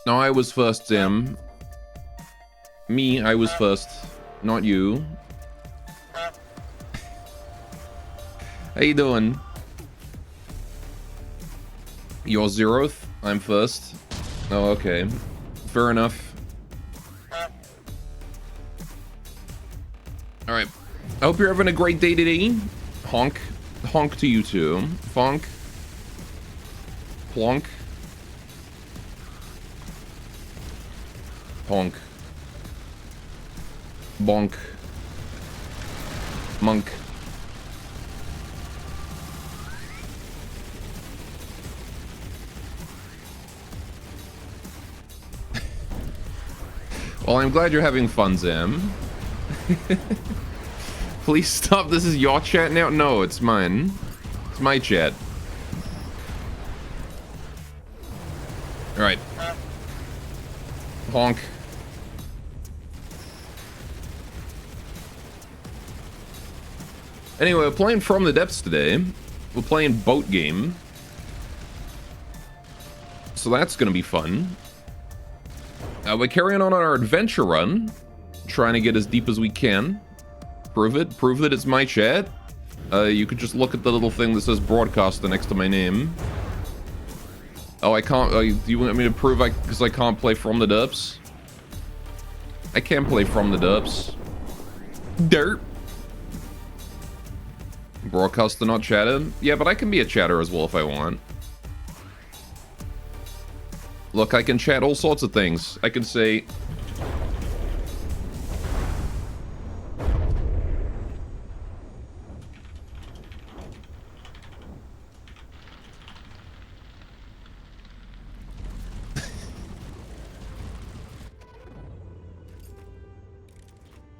No, I was first, Zim. Me, I was first. Not you. How you doing? You're zeroth? I'm first. Oh, okay. Fair enough. Alright. I hope you're having a great day today. Honk. Honk to you too. Fonk. Plonk. Honk. Bonk. Monk. Well, I'm glad you're having fun, Zam. Please stop. This is your chat now? No, it's mine. It's my chat. Alright. Honk. Anyway, we're playing From the Depths today. We're playing Boat Game. So that's gonna be fun. We're carrying on our adventure run. Trying to get as deep as we can. Prove it. Prove that it's my chat. You could just look at the little thing that says broadcaster next to my name. Oh, I can't... do you want me to prove because I can't play From the Depths? I can play From the Depths. Dirt. Broadcaster, not chatter? Yeah, but I can be a chatter as well if I want. Look, I can chat all sorts of things. I can say...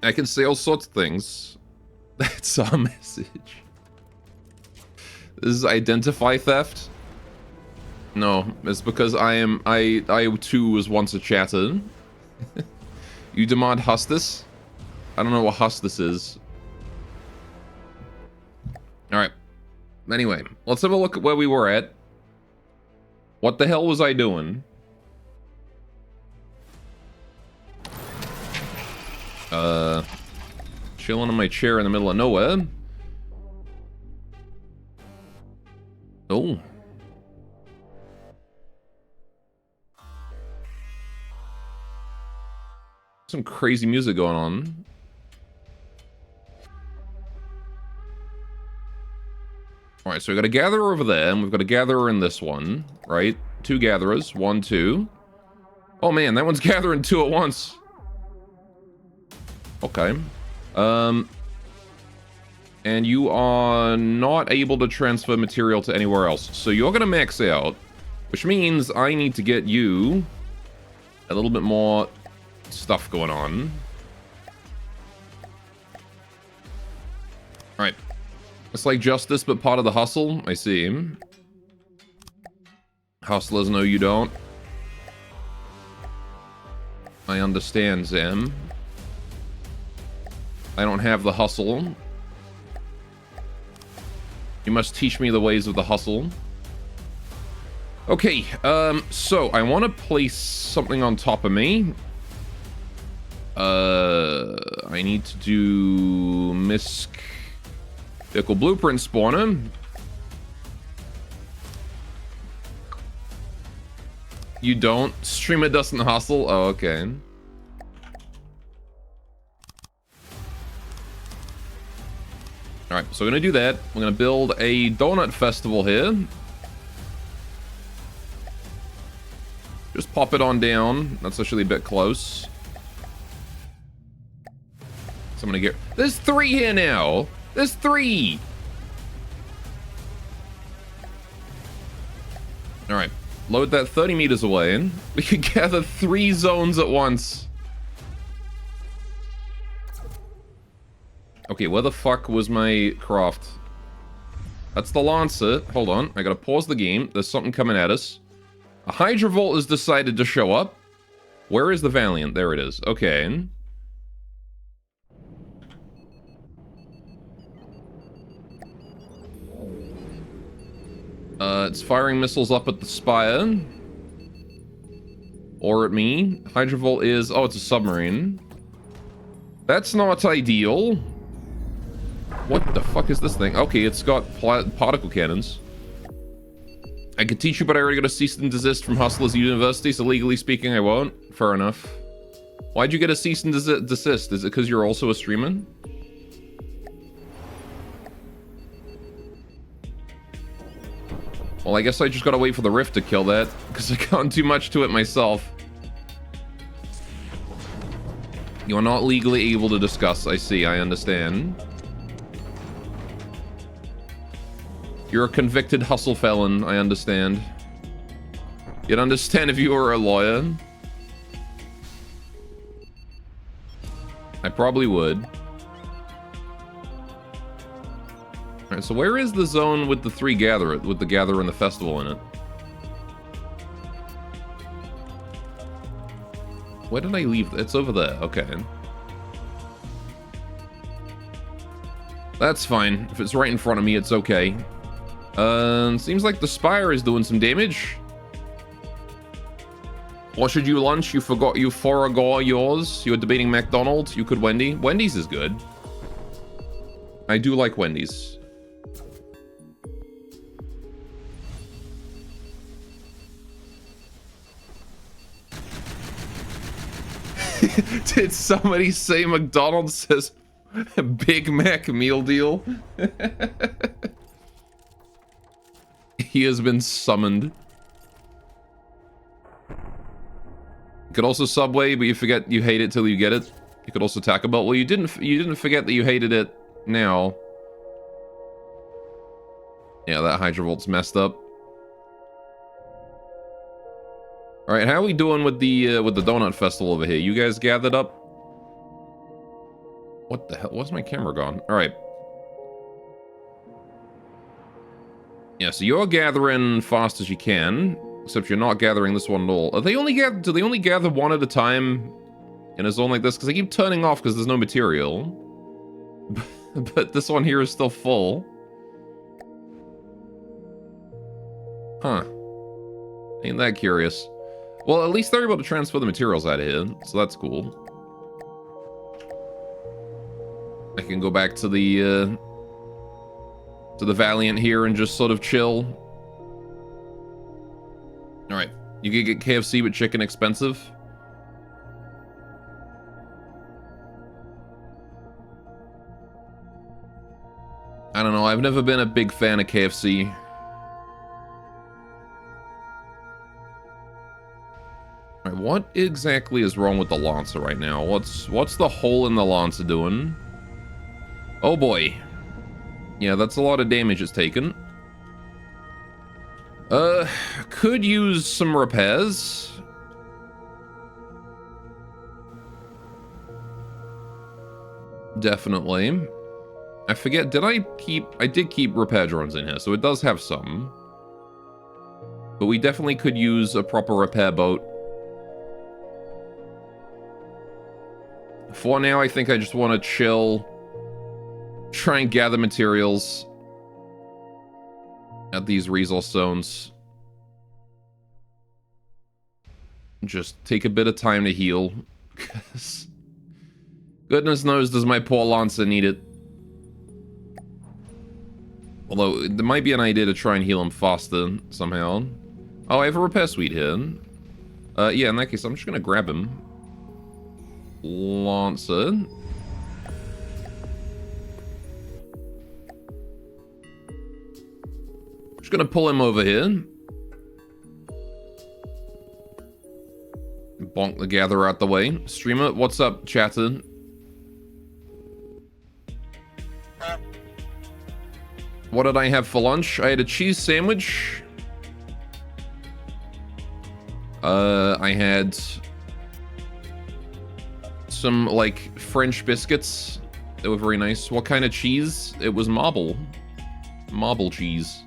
I can say all sorts of things. That's our message. This is identify theft? No, it's because I too was once a chatter. You demand Hustus? I don't know what Hustus is. Alright. Anyway, let's have a look at where we were at. What the hell was I doing? Chilling in my chair in the middle of nowhere. Oh. Some crazy music going on. Alright, so we got a gatherer over there, and we've got a gatherer in this one, right? Two gatherers. 1, 2. Oh man, that one's gathering 2 at once. Okay. And you are not able to transfer material to anywhere else. So you're gonna max out, which means I need to get you a little bit more stuff going on. Alright. It's like Justice, but part of the hustle. I see. Hustlers know you don't. I understand, Zam. I don't have the hustle. You must teach me the ways of the hustle. Okay, so I want to place something on top of me. I need to do MISC Vehicle Blueprint Spawner. You don't? Streamer doesn't hustle? Oh, okay. Alright, so we're gonna do that. We're gonna build a donut festival here. Just pop it on down. That's actually a bit close. So I'm gonna get... There's 3 here now! There's 3! Alright. Load that 30 meters away, and we can gather 3 zones at once. Okay, where the fuck was my craft? That's the Lancer. Hold on, I gotta pause the game. There's something coming at us. A Hydrovolt has decided to show up. Where is the Valiant? There it is. Okay. It's firing missiles up at the spire. Or at me. Hydrovolt is... Oh, it's a submarine. That's not ideal. What the fuck is this thing? Okay, it's got particle cannons. I could teach you, but I already got a cease and desist from Hustlers University, so legally speaking, I won't. Fair enough. Why'd you get a cease and desist? Is it because you're also a streamer? Well, I guess I just gotta wait for the Rift to kill that, because I can't do much to it myself. You are not legally able to discuss. I see, I understand. You're a convicted hustle felon, I understand. You'd understand if you were a lawyer. I probably would. Alright, so where is the zone with the three Gatherer, with the Gatherer and the Festival in it? Where did I leave? It's over there, okay. That's fine. If it's right in front of me, it's okay. Seems like the Spire is doing some damage. What should you lunch? You forgot yours. You were debating McDonald's. You could Wendy. Wendy's is good. I do like Wendy's. Did somebody say McDonald's says Big Mac meal deal? He has been summoned. You could also Subway, but you forget you hate it till you get it. You could also Taco Bell. Well, you didn't forget that you hated it now. Yeah, that Hydrovolt's messed up. All right, how are we doing with the Donut Festival over here? You guys gathered up? What the hell? Where's my camera gone? All right. Yeah, so you're gathering fast as you can, except you're not gathering this one at all. Are they only do they only gather one at a time in a zone like this? Because I keep turning off because there's no material. But this one here is still full. Huh. Ain't that curious. Well, at least they're able to transfer the materials out of here, so that's cool. I can go back to the Valiant here and just sort of chill. Alright, you can get KFC with chicken expensive. I don't know, I've never been a big fan of KFC. Alright, what exactly is wrong with the Lancer right now? What's the hole in the Lancer doing? Oh boy. Yeah, that's a lot of damage it's taken. Could use some repairs. Definitely. I forget, I did keep repair drones in here, so it does have some. But we definitely could use a proper repair boat. For now, I think I just want to chill. Try and gather materials at these resource zones. Just take a bit of time to heal. Because goodness knows does my poor Lancer need it. Although, there might be an idea to try and heal him faster somehow. Oh, I have a repair suite here. Yeah, in that case, I'm just going to grab him. Lancer. Just gonna pull him over here. Bonk the Gatherer out the way. Streamer, what's up, chatter? What did I have for lunch? I had a cheese sandwich. I had some, like, French biscuits. They were very nice. What kind of cheese? It was marble. Marble cheese.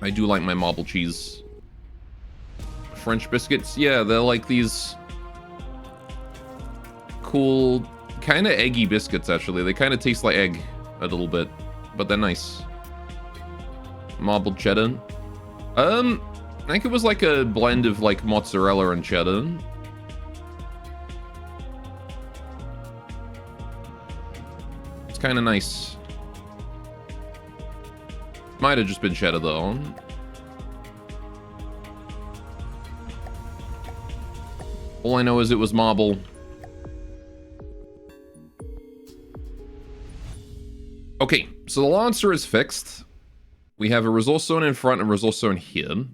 I do like my marble cheese. French biscuits? Yeah, they're like these cool, kind of eggy biscuits, actually. They kind of taste like egg a little bit, but they're nice. marbled cheddar. I think it was like a blend of like mozzarella and cheddar. It's kind of nice. Might have just been cheddar though. All I know is it was marble. Okay, so the Lancer is fixed. We have a resource zone in front and a resource zone here.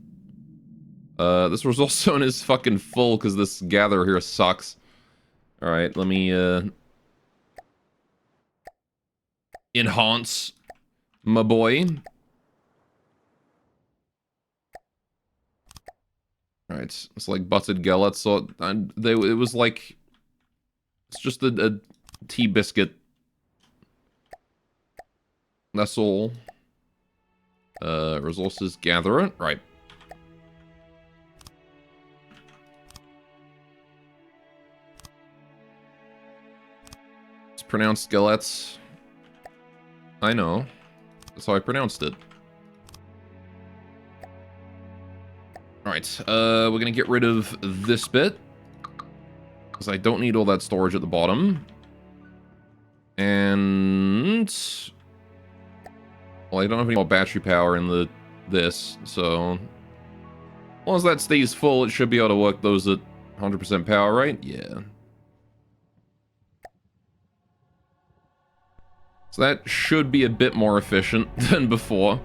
This resource zone is fucking full because this gatherer here sucks. Alright, let me, enhance my boy. Alright, it's like buttered gallets, so it was like... It's just a tea biscuit. That's all. Resources gatherer, right. It's pronounced gallets. I know. That's how I pronounced it. Alright, we're gonna get rid of this bit. Because I don't need all that storage at the bottom. And... Well, I don't have any more battery power in this, so... As long as that stays full, it should be able to work those at 100% power, right? Yeah. So that should be a bit more efficient than before.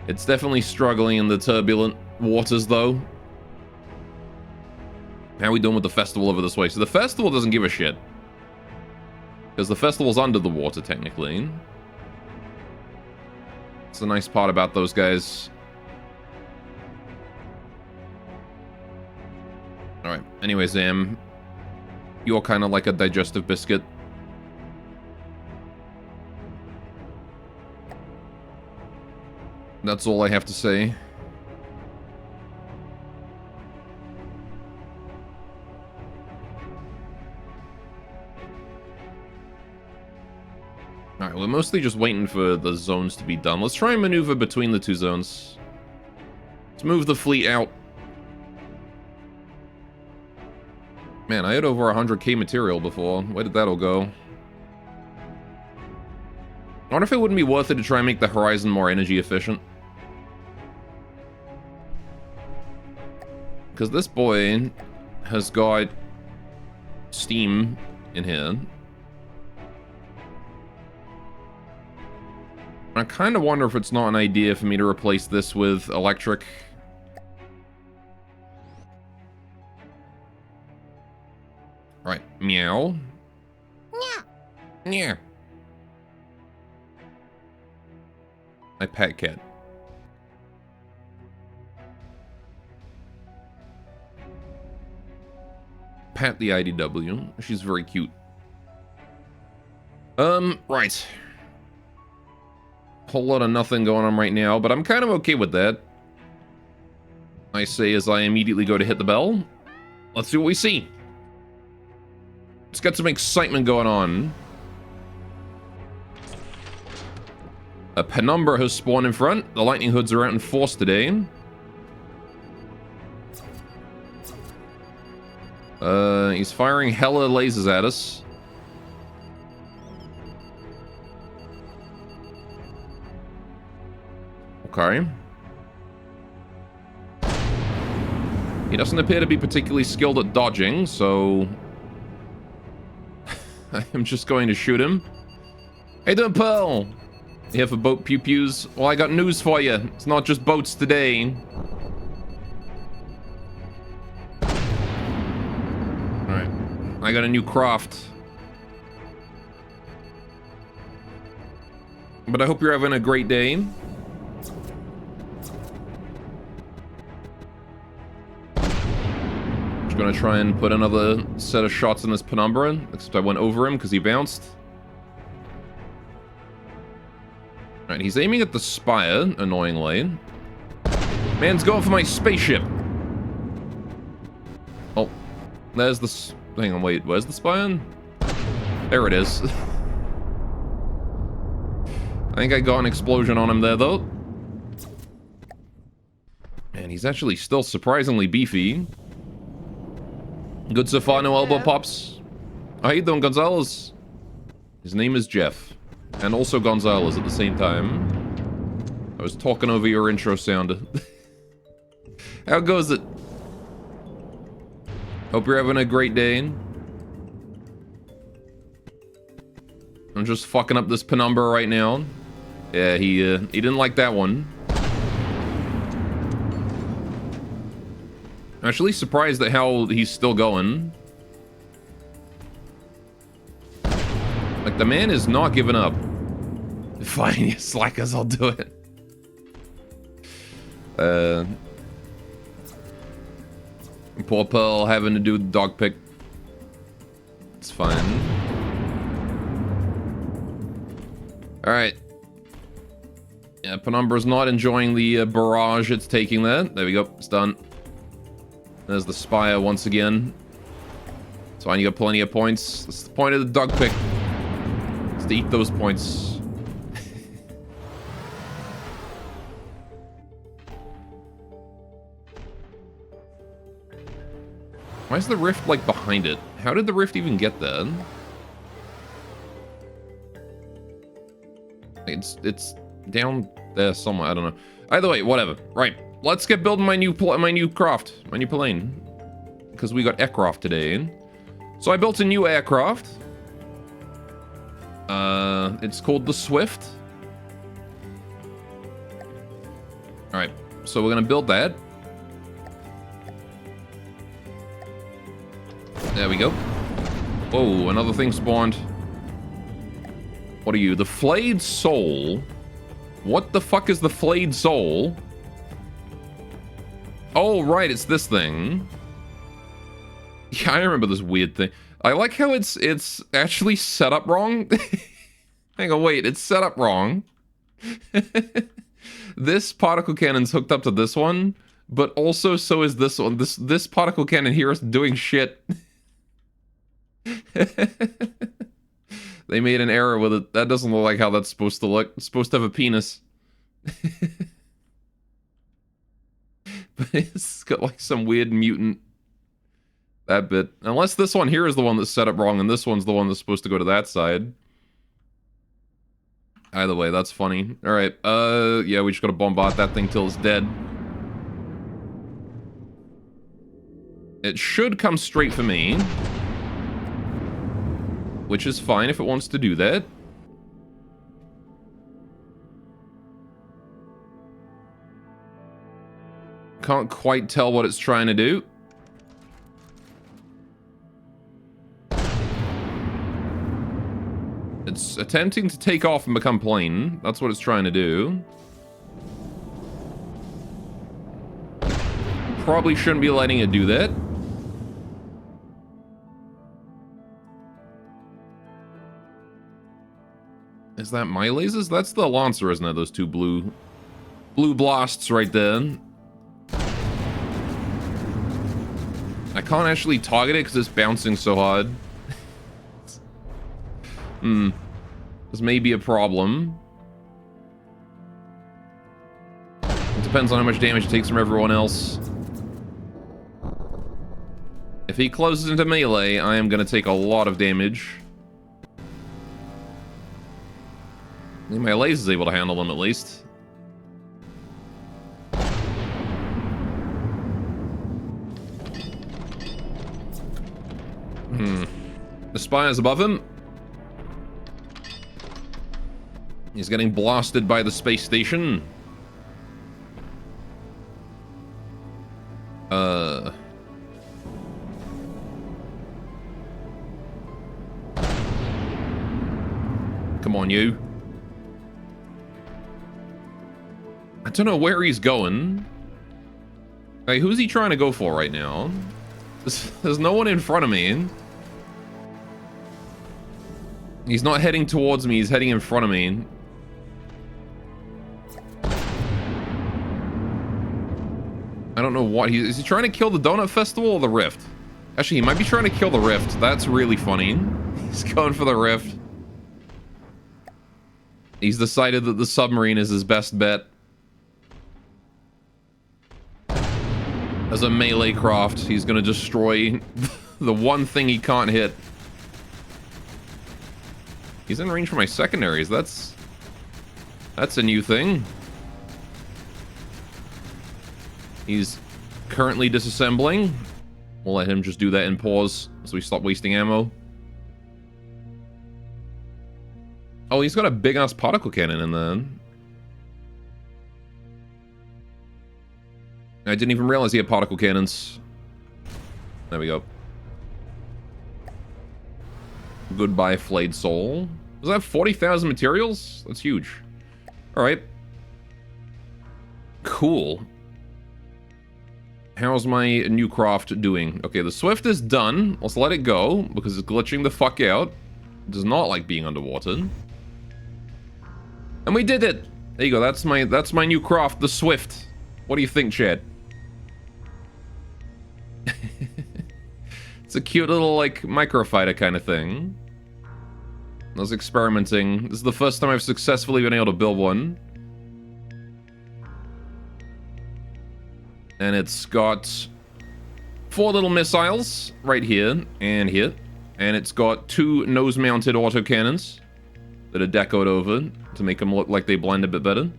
It's definitely struggling in the turbulent waters, though. How are we doing with the festival over this way? So the festival doesn't give a shit. Because the festival's under the water, technically. It's the nice part about those guys. Alright, anyways, you're kind of like a digestive biscuit. That's all I have to say. Alright, we're mostly just waiting for the zones to be done. Let's try and maneuver between the two zones. Let's move the fleet out. Man, I had over 100k material before. Where did that all go? I wonder if it wouldn't be worth it to try and make the Horizon more energy efficient. Because this boy has got steam in here. I kind of wonder if it's not an idea for me to replace this with electric. Right, meow. Meow. Yeah. My pet cat. Pat the IDW. She's very cute. Right. Whole lot of nothing going on right now, but I'm kind of okay with that. I say as I immediately go to hit the bell. Let's see what we see. Let's get some excitement going on. A Penumbra has spawned in front. The Lightning Hoods are out in force today. He's firing hella lasers at us. Okay. He doesn't appear to be particularly skilled at dodging, so... I am just going to shoot him. Hey there, Pearl! You here for boat pew-pews? Well, I got news for you. It's not just boats today. Alright. I got a new craft. But I hope you're having a great day. Gonna try and put another set of shots in this Penumbra, except I went over him because he bounced. Alright, he's aiming at the spire, annoyingly. Man's going for my spaceship! Oh, there's the... Hang on, wait, where's the spire? There it is. I think I got an explosion on him there, though. He's actually still surprisingly beefy. Good so far, no elbow pops. How you doing, Gonzalez? His name is Jeff. And also Gonzalez at the same time. I was talking over your intro sound. How goes it? Hope you're having a great day. I'm just fucking up this Penumbra right now. Yeah, he didn't like that one. I'm actually surprised at how he's still going. Like, the man is not giving up. Fine, you slackers, I'll do it. Poor Pearl having to do the dog pick. It's fine. Alright. Yeah, Penumbra's not enjoying the barrage it's taking there. There we go, it's done. There's the Spire once again. It's fine, you got plenty of points. That's the point of the dog pick. It's to eat those points. Why is the rift, like, behind it? How did the rift even get there? It's down there somewhere, I don't know. Either way, whatever. Right, let's get building my new craft, my new plane. Because we got aircraft today. So I built a new aircraft. It's called the Swift. Alright, so we're gonna build that. There we go. Whoa, another thing spawned. What are you? The Flayed Soul? What the fuck is the Flayed Soul? Oh, right, it's this thing. Yeah, I remember this weird thing. I like how it's actually set up wrong. Hang on, wait, it's set up wrong. This particle cannon's hooked up to this one, but also so is this one. This particle cannon here is doing shit. They made an error with it. That doesn't look like how that's supposed to look. It's supposed to have a penis. But it's got like some weird mutant. That bit. Unless this one here is the one that's set up wrong and this one's the one that's supposed to go to that side. Either way, that's funny. Alright, yeah, we just gotta bombard that thing till it's dead. It should come straight for me. Which is fine if it wants to do that. Can't quite tell what it's trying to do. It's attempting to take off and become plane. That's what it's trying to do. Probably shouldn't be letting it do that. Is that my lasers? That's the Lancer, isn't it? Those two blue blasts right there. I can't actually target it because it's bouncing so hard. This may be a problem. It depends on how much damage it takes from everyone else. If he closes into melee, I am going to take a lot of damage. I think my laser's able to handle them at least. The Spire's above him. He's getting blasted by the space station. Come on, you. I don't know where he's going. Hey, who's he trying to go for right now? There's no one in front of me. He's not heading towards me, he's heading in front of me. I don't know what is he trying to kill the Donut Festival or the Rift? Actually, he might be trying to kill the Rift. That's really funny. He's going for the Rift. He's decided that the submarine is his best bet. As a melee craft, he's gonna destroy the one thing he can't hit. He's in range for my secondaries. That's a new thing. He's currently disassembling. We'll let him just do that in pause so we stop wasting ammo. Oh, he's got a big-ass particle cannon in there. I didn't even realize he had particle cannons. There we go. Goodbye, Flayed Soul. Does that have 40,000 materials? That's huge. Alright. Cool. How's my new craft doing? Okay, the Swift is done. Let's let it go, because it's glitching the fuck out. It does not like being underwater. And we did it! There you go, that's my new craft, the Swift. What do you think, Chad? It's a cute little, like, microfighter kind of thing. I was experimenting. This is the first time I've successfully been able to build one. And it's got 4 little missiles right here and here. And it's got 2 nose-mounted autocannons that are decoed over to make them look like they blend a bit better.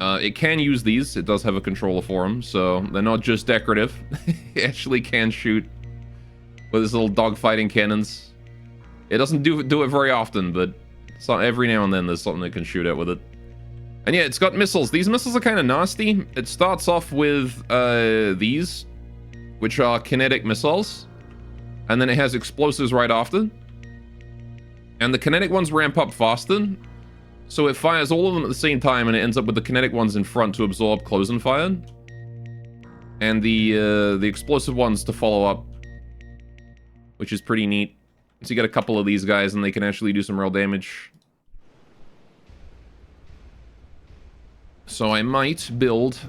It can use these. It does have a controller for them, so they're not just decorative. It actually can shoot with its little dogfighting cannons. It doesn't do it very often, but every now and then there's something that can shoot at with it. And yeah, it's got missiles. These missiles are kind of nasty. It starts off with these, which are kinetic missiles. And then it has explosives right after. And the kinetic ones ramp up faster. So it fires all of them at the same time, and it ends up with the kinetic ones in front to absorb close-in fire. And the explosive ones to follow up, which is pretty neat. So you get a couple of these guys, and they can actually do some real damage. So I might build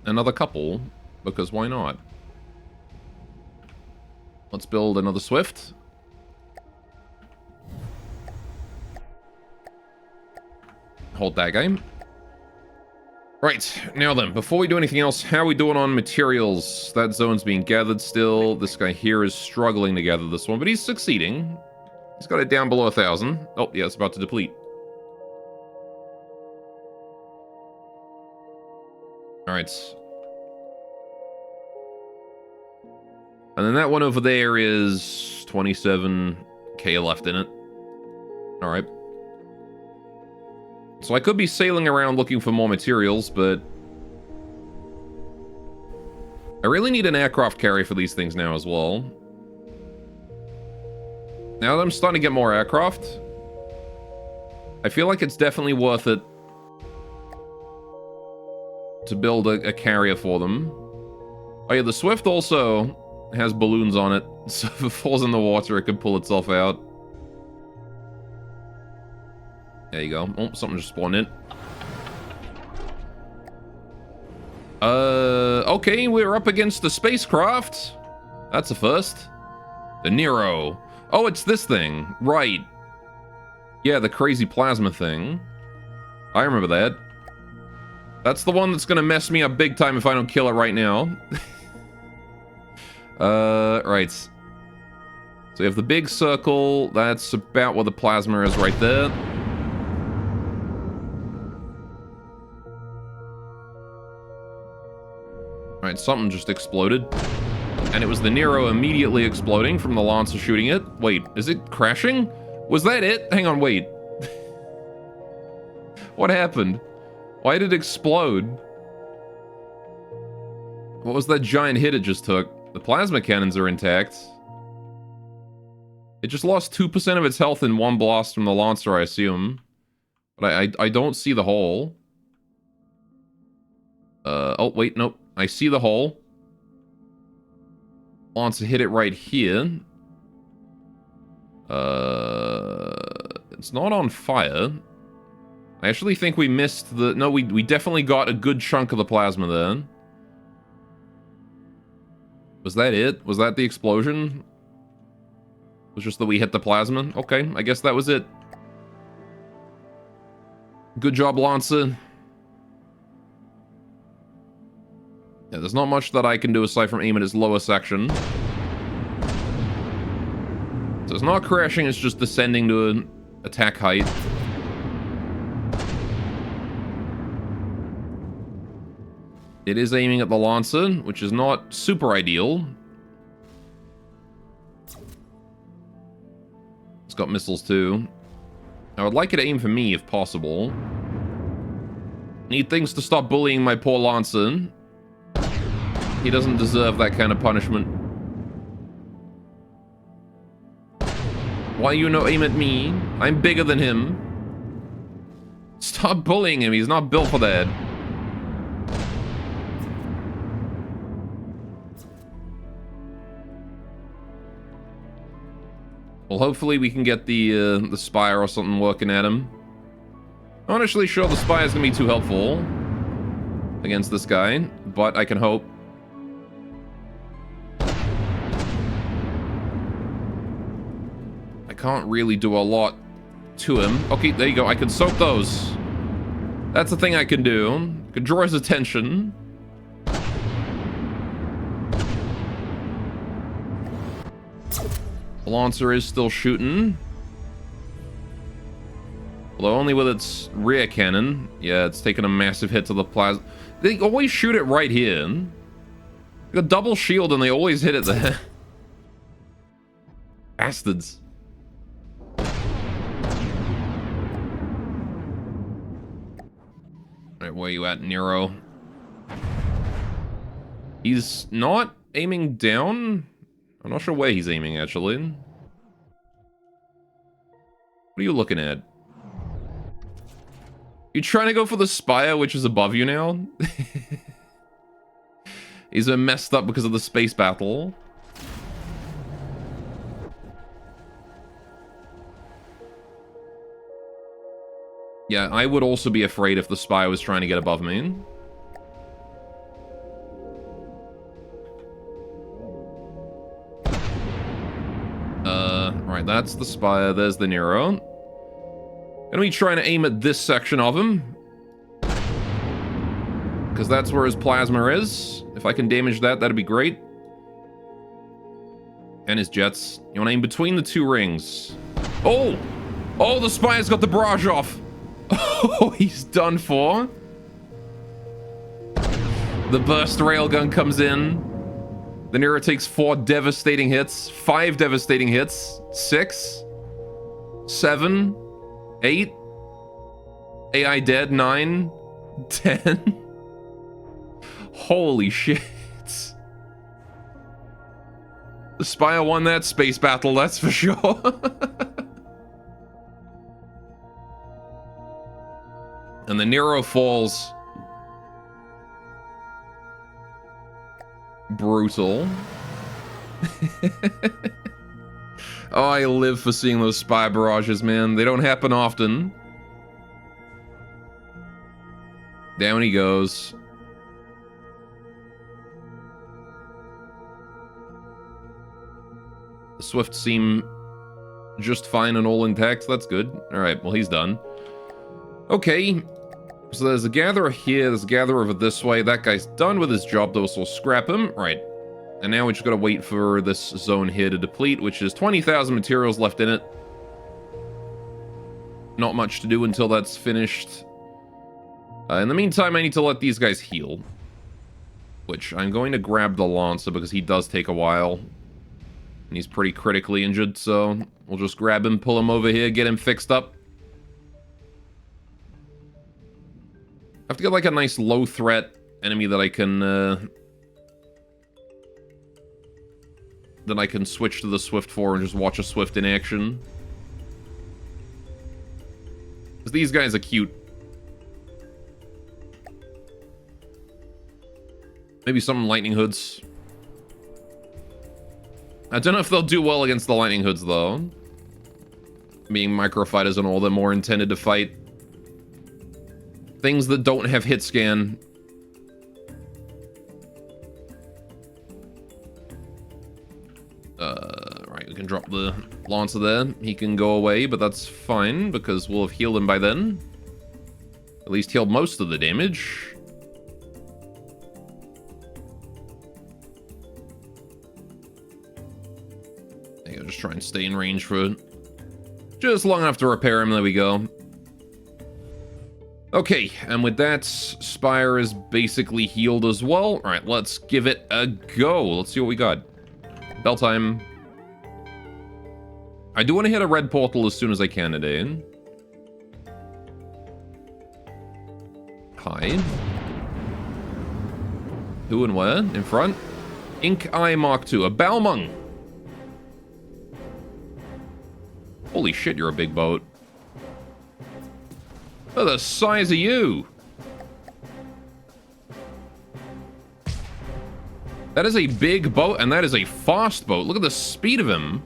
another couple, because why not? Let's build another Swift. Hold that game. Right, now then, before we do anything else, how are we doing on materials? That zone's being gathered still. This guy here is struggling to gather this one, but he's succeeding. He's got it down below 1,000. Oh, yeah, it's about to deplete. Alright. And then that one over there is 27k left in it. Alright. So I could be sailing around looking for more materials, but I really need an aircraft carrier for these things now as well. Now that I'm starting to get more aircraft, I feel like it's definitely worth it to build a carrier for them. Oh yeah, the Swift also has balloons on it, so if it falls in the water, it can pull itself out. There you go. Oh, something just spawned in. Okay, we're up against the spacecraft. That's a first. The Nero. Oh, it's this thing. Right. Yeah, the crazy plasma thing. I remember that. That's the one that's gonna mess me up big time if I don't kill it right now. Right. So we have the big circle. That's about where the plasma is right there. Alright, something just exploded. And it was the Nero immediately exploding from the Lancer shooting it. Wait, is it crashing? Was that it? Hang on, wait. What happened? Why did it explode? What was that giant hit it just took? The plasma cannons are intact. It just lost 2% of its health in one blast from the Lancer, I assume. But I don't see the hole. Oh, wait, nope. I see the hole. Lancer hit it right here. It's not on fire. I actually think we missed the... No, we definitely got a good chunk of the plasma there. Was that it? Was that the explosion? It was just that we hit the plasma? Okay, I guess that was it. Good job, Lancer. Yeah, there's not much that I can do aside from aim at his lower section. So it's not crashing, it's just descending to an attack height. It is aiming at the Lancer, which is not super ideal. It's got missiles too. I would like it to aim for me if possible. Need things to stop bullying my poor Lancer. He doesn't deserve that kind of punishment. Why you no aim at me? I'm bigger than him. Stop bullying him, he's not built for that. Well, hopefully we can get the Spire or something working at him. I'm not actually sure the Spire is going to be too helpful against this guy, but I can hope. I can't really do a lot to him. Okay, there you go. I can soak those. That's the thing I can do. I can draw his attention. The Lancer is still shooting. Although only with its rear cannon. Yeah, it's taking a massive hit to the plasma. They always shoot it right here. The double shield and they always hit it there. Bastards. Alright, where you at, Nero? He's not aiming down? I'm not sure where he's aiming, actually. What are you looking at? You trying to go for the Spire, which is above you now? He's been messed up because of the space battle. Yeah, I would also be afraid if the Spire was trying to get above me. Right, that's the Spire, there's the Nero. Gonna be trying to aim at this section of him. Because that's where his plasma is. If I can damage that, that'd be great. And his jets. You wanna aim between the two rings. Oh! Oh, the Spire's got the barrage off! Oh, he's done for. The burst railgun comes in. The Nero takes 4 devastating hits, 5 devastating hits, 6, 7, 8, AI dead, 9, 10. Holy shit. The Spire won that space battle, that's for sure. And the Nero falls. Brutal. Oh, I live for seeing those Spire barrages, man. They don't happen often. Down he goes. The Swifts seem just fine and all intact. That's good. Alright, well, he's done. Okay. So there's a gatherer here, there's a gatherer over this way. That guy's done with his job, though, so we'll scrap him. Right. And now we just gotta wait for this zone here to deplete, which is 20,000 materials left in it. Not much to do until that's finished. In the meantime, I need to let these guys heal. Which I'm going to grab the Lancer because he does take a while. And he's pretty critically injured, so we'll just grab him, pull him over here, get him fixed up. I have to get like a nice low threat enemy that I can switch to the Swift for and just watch a Swift in action. Because these guys are cute. Maybe some Lightning Hoods. I don't know if they'll do well against the Lightning Hoods, though. Being microfighters and all, they're more intended to fight things that don't have hit scan. Right, we can drop the Lancer there. He can go away, but that's fine, because we'll have healed him by then. At least healed most of the damage. just try and stay in range for just long enough to repair him. There we go. Okay, and with that, Spire is basically healed as well. All right, let's give it a go. Let's see what we got. Bell time. I do want to hit a red portal as soon as I can today. Hi. Who and where? In front? Ink Eye Mark II. A Balmung. Holy shit, you're a big boat. Look at the size of you. That is a big boat, and that is a fast boat. Look at the speed of him.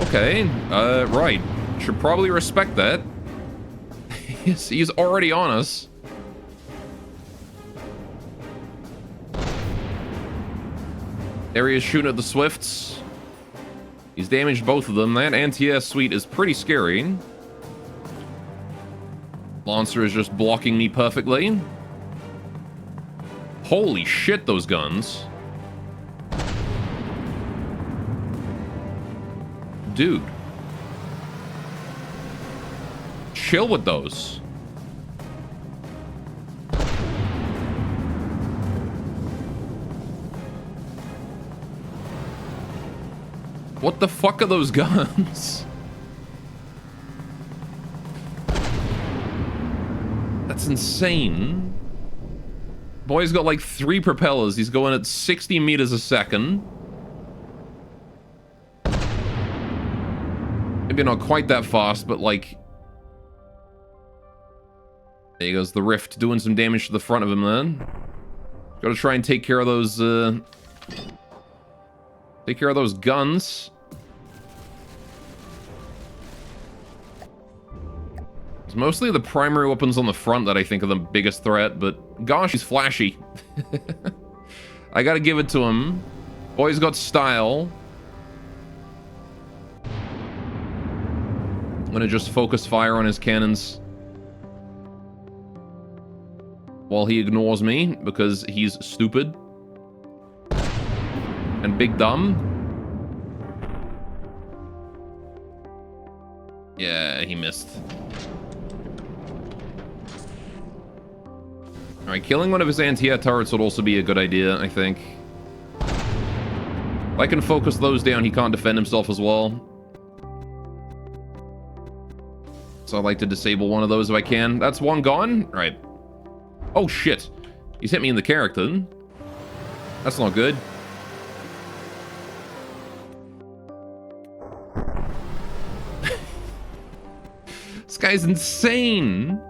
Okay, right. Should probably respect that. He's already on us. There he is shooting at the Swifts. He's damaged both of them. That anti-air suite is pretty scary. Lancer is just blocking me perfectly. Holy shit, those guns. Dude. Chill with those. What the fuck are those guns? That's insane. Boy's got like 3 propellers. He's going at 60 meters a second. Maybe not quite that fast, but like... There goes the Rift, doing some damage to the front of him then. Gotta try and take care of those, take care of those guns. It's mostly the primary weapons on the front that I think are the biggest threat, but gosh, he's flashy. I gotta give it to him. Boy's got style. I'm gonna just focus fire on his cannons while he ignores me because he's stupid and big dumb. Yeah, he missed. Alright, killing one of his anti-air turrets would also be a good idea, I think. If I can focus those down, he can't defend himself as well. So I'd like to disable one of those if I can. That's one gone? Right. Oh shit. He's hit me in the character. That's not good. This guy's insane.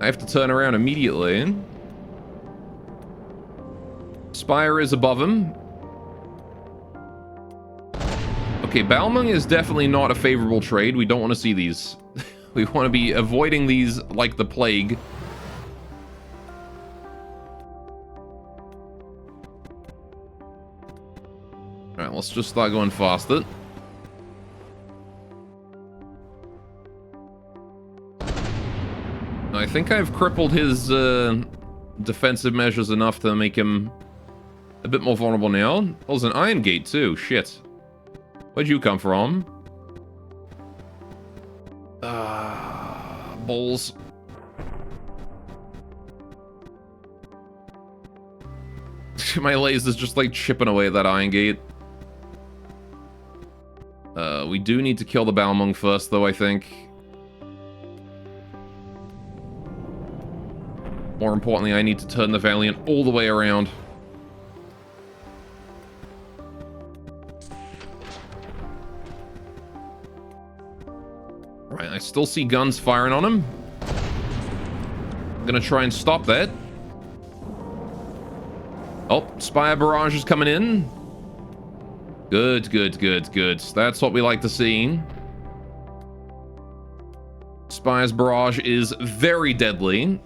I have to turn around immediately. Spire is above him. Okay, Balmung is definitely not a favorable trade. We don't want to see these. We want to be avoiding these like the plague. Alright, let's just start going faster. I think I've crippled his defensive measures enough to make him a bit more vulnerable now. Oh, there's an iron gate too. Shit. Where'd you come from? Balls. My laser's just like chipping away at that iron gate. We do need to kill the Balmung first though, I think. More importantly, I need to turn the Valiant all the way around. Right, I still see guns firing on him. I'm gonna try and stop that. Oh, Spire Barrage is coming in. Good, good, good, good. That's what we like to see. Spire's Barrage is very deadly.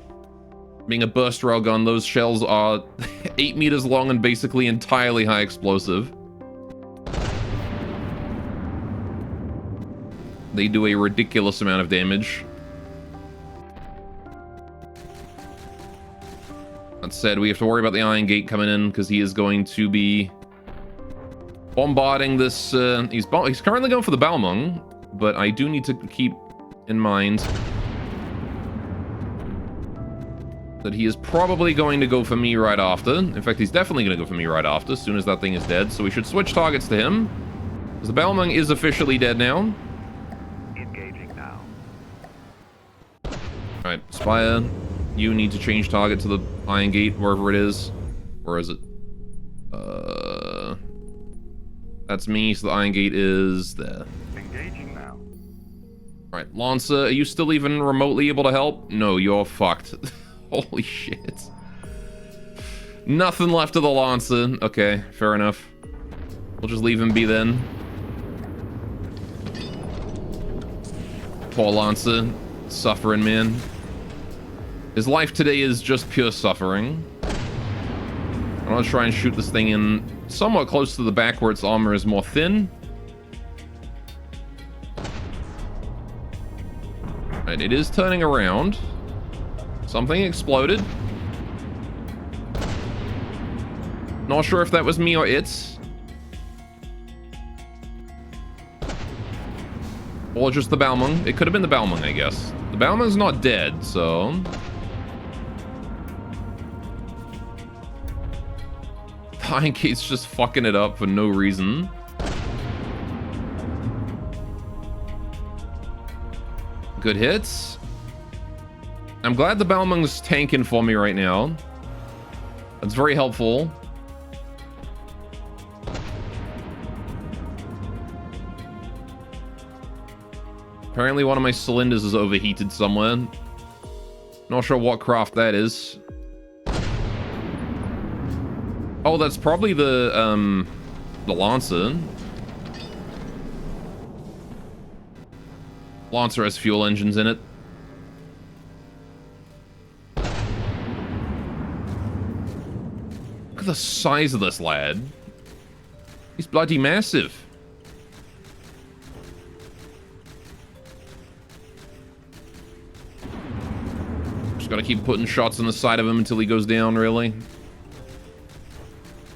Being a burst railgun, those shells are 8 meters long and basically entirely high explosive. They do a ridiculous amount of damage. That said, we have to worry about the Iron Gate coming in because he is going to be bombarding this. He's currently going for the Balmung, but I do need to keep in mind that he is probably going to go for me right after. In fact, he's definitely going to go for me right after, as soon as that thing is dead. So we should switch targets to him, because the Balmung is officially dead now. Engaging now. Alright, Spire, you need to change target to the Iron Gate, wherever it is. Where is it? That's me, so the Iron Gate is there. Engaging now. Alright, Lancer, are you still even remotely able to help? No, you're fucked. Holy shit. Nothing left of the Lancer. Okay, fair enough. We'll just leave him be then. Poor Lancer. Suffering, man. His life today is just pure suffering. I'm gonna try and shoot this thing in somewhat close to the back where its armor is more thin. Right, it is turning around. Something exploded. Not sure if that was me or it. Or just the Balmung. It could have been the Balmung, I guess. The Balmung's not dead, so... Iron Gate's just fucking it up for no reason. Good hits. I'm glad the Balmung's tanking for me right now. That's very helpful. Apparently one of my cylinders is overheated somewhere. Not sure what craft that is. Oh, that's probably the Lancer. Lancer has fuel engines in it. Look at the size of this lad. He's bloody massive. Just gotta keep putting shots on the side of him until he goes down, really.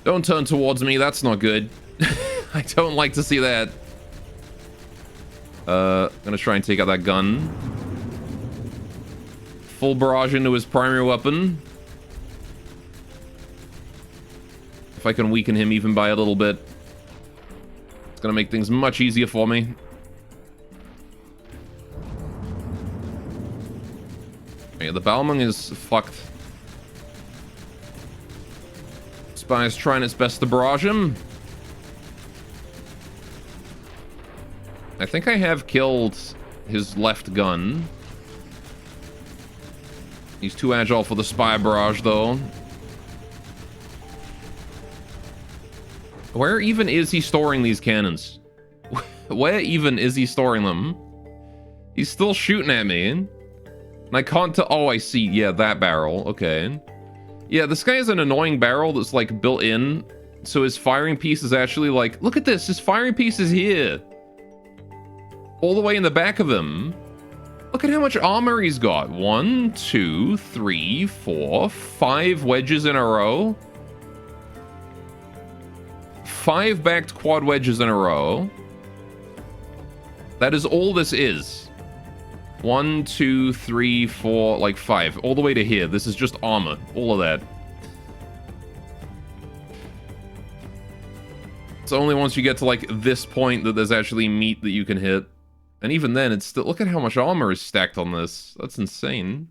Don't turn towards me, that's not good. I don't like to see that. Gonna try and take out that gun. Full barrage into his primary weapon. If I can weaken him even by a little bit, it's gonna make things much easier for me. Yeah, the Balmung is fucked. Spire's trying its best to barrage him. I think I have killed his left gun. He's too agile for the Spire barrage, though. Where even is he storing these cannons? Where even is he storing them? He's still shooting at me. And I can't tell. Oh, I see. Yeah, that barrel. Okay. Yeah, this guy has an annoying barrel that's like built in. So his firing piece is actually like, look at this. His firing piece is here. All the way in the back of him. Look at how much armor he's got. 1, 2, 3, 4, 5 wedges in a row. 5 backed quad wedges in a row. That is all this is. 1, 2, 3, 4, like 5. All the way to here. This is just armor. All of that. It's only once you get to like this point that there's actually meat that you can hit. And even then, it's still... Look at how much armor is stacked on this. That's insane.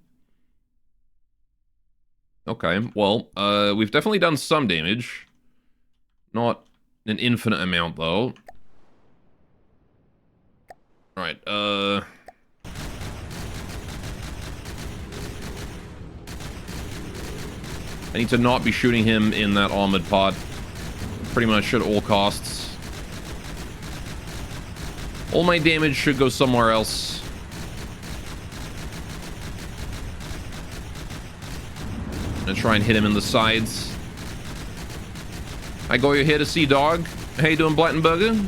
Okay, well, we've definitely done some damage. Not an infinite amount, though. Alright, I need to not be shooting him in that armored part. Pretty much at all costs. All my damage should go somewhere else. I'm gonna try and hit him in the sides. I go here to see dog. How you doing, Blattenberger?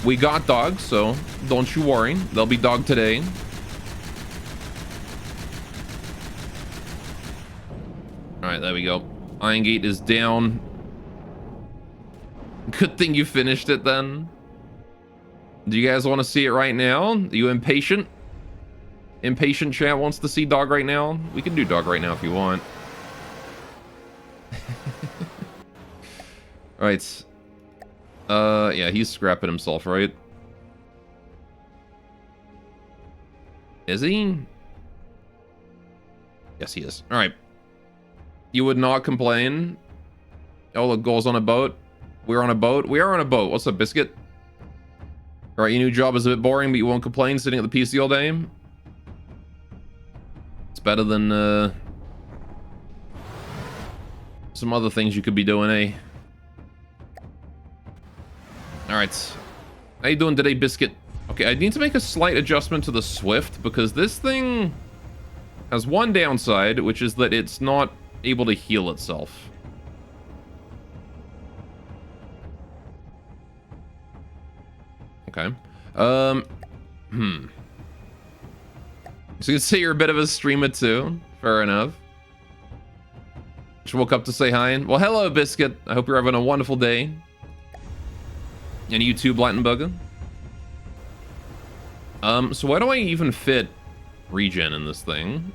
We got dog, so don't you worry. There'll be dog today. Alright, there we go. Iron Gate is down. Good thing you finished it then. Do you guys want to see it right now? Are you impatient? Impatient chat wants to see dog right now? We can do dog right now if you want. Alright. Yeah, he's scrapping himself, right? Is he? Yes, he is. Alright. You would not complain. Oh, look, goals on a boat. We're on a boat. We are on a boat. What's up, Biscuit? Alright, your new job is a bit boring, but you won't complain sitting at the PC all day. It's better than, some other things you could be doing, eh? Alright. How you doing today, Biscuit? Okay, I need to make a slight adjustment to the Swift, because this thing has one downside, which is that it's not able to heal itself. Okay. So you can say you're a bit of a streamer too. Fair enough. Just woke up to say hi. Well, hello, Biscuit. I hope you're having a wonderful day. And you too, Blattenbugger. So why do I even fit regen in this thing?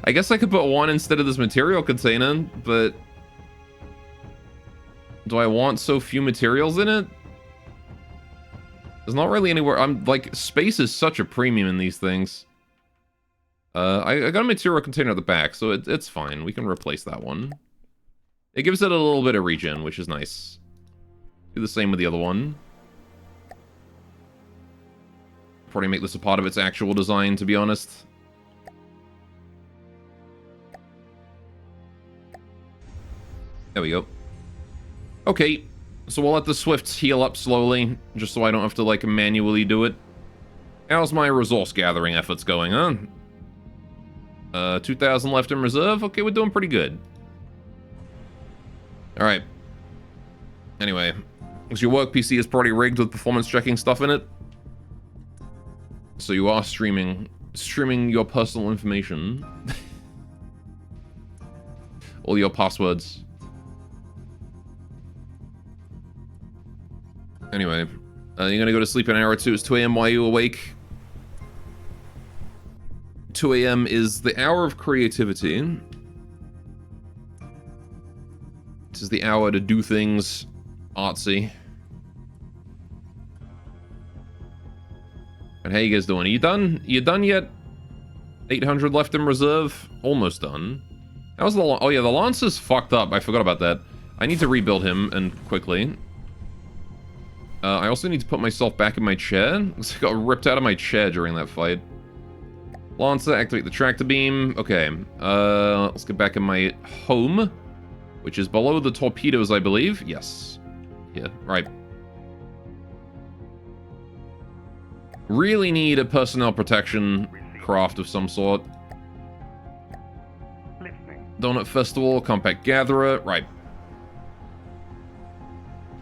I guess I could put one instead of this material container, but do I want so few materials in it? There's not really anywhere. I'm like, space is such a premium in these things. I got a material container at the back, so it's fine. We can replace that one. It gives it a little bit of regen, which is nice. Do the same with the other one. Probably make this a part of its actual design, to be honest. There we go. Okay, so we'll let the Swifts heal up slowly, just so I don't have to, like, manually do it. How's my resource gathering efforts going, huh? 2,000 left in reserve? Okay, we're doing pretty good. Alright. Anyway, because your work PC is probably rigged with performance checking stuff in it. So you are streaming your personal information. All your passwords. Anyway, you're gonna go to sleep an hour or two. It's 2 a.m. Why are you awake? 2 a.m. is the hour of creativity. This is the hour to do things artsy. And how you guys doing? Are you done? You done yet? 800 left in reserve? Almost done. How's the... Oh yeah, the Lance is fucked up. I forgot about that. I need to rebuild him, and quickly. I also need to put myself back in my chair. I got ripped out of my chair during that fight. Lancer, activate the tractor beam. Okay, let's get back in my home, which is below the torpedoes, I believe. Yes. Yeah, right. Really need a personnel protection craft of some sort. Listening. Donut Festival, Compact Gatherer. Right.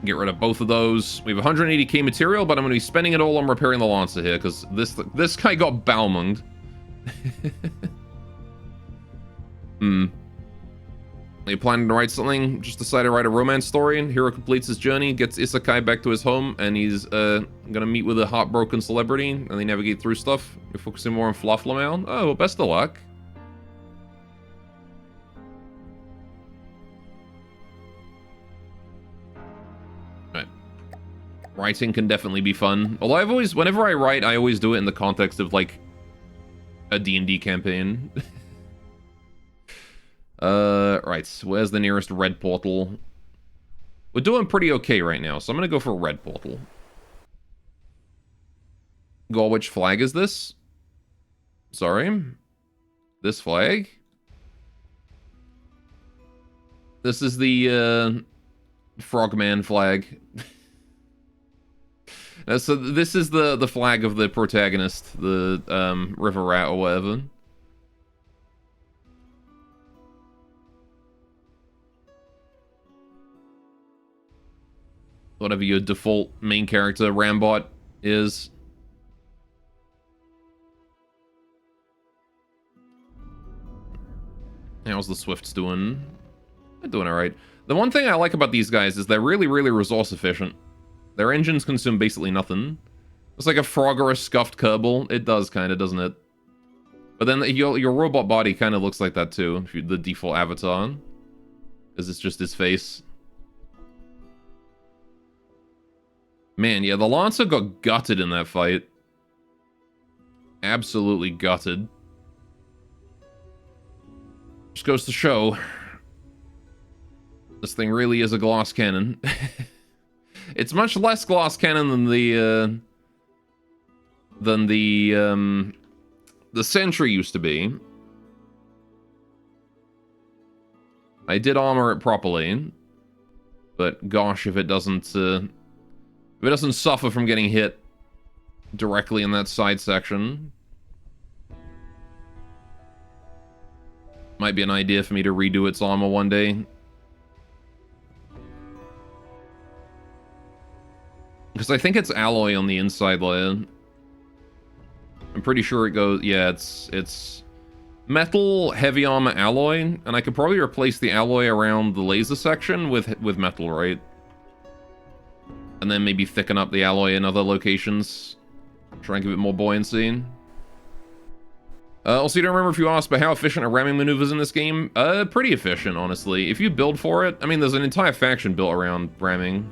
Get rid of both of those. We have 180k material, but I'm going to be spending it all on repairing the Lancer here, because this guy got balmunged. Are you planning to write something? Just decided to write a romance story. Hero completes his journey, gets Isekai back to his home, and he's gonna meet with a heartbroken celebrity, and they navigate through stuff. You're focusing more on Flufflamel. Oh, well, best of luck. Right. Writing can definitely be fun. Although whenever I write, I always do it in the context of, like, a D&D campaign. Right, where's the nearest red portal? We're doing pretty okay right now, so I'm gonna go for a red portal. Goal, which flag is this? Sorry? This flag? This is the, Frogman flag. So this is the flag of the protagonist, the, River Rat or whatever. Whatever your default main character, Rambot, is. How's the Swifts doing? They're doing alright. The one thing I like about these guys is they're really, really resource efficient. Their engines consume basically nothing. It's like a frog or a scuffed Kerbal. It does kind of, doesn't it? But then your robot body kind of looks like that too, if the default avatar. Because it's just his face. Man, yeah, the Lancer got gutted in that fight. Absolutely gutted. Just goes to show. This thing really is a glass cannon. It's much less glass cannon than the Sentry used to be. I did armor it properly, but gosh, if it doesn't suffer from getting hit directly in that side section, might be an idea for me to redo its armor one day. Because I think it's alloy on the inside layer. I'm pretty sure it goes... Yeah, it's metal heavy armor alloy, and I could probably replace the alloy around the laser section with metal, right? And then maybe thicken up the alloy in other locations. Try and give it more buoyancy. Also, you don't remember if you asked, but how efficient are ramming maneuvers in this game? Pretty efficient, honestly. If you build for it, I mean, there's an entire faction built around ramming.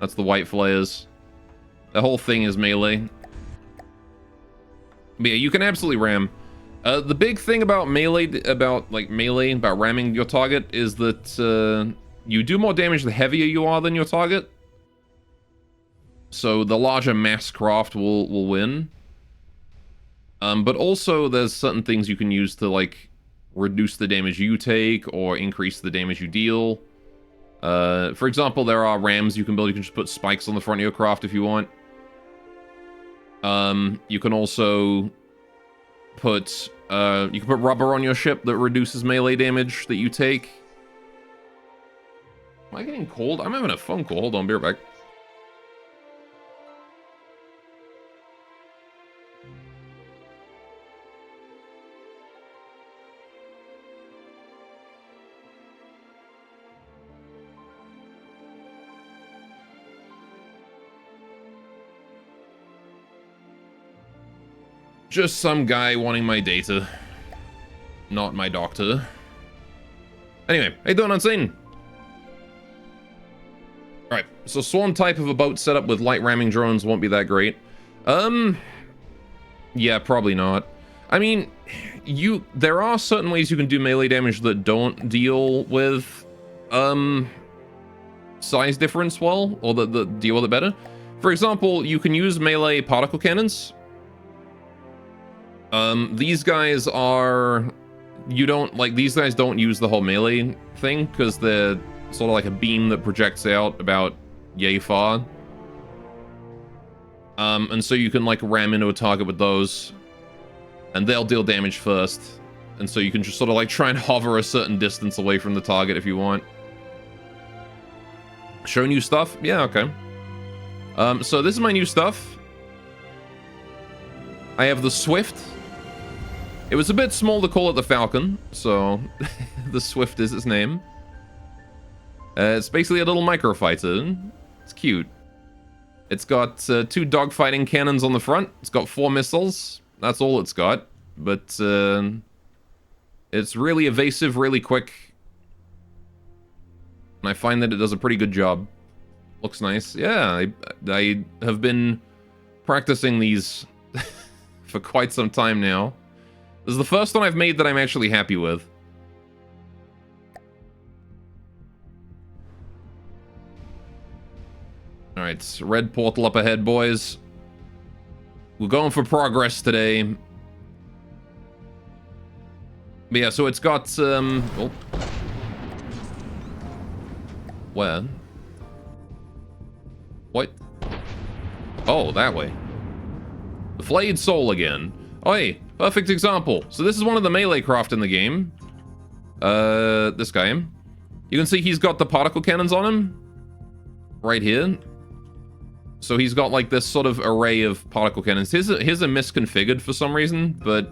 That's the White Flares. The whole thing is melee. But yeah, you can absolutely ram. The big thing about melee, about ramming your target, is that you do more damage the heavier you are than your target. So the larger mass craft will win. But also there's certain things you can use to like reduce the damage you take or increase the damage you deal. For example, there are rams you can build. You can just put spikes on the front of your craft if you want. You can also put rubber on your ship that reduces melee damage that you take. Am I getting cold? I'm having a phone call. Hold on, be right back. Just some guy wanting my data. Not my doctor. Anyway, how you doing, Unseen? Alright, so swarm type of a boat setup with light ramming drones won't be that great. Yeah, probably not. I mean, there are certain ways you can do melee damage that don't deal with, size difference well, or that deal with it better. For example, you can use melee particle cannons. These guys are... these guys don't use the whole melee thing, because they're sort of like a beam that projects out about yay far. And so you can, like, ram into a target with those, and they'll deal damage first. And so you can just sort of, like, try and hover a certain distance away from the target if you want. Show new stuff? Yeah, okay. So this is my new stuff. I have the Swift. It was a bit small to call it the Falcon, so the Swift is its name. It's basically a little microfighter. It's cute. It's got 2 dogfighting cannons on the front. It's got 4 missiles. That's all it's got. But it's really evasive, really quick. And I find that it does a pretty good job. Looks nice. Yeah, I have been practicing these for quite some time now. This is the first one I've made that I'm actually happy with. Alright, red portal up ahead, boys. We're going for progress today. But yeah, so it's got, oh. Where? What? Oh, that way. The Flayed Soul again. Oh, hey, perfect example. So this is one of the melee craft in the game. This guy. You can see he's got the particle cannons on him. Right here. So he's got like this sort of array of particle cannons. His are misconfigured for some reason, but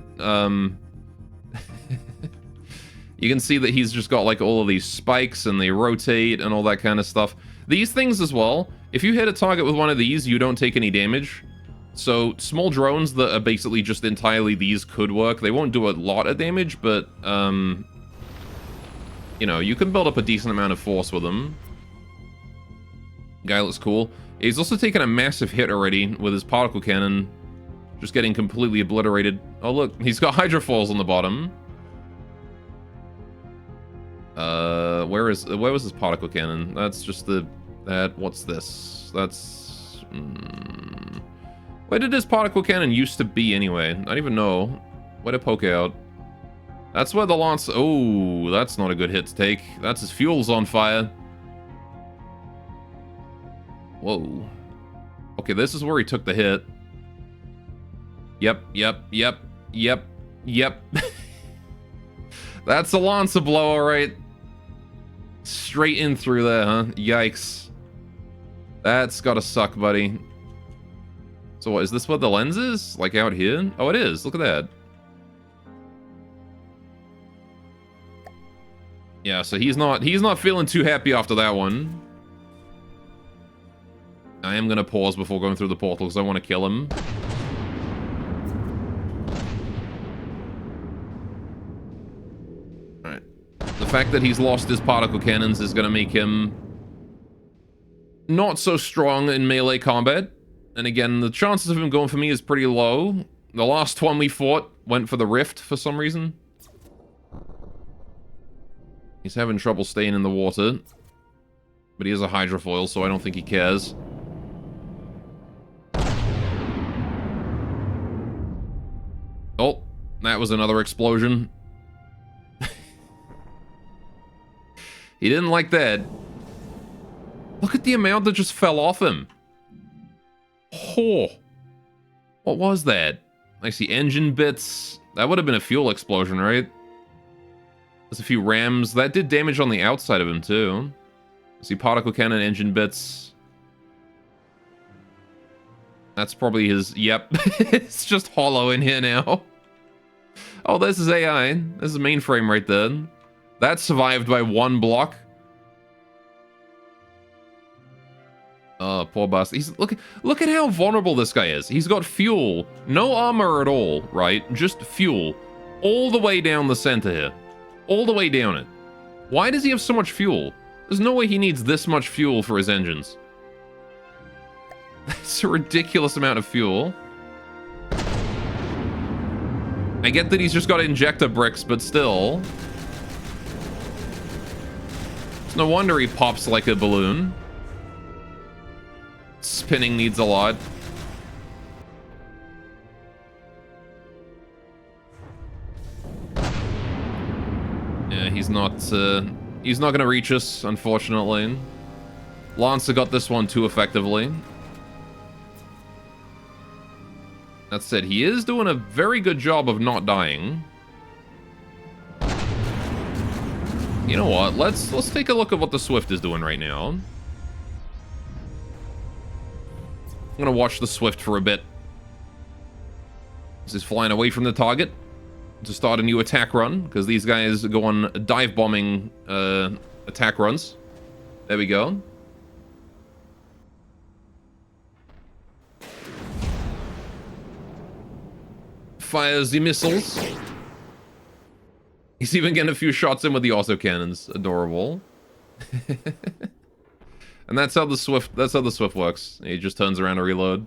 You can see that he's just got like all of these spikes and they rotate and all that kind of stuff. These things as well, if you hit a target with one of these, you don't take any damage. So small drones that are basically just entirely these could work. They won't do a lot of damage, but you know, you can build up a decent amount of force with them. Guy looks cool. He's also taken a massive hit already with his particle cannon. Just getting completely obliterated. Oh look, he's got hydrofoils on the bottom. Where was his particle cannon? That's just what's this? That's... Where did his particle cannon used to be anyway? I don't even know. Where to poke out? That's where the Lance... Oh, that's not a good hit to take. That's his fuel's on fire. Whoa. Okay, this is where he took the hit. Yep. That's a Lancer blow, alright. Straight in through there, huh? Yikes. That's gotta suck, buddy. So what, is this what the lens is? Like out here? Oh, it is. Look at that. Yeah, so he's not feeling too happy after that one. I am gonna pause before going through the portal because I want to kill him. Alright. The fact that he's lost his particle cannons is gonna make him not so strong in melee combat. And again, the chances of him going for me is pretty low. The last one we fought went for the rift for some reason. He's having trouble staying in the water. But he has a hydrofoil, so I don't think he cares. Oh, that was another explosion. He didn't like that. Look at the amount that just fell off him. Oh. What was that? I see engine bits. That would have been a fuel explosion, right? There's a few rams. That did damage on the outside of him, too. I see particle cannon, engine bits. That's probably his... Yep. It's just hollow in here now. Oh, there's his AI. There's the mainframe right there. That survived by one block. Oh, poor bastard. He's look at how vulnerable this guy is. He's got fuel. No armor at all, right? Just fuel. All the way down the center here. All the way down it. Why does he have so much fuel? There's no way he needs this much fuel for his engines. That's a ridiculous amount of fuel. I get that he's just got injector bricks, but still. It's no wonder he pops like a balloon. Spinning needs a lot. Yeah, he's not gonna reach us, unfortunately. Lancer got this one too effectively. That said, he is doing a very good job of not dying. You know what? Let's take a look at what the Swift is doing right now. I'm gonna watch the Swift for a bit. This is flying away from the target to start a new attack run, because these guys go on dive bombing attack runs. There we go. Fires the missiles. He's even getting a few shots in with the autocannons. Adorable. And that's how the Swift works. He just turns around to reload.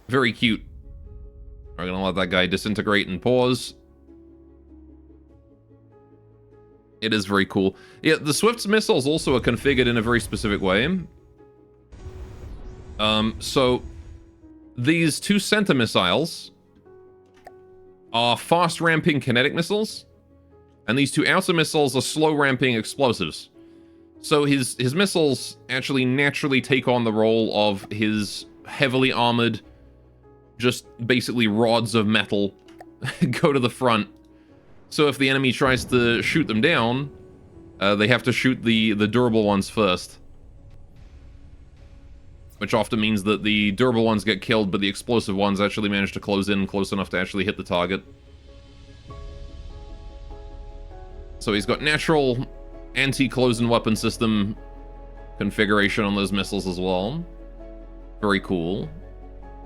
Very cute. We're gonna let that guy disintegrate and pause. It is very cool. Yeah, the Swift's missiles also are configured in a very specific way. So these two center missiles are fast ramping kinetic missiles, and these two outer missiles are slow ramping explosives. So his missiles actually naturally take on the role of his heavily armored, just basically rods of metal go to the front. So if the enemy tries to shoot them down, they have to shoot the durable ones first. which often means that the durable ones get killed, but the explosive ones actually manage to close in close enough to actually hit the target. So he's got natural anti-close-in weapon system configuration on those missiles as well. Very cool.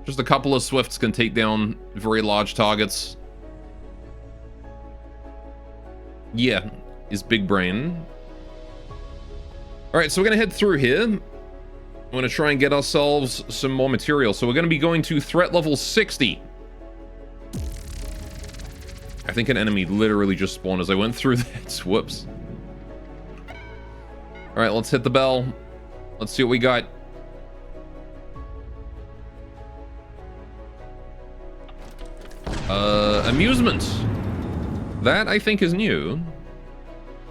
Just a couple of Swifts can take down very large targets. Yeah, is big brain. Alright, so we're going to head through here. I'm going to try and get ourselves some more material. So we're going to be going to threat level 60. I think an enemy literally just spawned as I went through that. Whoops. Alright, let's hit the bell. Let's see what we got. Amusement. That, I think, is new.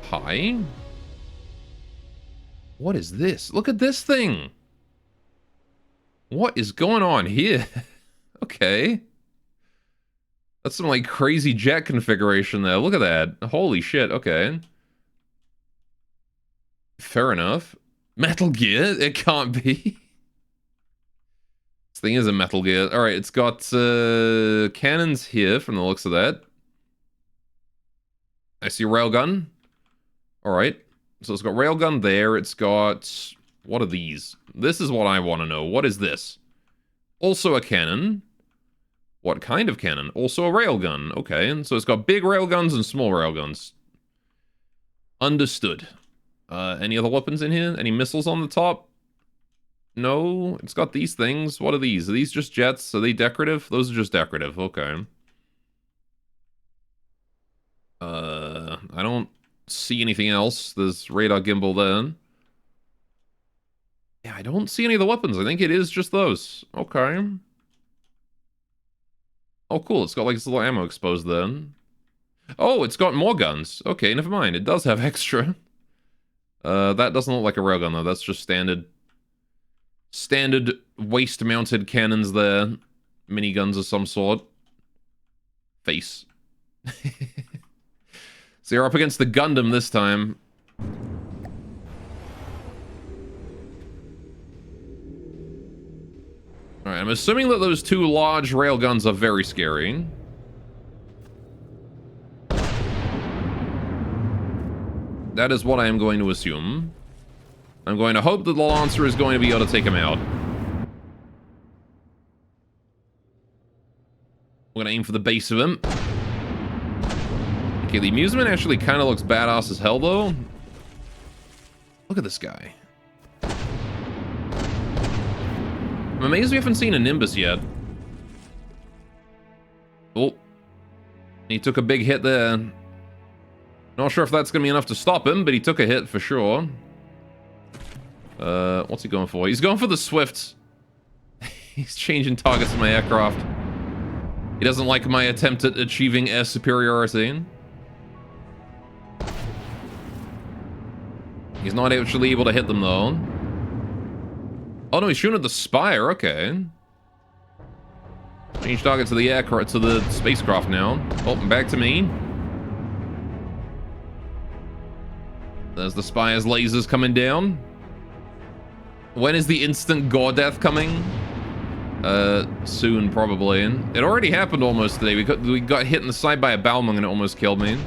Hi. What is this? Look at this thing. What is going on here? Okay. That's some, like, crazy jet configuration there. Look at that. Holy shit, okay. Fair enough. Metal Gear? It can't be. This thing is a Metal Gear. Alright, it's got cannons here from the looks of that. I see railgun. Alright. So it's got railgun there. It's got... What are these? This is what I want to know. What is this? Also a cannon. What kind of cannon? Also a railgun. Okay, and so it's got big railguns and small railguns. Understood. Any other weapons in here? Any missiles on the top? No, it's got these things. What are these? Are these just jets? Are they decorative? Those are just decorative. Okay. I don't see anything else. There's radar gimbal there. Yeah, I don't see any of the weapons. I think it is just those. Okay. Oh, cool. It's got like this little ammo exposed then. Oh, it's got more guns. Okay, never mind. It does have extra. That doesn't look like a railgun though. That's just standard waist-mounted cannons there. Miniguns of some sort. Face. So you're up against the Gundam this time. Alright, I'm assuming that those two large railguns are very scary. That is what I am going to assume. I'm going to hope that the Lancer is going to be able to take him out. We're going to aim for the base of him. Okay, the amusement actually kind of looks badass as hell, though. Look at this guy. I'm amazed we haven't seen a Nimbus yet. Oh. He took a big hit there. Not sure if that's going to be enough to stop him, but he took a hit for sure. What's he going for? He's going for the Swift. He's changing targets in my aircraft. He doesn't like my attempt at achieving air superiority. He's not actually able to hit them, though. Oh, no, he's shooting at the Spire. Okay. Change target to the aircraft, to the spacecraft now. Oh, back to me. There's the Spire's lasers coming down. When is the instant gore death coming? Soon, probably. It already happened almost today. We got hit in the side by a Balmung and it almost killed me.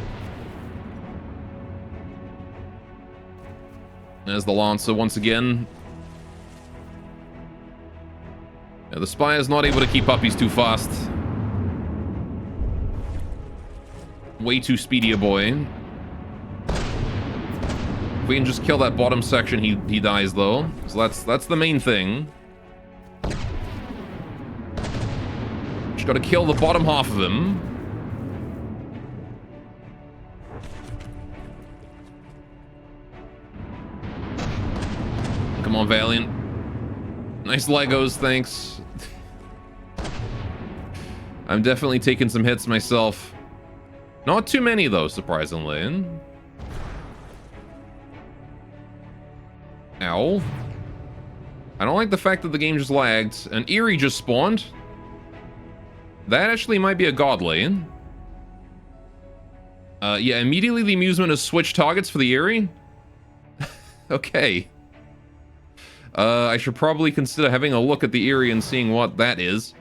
There's the Lancer once again. Yeah, the Spire's not able to keep up. He's too fast. Way too speedy a boy. If we can just kill that bottom section, he dies though. So that's the main thing. Just gotta kill the bottom half of him. Come on, Valiant. Nice Legos, thanks. I'm definitely taking some hits myself. Not too many though, surprisingly. Ow. I don't like the fact that the game just lagged. An Eerie just spawned. That actually might be a Godly. Yeah, immediately the amusement has switched targets for the Eerie. Okay. I should probably consider having a look at the Eerie and seeing what that is.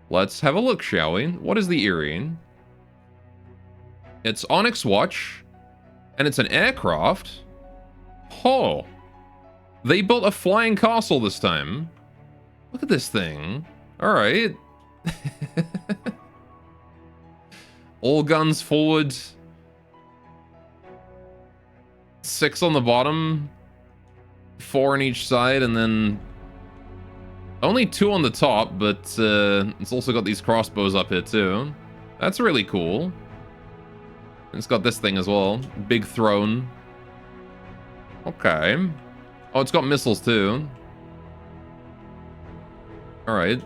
Let's have a look, shall we? What is the Eerie? It's Onyx Watch, and it's an aircraft. Oh. They built a flying castle this time. Look at this thing. Alright. All guns forward. 6 on the bottom. 4 on each side, and then only 2 on the top, but it's also got these crossbows up here too. That's really cool. It's got this thing as well. Big throne. Okay. Oh, it's got missiles too. Alright.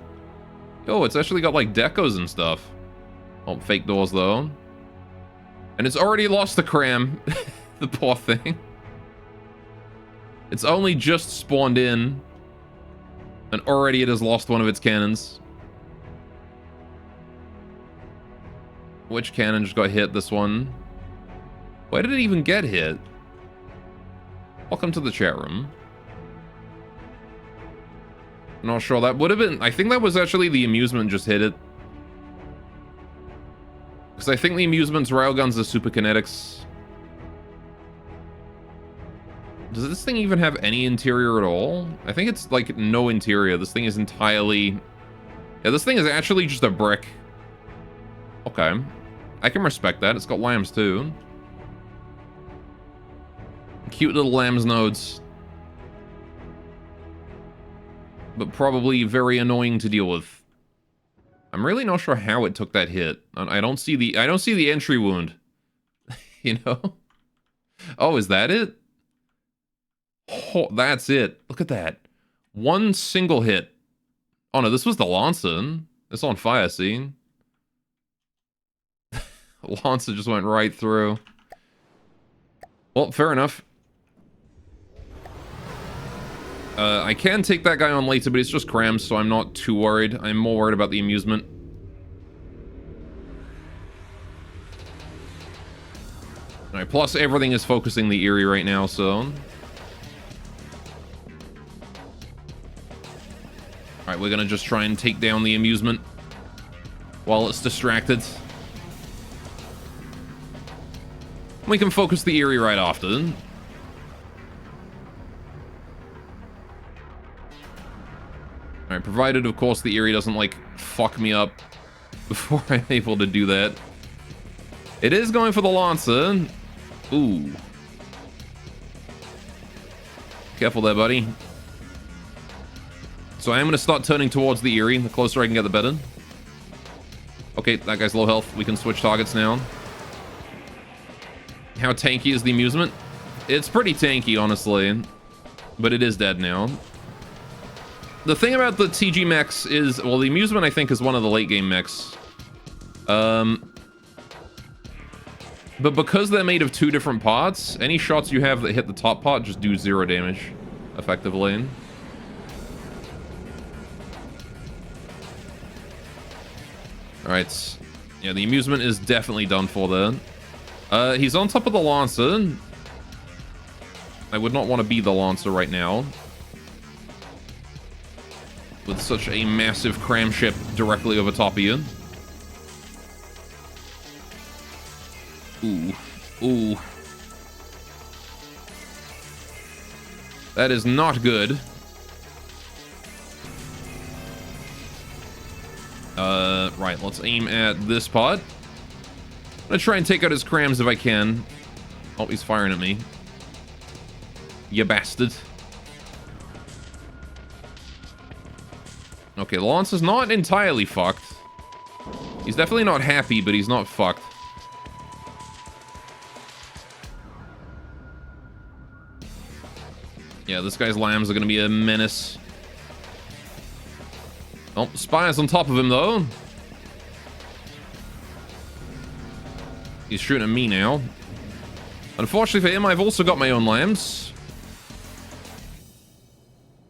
Oh, it's actually got like decos and stuff. Oh, fake doors though. And it's already lost the cram. The poor thing. It's only just spawned in, and already it has lost one of its cannons. Which cannon just got hit? This one. Why did it even get hit? Welcome to the chat room. Not sure. That would have been... I think that was actually the amusement just hit it. Because I think the amusement's railguns are super kinetics. Does this thing even have any interior at all? I think it's like no interior. This thing is entirely... Yeah, this thing is actually just a brick. Okay. I can respect that. It's got lambs too. Cute little lambs nodes. But probably very annoying to deal with. I'm really not sure how it took that hit. I don't see the entry wound. You know? Oh, is that it? Oh, that's it. Look at that. One single hit. Oh no, this was the Lancer. It's on fire, see? Lancer just went right through. Well, fair enough. I can take that guy on later, but it's just crams, so I'm not too worried. I'm more worried about the amusement. Alright, plus everything is focusing the Eerie right now, so... Alright, we're gonna just try and take down the amusement while it's distracted. We can focus the Eerie right after. Alright, provided, of course, the Eerie doesn't, like, fuck me up before I'm able to do that. It is going for the Lancer. Ooh. Careful there, buddy. So I am going to start turning towards the Eerie. The closer I can get, the better. Okay, that guy's low health. We can switch targets now. How tanky is the amusement? It's pretty tanky, honestly. But it is dead now. The thing about the TG mechs is... Well, the amusement, I think, is one of the late-game mechs. But because they're made of 2 different parts, any shots you have that hit the top part just do 0 damage, effectively. Alright. Yeah, the amusement is definitely done for there. He's on top of the Lancer. I would not want to be the Lancer right now. With such a massive cram ship directly over top of you. Ooh. Ooh. That is not good. Right, let's aim at this pod. I'm gonna try and take out his crams if I can. Oh, he's firing at me. You bastard. Okay, Lance is not entirely fucked. He's definitely not happy, but he's not fucked. Yeah, this guy's lambs are gonna be a menace. Oh, Spire's on top of him, though. He's shooting at me now. Unfortunately for him, I've also got my own lambs.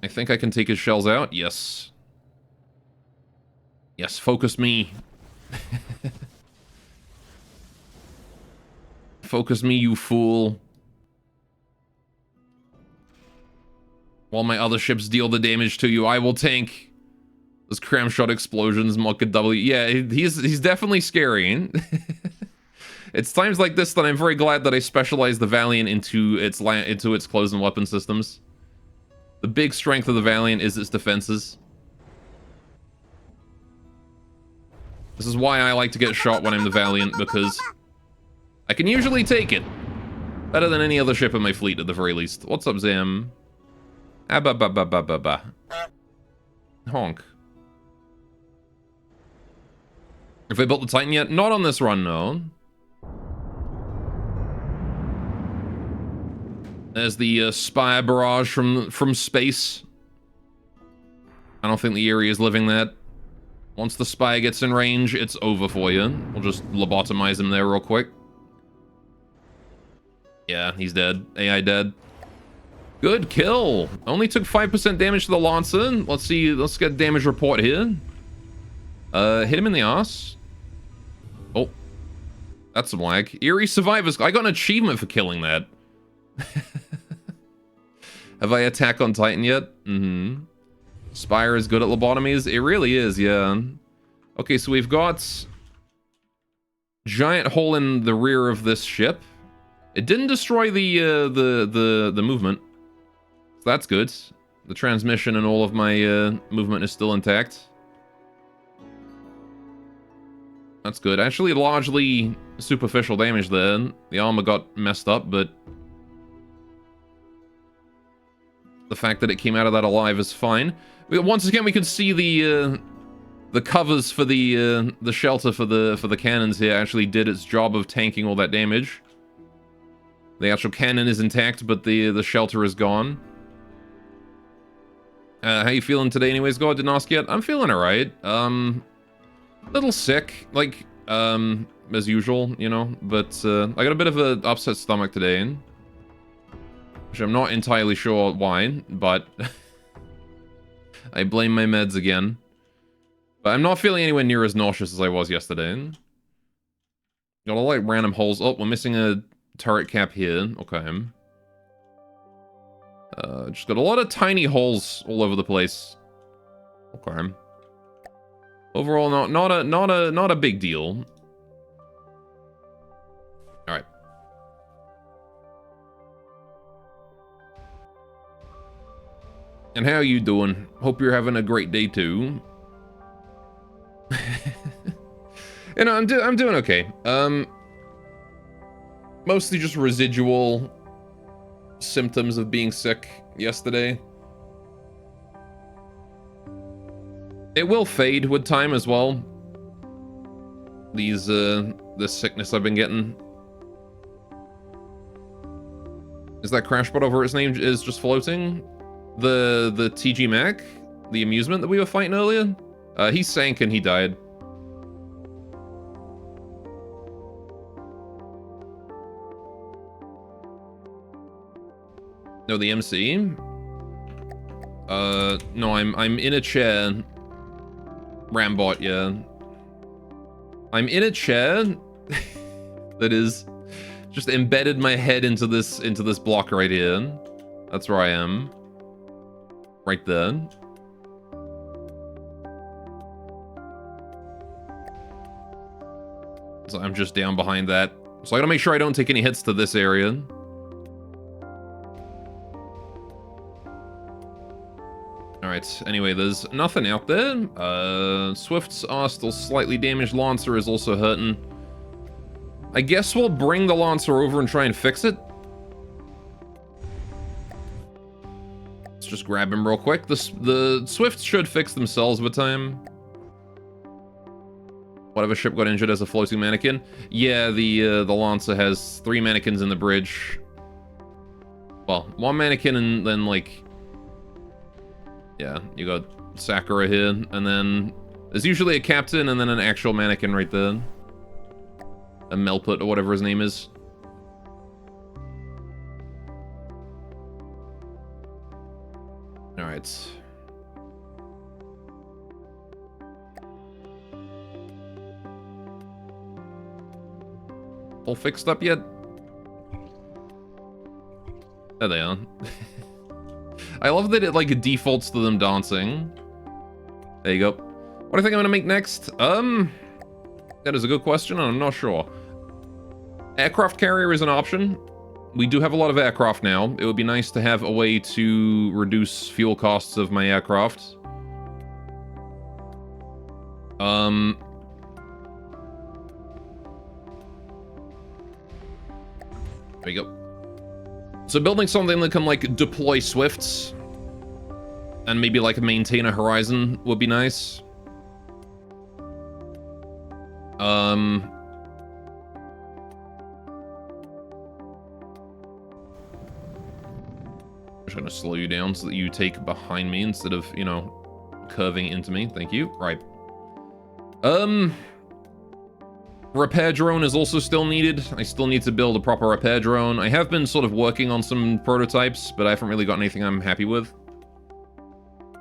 I think I can take his shells out. Yes. Yes, focus me. Focus me, you fool. While my other ships deal the damage to you, I will tank those cram shot explosions, Mokka W. Yeah, he's definitely scary. It's times like this that I'm very glad that I specialized the Valiant into its close and weapon systems. The big strength of the Valiant is its defenses. This is why I like to get shot when I'm the Valiant, because I can usually take it. Better than any other ship in my fleet, at the very least. What's up, Zam? Ah, ba ba ba ba ba ba. Honk. Have I built the Titan yet? Not on this run, no. There's the Spire barrage from space. I don't think the Eerie is living that. Once the Spire gets in range, it's over for you. We'll just lobotomize him there real quick. Yeah, he's dead. AI dead. Good kill. Only took 5% damage to the Lancer. Let's see. Let's get a damage report here. Hit him in the ass. Oh, that's some lag. Eerie survivors. I got an achievement for killing that. Have I attack on Titan yet? Mm-hmm. Spire is good at lobotomies. It really is, yeah. Okay, so we've got giant hole in the rear of this ship. It didn't destroy the movement. So that's good. The transmission and all of my movement is still intact. That's good. Actually, largely superficial damage there. The armor got messed up, but the fact that it came out of that alive is fine. Once again, we can see the covers for the shelter for the cannons here actually did its job of tanking all that damage. The actual cannon is intact, but the shelter is gone. How you feeling today, anyways? God, didn't ask yet. I'm feeling alright. Little sick, like as usual, you know. But I got a bit of an upset stomach today, which I'm not entirely sure why, but I blame my meds again. But I'm not feeling anywhere near as nauseous as I was yesterday. Got a lot of random holes. Oh, we're missing a turret cap here. Okay. Just got a lot of tiny holes all over the place. Okay. Overall, not a big deal. All right. And how you doing? Hope you're having a great day too. You know, I'm doing okay. Mostly just residual symptoms of being sick yesterday. It will fade with time as well. This sickness I've been getting. Is that Crashbot over his name is just floating? The TG Mac? The amusement that we were fighting earlier? He sank and he died. No, the MC? No, I'm in a chair. Rambot, yeah. I'm in a chair that is just embedded my head into this block right here. That's where I am. Right there. So I'm just down behind that. So I gotta make sure I don't take any hits to this area. Alright, anyway, there's nothing out there. Swifts are still slightly damaged. Lancer is also hurting. I guess we'll bring the Lancer over and try and fix it. Let's just grab him real quick. The Swifts should fix themselves with time. Whatever ship got injured as a floating mannequin. Yeah, the Lancer has 3 mannequins in the bridge. Well, 1 mannequin and then, like... Yeah, you got Sakura here, and then there's usually a captain and then an actual mannequin right there. A Melput or whatever his name is. Alright. All fixed up yet? There they are. I love that it like defaults to them dancing. There you go. What do I think I'm gonna make next? That is a good question, and I'm not sure. Aircraft carrier is an option. We do have a lot of aircraft now. It would be nice to have a way to reduce fuel costs of my aircraft. There you go. So building something that can like deploy Swifts and maybe like maintain a horizon would be nice. I'm just gonna slow you down so that you take behind me instead of, you know, curving into me. Thank you. Right. Repair drone is also still needed. I still need to build a proper repair drone. I have been sort of working on some prototypes, but I haven't really got anything I'm happy with.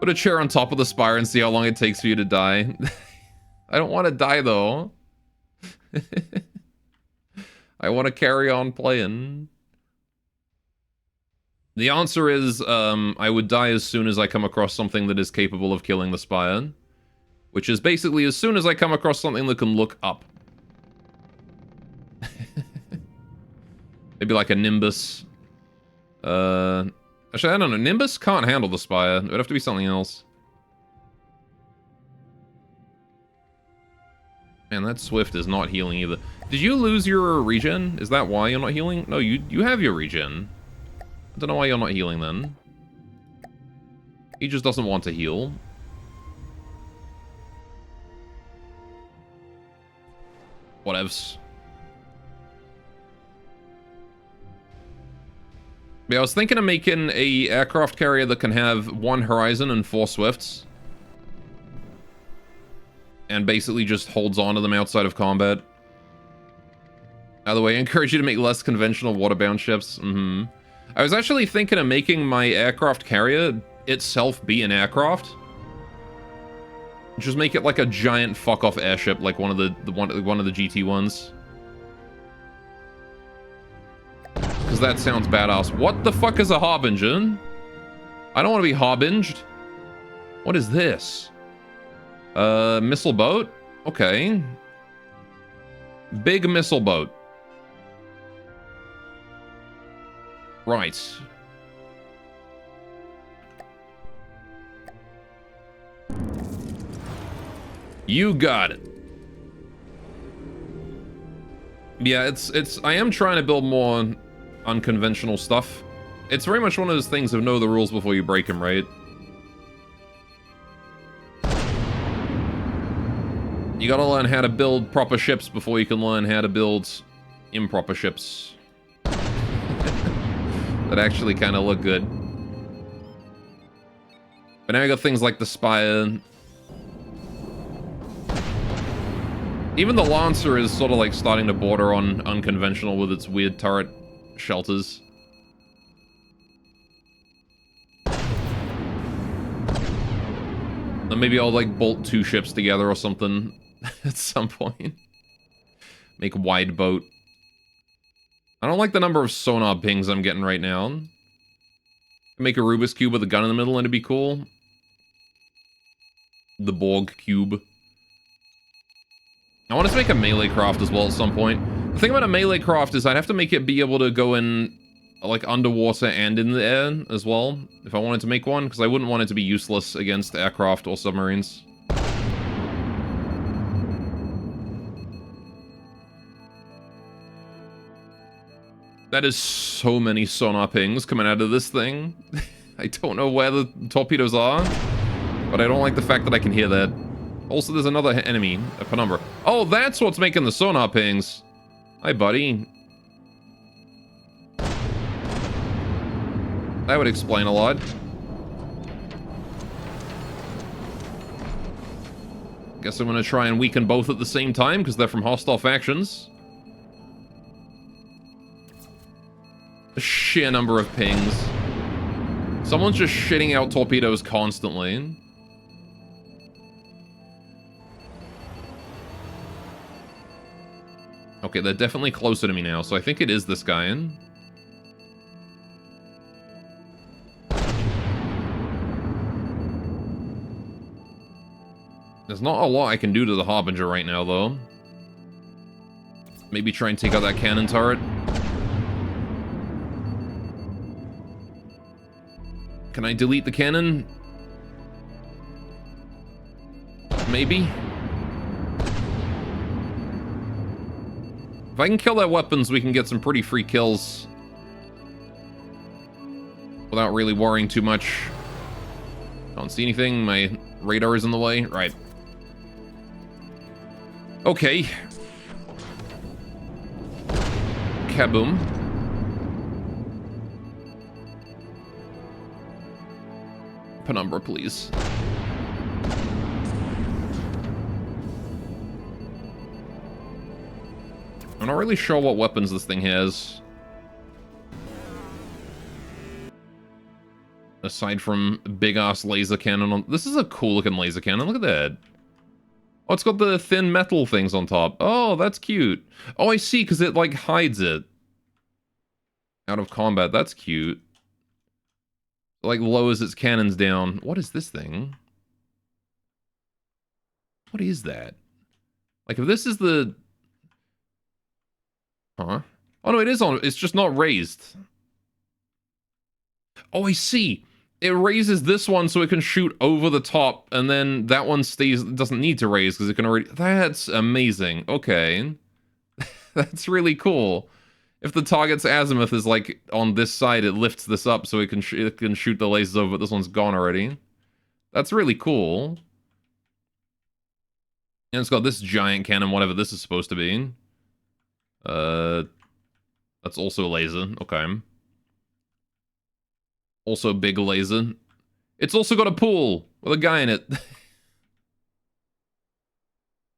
Put a chair on top of the spire and see how long it takes for you to die. I don't want to die, though. I want to carry on playing. The answer is, I would die as soon as I come across something that is capable of killing the spire. Which is basically as soon as I come across something that can look up. Maybe like a Nimbus. Actually, I don't know. Nimbus can't handle the spire. It would have to be something else. Man, that Swift is not healing either. Did you lose your regen? Is that why you're not healing? No, you have your regen. I don't know why you're not healing then. He just doesn't want to heal. Whatevs. Yeah, I was thinking of making a aircraft carrier that can have 1 horizon and 4 Swifts. And basically just holds on to them outside of combat. By the way, I encourage you to make less conventional waterbound ships. I was actually thinking of making my aircraft carrier itself be an aircraft. Just make it like a giant fuck-off airship, like one of the GT ones. Because that sounds badass. What the fuck is a Harbinger? I don't want to be harbinged. What is this? Missile boat? Okay. Big missile boat. Right. You got it. Yeah, I am trying to build more unconventional stuff. It's very much one of those things of know the rules before you break them, right? You gotta learn how to build proper ships before you can learn how to build improper ships. That actually kind of look good. But now you got things like the Spire. Even the Lancer is sort of like starting to border on unconventional with its weird turret shelters. Then maybe I'll like bolt 2 ships together or something at some point. Make a wide boat. I don't like the number of sonar pings I'm getting right now. Make a Rubik's Cube with a gun in the middle and it'd be cool. The Borg Cube. I want to make a melee craft as well at some point. The thing about a melee craft is I'd have to make it be able to go in like underwater and in the air as well if I wanted to make one, because I wouldn't want it to be useless against aircraft or submarines. That is so many sonar pings coming out of this thing. I don't know where the torpedoes are, but I don't like the fact that I can hear that. Also, there's another enemy, a penumbra. Oh, that's what's making the sonar pings. Hi, buddy. That would explain a lot. Guess I'm gonna try and weaken both at the same time, because they're from hostile factions. A sheer number of pings. Someone's just shitting out torpedoes constantly. Okay, they're definitely closer to me now, so I think it is this guy in. There's not a lot I can do to the Harbinger right now, though. Maybe try and take out that cannon turret. Can I delete the cannon? Maybe? If I can kill their weapons, we can get some pretty free kills. Without really worrying too much. Don't see anything. My radar is in the way. Right. Okay. Kaboom. Penumbra, please. I'm not really sure what weapons this thing has. Aside from big-ass laser cannon on... This is a cool-looking laser cannon. Look at that. Oh, it's got the thin metal things on top. Oh, that's cute. Oh, I see, because it, like, hides it. Out of combat. That's cute. Like, lowers its cannons down. What is this thing? What is that? Like, if this is the... Huh? Oh, no, it is on... It's just not raised. Oh, I see. It raises this one so it can shoot over the top, and then that one stays... doesn't need to raise because it can already... That's amazing. Okay. That's really cool. If the target's azimuth is, like, on this side, it lifts this up so it can shoot the lasers over, but this one's gone already. That's really cool. And it's got this giant cannon, whatever this is supposed to be. That's also a laser. Okay. Also big laser. It's also got a pool with a guy in it.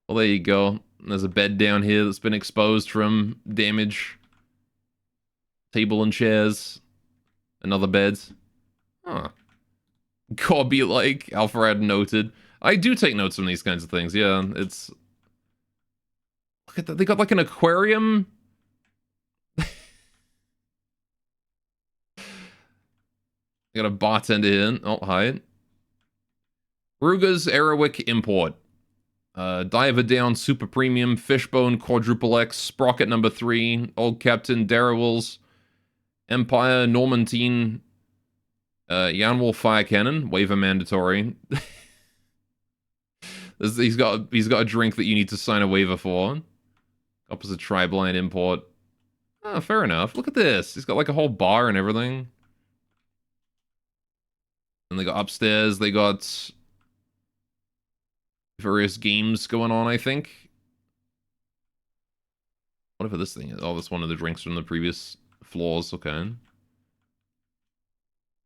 Well, there you go. There's a bed down here that's been exposed from damage. Table and chairs. Another bed. Huh. Corby-like, Alfred noted. I do take notes from these kinds of things, yeah. It's... Look at that, they got like an aquarium. They got a bartender in. Oh, hi. Ruger's Aerowick Import. Diver Down Super Premium, Fishbone Quadruple X, Sprocket number 3, Old Captain Darrowell's, Empire, Normantine, Yanwol Fire Cannon, waiver mandatory. he's got a drink that you need to sign a waiver for. Opposite Tri-Blind Import. Oh, fair enough. Look at this. He's got like a whole bar and everything. And they got upstairs, they got various games going on, I think. Whatever this thing is. Oh, that's one of the drinks from the previous floors. Okay.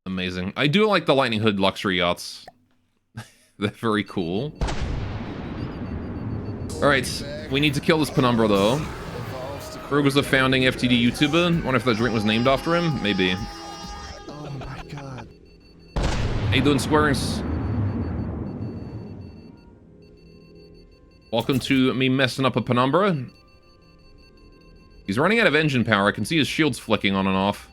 Amazing. I do like the Lightning Hood luxury yachts. They're very cool. Alright, we need to kill this Penumbra, though. Krug was a founding FTD YouTuber. Wonder if that drink was named after him? Maybe. Oh my god. How you doing, Squares? Welcome to me messing up a Penumbra. He's running out of engine power. I can see his shields flicking on and off.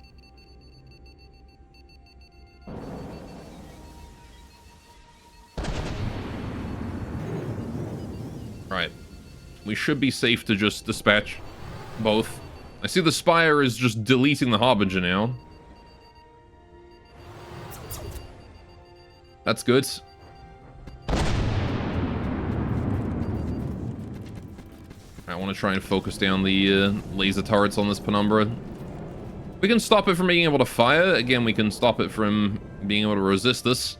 Right. We should be safe to just dispatch both. I see the Spire is just deleting the Harbinger now. That's good. I want to try and focus down the laser turrets on this Penumbra. We can stop it from being able to fire. Again, we can stop it from being able to resist this.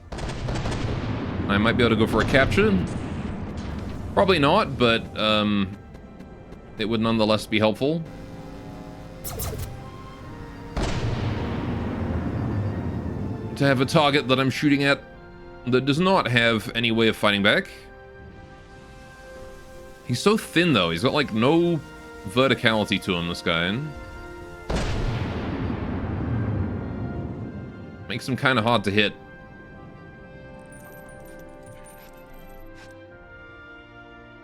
I might be able to go for a capture. Probably not, but it would nonetheless be helpful. To have a target that I'm shooting at that does not have any way of fighting back. He's so thin, though. He's got, like, no verticality to him, this guy. Makes him kind of hard to hit.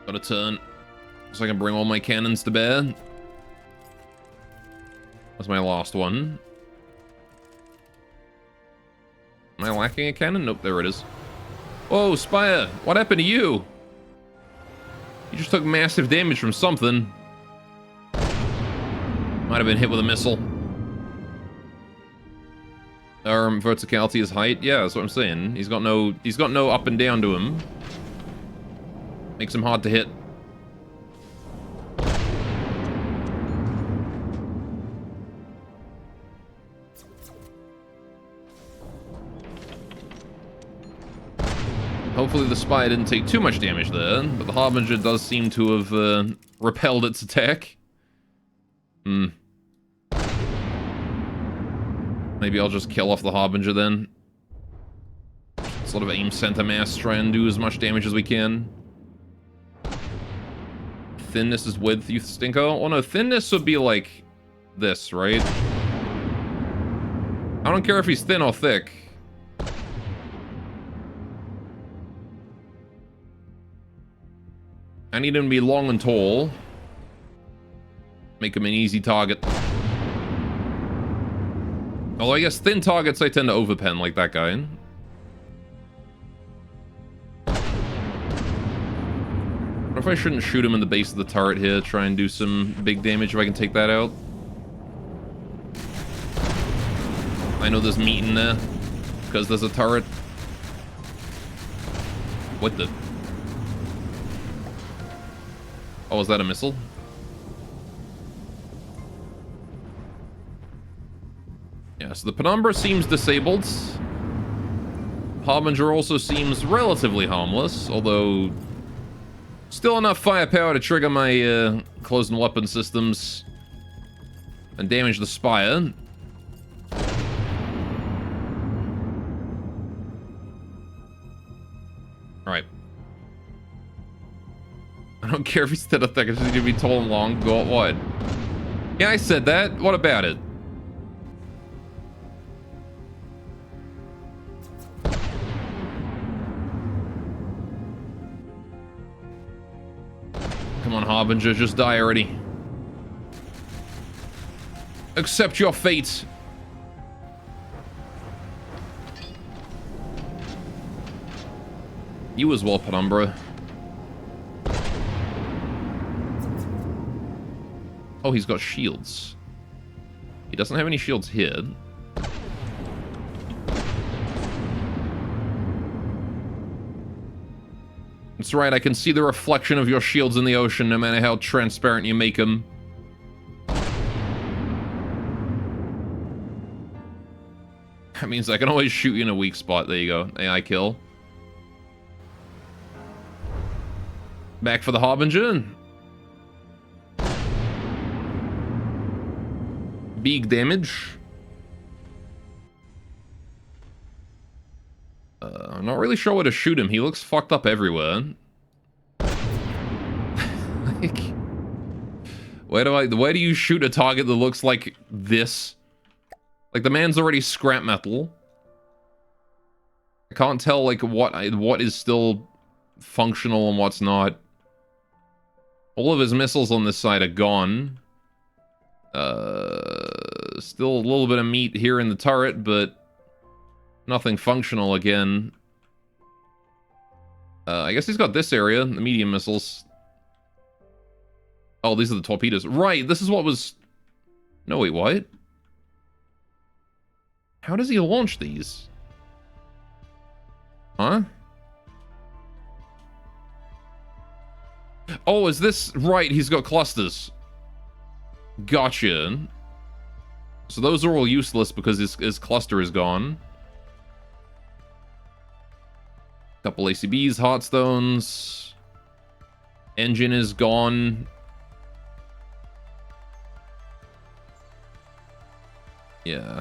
Got a turn. So I can bring all my cannons to bear. That's my last one. Am I lacking a cannon? Nope, there it is. Whoa, Spire! What happened to you? You just took massive damage from something. Might have been hit with a missile. Verticality is height. Yeah, that's what I'm saying. He's got no up and down to him. Makes him hard to hit. Hopefully the spy didn't take too much damage there, but the Harbinger does seem to have repelled its attack. Maybe I'll just kill off the Harbinger then. Sort of aim center mass, try and do as much damage as we can. Thinness is width, you stinko? Oh no, thinness would be like this, right? I don't care if he's thin or thick. I need him to be long and tall. Make him an easy target. Although I guess thin targets I tend to overpen, like that guy. What if I shouldn't shoot him in the base of the turret here, try and do some big damage if I can take that out? I know there's meat in there, because there's a turret. What the... Oh, is that a missile? Yeah, so the Penumbra seems disabled. Harbinger also seems relatively harmless, although still enough firepower to trigger my closed weapon systems and damage the Spire. Alright. I don't care if he's still a thick, I just need to be tall and long. Go out wide. Yeah, I said that. What about it? Come on, Harbinger, just die already. Accept your fate. You as well, Penumbra. Oh, he's got shields. He doesn't have any shields here. That's right, I can see the reflection of your shields in the ocean, no matter how transparent you make them. That means I can always shoot you in a weak spot. There you go. AI kill. Back for the Harbinger. Big damage. I'm not really sure where to shoot him. He looks fucked up everywhere. Like, where do you shoot a target that looks like this? Like, the man's already scrap metal. I can't tell, like, what is still functional and what's not. All of his missiles on this side are gone. Still a little bit of meat here in the turret, but nothing functional again. I guess he's got this area, the medium missiles. Oh, these are the torpedoes. Right, this is what was... No, wait, what? How does he launch these? Huh? Oh, is this... Right, he's got clusters. Gotcha. So those are all useless because his cluster is gone. Couple ACBs, Heartstones. Engine is gone. Yeah.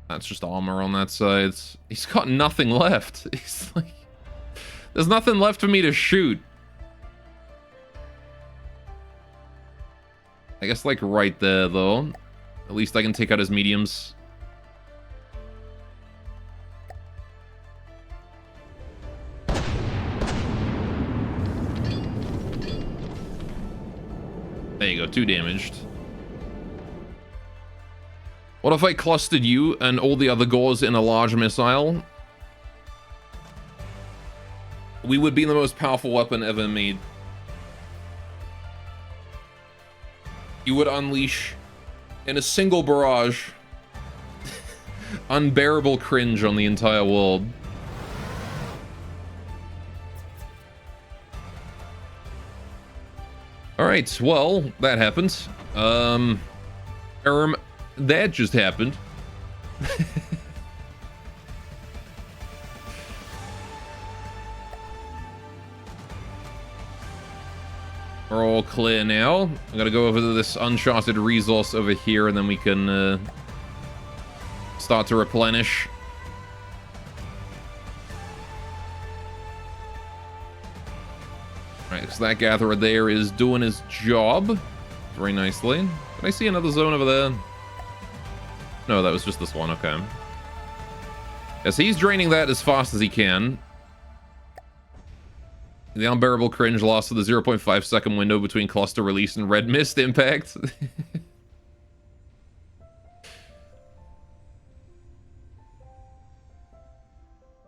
That's just armor on that side. He's got nothing left. He's like... There's nothing left for me to shoot. I guess, like, right there, though. At least I can take out his mediums. There you go, 2 damaged. What if I clustered you and all the other Gors in a large missile? we would be the most powerful weapon ever made. You would unleash, in a single barrage, unbearable cringe on the entire world. Alright, well, that happened. That just happened. We're all clear now. I'm gonna go over to this uncharted resource over here, and then we can start to replenish. Right, so that gatherer there is doing his job very nicely. Can I see another zone over there? No, that was just this one. Okay. Yes, he's draining that as fast as he can. The unbearable cringe lost to the 0.5 second window between cluster release and red mist impact.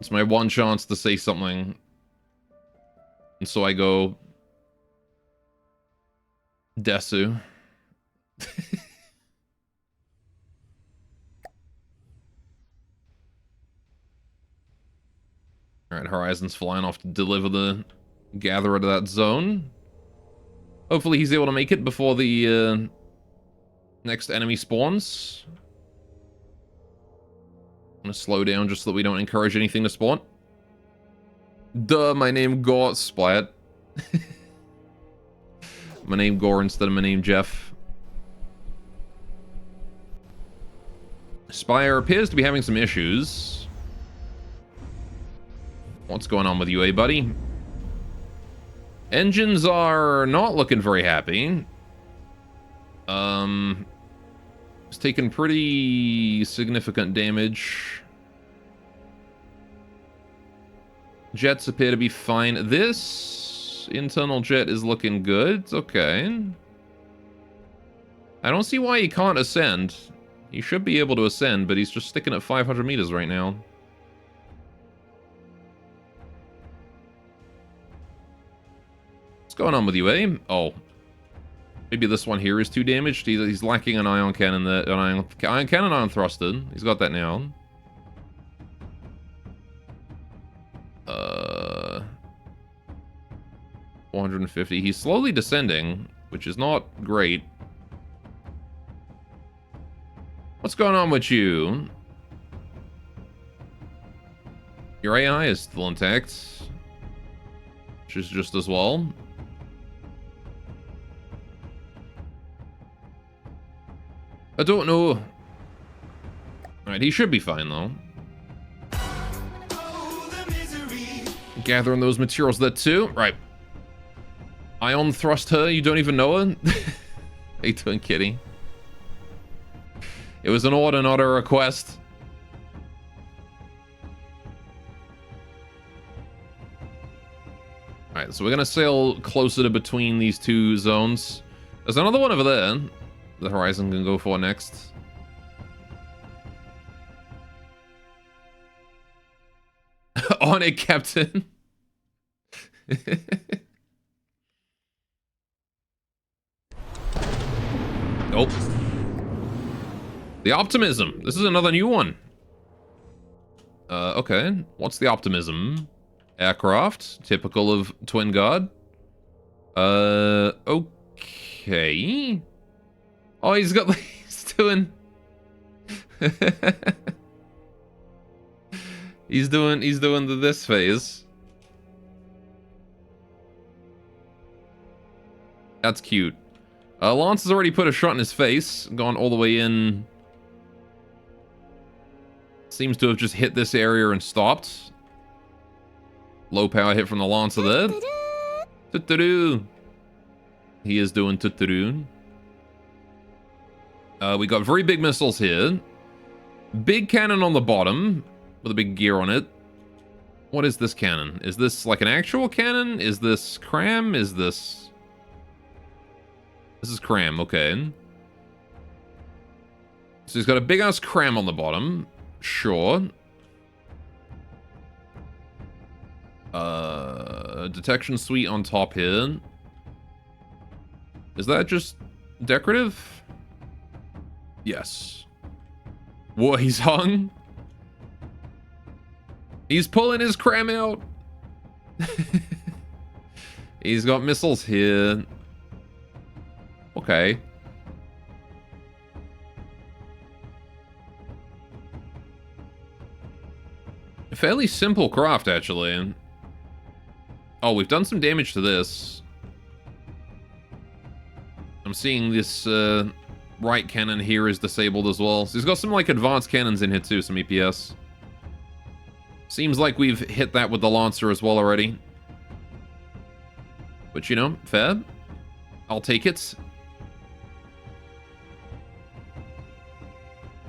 It's my one chance to say something. And so I go... Desu. Alright, Horizon's flying off to deliver the gatherer to that zone. Hopefully he's able to make it before the next enemy spawns. I'm gonna slow down just so that we don't encourage anything to spawn. Duh, my name Gore Splat. My name Gore instead of my name Jeff. Spire appears to be having some issues. What's going on with you, buddy? Engines are not looking very happy. It's taken pretty significant damage. Jets appear to be fine. This internal jet is looking good. Okay. I don't see why he can't ascend. He should be able to ascend, but he's just sticking at 500 meters right now. What's going on with you, eh? Oh. Maybe this one here is too damaged. He's lacking an ion cannon there. Ion cannon, ion thruster. He's got that now. 450. He's slowly descending, which is not great. What's going on with you? Your AI is still intact, which is just as well. I don't know. Alright, he should be fine, though. Gathering those materials there, too. Right. Ion thrust her, you don't even know her? How you doing, kitty? It was an order, not a request. Alright, so we're gonna sail closer to between these two zones. There's another one over there the Horizon can go for next. On it, Captain. Nope. The optimism. This is another new one. Okay. What's the optimism? Aircraft. Typical of Twin God. Okay. Oh, he's got... He's doing... he's doing this phase. That's cute. Lance has already put a shot in his face, gone all the way in. Seems to have just hit this area and stopped. Low power hit from the Lancer there. Tuturu. He is doing tuturu. We got very big missiles here. Big cannon on the bottom with a big gear on it. What is this cannon? Is this like an actual cannon? Is this cram? Is this... This is cram, okay. So he's got a big ass cram on the bottom. Sure. Detection suite on top here. Is that just decorative? Yes. Whoa, he's hung? He's pulling his cram out. He's got missiles here. Okay. A fairly simple craft, actually. Oh, we've done some damage to this. I'm seeing this right cannon here is disabled as well. So he's got some like advanced cannons in here too, some EPS. Seems like we've hit that with the Lancer as well already. But you know, fair. I'll take it.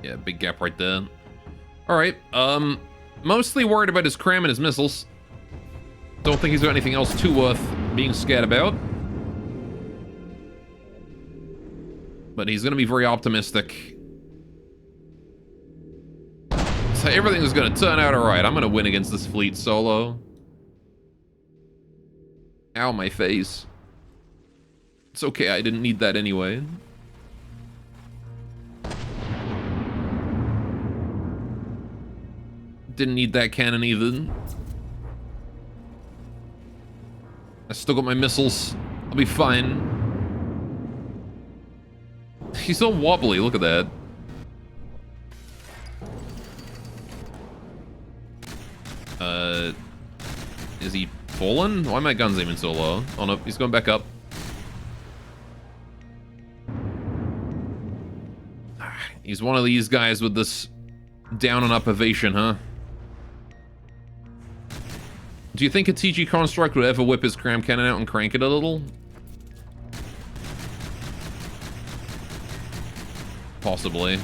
Yeah, big gap right there. Alright, mostly worried about his cram and his missiles. Don't think he's got anything else too worth being scared about. But he's gonna be very optimistic. So everything's gonna turn out alright. I'm gonna win against this fleet solo. Ow, my face. It's okay, I didn't need that anyway. Didn't need that cannon either. I still got my missiles. I'll be fine. He's so wobbly, look at that. Is he fallen? Why are my guns aiming so low? Oh no, he's going back up. He's one of these guys with this down and up evasion, huh? Do you think a TG Construct would ever whip his cram cannon out and crank it a little? Possibly.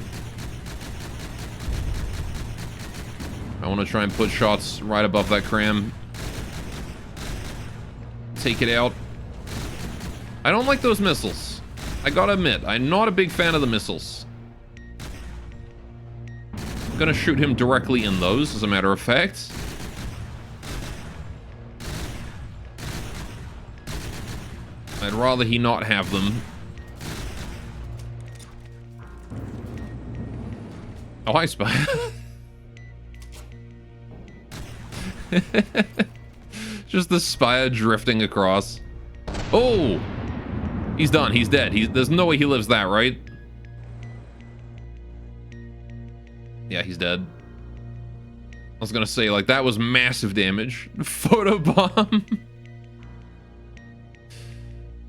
I want to try and put shots right above that cram. Take it out. I don't like those missiles. I gotta admit, I'm not a big fan of the missiles. I'm gonna shoot him directly in those, as a matter of fact. I'd rather he not have them. Oh, hi, Spy. Just the Spire drifting across. Oh! He's done. He's dead. There's no way he lives that, right? Yeah, he's dead. I was gonna say, like, that was massive damage. Photobomb.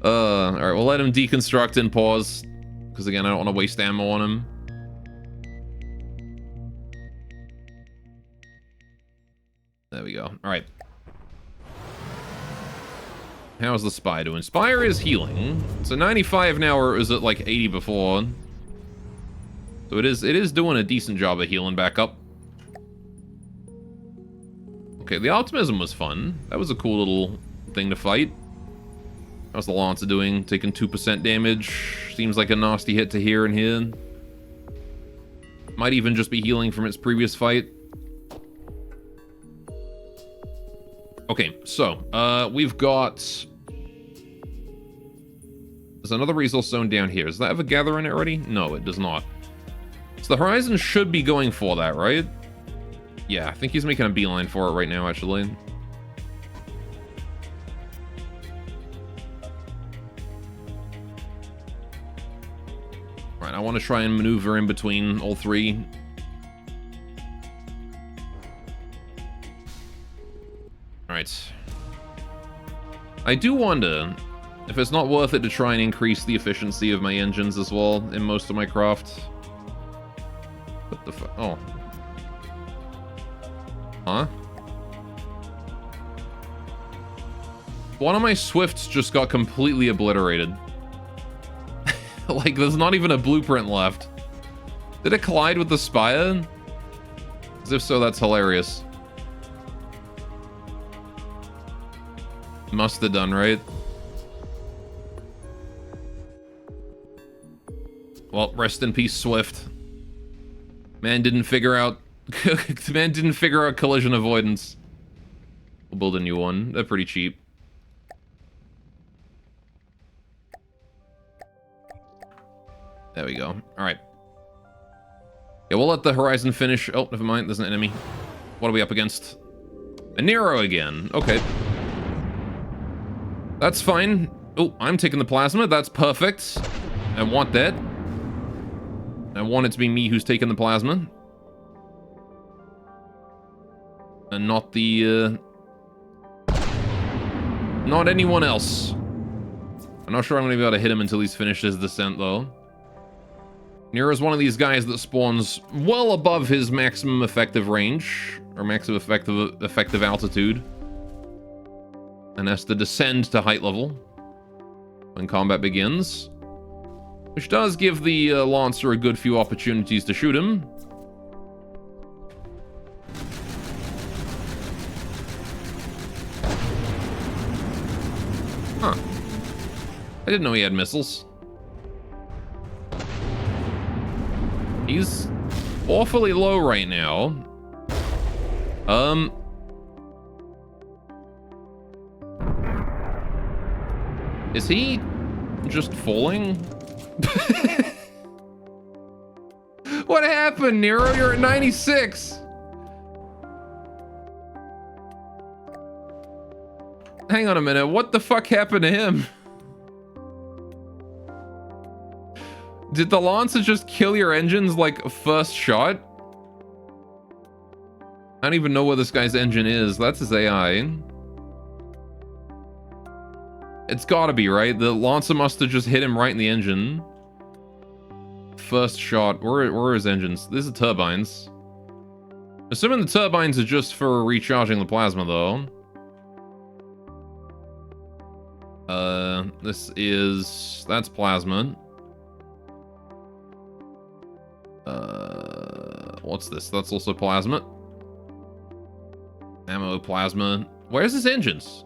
Alright, we'll let him deconstruct and pause. Because, again, I don't want to waste ammo on him. There we go. Alright. How's the Spy doing? Spire is healing. It's a 95 now, or is it like 80 before? So it is doing a decent job of healing back up. Okay, the Optimism was fun. That was a cool little thing to fight. How's the Lancer doing? Taking 2% damage. Seems like a nasty hit to here and here. Might even just be healing from its previous fight. Okay, so, we've got... There's another resource zone down here. Does that have a gather in it already? No, it does not. So the Horizon should be going for that, right? Yeah, I think he's making a beeline for it right now, actually. Alright, I want to try and maneuver in between all three. Alright. I do wonder if it's not worth it to try and increase the efficiency of my engines as well in most of my craft. What the fuck? Oh. Huh? One of my Swifts just got completely obliterated. Like, there's not even a blueprint left. Did it collide with the Spire? As if so, that's hilarious. Must have done, right? Well, rest in peace, Swift. Man didn't figure out collision avoidance. We'll build a new one. They're pretty cheap. There we go. Alright. Yeah, we'll let the Horizon finish. Oh, never mind. There's an enemy. What are we up against? A Nero again. Okay. That's fine. Oh, I'm taking the plasma. That's perfect. I want that. I want it to be me who's taking the plasma. And not the, not anyone else. I'm not sure I'm going to be able to hit him until he's finished his descent, though. Nero's one of these guys that spawns well above his maximum effective range, or maximum effective altitude, and has to descend to height level when combat begins, which does give the Lancer a good few opportunities to shoot him. Huh. I didn't know he had missiles. He's awfully low right now. Is he just falling? What happened, Nero? You're at 96. Hang on a minute. What the fuck happened to him? Did the Lancer just kill your engines like first shot? I don't even know where this guy's engine is. That's his AI. It's gotta be, right? The Lancer must have just hit him right in the engine. First shot. Where are his engines? These are turbines. Assuming the turbines are just for recharging the plasma, though. That's plasma. What's this? That's also plasma. Ammo, plasma. Where's his engines?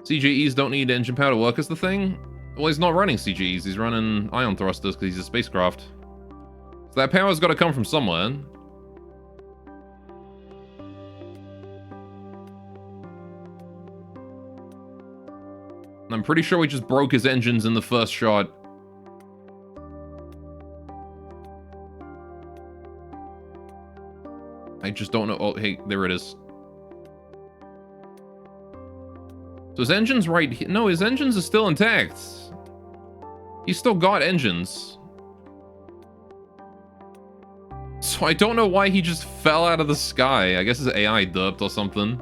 CGEs don't need engine power to work as the thing? Well, he's not running CGEs. He's running ion thrusters because he's a spacecraft. So that power's got to come from somewhere. I'm pretty sure we just broke his engines in the first shot. I just don't know. Oh, hey, there it is. So his engine's right here. No, his engines are still intact. He's still got engines. So I don't know why he just fell out of the sky. I guess his AI derped or something.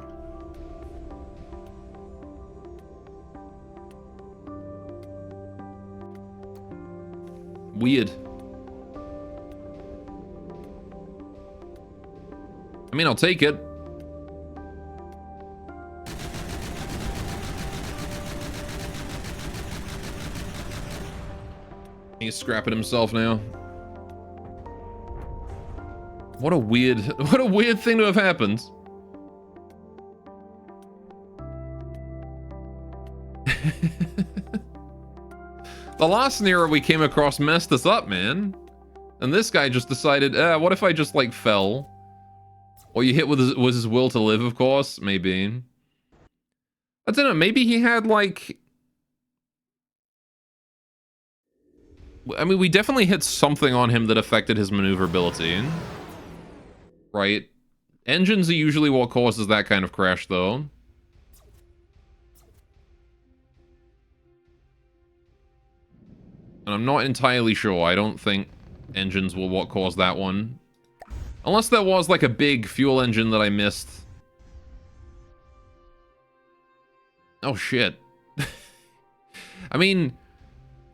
Weird. I mean, I'll take it. He's scrapping himself now. What a weird thing to have happened. The last Nero we came across messed us up, man. And this guy just decided, what if I just, like, fell? Or you hit with his will to live, of course. Maybe. I don't know. Maybe he had, like... I mean, we definitely hit something on him that affected his maneuverability. Right? Engines are usually what causes that kind of crash, though. And I'm not entirely sure. I don't think engines were what caused that one. Unless there was, like, a big fuel engine that I missed. Oh, shit. I mean,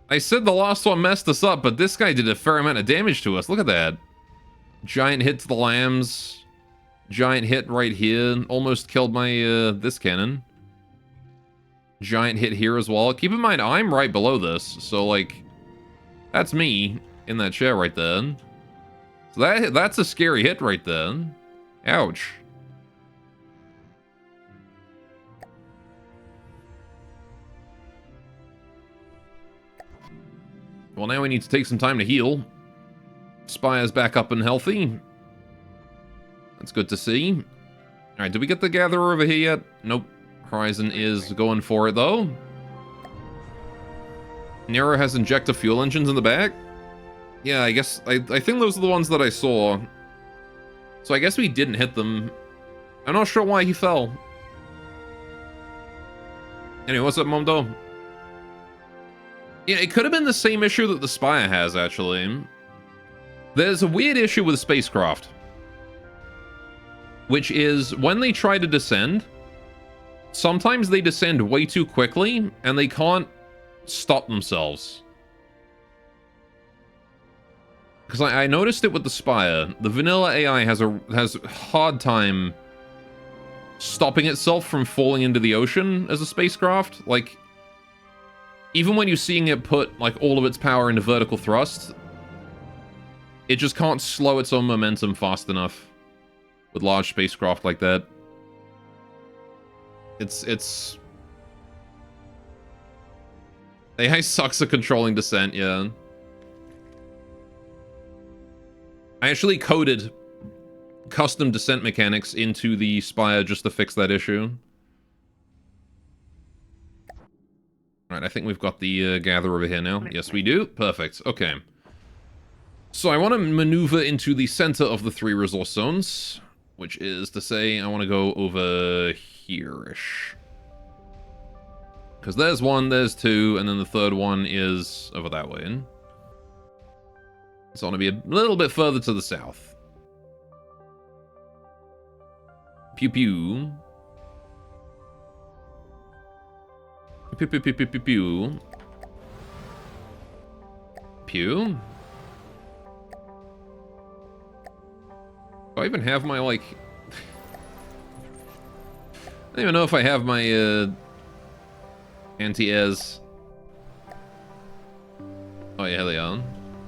I said the last one messed us up, but this guy did a fair amount of damage to us. Look at that. Giant hit to the lambs. Giant hit right here. Almost killed my, this cannon. Giant hit here as well. Keep in mind, I'm right below this. So, like, that's me in that chair right there. So that's a scary hit right there. Ouch. Well, now we need to take some time to heal. Spire's back up and healthy. That's good to see. Alright, did we get the Gatherer over here yet? Nope. Horizon is going for it, though. Nero has injector fuel engines in the back? Yeah, I guess... I think those are the ones that I saw. So I guess we didn't hit them. I'm not sure why he fell. Anyway, what's up, Mondo? Yeah, it could have been the same issue that the Spire has, actually. There's a weird issue with the spacecraft. Which is, when they try to descend, sometimes they descend way too quickly, and they can't stop themselves. Because I noticed it with the Spire. The vanilla AI has a hard time stopping itself from falling into the ocean as a spacecraft. Like, even when you're seeing it put, like, all of its power into vertical thrust, it just can't slow its own momentum fast enough with large spacecraft like that. It's... AI sucks at controlling descent, yeah. I actually coded custom descent mechanics into the Spire just to fix that issue. Alright, I think we've got the Gather over here now. Yes, we do. Perfect. Okay. So I want to maneuver into the center of the 3 resource zones, which is to say I want to go over here-ish. Because there's 1, there's 2, and then the 3rd one is over that way. So I want to be a little bit further to the south. Pew pew. Pew pew pew pew pew pew. Pew. Do I even have my, like... I don't even know if I have my, anti-airs. Oh yeah, they are.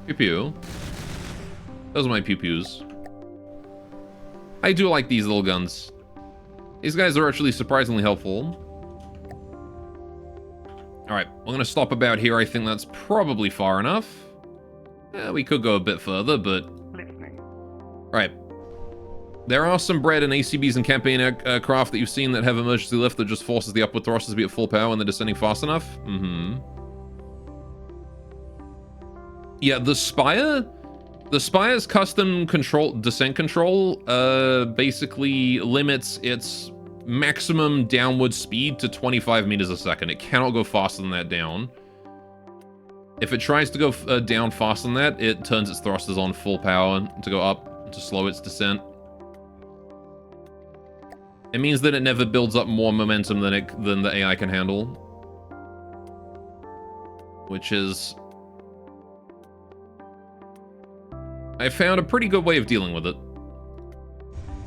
Pew pew. Those are my pew pews. I do like these little guns. These guys are actually surprisingly helpful. Alright, we're gonna stop about here. I think that's probably far enough. We could go a bit further, but... Alright. There are some bread and ACBs and campaign aircraft that you've seen that have emergency lift that just forces the upward thrusters to be at full power when they're descending fast enough. Yeah, the Spire's custom descent control basically limits its maximum downward speed to 25 meters a second. It cannot go faster than that down. If it tries to go down faster than that, it turns its thrusters on full power to go up to slow its descent. It means that it never builds up more momentum than the AI can handle. Which is... I found a pretty good way of dealing with it.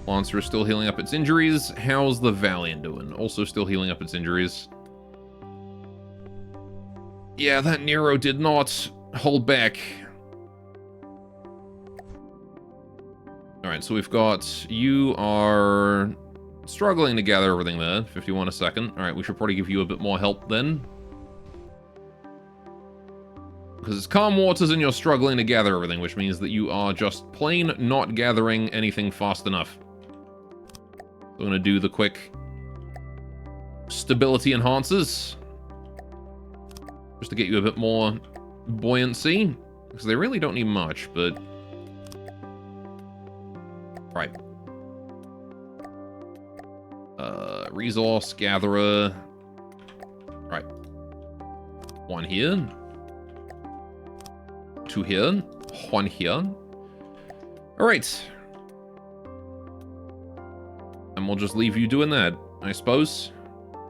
Lancer is still healing up its injuries. How's the Valiant doing? Also still healing up its injuries. Yeah, that Nero did not hold back. Alright, so we've got... You are struggling to gather everything there. 51 a second. Alright, we should probably give you a bit more help then. Because it's calm waters and you're struggling to gather everything, which means that you are just plain not gathering anything fast enough. So I'm going to do the quick stability enhancers. Just to get you a bit more buoyancy. Because they really don't need much, but... Right. Resource, gatherer. Right. 1 here. 2 here. 1 here. Alright. And we'll just leave you doing that, I suppose.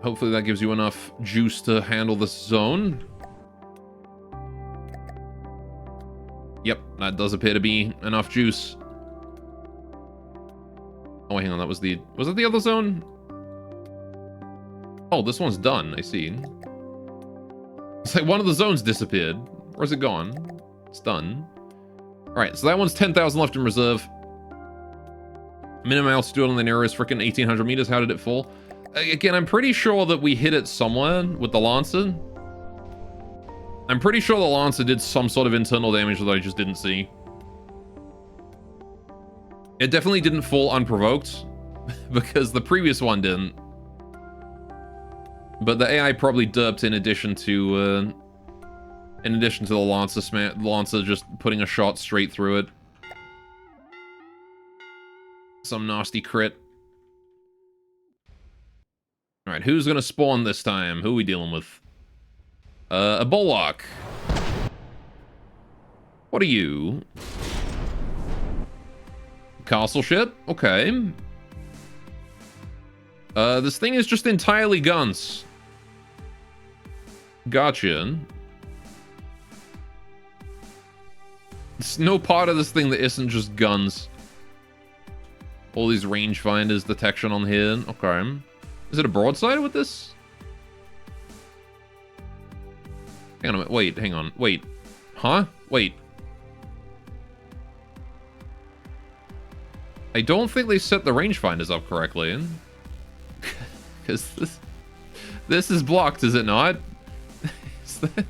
Hopefully that gives you enough juice to handle this zone. Yep, that does appear to be enough juice. Oh, hang on, that was the... Was it the other zone? Oh, this one's done, I see. It's like one of the zones disappeared. Or is it gone? It's done. Alright, so that one's 10,000 left in reserve. Minimum altitude on the Nero is freaking 1,800 meters. How did it fall? Again, I'm pretty sure that we hit it somewhere with the Lancer. I'm pretty sure the Lancer did some sort of internal damage that I just didn't see. It definitely didn't fall unprovoked. because the previous one didn't. But the AI probably derped in addition to the Lancer just putting a shot straight through it. Some nasty crit. Alright, who's gonna spawn this time? Who are we dealing with? A Bullock. What are you? Castle ship? Okay. This thing is just entirely guns. Gotcha. There's no part of this thing that isn't just guns. All these rangefinders detection on here. Okay. Is it a broadside with this? Hang on a minute. Wait, hang on. Wait. Huh? Wait. I don't think they set the rangefinders up correctly. Because this is blocked, is it not? Is that...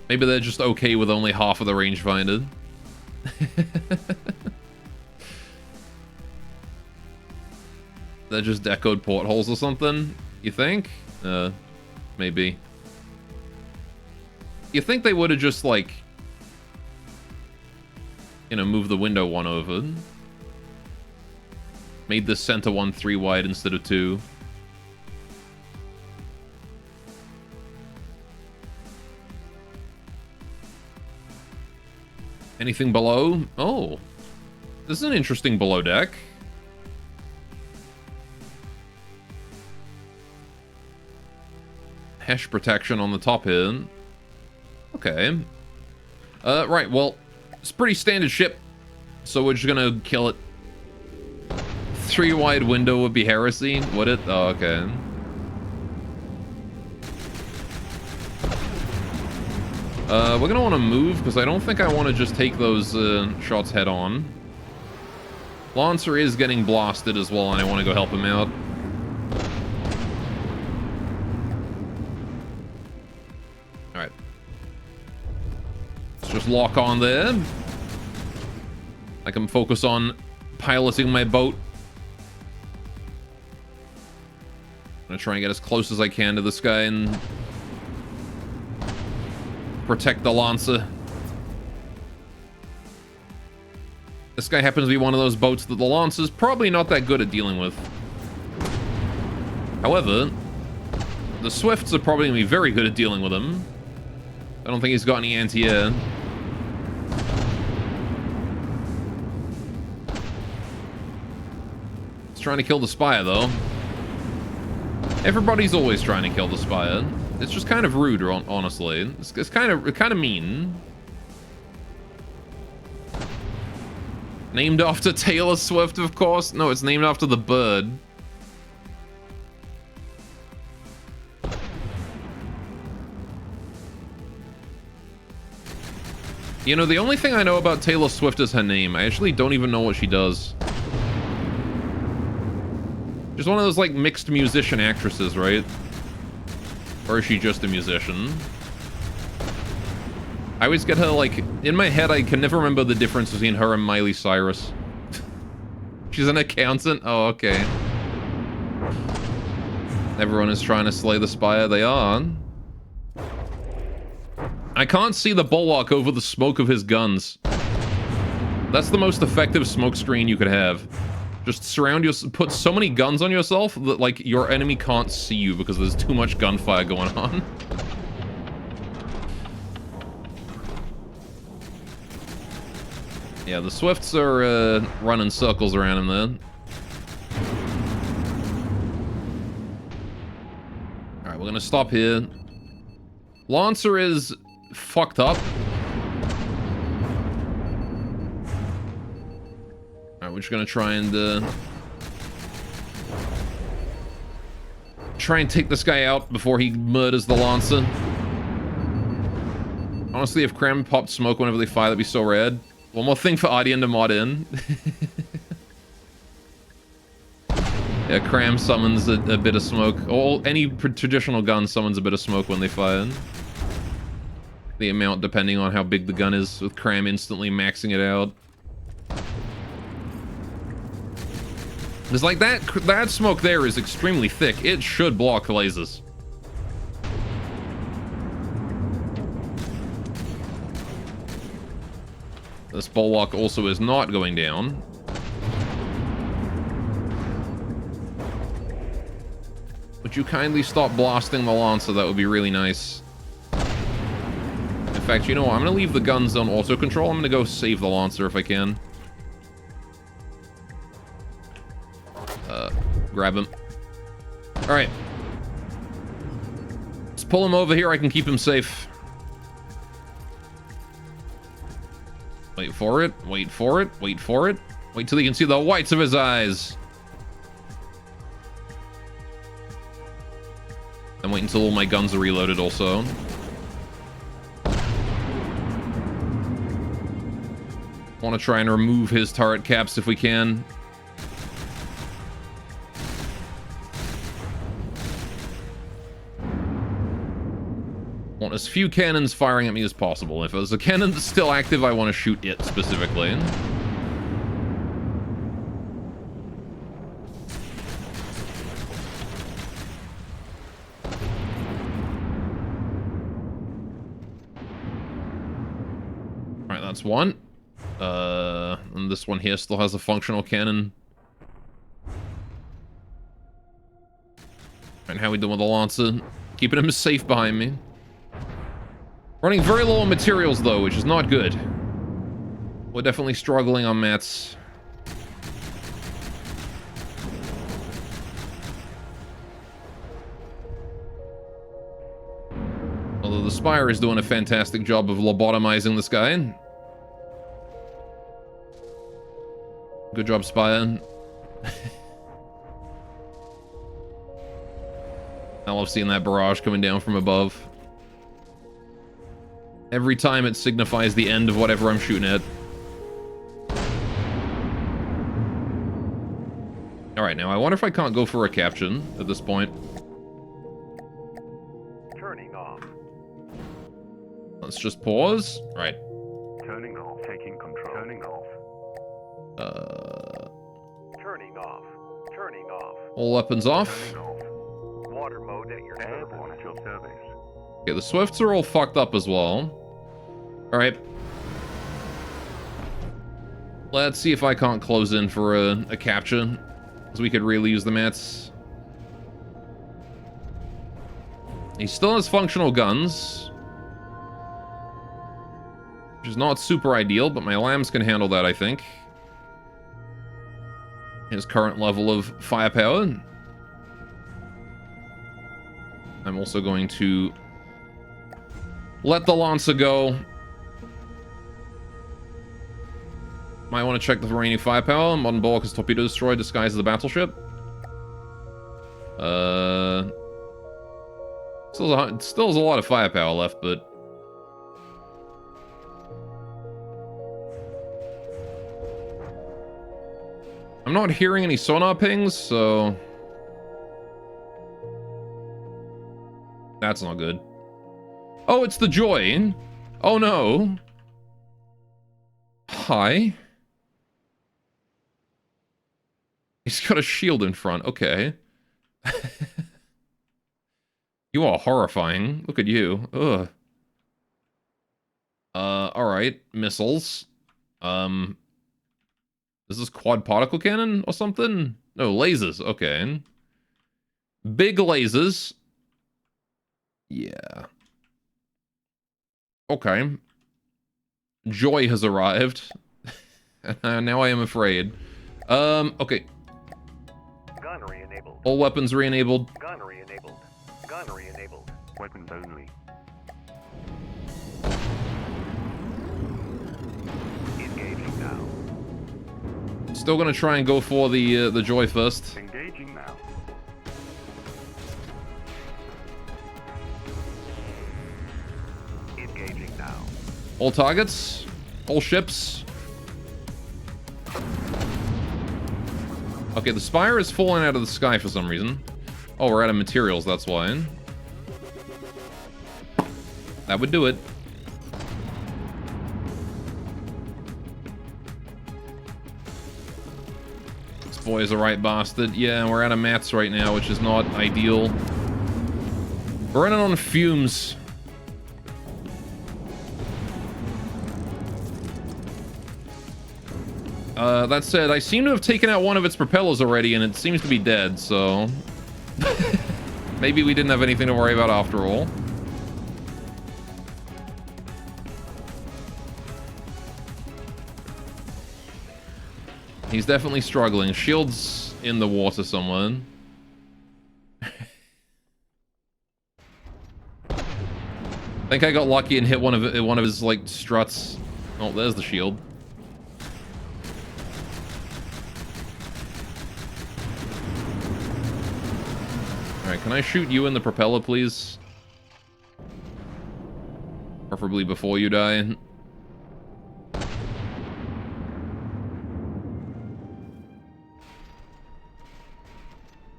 Maybe they're just okay with only half of the rangefinder. They're just decoed portholes or something, you think? Maybe. You think they would have just, like, you know, moved the window one over. Made the center one 3 wide instead of 2. Anything below? Oh. This is an interesting below deck. Hesh protection on the top here. Okay. Right, well, it's a pretty standard ship. So we're just gonna kill it. 3 wide window would be heresy, would it? Oh, okay. We're gonna want to move, because I don't think I want to just take those shots head on. Lancer is getting blasted as well, and I want to go help him out. Alright. Let's just lock on there. I can focus on piloting my boat. I'm gonna try and get as close as I can to this guy and protect the Lancer. This guy happens to be one of those boats that the Lancer's probably not that good at dealing with. However, the Swifts are probably going to be very good at dealing with him. I don't think he's got any anti-air. He's trying to kill the Spire, though. Everybody's always trying to kill the Spire. It's just kind of rude, honestly. It's kind of mean. Named after Taylor Swift, of course. No, it's named after the bird. You know, the only thing I know about Taylor Swift is her name. I actually don't even know what she does. She's one of those, like, mixed musician actresses, right? Or is she just a musician? I always get her, like... In my head, I can never remember the difference between her and Miley Cyrus. She's an accountant? Oh, okay. Everyone is trying to slay the Spire. They are. I can't see the Bulwark over the smoke of his guns. That's the most effective smoke screen you could have. Just surround your... Put so many guns on yourself that, like, your enemy can't see you because there's too much gunfire going on. Yeah, the Swifts are running circles around him then. Alright, we're gonna stop here. Lancer is fucked up. Alright, we're just gonna try and take this guy out before he murders the Lancer. Honestly, if Krem popped smoke whenever they fire, that'd be so rad. One more thing for Ardian to mod in. Yeah, Cram summons a bit of smoke. Any traditional gun summons a bit of smoke when they fire. The amount depending on how big the gun is, with Cram instantly maxing it out. It's like that smoke there is extremely thick. It should block lasers. This bulwark also is not going down. Would you kindly stop blasting the Lancer? That would be really nice. In fact, you know what? I'm going to leave the guns on auto control. I'm going to go save the Lancer if I can. Grab him. Alright. Let's pull him over here. I can keep him safe. Wait for it. Wait for it. Wait for it. Wait till you can see the whites of his eyes. And wait until all my guns are reloaded also. Want to try and remove his turret caps if we can. Want as few cannons firing at me as possible. If there's a cannon that's still active, I want to shoot it specifically. Alright, that's one. And this one here still has a functional cannon. And how we doing with the Lancer? Keeping him safe behind me. Running very low on materials, though, which is not good. We're definitely struggling on mats. Although the Spire is doing a fantastic job of lobotomizing this guy. Good job, Spire. I love seeing that barrage coming down from above. Every time it signifies the end of whatever I'm shooting at. Alright, now I wonder if I can't go for a caption at this point. Turning off. Let's just pause. Right. Turning off. Taking control. Turning off. Turning off. Turning off. All weapons off. Turning off. Water mode at your airborne at your service. Okay, the Swifts are all fucked up as well. Alright. Let's see if I can't close in for a capture. Because we could really use the mats. He still has functional guns. Which is not super ideal, but my lambs can handle that, I think. His current level of firepower. I'm also going to let the Lancer go. Might want to check the remaining firepower. Modern Bulwark torpedo destroyer disguised as a battleship. Still has a lot of firepower left, but I'm not hearing any sonar pings, so that's not good. Oh, it's the Joy. Oh no. Hi. He's got a shield in front. Okay. You are horrifying. Look at you. Ugh. Alright. Missiles. Is this quad particle cannon or something? No, lasers. Okay. Big lasers. Yeah. Okay. Joy has arrived. Now I am afraid. Okay. Gunnery enabled. All weapons re-enabled. Gunnery enabled. Gunnery enabled. Weapons only. Engaging now. Still gonna try and go for the Joy first. Engaging now. Engaging now. All targets. All ships. Okay, the spire is falling out of the sky for some reason. Oh, we're out of materials, that's why. That would do it. This boy is a right bastard. Yeah, we're out of mats right now, which is not ideal. We're running on fumes. That said, I seem to have taken out one of its propellers already, and it seems to be dead, so... Maybe we didn't have anything to worry about after all. He's definitely struggling. Shield's in the water somewhere. I think I got lucky and hit one of his, like, struts. Oh, there's the shield. Alright, can I shoot you in the propeller, please? Preferably before you die.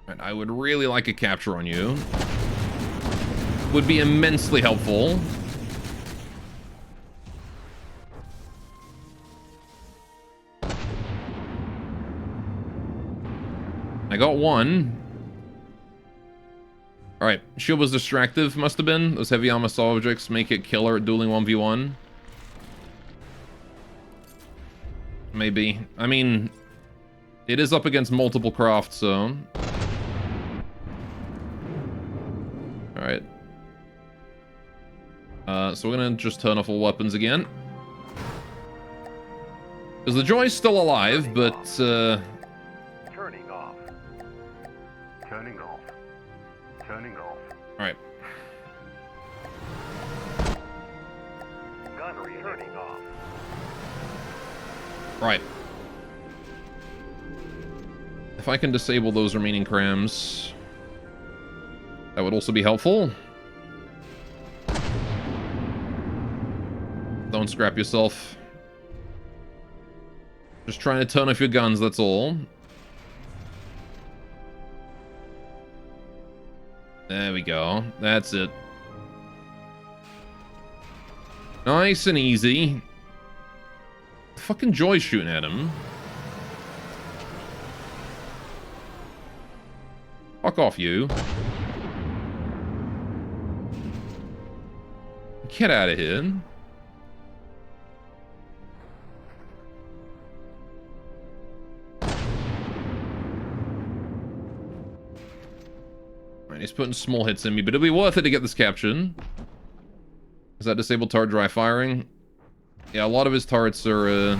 Alright, I would really like a capture on you. Would be immensely helpful. I got one. Alright, shield was distractive, must have been. Those heavy armor objects make it killer at dueling 1v1. Maybe. I mean, it is up against multiple crafts, so... Alright. So we're gonna just turn off all weapons again. Because the Joy's still alive, but, Turning off. Turning off. Turning off. Alright. Gunnery turning off. Right. If I can disable those remaining crams, that would also be helpful. Don't scrap yourself. Just trying to turn off your guns, that's all. There we go. That's it. Nice and easy. Fucking Joy's shooting at him. Fuck off, you. Get out of here. He's putting small hits in me, but it'll be worth it to get this captured. Is that disabled turret dry firing? Yeah, a lot of his turrets are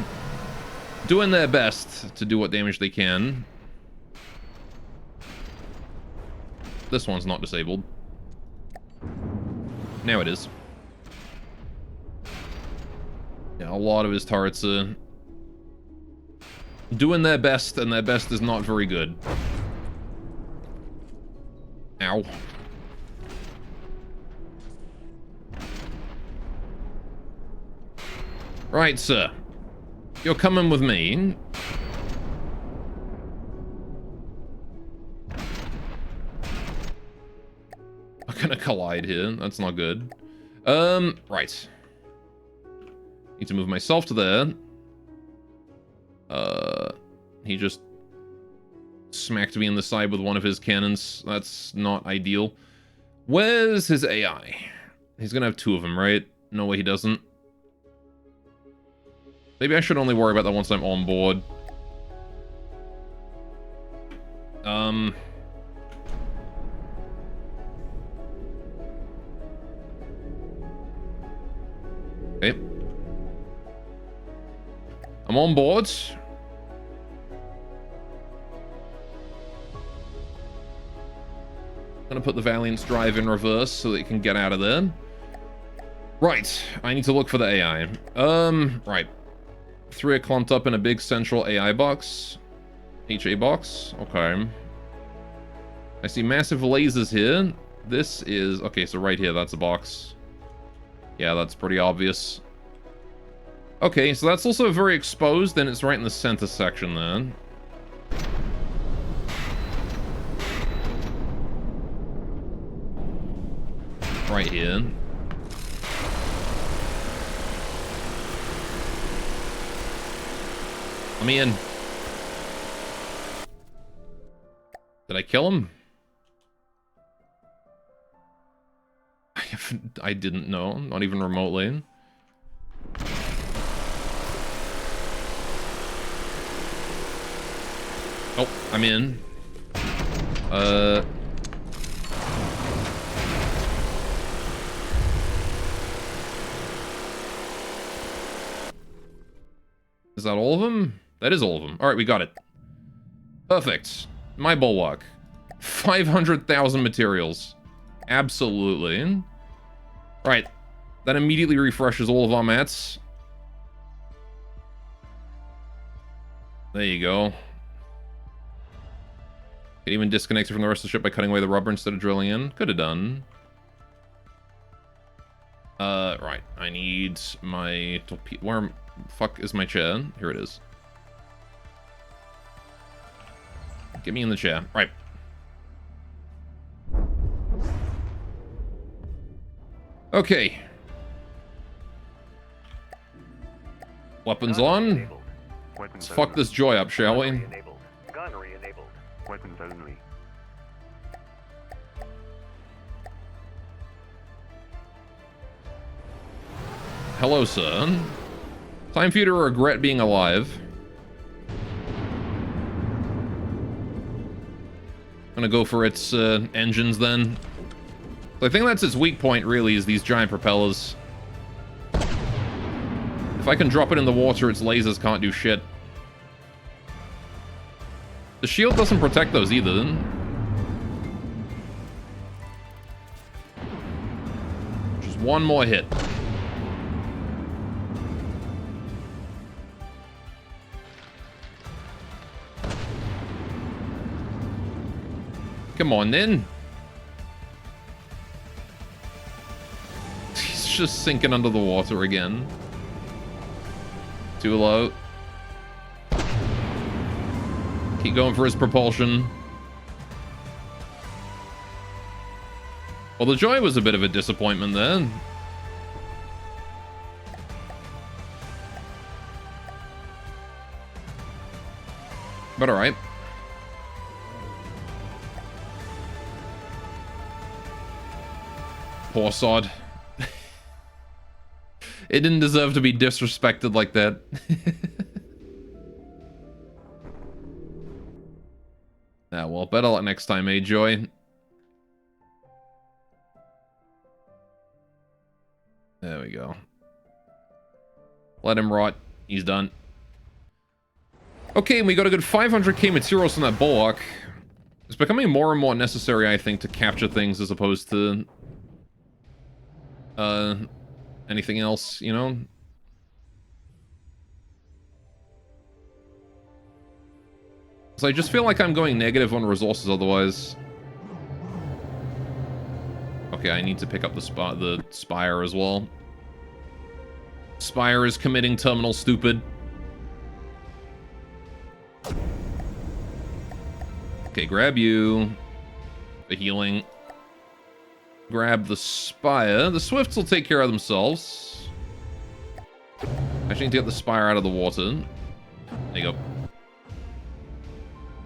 doing their best to do what damage they can. This one's not disabled. Now it is. Yeah, a lot of his turrets are doing their best, and their best is not very good. Ow. Right, sir. You're coming with me. I'm gonna collide here. That's not good. Right. Need to move myself to there. He just smacked me in the side with one of his cannons. That's not ideal. Where's his AI? He's gonna have two of them, right? No way he doesn't. Maybe I should only worry about that once I'm on board. Okay. I'm on board. Gonna put the Valiant's drive in reverse so that it can get out of there. Right, I need to look for the AI. Right. 3 are clumped up in a big central AI box. HA box. Okay. I see massive lasers here. This is... Okay, so right here, that's a box. Yeah, that's pretty obvious. Okay, so that's also very exposed, and it's right in the center section there. Right here. Let me in. Did I kill him? I didn't know, not even remotely. Oh, I'm in. Is that all of them? That is all of them. Alright, we got it. Perfect. My bulwark. 500,000 materials. Absolutely. Right. That immediately refreshes all of our mats. There you go. It even disconnected from the rest of the ship by cutting away the rubber instead of drilling in. Could have done. Right. I need my torpedo. Where the fuck is my chair? Here it is. Get me in the chair. Right. Okay. Weapons on. Let's fuck this joy up, shall we? Gunnery enabled. Weapons only. Hello, sir. Time for you to regret being alive. Gonna go for its engines then. I think that's its weak point, really, is these giant propellers. If I can drop it in the water, its lasers can't do shit. The shield doesn't protect those either. Just one more hit. Come on, then. He's just sinking under the water again. Too low. Keep going for his propulsion. Well, the joy was a bit of a disappointment there. But alright. Poor sod. It didn't deserve to be disrespected like that. Ah, well, better luck next time, eh, Joy? There we go. Let him rot. He's done. Okay, and we got a good 500k materials from that bulwark. It's becoming more and more necessary, I think, to capture things as opposed to... anything else, you know? So I just feel like I'm going negative on resources otherwise. Okay, I need to pick up the Spire as well. Spire is committing terminal stupid. Okay, grab you. The healing. Grab the Spire. The Swifts will take care of themselves. I actually need to get the Spire out of the water. There you go.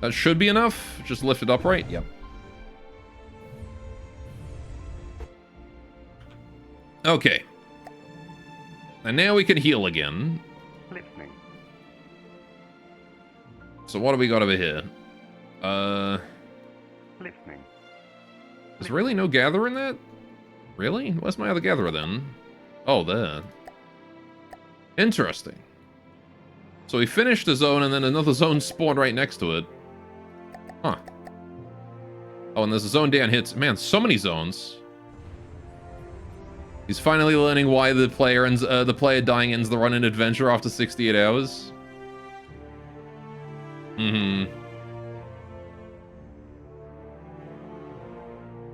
That should be enough. Just lift it up right. Yep. Okay. And now we can heal again. Listening. So what do we got over here? Listening. There's really no gather in that? Really? Where's my other gatherer then? Oh, there. Interesting. So we finished the zone and then another zone spawned right next to it. Huh. Oh, and there's a zone down here. Man, so many zones. He's finally learning why the player ends, the player dying ends the run in adventure after 68 hours. Mm-hmm.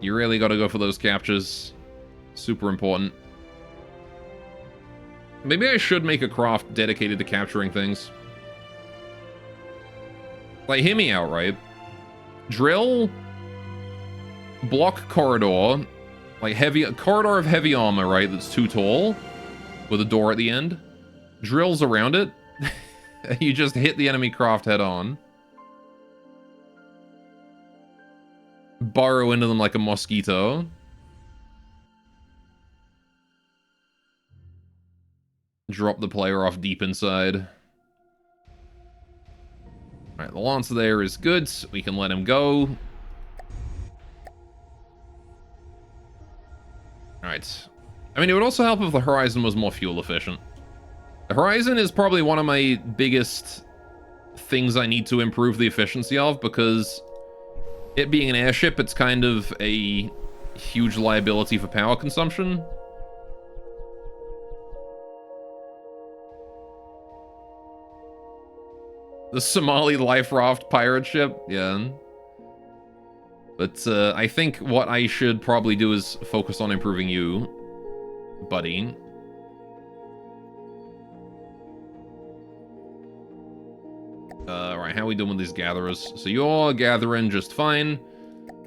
You really gotta go for those captures. Super important. Maybe I should make a craft dedicated to capturing things. Like, hear me out, right? Drill, block corridor, Like a corridor of heavy armor, right? That's too tall, with a door at the end. Drills around it. You just hit the enemy craft head on. Burrow into them like a mosquito. Drop the player off deep inside. Alright, the Lancer there is good. We can let him go. Alright. I mean, it would also help if the Horizon was more fuel efficient. The Horizon is probably one of my biggest things I need to improve the efficiency of, because it being an airship, it's kind of a huge liability for power consumption. The Somali life raft pirate ship, yeah. But I think what I should probably do is focus on improving you, buddy. Right, how are we doing with these gatherers? So you're gathering just fine.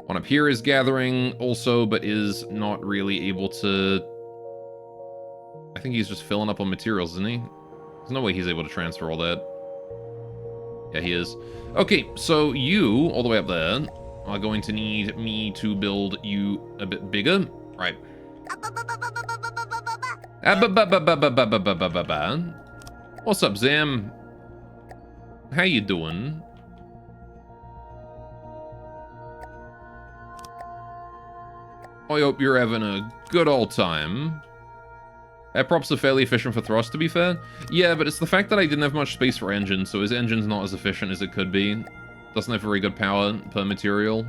One up here is gathering also, but is not really able to... I think he's just filling up on materials, isn't he? There's no way he's able to transfer all that. Yeah, he is. Okay, so you, all the way up there, are going to need me to build you a bit bigger. Right. What's up, Zam? How you doing? I hope you're having a good old time. Air props are fairly efficient for thrust, to be fair. Yeah, but it's the fact that I didn't have much space for engines, so his engine's not as efficient as it could be. Doesn't have very good power per material.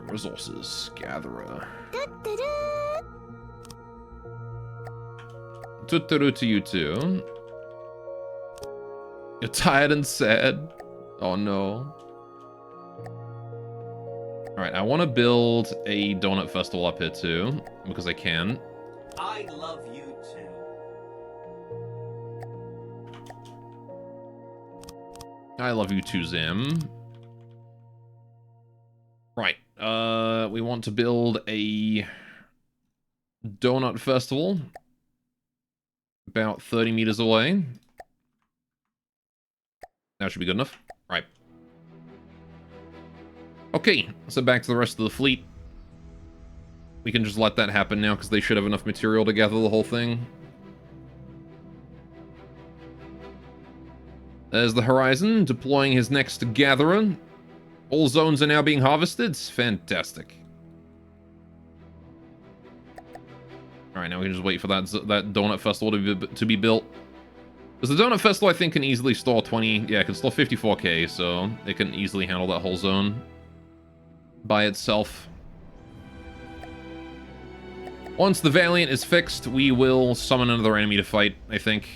Resources. Gatherer. Tuturu to you too. You're tired and sad. Oh no. Alright, I want to build a donut festival up here too, because I can. I love you too. I love you too, Zim. Right, we want to build a donut festival about 30 meters away. That should be good enough. Right. Okay, so back to the rest of the fleet. We can just let that happen now, because they should have enough material to gather the whole thing. There's the Horizon, deploying his next gatherer. All zones are now being harvested. Fantastic. Alright, now we can just wait for that Donut Festival to be built. Because the Donut Festival, I think, can easily store 20... Yeah, it can store 54k, so it can easily handle that whole zone by itself. Once the Valiant is fixed, we will summon another enemy to fight, I think.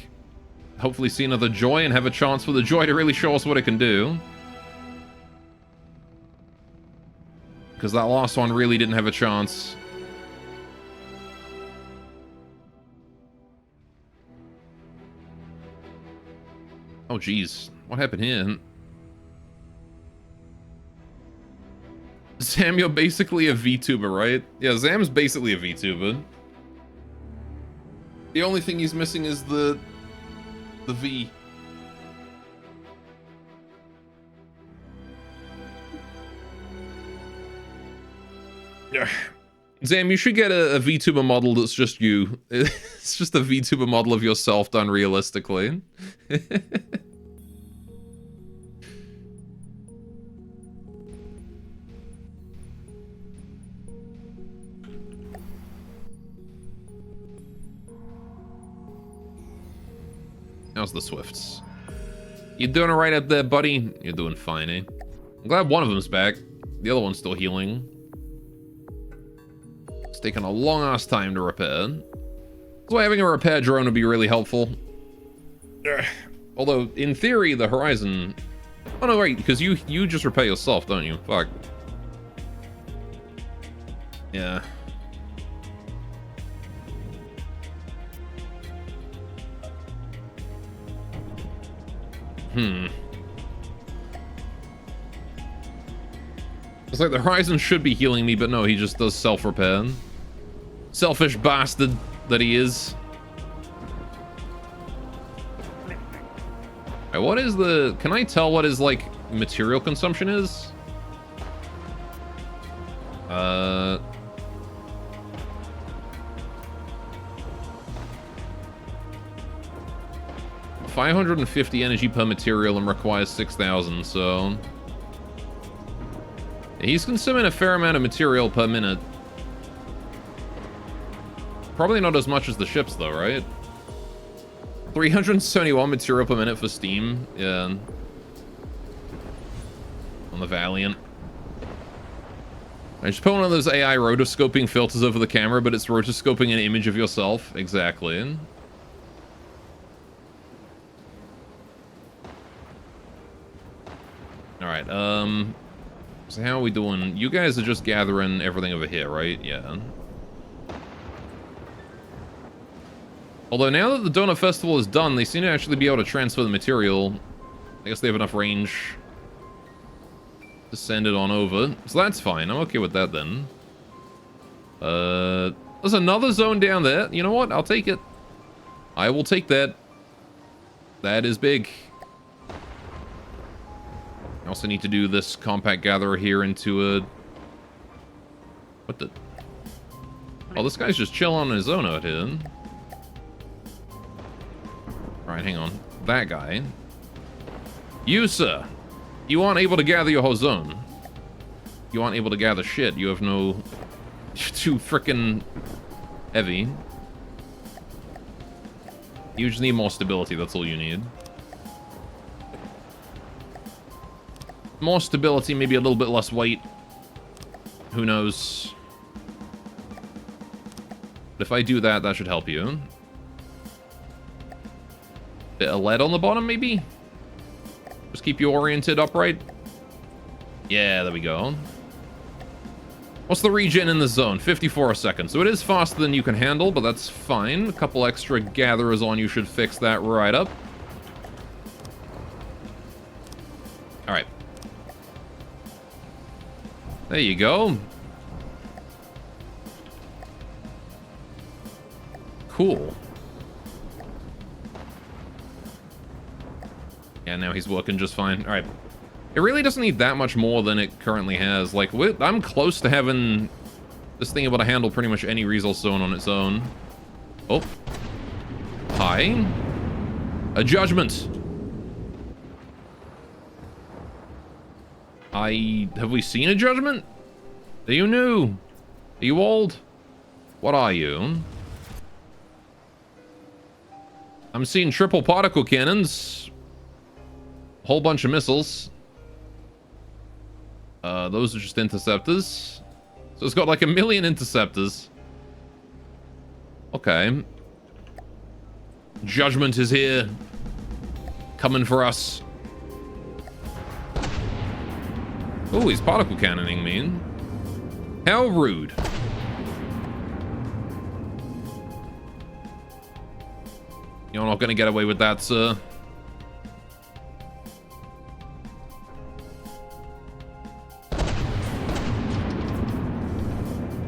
Hopefully see another Joy and have a chance for the Joy to really show us what it can do. Because that last one really didn't have a chance. Oh, jeez. What happened here? Zam, you're basically a VTuber, right? Yeah, Zam's basically a VTuber. The only thing he's missing is the V. Zam, you should get a VTuber model that's just you. It's just a VTuber model of yourself done realistically. How's the Swifts? You doing alright up there, buddy? You're doing fine, eh? I'm glad one of them's back. The other one's still healing. It's taken a long-ass time to repair. That's why having a repair drone would be really helpful. Although, in theory, the Horizon... Oh, no, wait, because you just repair yourself, don't you? Fuck. Yeah. It's like the Horizon should be healing me, but no, he just does self-repair. Selfish bastard that he is. Alright, what is the... Can I tell what his, like, material consumption is? 550 energy per material and requires 6,000, so... He's consuming a fair amount of material per minute. Probably not as much as the ships, though, right? 371 material per minute for Steam. Yeah. On the Valiant. I just put one of those AI rotoscoping filters over the camera, but it's rotoscoping an image of yourself. Exactly. Alright, so how are we doing? You guys are just gathering everything over here, right? Yeah. Although now that the Donut Festival is done, they seem to actually be able to transfer the material. I guess they have enough range to send it on over. So that's fine. I'm okay with that then. There's another zone down there. You know what? I'll take it. I will take that. That is big. I also need to do this compact gatherer here into a... What the... Oh, this guy's just chilling on his own out here. Alright, hang on. That guy. You, sir. You aren't able to gather your whole zone. You aren't able to gather shit. You have no... You're too frickin' heavy. You just need more stability, that's all you need. More stability, maybe a little bit less weight. Who knows? But if I do that, that should help you. Bit of lead on the bottom, maybe? Just keep you oriented upright. Yeah, there we go. What's the regen in the zone? 54 a second. So it is faster than you can handle, but that's fine. A couple extra gatherers on you should fix that right up. Alright. There you go. Cool. Yeah, now he's working just fine. Alright. It really doesn't need that much more than it currently has. Like, I'm close to having this thing able to handle pretty much any resource zone on its own. Oh. Hi. A judgment. Have we seen a judgment? Are you new? Are you old? What are you? I'm seeing triple particle cannons. A whole bunch of missiles. Those are just interceptors. So it's got like 1 million interceptors. Okay. Judgment is here. Coming for us. Oh, he's particle cannoning me. How rude. You're not gonna get away with that, sir.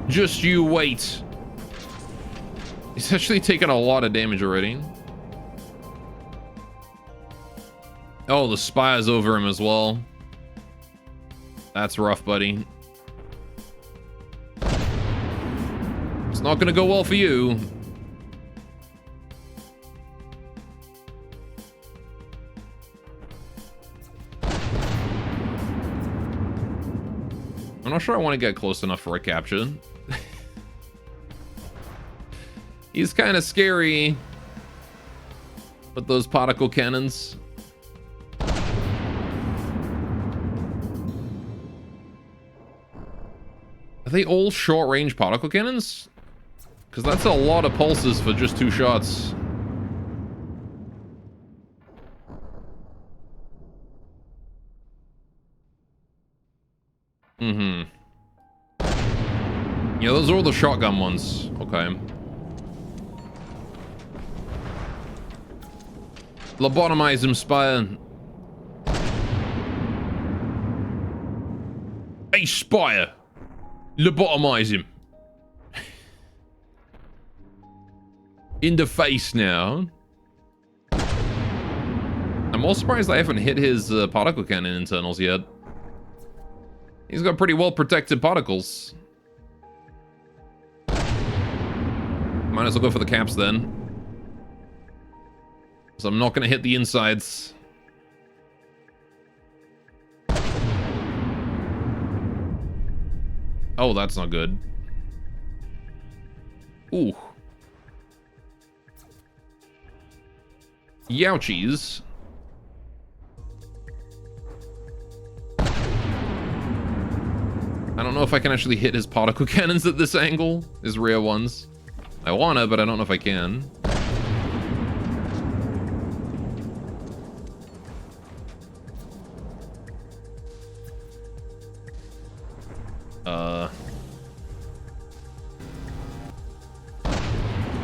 Just you wait. He's actually taken a lot of damage already. Oh, the spire's over him as well. That's rough, buddy. It's not gonna go well for you. I'm not sure I want to get close enough for a capture. He's kind of scary. With those particle cannons. Are they all short-range particle cannons? Because that's a lot of pulses for just 2 shots. Mm-hmm. Yeah, those are all the shotgun ones. Okay. Lobotomize him, Spire. Hey, Spire! Lobotomize him. In the face now. I'm all surprised I haven't hit his particle cannon internals yet. He's got pretty well protected particles. Might as well go for the caps then. So I'm not going to hit the insides. Oh, that's not good. Ooh. Youchies. I don't know if I can actually hit his particle cannons at this angle. His rear ones. I wanna, but I don't know if I can.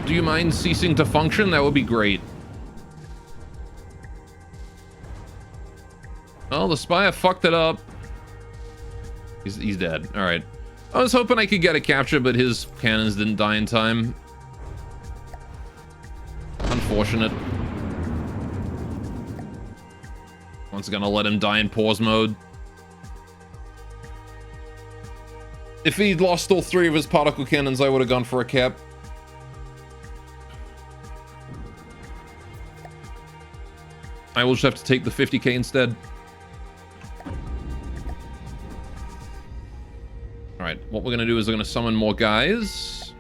Do you mind ceasing to function? That would be great. Oh, the Spire fucked it up. He's dead. Alright. I was hoping I could get a capture, but his cannons didn't die in time. Unfortunate. Once again, I'll let him die in pause mode. If he'd lost all 3 of his particle cannons, I would have gone for a cap. I will just have to take the 50k instead. Alright, what we're going to do is we're going to summon more guys.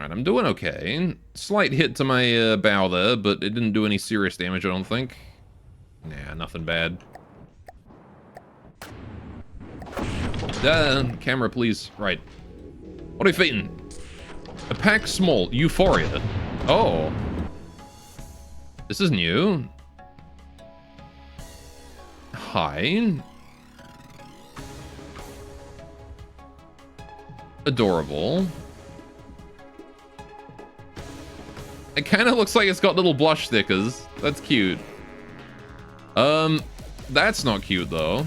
Alright, I'm doing okay. Slight hit to my bow there, but it didn't do any serious damage, I don't think. Nah, nothing bad. Camera, please. Right. What are you fighting? A pack small. Euphoria. Oh. This is new. Hi. Adorable. It kind of looks like it's got little blush stickers. That's cute. That's not cute though.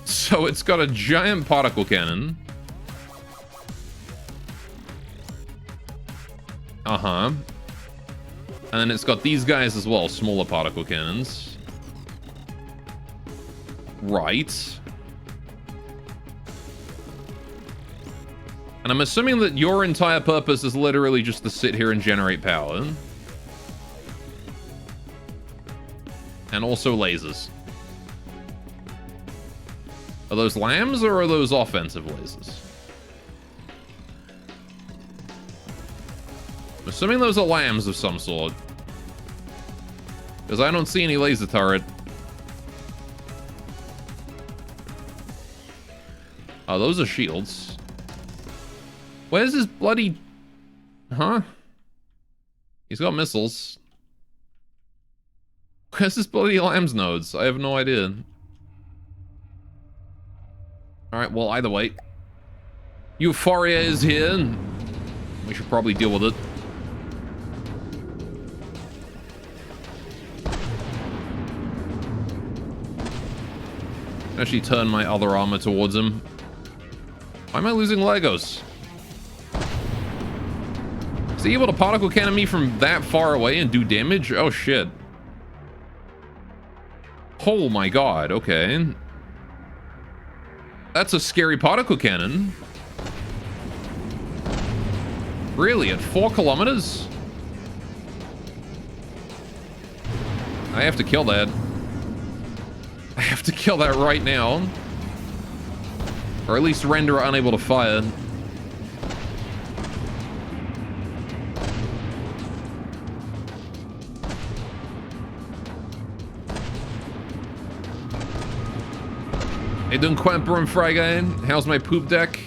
So it's got a giant particle cannon. Uh-huh. And then it's got these guys as well, smaller particle cannons. Right. And I'm assuming that your entire purpose is literally just to sit here and generate power. And also lasers. Are those lambs or are those offensive lasers? I'm assuming those are lambs of some sort. Because I don't see any laser turret. Oh, those are shields. Where's his bloody... Huh? He's got missiles. Where's his bloody lambs nodes? I have no idea. Alright, well, either way. Euphoria is here. We should probably deal with it. Actually turn my other armor towards him. Why am I losing Legos? Is he able to particle cannon me from that far away and do damage? Oh shit. Oh my god, okay. That's a scary particle cannon. Really, at 4 kilometers? I have to kill that. I have to kill that right now. Or at least render it unable to fire. Hey, doing Quamper and Fragile. How's my poop deck?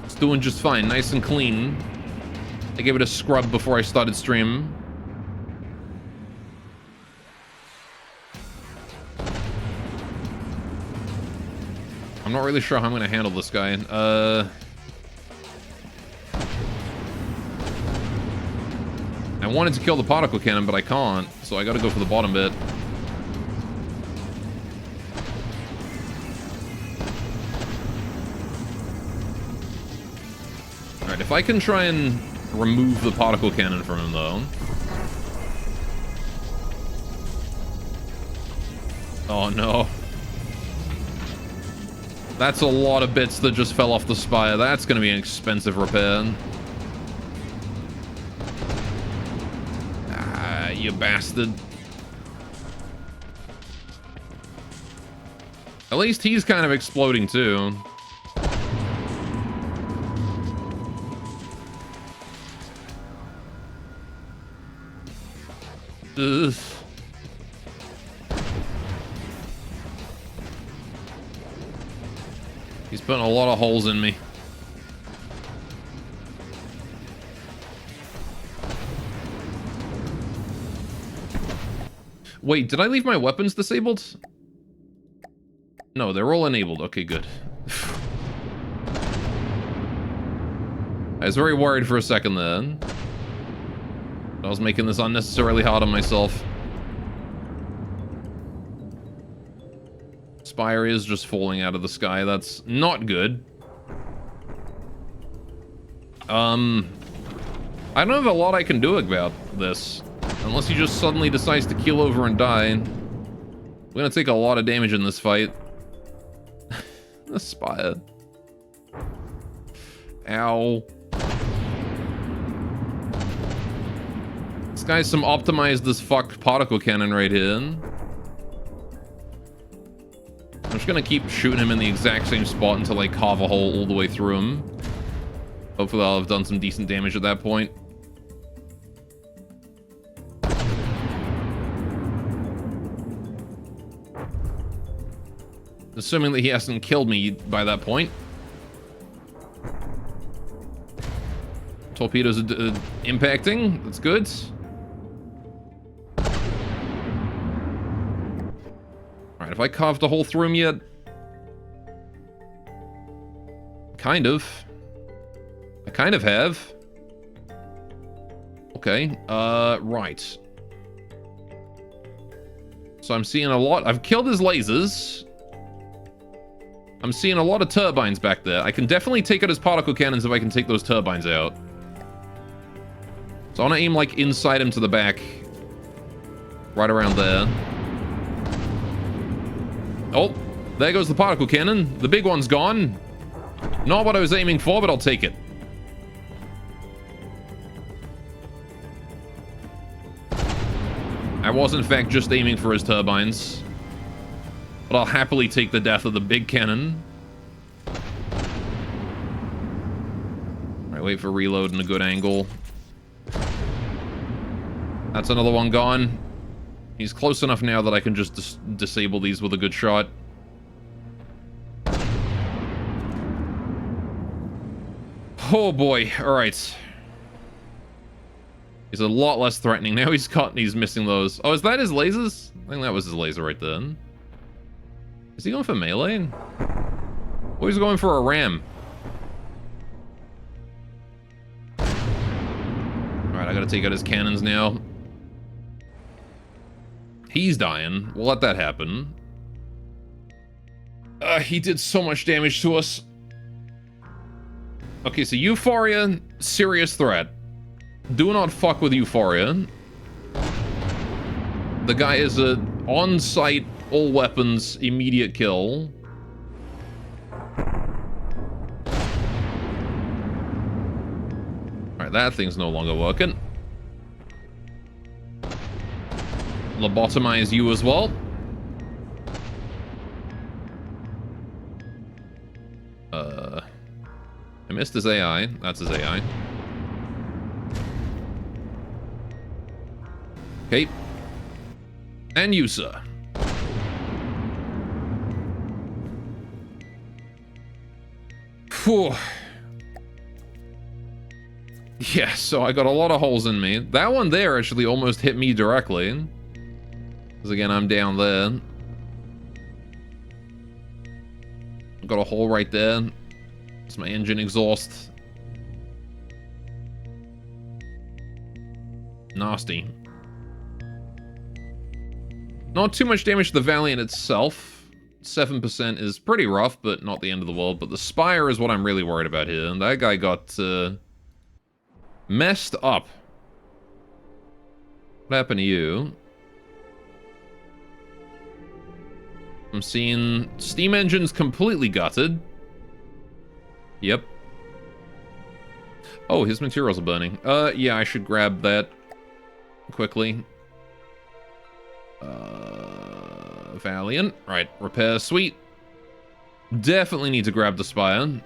It's doing just fine, nice and clean. I gave it a scrub before I started stream. I'm not really sure how I'm going to handle this guy. I wanted to kill the particle cannon, but I can't, so I got to go for the bottom bit. If I can try and remove the particle cannon from him, though. Oh, no. That's a lot of bits that just fell off the spire. That's going to be an expensive repair. Ah, you bastard. At least he's kind of exploding, too. Ugh. He's putting a lot of holes in me. Wait, did I leave my weapons disabled? No, they're all enabled. Okay, good. I was very worried for a second then. I was making this unnecessarily hard on myself. Spire is just falling out of the sky. That's not good. I don't have a lot I can do about this. Unless he just suddenly decides to keel over and die. I'm gonna take a lot of damage in this fight. The spire. Ow. This guy's some optimized as fuck particle cannon right here. I'm just gonna keep shooting him in the exact same spot until I carve a hole all the way through him. Hopefully I'll have done some decent damage at that point. Assuming that he hasn't killed me by that point. Torpedoes are impacting. That's good. Alright, have I carved a hole through him yet? Kind of. I kind of have. Okay, right. So I'm seeing a lot. I've killed his lasers. I'm seeing a lot of turbines back there. I can definitely take out his particle cannons if I can take those turbines out. So I want to aim, like, inside him to the back. Right around there. Oh, there goes the particle cannon. The big one's gone. Not what I was aiming for, but I'll take it. I was, in fact, just aiming for his turbines. But I'll happily take the death of the big cannon. Alright, wait for reload and a good angle. That's another one gone. He's close enough now that I can just disable these with a good shot. Oh boy, alright. He's a lot less threatening now. He's missing those. Oh, is that his lasers? I think that was his laser right then. Is he going for melee? Or he's going for a ram? Alright, I gotta take out his cannons now. He's dying. We'll let that happen. He did so much damage to us. Okay, so Euphoria, serious threat. Do not fuck with Euphoria. The guy is a on-site, all weapons, immediate kill. Alright, that thing's no longer working. Lobotomize you as well. I missed his AI. That's his AI. Okay. And you, sir. Phew. Yeah, so I got a lot of holes in me. That one there actually almost hit me directly. Because again, I'm down there. Got a hole right there. It's my engine exhaust. Nasty. Not too much damage to the Valiant itself. 7% is pretty rough, but not the end of the world. But the Spire is what I'm really worried about here. And that guy got Messed up. What happened to you? I'm seeing steam engines completely gutted. Yep. Oh, his materials are burning. Yeah, I should grab that quickly. Valiant. Right, repair suite. Definitely need to grab the spire.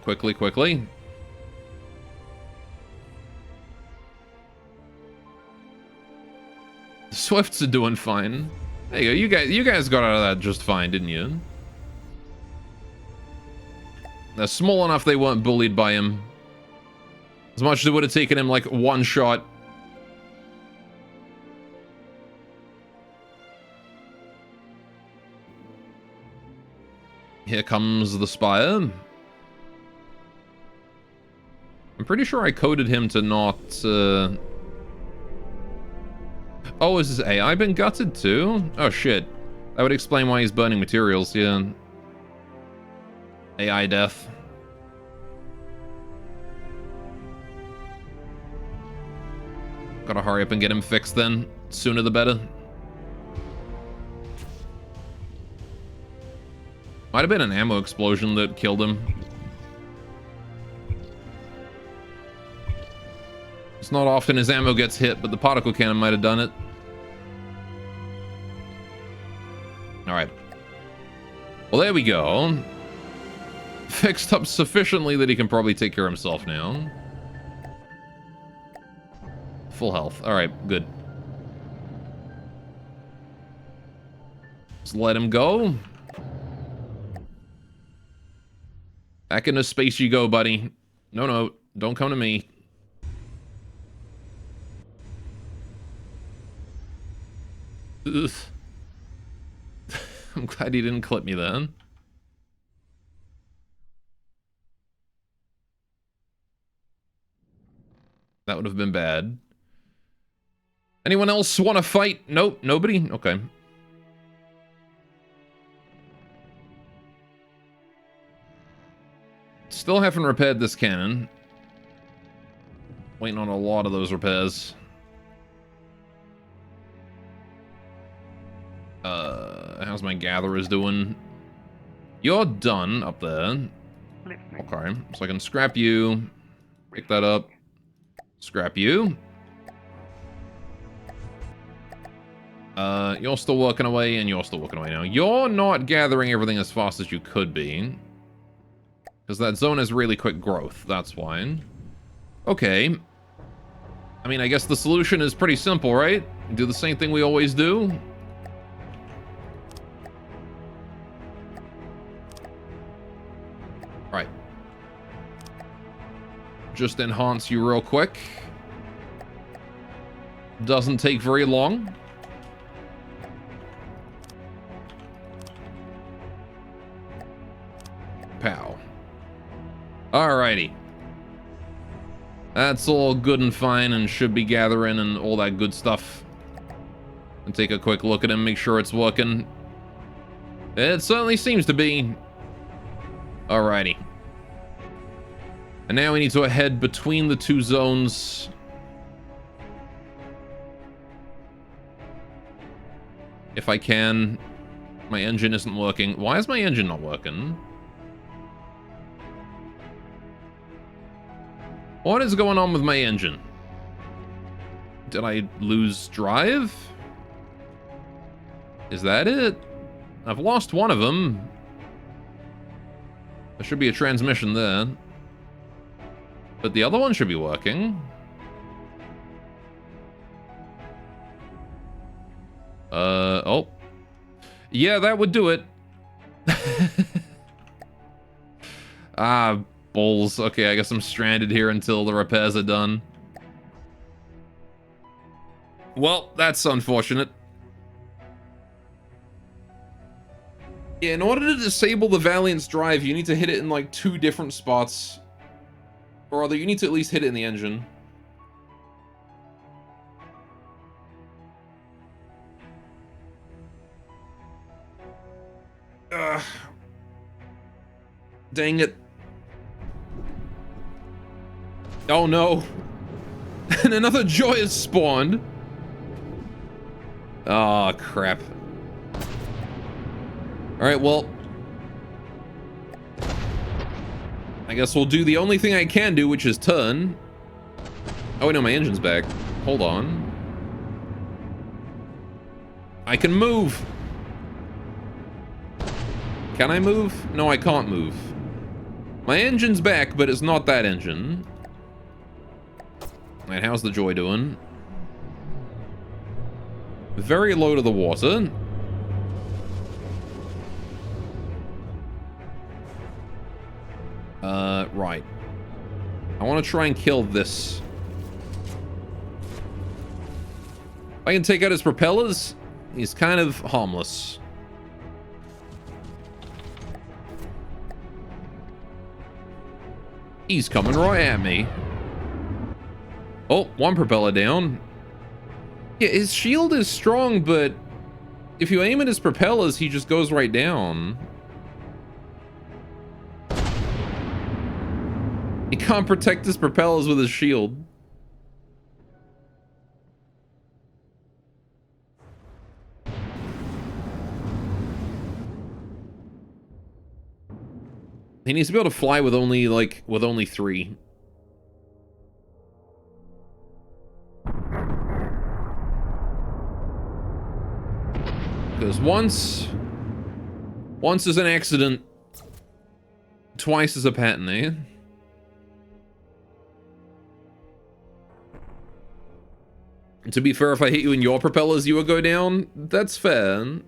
Quickly, quickly. The Swifts are doing fine. There you go. You guys got out of that just fine, didn't you? They're small enough they weren't bullied by him. As much as it would have taken him like one shot. Here comes the spire. I'm pretty sure I coded him to not... Oh, has his AI been gutted too? Oh shit. That would explain why he's burning materials, yeah. AI death. Gotta hurry up and get him fixed then. Sooner the better. Might have been an ammo explosion that killed him. It's not often his ammo gets hit, but the particle cannon might have done it. Alright. Well, there we go. Fixed up sufficiently that he can probably take care of himself now. Full health. Alright, good. Just let him go. Back into space you go, buddy. No, don't come to me. Ugh. I'm glad he didn't clip me then. That would have been bad. Anyone else want to fight? Nope, nobody? Okay. Still haven't repaired this cannon. Waiting on a lot of those repairs. How's my gatherers doing? You're done up there. Okay, so I can scrap you. Pick that up. Scrap you. You're still working away, and you're still working away now. You're not gathering everything as fast as you could be. Because that zone has really quick growth, that's why. Okay. I mean, I guess the solution is pretty simple, right? Do the same thing we always do. Right. Just enhance you real quick. Doesn't take very long. Pow. Alrighty. That's all good and fine and should be gathering and all that good stuff. And take a quick look at him, make sure it's working. It certainly seems to be. Alrighty. And now we need to head between the two zones. If I can. My engine isn't working. Why is my engine not working? What is going on with my engine? Did I lose drive? Is that it? I've lost one of them. There should be a transmission there. But the other one should be working. Oh. Yeah, that would do it. Ah, balls. Okay, I guess I'm stranded here until the repairs are done. Well, that's unfortunate. Yeah, in order to disable the Valiant's drive, you need to hit it in like 2 different spots. Or rather, you need to at least hit it in the engine. Dang it. Oh no. And another joy has spawned. Oh, crap. Alright, well. I guess we'll do the only thing I can do, which is turn. Oh, wait, no, my engine's back. Hold on. I can move. Can I move? No, I can't move. My engine's back, but it's not that engine. Alright, how's the joy doing? Very low to the water. Right. I want to try and kill this. If I can take out his propellers, he's kind of harmless. He's coming right at me. Oh, one propeller down. Yeah, his shield is strong, but if you aim at his propellers, he just goes right down. He can't protect his propellers with his shield. He needs to be able to fly with only, like, with only 3. Because once is an accident, twice is a pattern, eh? To be fair, if I hit you in your propellers, you will go down. That's fair.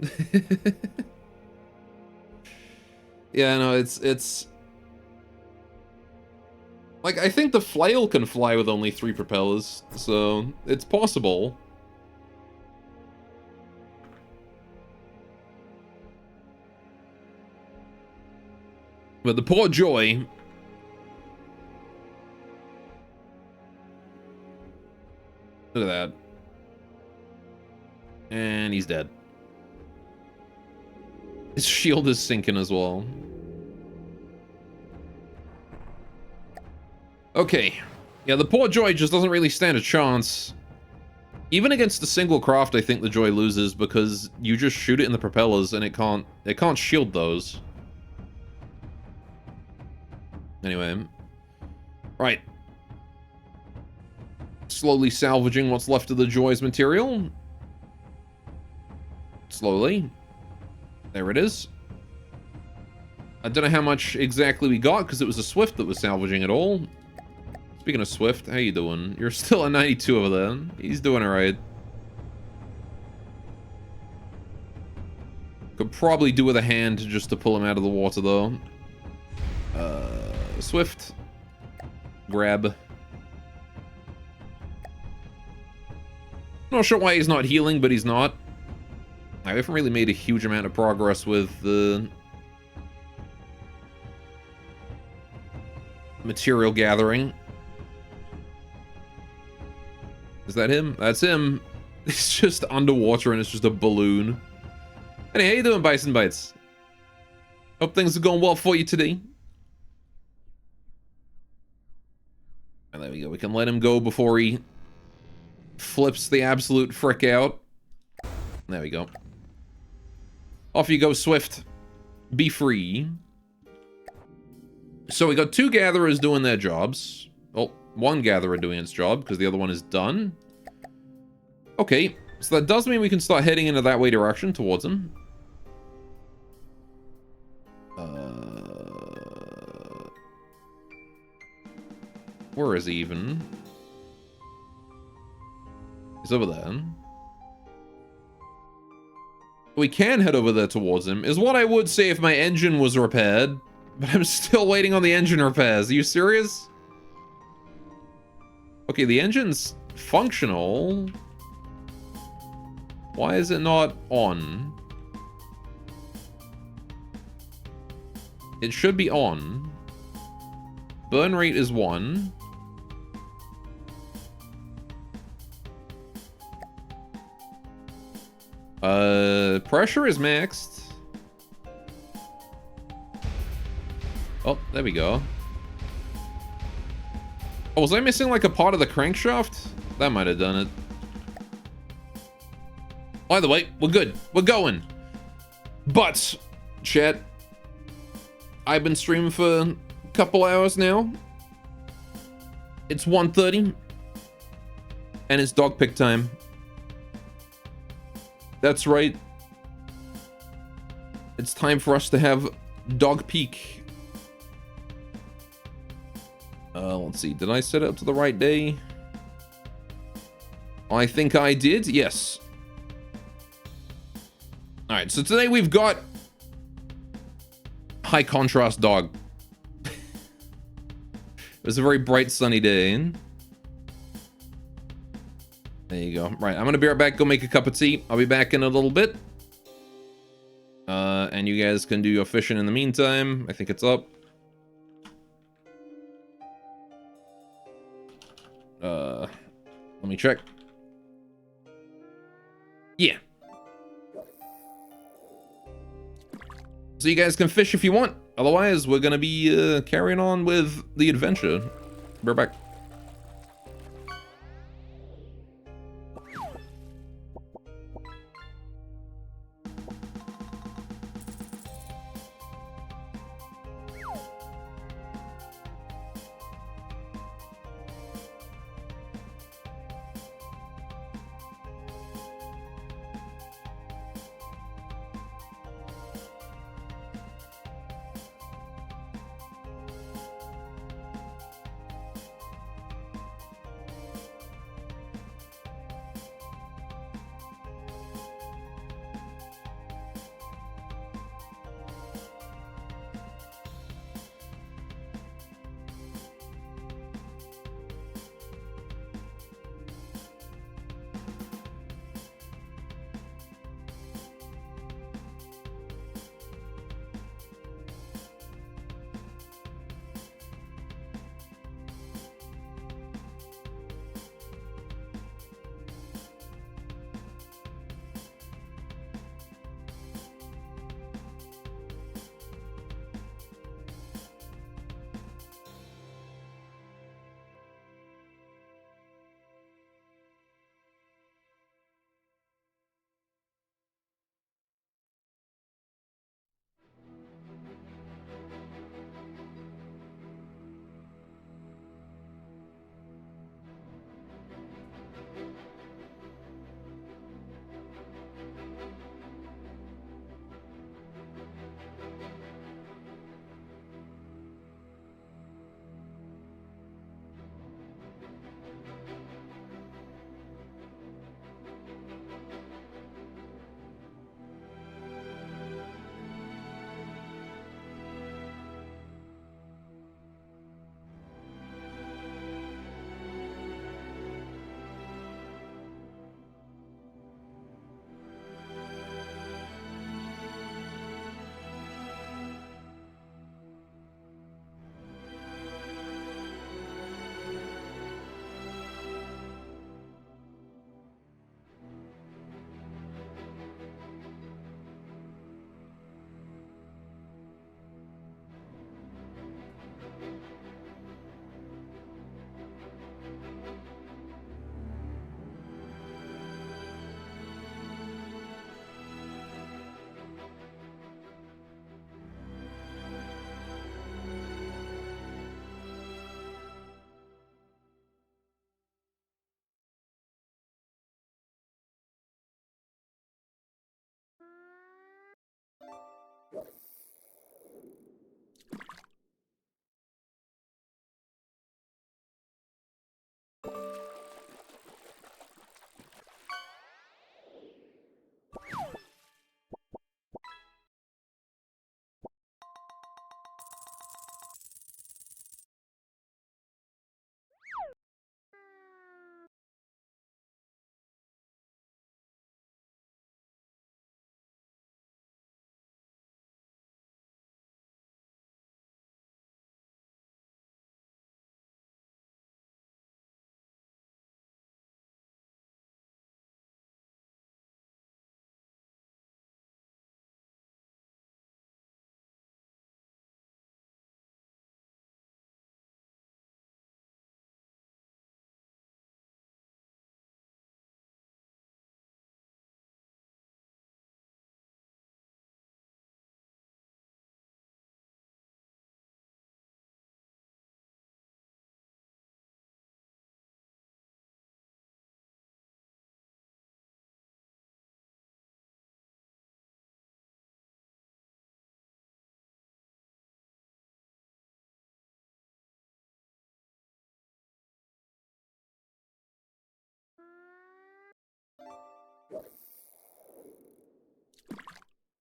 Yeah, no, it's... Like, I think the flail can fly with only 3 propellers, so it's possible. But the poor Joy... Look at that. And he's dead. His shield is sinking as well. Okay. Yeah, the poor Joy just doesn't really stand a chance. Even against a single craft, I think the Joy loses because you just shoot it in the propellers and it can't shield those. Anyway. Right. Slowly salvaging what's left of the Joy's material. Slowly. There it is. I don't know how much exactly we got because it was a Swift that was salvaging it all. Speaking of Swift, how you doing? You're still at 92 over there. He's doing alright. Could probably do with a hand just to pull him out of the water though. Swift. Grab. Not sure why he's not healing, but he's not. I haven't really made a huge amount of progress with the material gathering. Is that him? That's him. It's just underwater and it's just a balloon. Hey, how you doing, Bison Bites? Hope things are going well for you today. And there we go. We can let him go before he flips the absolute frick out. There we go. Off you go, Swift. Be free. So we got 2 gatherers doing their jobs. Well, 1 gatherer doing its job because the other one is done. Okay, so that does mean we can start heading into that way direction towards him. Where is he even? He's over there. We can head over there towards him, is what I would say if my engine was repaired. But I'm still waiting on the engine repairs. Are you serious? Okay, the engine's functional. Why is it not on? It should be on. Burn rate is 1. Pressure is maxed. Oh, there we go. Oh, was I missing like a part of the crankshaft? That might have done it. Either way, we're good. We're going. But, chat, I've been streaming for a couple hours now. It's 1:30. And it's dog pick time. That's right. It's time for us to have dog peek. Let's see. Did I set it up to the right day? I think I did. Yes. All right. So today we've got high contrast dog. It was a very bright sunny day. There you go. Right. I'm going to be right back. Go make a cup of tea. I'll be back in a little bit. And you guys can do your fishing in the meantime. I think it's up. Let me check. Yeah. So you guys can fish if you want. Otherwise, we're gonna be carrying on with the adventure. We're back.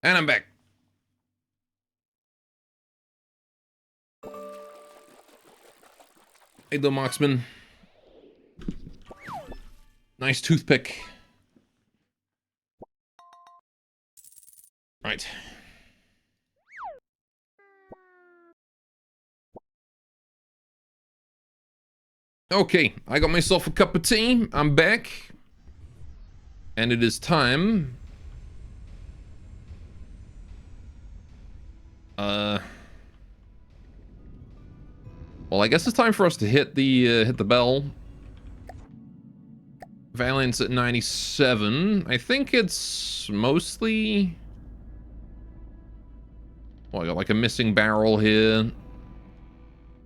And I'm back. Hey, the Moxman. Nice toothpick. Right. Okay, I got myself a cup of tea. I'm back. And it is time. Well, I guess it's time for us to hit the bell. Valiant's at 97. I think it's mostly... Well, I got like a missing barrel here.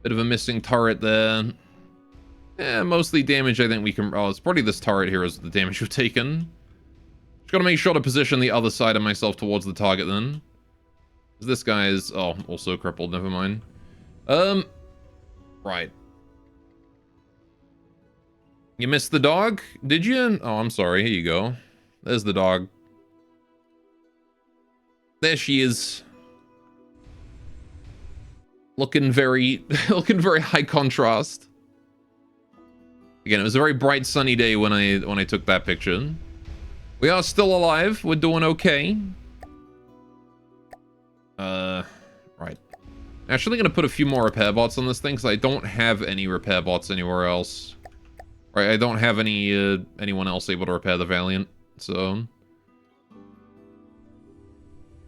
Bit of a missing turret there. Yeah, mostly damage I think we can... Oh, it's probably this turret here is the damage we've taken. Just gotta make sure to position the other side of myself towards the target then. This guy is... Oh, also crippled, never mind. Right. You missed the dog? Did you? Oh, I'm sorry. Here you go. There's the dog. There she is. Looking very... looking very high contrast. Again, it was a very bright sunny day when I took that picture. We are still alive. We're doing okay. Right. Actually gonna put a few more repair bots on this thing because I don't have any repair bots anywhere else. Right, I don't have any anyone else able to repair the Valiant, so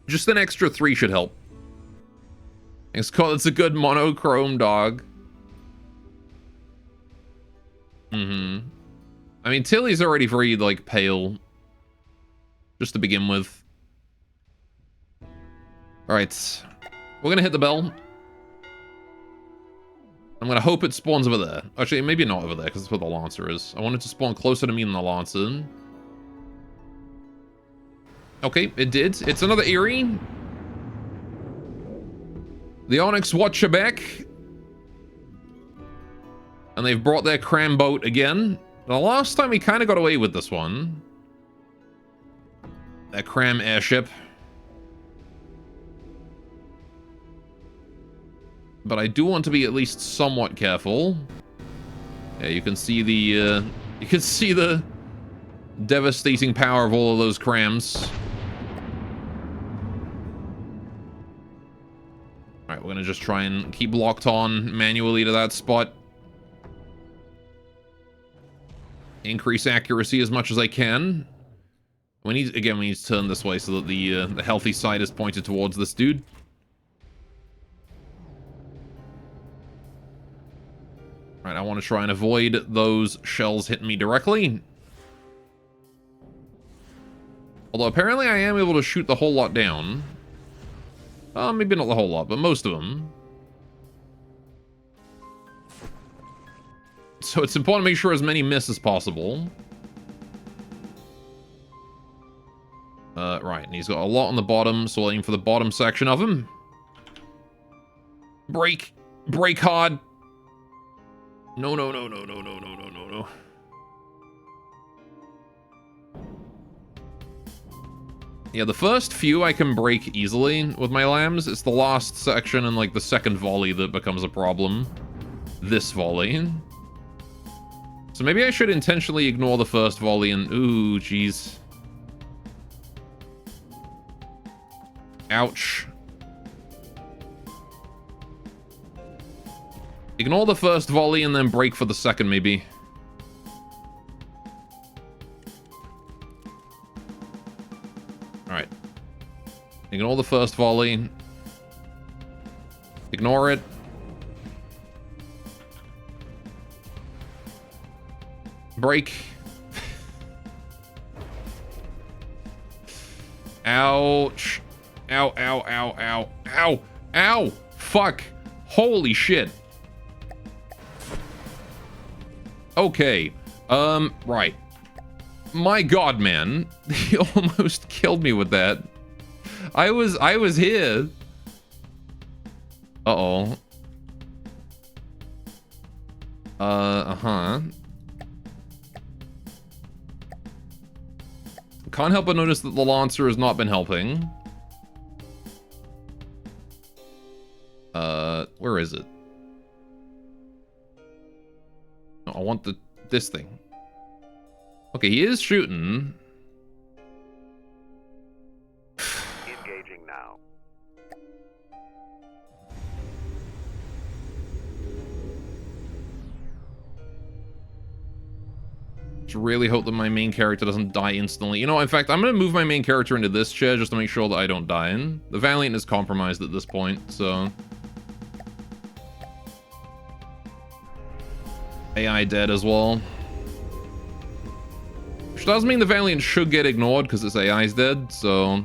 just an extra 3 should help. It's a good monochrome dog. I mean, Tilly's already very like pale, just to begin with. All right, we're gonna hit the bell. I'm gonna hope it spawns over there. Actually, maybe not over there, because that's where the Lancer is. I want it to spawn closer to me than the Lancer. Okay, it did. It's another Eerie. The Onyx Watcher back. And they've brought their cram boat again. The last time we kind of got away with this one. Their cram airship. But I do want to be at least somewhat careful. Yeah, you can see the devastating power of all of those crams. All right, we're gonna just try and keep locked on manually to that spot. Increase accuracy as much as I can. We need to turn this way so that the healthy side is pointed towards this dude. Right, I want to try and avoid those shells hitting me directly. Although apparently I am able to shoot the whole lot down. Maybe not the whole lot, but most of them. So it's important to make sure as many miss as possible. Right, and he's got a lot on the bottom, so we'll aim for the bottom section of him. Break! Break hard! No, no, no, no, no, no, no, no, no, no. Yeah, the first few I can break easily with my lambs. It's the last section and like the second volley that becomes a problem. This volley. So maybe I should intentionally ignore the first volley and... Ooh, jeez. Ouch. Ignore the first volley and then break for the second, maybe. Alright. Ignore the first volley. Ignore it. Break. Ouch. Ow, ow, ow, ow, ow, ow! Fuck! Holy shit! Okay, right. My god, man. He almost killed me with that. I was here. Uh-oh. Can't help but notice that the Lancer has not been helping. Where is it? No, I want this thing. Okay, he is shooting. Engaging now. Just really hope that my main character doesn't die instantly. You know, in fact, I'm going to move my main character into this chair just to make sure that I don't die in. The Valiant is compromised at this point, so... AI dead as well. Which does mean the Valiant should get ignored because its AI's dead, so...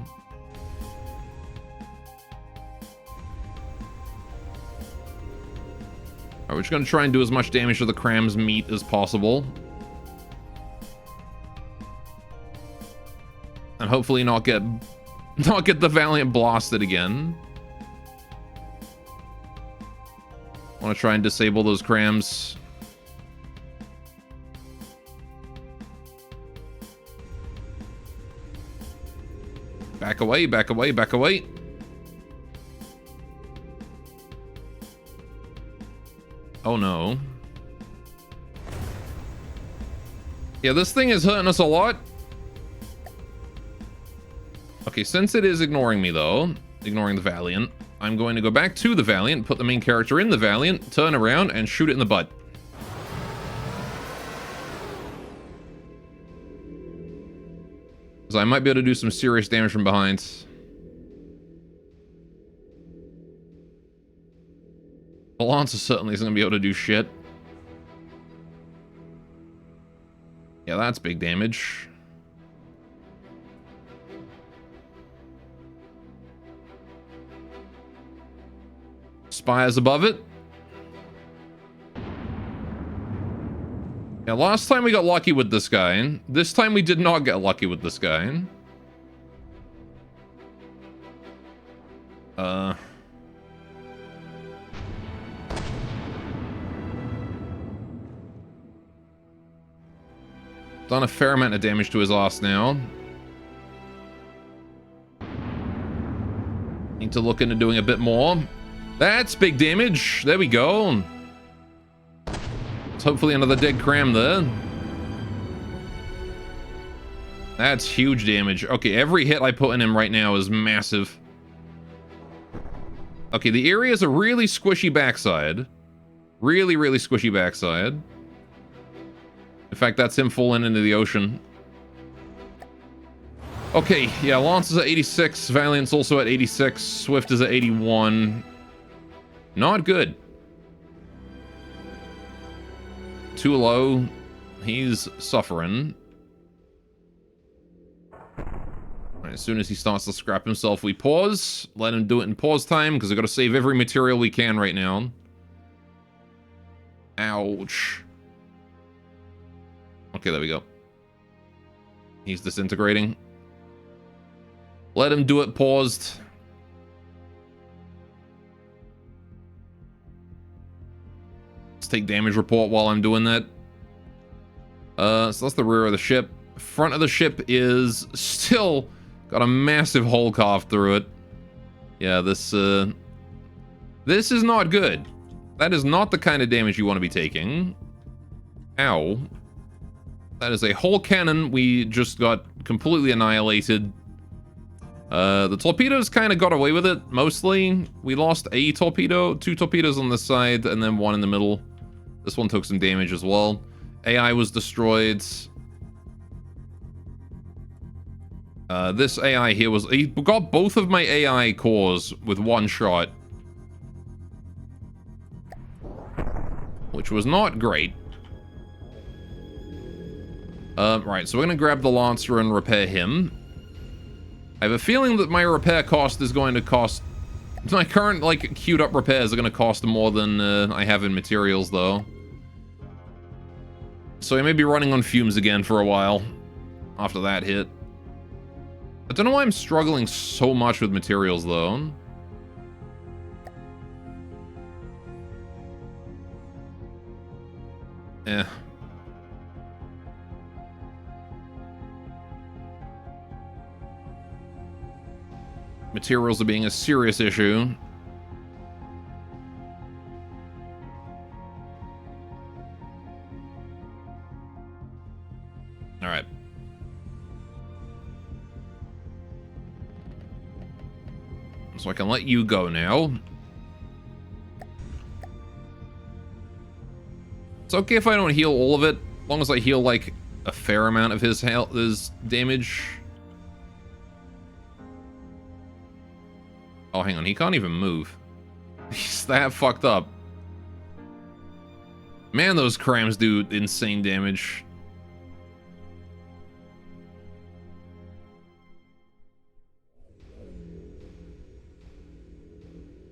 Alright, we're just going to try and do as much damage to the Cram's meat as possible. And hopefully not get the Valiant blasted again. Want to try and disable those Crams. Back away, back away, back away. Oh no. Yeah, this thing is hurting us a lot. Okay, since it is ignoring me though, ignoring the Valiant, I'm going to go back to the Valiant, put the main character in the Valiant, turn around, and shoot it in the butt. Because I might be able to do some serious damage from behind. The Lancer certainly isn't going to be able to do shit. Yeah, that's big damage. Spires above it. Yeah, last time we got lucky with this guy. This time we did not get lucky with this guy. Done a fair amount of damage to his ass now. Need to look into doing a bit more. That's big damage. There we go. It's hopefully another dead Cram there. That's huge damage. Okay, every hit I put in him right now is massive. Okay, the area is a really squishy backside. Really, really squishy backside. In fact, that's him falling into the ocean. Okay, yeah, Lance is at 86. Valiant's also at 86. Swift is at 81. Not good. Too low. He's suffering. Right, as soon as he starts to scrap himself, we pause. Let him do it in pause time, because we've got to save every material we can right now. Ouch. Okay, there we go. He's disintegrating. Let him do it paused. Let's take damage report while I'm doing that. So that's the rear of the ship. Front of the ship is still got a massive hole carved through it. Yeah, this is not good. That is not the kind of damage you want to be taking. Ow. That is a whole cannon. We just got completely annihilated. The torpedoes kind of got away with it, mostly. We lost a torpedo, 2 torpedoes on this side, and then 1 in the middle. This one took some damage as well. AI was destroyed. This AI here was... He got both of my AI cores with 1 shot. Which was not great. Right, so we're going to grab the Lancer and repair him. I have a feeling that my repair cost is going to cost... My current, like, queued up repairs are going to cost more than I have in materials, though. So I may be running on fumes again for a while after that hit. I don't know why I'm struggling so much with materials, though. Materials are being a serious issue. Alright. So I can let you go now. It's okay if I don't heal all of it, as long as I heal, like, a fair amount of his damage. Oh, hang on, he can't even move. He's that fucked up. Man, those crams do insane damage.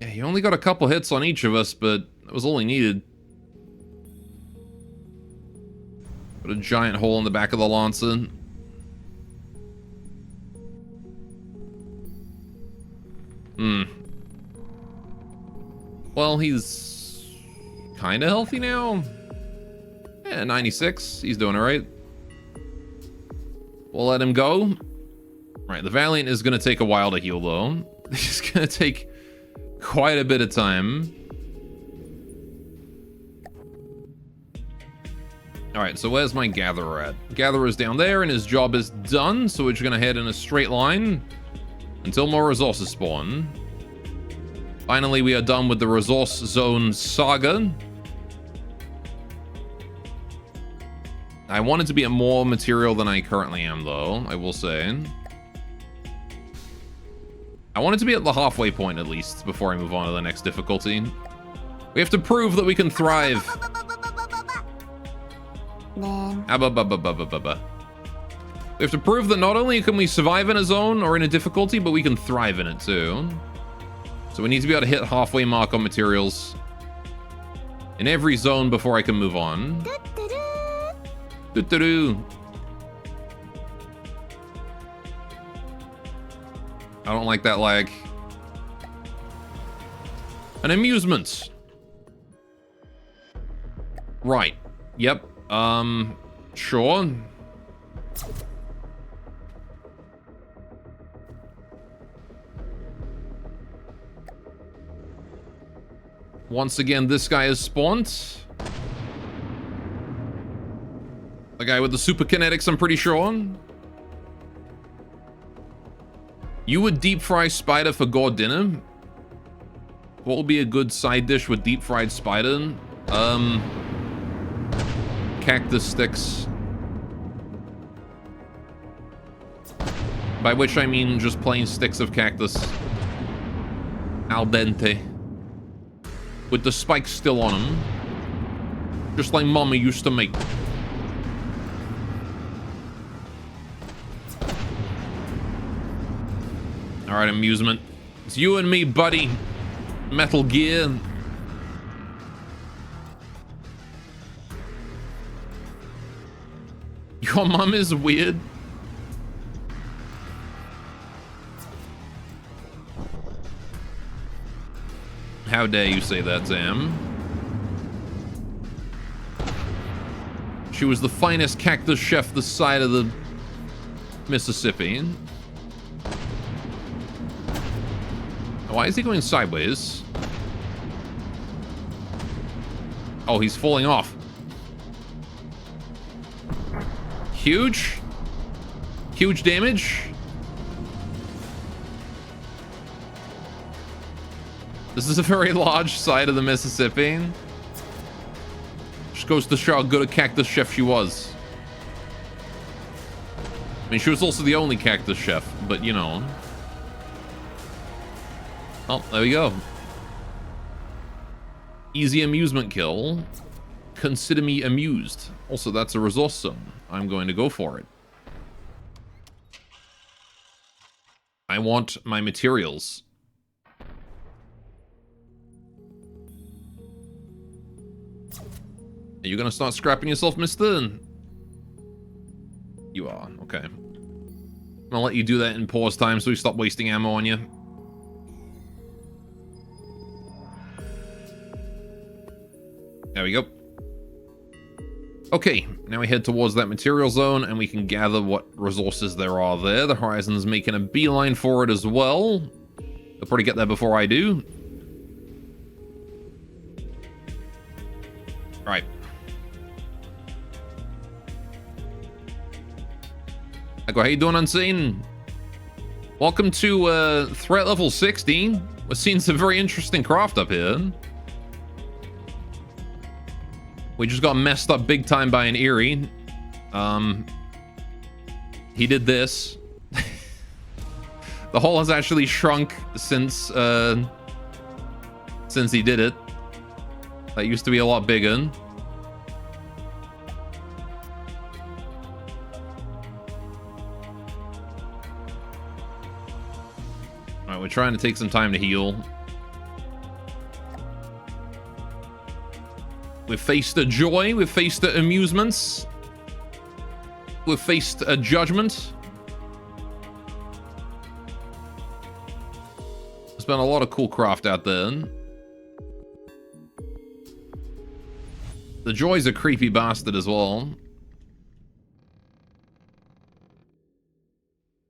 Yeah, he only got a couple hits on each of us, but that was all he needed. Put a giant hole in the back of the Lancer. Well, he's kind of healthy now. Yeah, 96. He's doing all right. We'll let him go. Right, the Valiant is going to take a while to heal, though. It's going to take quite a bit of time. Alright, so where's my Gatherer at? Gatherer's down there, and his job is done, so we're just going to head in a straight line until more resources spawn. Finally, we are done with the Resource Zone saga. I wanted to be at more material than I currently am, though, I will say. I wanted to be at the halfway point, at least, before I move on to the next difficulty. We have to prove that we can thrive. We have to prove that not only can we survive in a zone or in a difficulty, but we can thrive in it, too. So we need to be able to hit halfway mark on materials in every zone before I can move on. I don't like that lag. An amusement. Right. Yep. Sure. Once again, this guy is spawned. The guy with the super kinetics, I'm pretty sure. You would deep fry spider for gore dinner? What would be a good side dish with deep fried spider? Cactus sticks. By which I mean just plain sticks of cactus. Al dente. With the spikes still on them. Just like Mama used to make. Alright, amusement. It's you and me, buddy. Metal Gear. Your mom is weird. How dare you say that, Sam? She was the finest cactus chef this side of the Mississippi. Why is he going sideways? Oh, he's falling off. Huge. Huge damage. This is a very large side of the Mississippi. Just goes to show how good a cactus chef she was. I mean, she was also the only cactus chef, but you know. Oh, there we go. Easy amusement kill. Consider me amused. Also, that's a resource zone. I'm going to go for it. I want my materials. Are you gonna start scrapping yourself, mister? You are, okay. I'm gonna let you do that in pause time so we stop wasting ammo on you. There we go. Okay, now we head towards that material zone and we can gather what resources there are there. The Horizon's making a beeline for it as well. They'll probably get there before I do. Right. Echo, how you doing, Unseen? Welcome to threat level 60. We're seeing some very interesting craft up here. We just got messed up big time by an Eerie. He did this. The hole has actually shrunk since he did it. That used to be a lot bigger. Alright, we're trying to take some time to heal. We've faced a joy, we've faced the amusements. We've faced a judgment. There's been a lot of cool craft out there. The joy's a creepy bastard as well.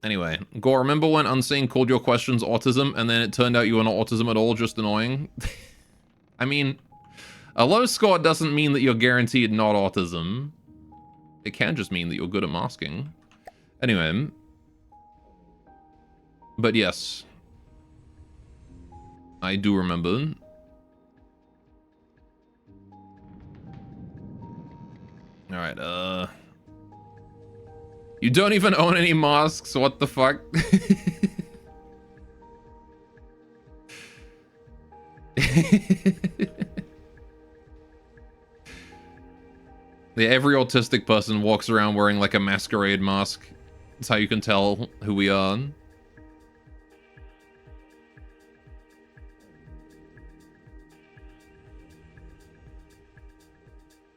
Anyway, Gore, remember when Unseen called your questions autism and then it turned out you were not autism at all, just annoying? I mean, a low score doesn't mean that you're guaranteed not autism. It can just mean that you're good at masking. Anyway. But yes. I do remember. Alright, you don't even own any masks, what the fuck? Yeah, every autistic person walks around wearing like a masquerade mask. That's how you can tell who we are.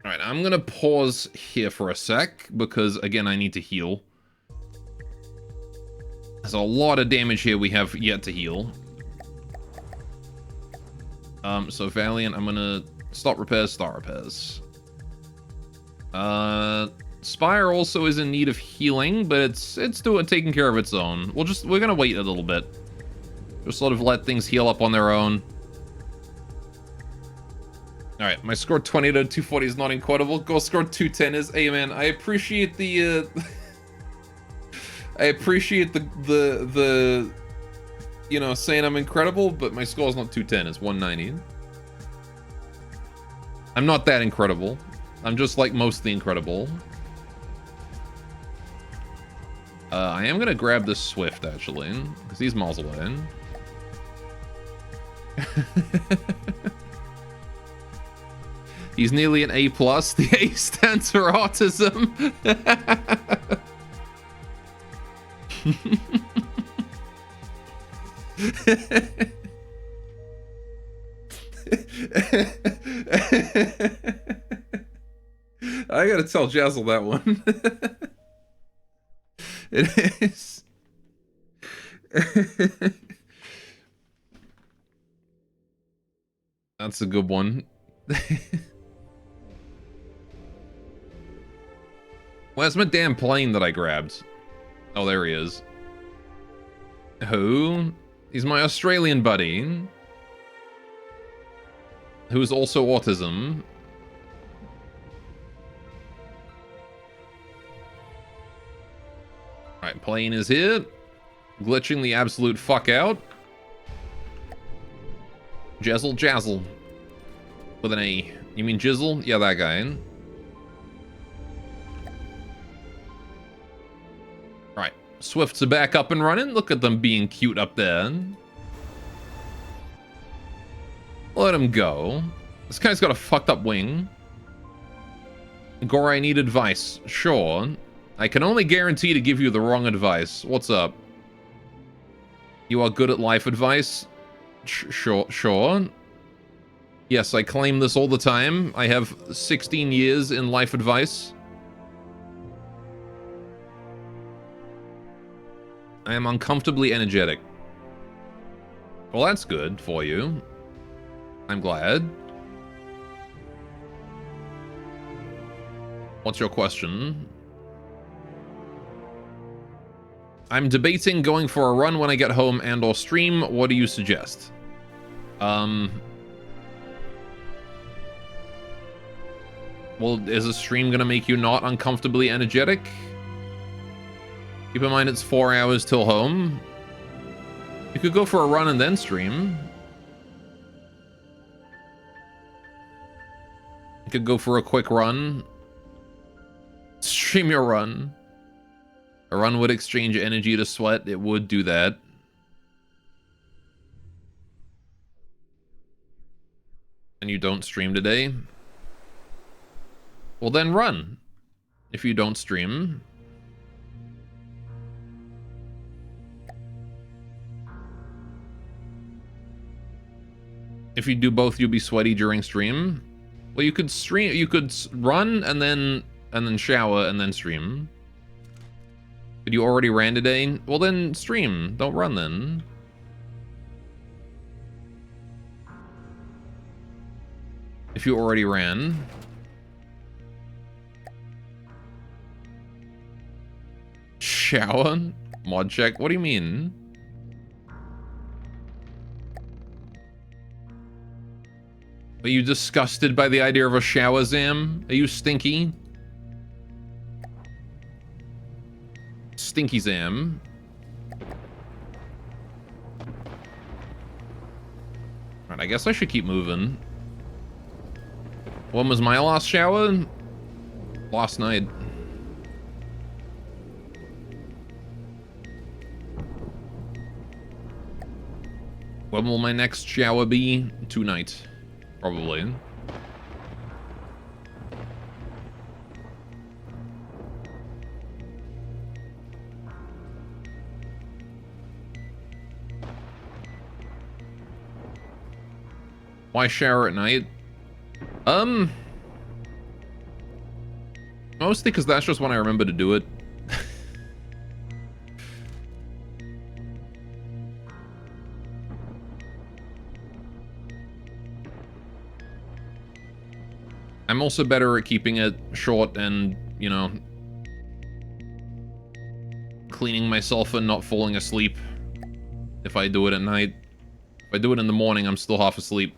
Alright, I'm gonna pause here for a sec, because again, I need to heal. There's a lot of damage here we have yet to heal. So Valiant, I'm gonna stop repairs, start repairs. Spire also is in need of healing, but it's taking care of its own. We're gonna wait a little bit. Just sort of let things heal up on their own. Alright, my score 20 to 240 is not incredible. Go score 210 is. Hey man, I appreciate the I appreciate the you know, saying I'm incredible, but my score is not 210, it's 190. I'm not that incredible. I'm just like mostly incredible. I am gonna grab this Swift actually, because he's miles away. He's nearly an A+. The A stands for autism. I gotta tell Jazzle that one. It is. That's a good one. Where's my damn plane that I grabbed? Oh, there he is. Who? He's my Australian buddy. Who's also autism. Alright, plane is here. Glitching the absolute fuck out. Jezzle Jazzle. With an A. You mean Jizzle? Yeah, that guy. Alright, Swifts are back up and running. Look at them being cute up there. Let him go. This guy's got a fucked up wing. Gore, I need advice. Sure. I can only guarantee to give you the wrong advice. What's up? You are good at life advice? Sure. Yes, I claim this all the time. I have 16 years in life advice. I am uncomfortably energetic. Well, that's good for you. I'm glad. What's your question? I'm debating going for a run when I get home and or stream. What do you suggest? Well, is a stream gonna make you not uncomfortably energetic? Keep in mind it's 4 hours till home. You could go for a run and then stream. You could go for a quick run. Stream your run. A run would exchange energy to sweat. It would do that. And you don't stream today? Well, then run. If you don't stream. If you do both, you'll be sweaty during stream. Well, you could stream. You could run and then shower and then stream. But you already ran today? Well, then stream. Don't run then. If you already ran. Shower? Mod check? What do you mean? Are you disgusted by the idea of a shower, Zam? Are you stinky? Stinky Zam. Right, I guess I should keep moving. When was my last shower? Last night. When will my next shower be? Tonight. Probably. Why shower at night? Mostly because that's just when I remember to do it. I'm also better at keeping it short and, you know, cleaning myself and not falling asleep if I do it at night. If I do it in the morning, I'm still half asleep.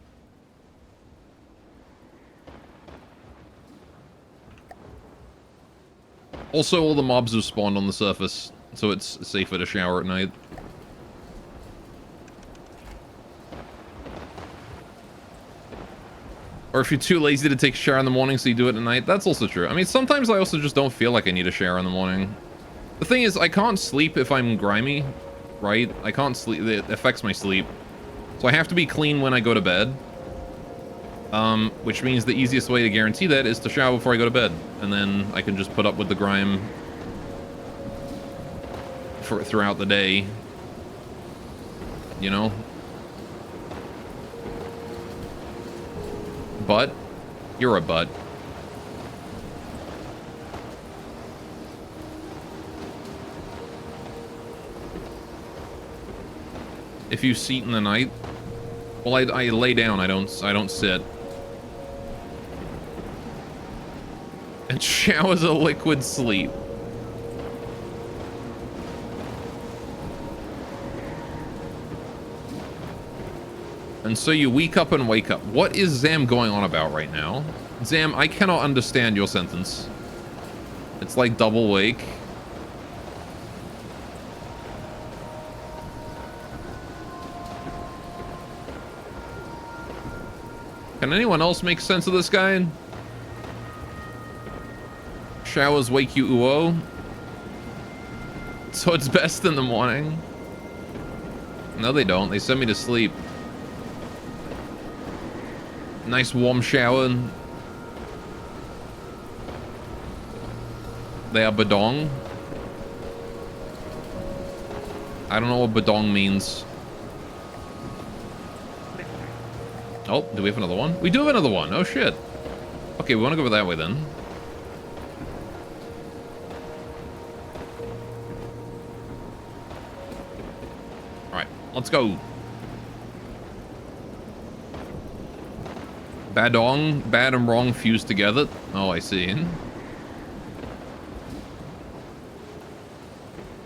Also, all the mobs have spawned on the surface, so it's safer to shower at night. Or if you're too lazy to take a shower in the morning, so you do it at night, that's also true. I mean, sometimes I also just don't feel like I need a shower in the morning. The thing is, I can't sleep if I'm grimy, right? I can't sleep, it affects my sleep. So I have to be clean when I go to bed. Which means the easiest way to guarantee that is to shower before I go to bed. And then I can just put up with the grime throughout the day. You know? Butt? You're a butt. If you seat in the night, well, I lay down. I don't sit. And showers a liquid sleep. And so you wake up and wake up. What is Zam going on about right now? Zam, I cannot understand your sentence. It's like double wake. Can anyone else make sense of this guy? Showers wake you uo. So it's best in the morning. No, they don't. They send me to sleep. Nice warm shower. They are badong. I don't know what badong means. Oh, do we have another one? We do have another one. Oh, shit. Okay, we want to go that way then. Alright, let's go. Badong, bad and wrong fused together. Oh, I see.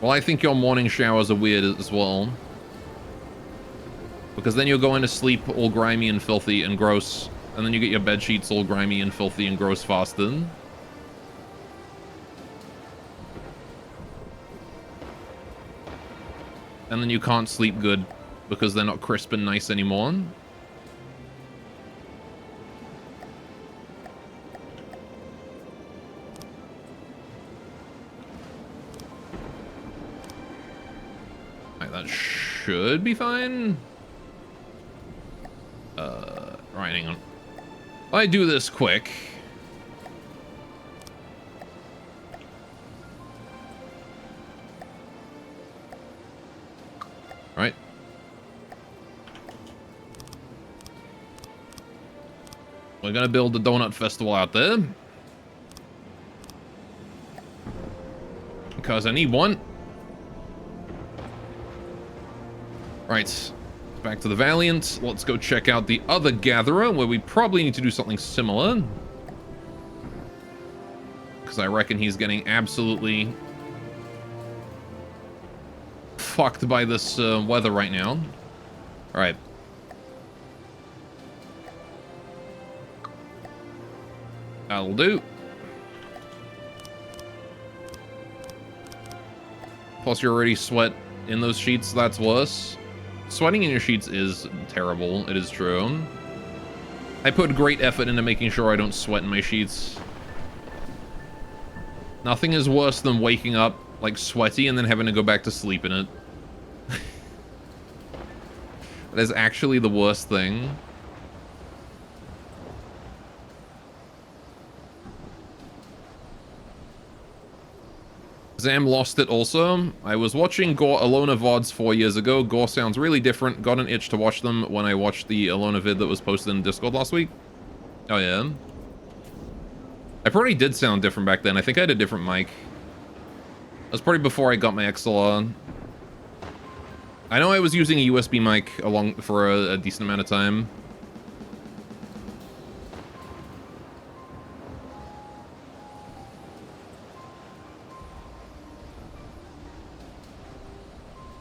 Well, I think your morning showers are weird as well. Because then you're going to sleep all grimy and filthy and gross. And then you get your bed sheets all grimy and filthy and gross faster. And then you can't sleep good because they're not crisp and nice anymore. Right, that should be fine. Right, hang on. I do this quick. Right. We're gonna build the donut festival out there. Because I need one. Right. Back to the Valiant. Let's go check out the other Gatherer, where we probably need to do something similar. Because I reckon he's getting absolutely fucked by this weather right now. Alright. That'll do. Plus you already sweat in those sheets, that's worse. Sweating in your sheets is terrible, it is true. I put great effort into making sure I don't sweat in my sheets. Nothing is worse than waking up, like, sweaty and then having to go back to sleep in it. That is actually the worst thing. Zam lost it also. I was watching Gore Alona VODs 4 years ago. Gore sounds really different. Got an itch to watch them when I watched the Alona vid that was posted in Discord last week. Oh yeah. I probably did sound different back then. I think I had a different mic. That was probably before I got my XLR. I know I was using a USB mic for a decent amount of time.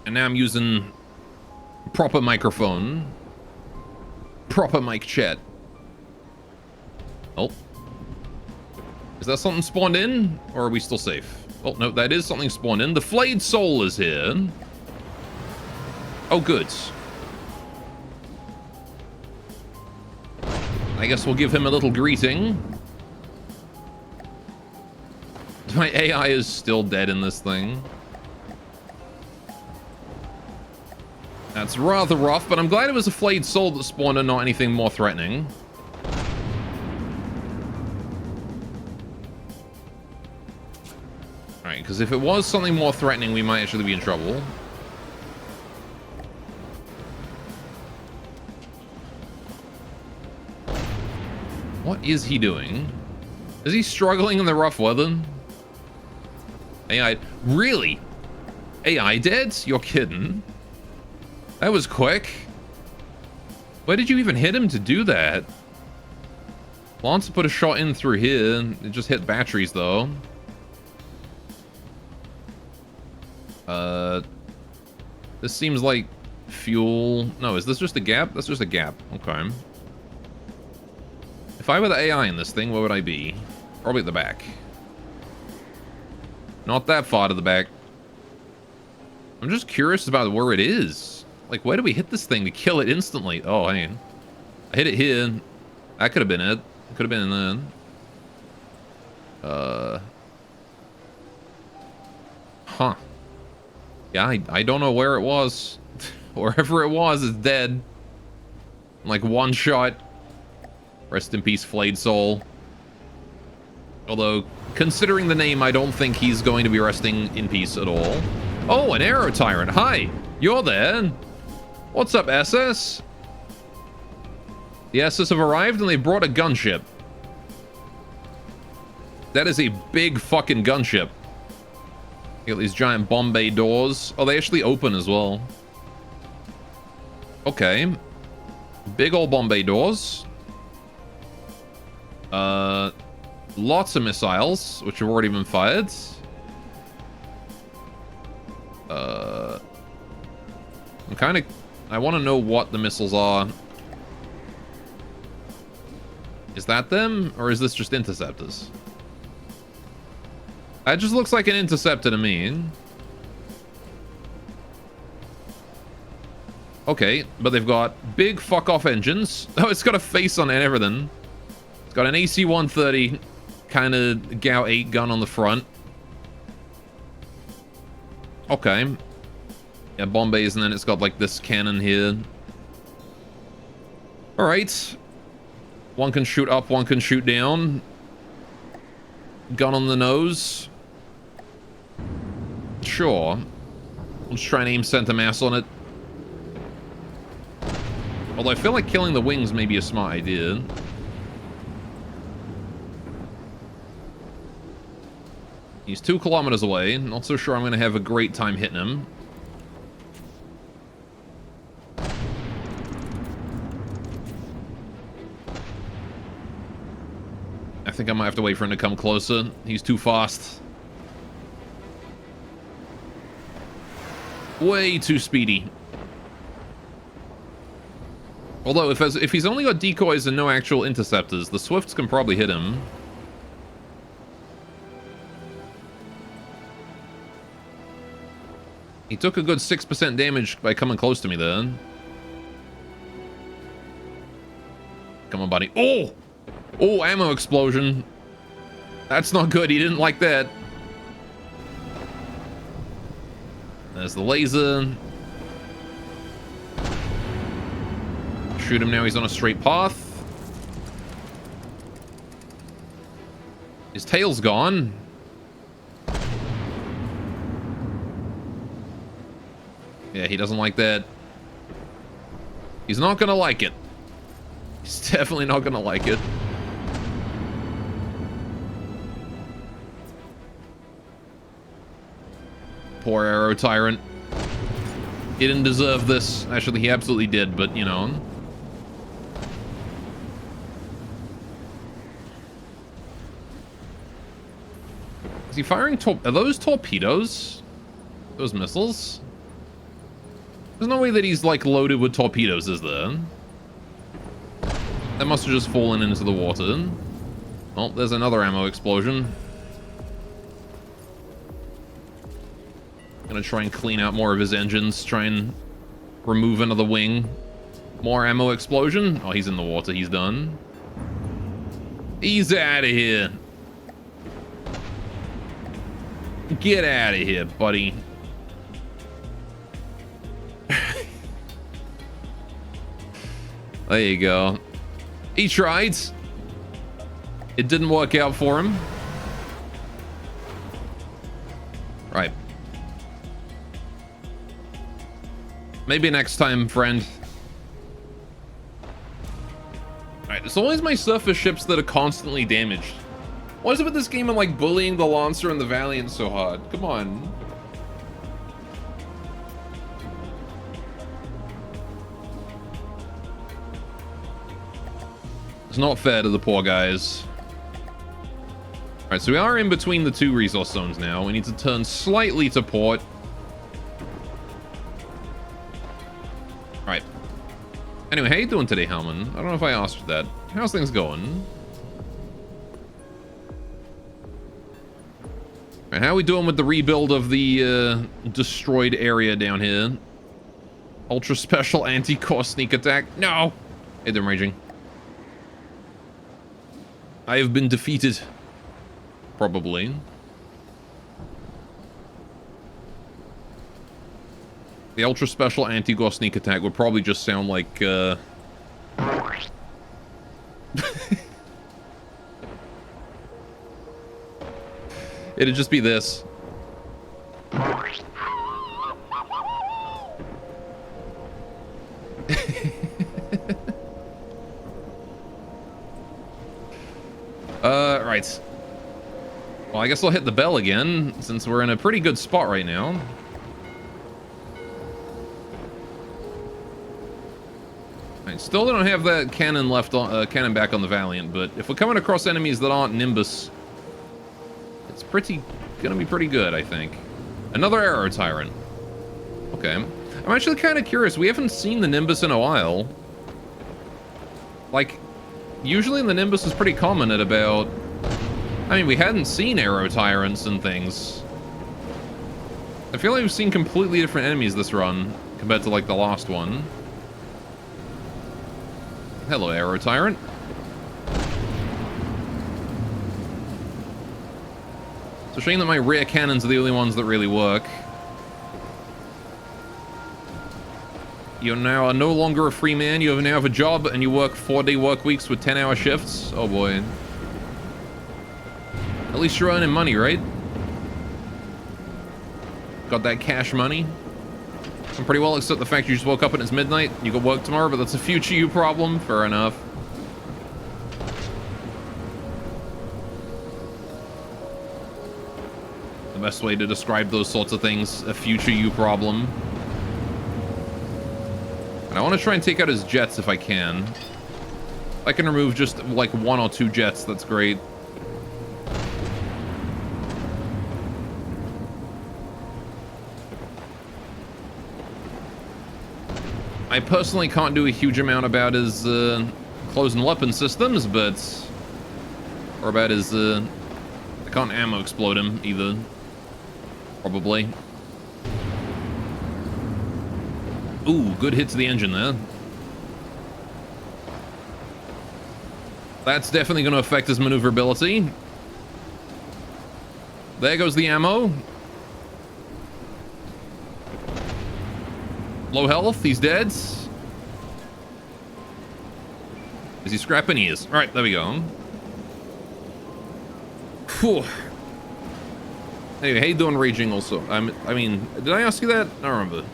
And now I'm using proper microphone. Proper mic chat. Oh. Is that something spawned in? Or are we still safe? Oh, no, that is something spawned in. The Flayed Soul is here. Oh, good. I guess we'll give him a little greeting. My AI is still dead in this thing. That's rather rough, but I'm glad it was a Flayed Soul that spawned and not anything more threatening. Alright, because if it was something more threatening, we might actually be in trouble. What is he doing? Is he struggling in the rough weather? AI... Really? AI dead? You're kidding. That was quick. Where did you even hit him to do that? Lance put a shot in through here. It just hit batteries, though. This seems like fuel. No, is this just a gap? That's just a gap. Okay. If I were the AI in this thing, where would I be? Probably at the back. Not that far to the back. I'm just curious about where it is. Like, where do we hit this thing to kill it instantly? Oh, hang on. I hit it here. That could have been it. Could have been in there. Huh. Yeah, I don't know where it was. Wherever it was, it's dead. Like, one shot. Rest in peace, Flayed Soul. Although, considering the name, I don't think he's going to be resting in peace at all. Oh, an Aero Tyrant. Hi. You're there. What's up, SS? The SS have arrived and they brought a gunship. That is a big fucking gunship. You got these giant Bombay doors. Oh, they actually open as well. Okay. Big old Bombay doors. Lots of missiles, which have already been fired. I want to know what the missiles are. Is that them, or is this just interceptors? That just looks like an interceptor to me. Okay, but they've got big fuck-off engines. Oh, it's got a face on it and everything. It's got an AC-130 kind of GAU 8 gun on the front. Okay. Yeah, bomb bays, and then it's got like this cannon here. Alright. One can shoot up, one can shoot down. Gun on the nose. Sure. Let's try and aim center mass on it. Although I feel like killing the wings may be a smart idea. He's 2 kilometers away. Not so sure I'm going to have a great time hitting him. I think I might have to wait for him to come closer. He's too fast. Way too speedy. Although, if he's only got decoys and no actual interceptors, the Swifts can probably hit him. He took a good 6% damage by coming close to me there. Come on, buddy. Oh! Oh, ammo explosion. That's not good. He didn't like that. There's the laser. Shoot him now. He's on a straight path. His tail's gone. Yeah, he doesn't like that. He's not gonna like it. He's definitely not gonna like it. Poor Aero Tyrant. He didn't deserve this. Actually, he absolutely did, but, you know. Is he firing are those torpedoes? Those missiles? There's no way that he's, like, loaded with torpedoes, is there? That must have just fallen into the water. Oh, there's another ammo explosion. Gonna try and clean out more of his engines, try and remove another wing. More ammo explosion. Oh, he's in the water. He's done. He's out of here. Get out of here, buddy. There you go. He tried. It didn't work out for him. Right. Maybe next time, friend. Alright, it's always my surface ships that are constantly damaged. What is it with this game and like bullying the Lancer and the Valiant so hard? Come on. It's not fair to the poor guys. Alright, so we are in between the 2 resource zones now. We need to turn slightly to port. Alright. Anyway, how you doing today, Hellman? I don't know if I asked you that. How's things going? Alright, how are we doing with the rebuild of the destroyed area down here? Ultra special anti-core sneak attack? No! Hey, they're raging. I have been defeated. Probably. The ultra special anti-gore sneak attack would probably just sound like, it'd just be this. Right. Well, I guess I'll hit the bell again, since we're in a pretty good spot right now. Right, still don't have that cannon left on, cannon back on the Valiant, but if we're coming across enemies that aren't Nimbus, it's gonna be pretty good, I think. Another Aero Tyrant. Okay. I'm actually kind of curious. We haven't seen the Nimbus in a while. Like, usually the Nimbus is pretty common at about... I mean, we hadn't seen Aero Tyrants and things. I feel like we've seen completely different enemies this run compared to, like, the last one. Hello, Aero Tyrant. It's a shame that my rear cannons are the only ones that really work. You now are no longer a free man. You now have a job and you work 4-day work weeks with 10-hour shifts. Oh boy. At least you're earning money, right? Got that cash money. I'm pretty well accept the fact you just woke up and it's midnight. You got work tomorrow, but that's a future you problem. Fair enough. The best way to describe those sorts of things, a future you problem. And I want to try and take out his jets if I can. If I can remove just like 1 or 2 jets, that's great. I personally can't do a huge amount about his closing weapon systems, but... Or about his... I can't ammo explode him either. Probably. Ooh, good hit to the engine there. That's definitely going to affect his maneuverability. There goes the ammo. Low health, he's dead. Is he scrapping? He is. Alright, there we go. Whew. Anyway, how you doing, Raging, also? I mean, did I ask you that? I don't remember.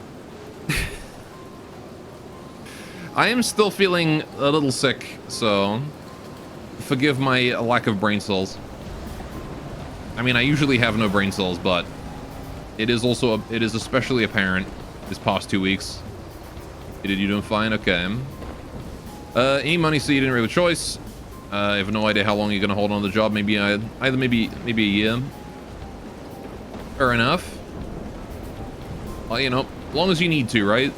I am still feeling a little sick, so forgive my lack of brain cells. I mean, I usually have no brain cells, but it is also it is especially apparent this past 2 weeks. Did you doing fine? Okay. Any money, so you didn't really have a choice. I have no idea how long you're gonna hold on to the job. Maybe maybe a year. Fair enough. Well, you know, as long as you need to, right?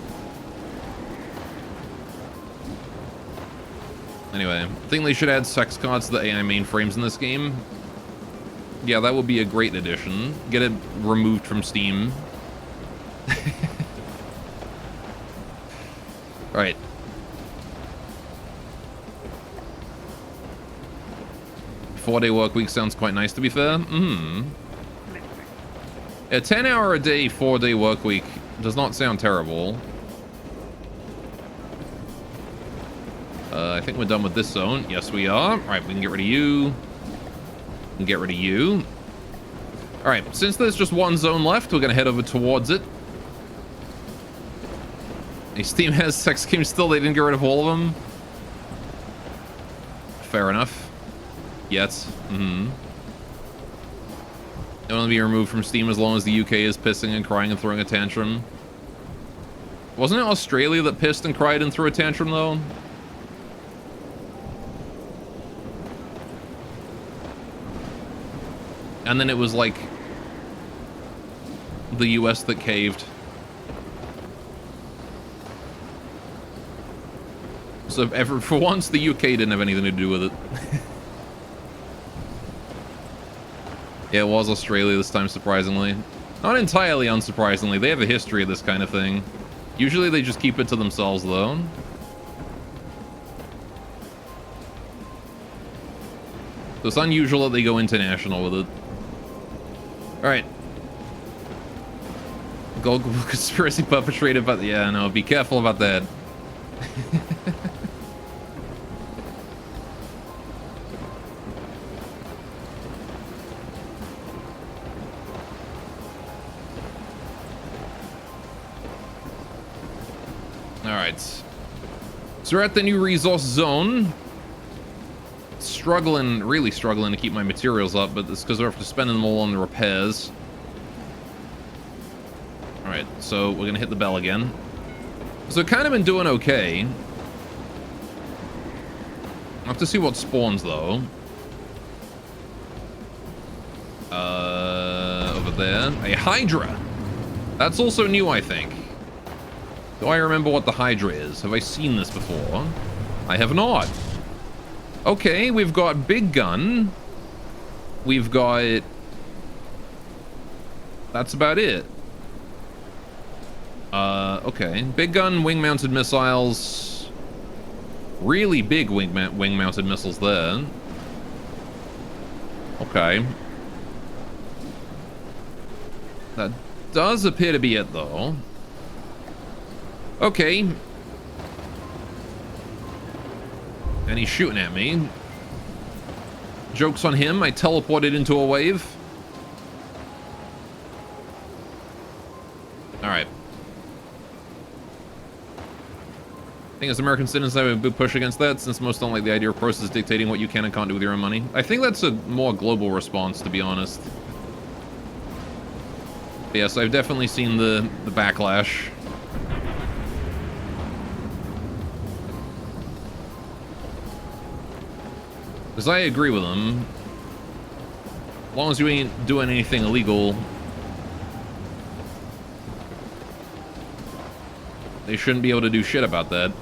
Anyway, I think they should add sex cards to the AI mainframes in this game. Yeah, that would be a great addition. Get it removed from Steam. Right. Four-day work week sounds quite nice, to be fair. A 10-hour-a-day, 4-day work week does not sound terrible. I think we're done with this zone. Yes, we are. All right, we can get rid of you. We can get rid of you. All right, since there's just one zone left, we're going to head over towards it. Steam has sex games still. They didn't get rid of all of them. Fair enough. Yes. They want to be removed from Steam as long as the UK is pissing and crying and throwing a tantrum. Wasn't it Australia that pissed and cried and threw a tantrum, though? And then it was like the US that caved. So for once, the UK didn't have anything to do with it. Yeah, it was Australia this time, surprisingly. Not entirely unsurprisingly. They have a history of this kind of thing. Usually they just keep it to themselves, though. So it's unusual that they go international with it. Alright. Gold conspiracy perpetrator, but yeah, no, be careful about that. Alright. So we're at the new resource zone. Really struggling to keep my materials up, but it's because we're after spending them all on the repairs. Alright, so we're gonna hit the bell again. So we've kind of been doing okay. I'll have to see what spawns, though. Over there. A Hydra. That's also new, I think. Do I remember what the Hydra is? Have I seen this before? I have not. Okay, we've got Big Gun. We've got... That's about it. Okay. Big Gun, wing-mounted missiles. Really big wing-mounted missiles there. Okay. That does appear to be it, though. Okay. And he's shooting at me. Joke's on him. I teleported into a wave. Alright. I think as American citizens, I would push against that, since most don't like the idea of process dictating what you can and can't do with your own money. I think that's a more global response, to be honest. But yes, I've definitely seen the backlash. Because I agree with them. As long as you ain't doing anything illegal, they shouldn't be able to do shit about that.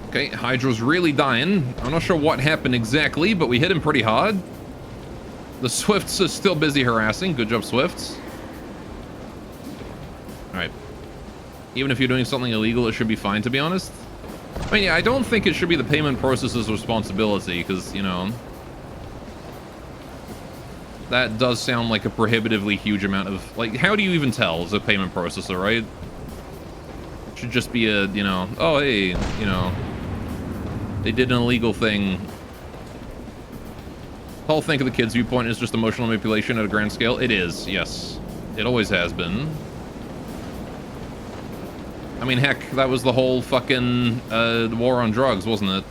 Okay, Hydra's really dying. I'm not sure what happened exactly, but we hit him pretty hard. The Swifts are still busy harassing. Good job, Swifts. Alright. Even if you're doing something illegal, it should be fine, to be honest. I mean, yeah, I don't think it should be the payment processor's responsibility, because, you know... That does sound like a prohibitively huge amount of... Like, how do you even tell it's a payment processor, right? It should just be a, you know... Oh, hey, you know... They did an illegal thing. The whole thing of the kid's viewpoint is just emotional manipulation at a grand scale. It is, yes. It always has been. I mean, heck, that was the whole fucking war on drugs, wasn't it?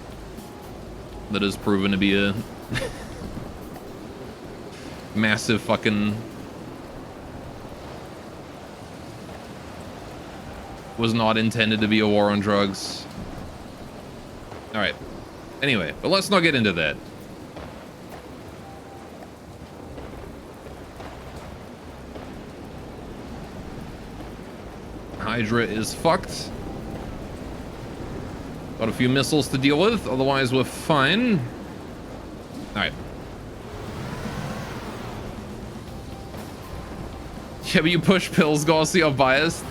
That has proven to be a massive fucking... Was not intended to be a war on drugs. Alright. Anyway, but let's not get into that. Hydra is fucked. Got a few missiles to deal with, otherwise we're fine. Alright. Yeah, but you push pills, Gossy, you're biased.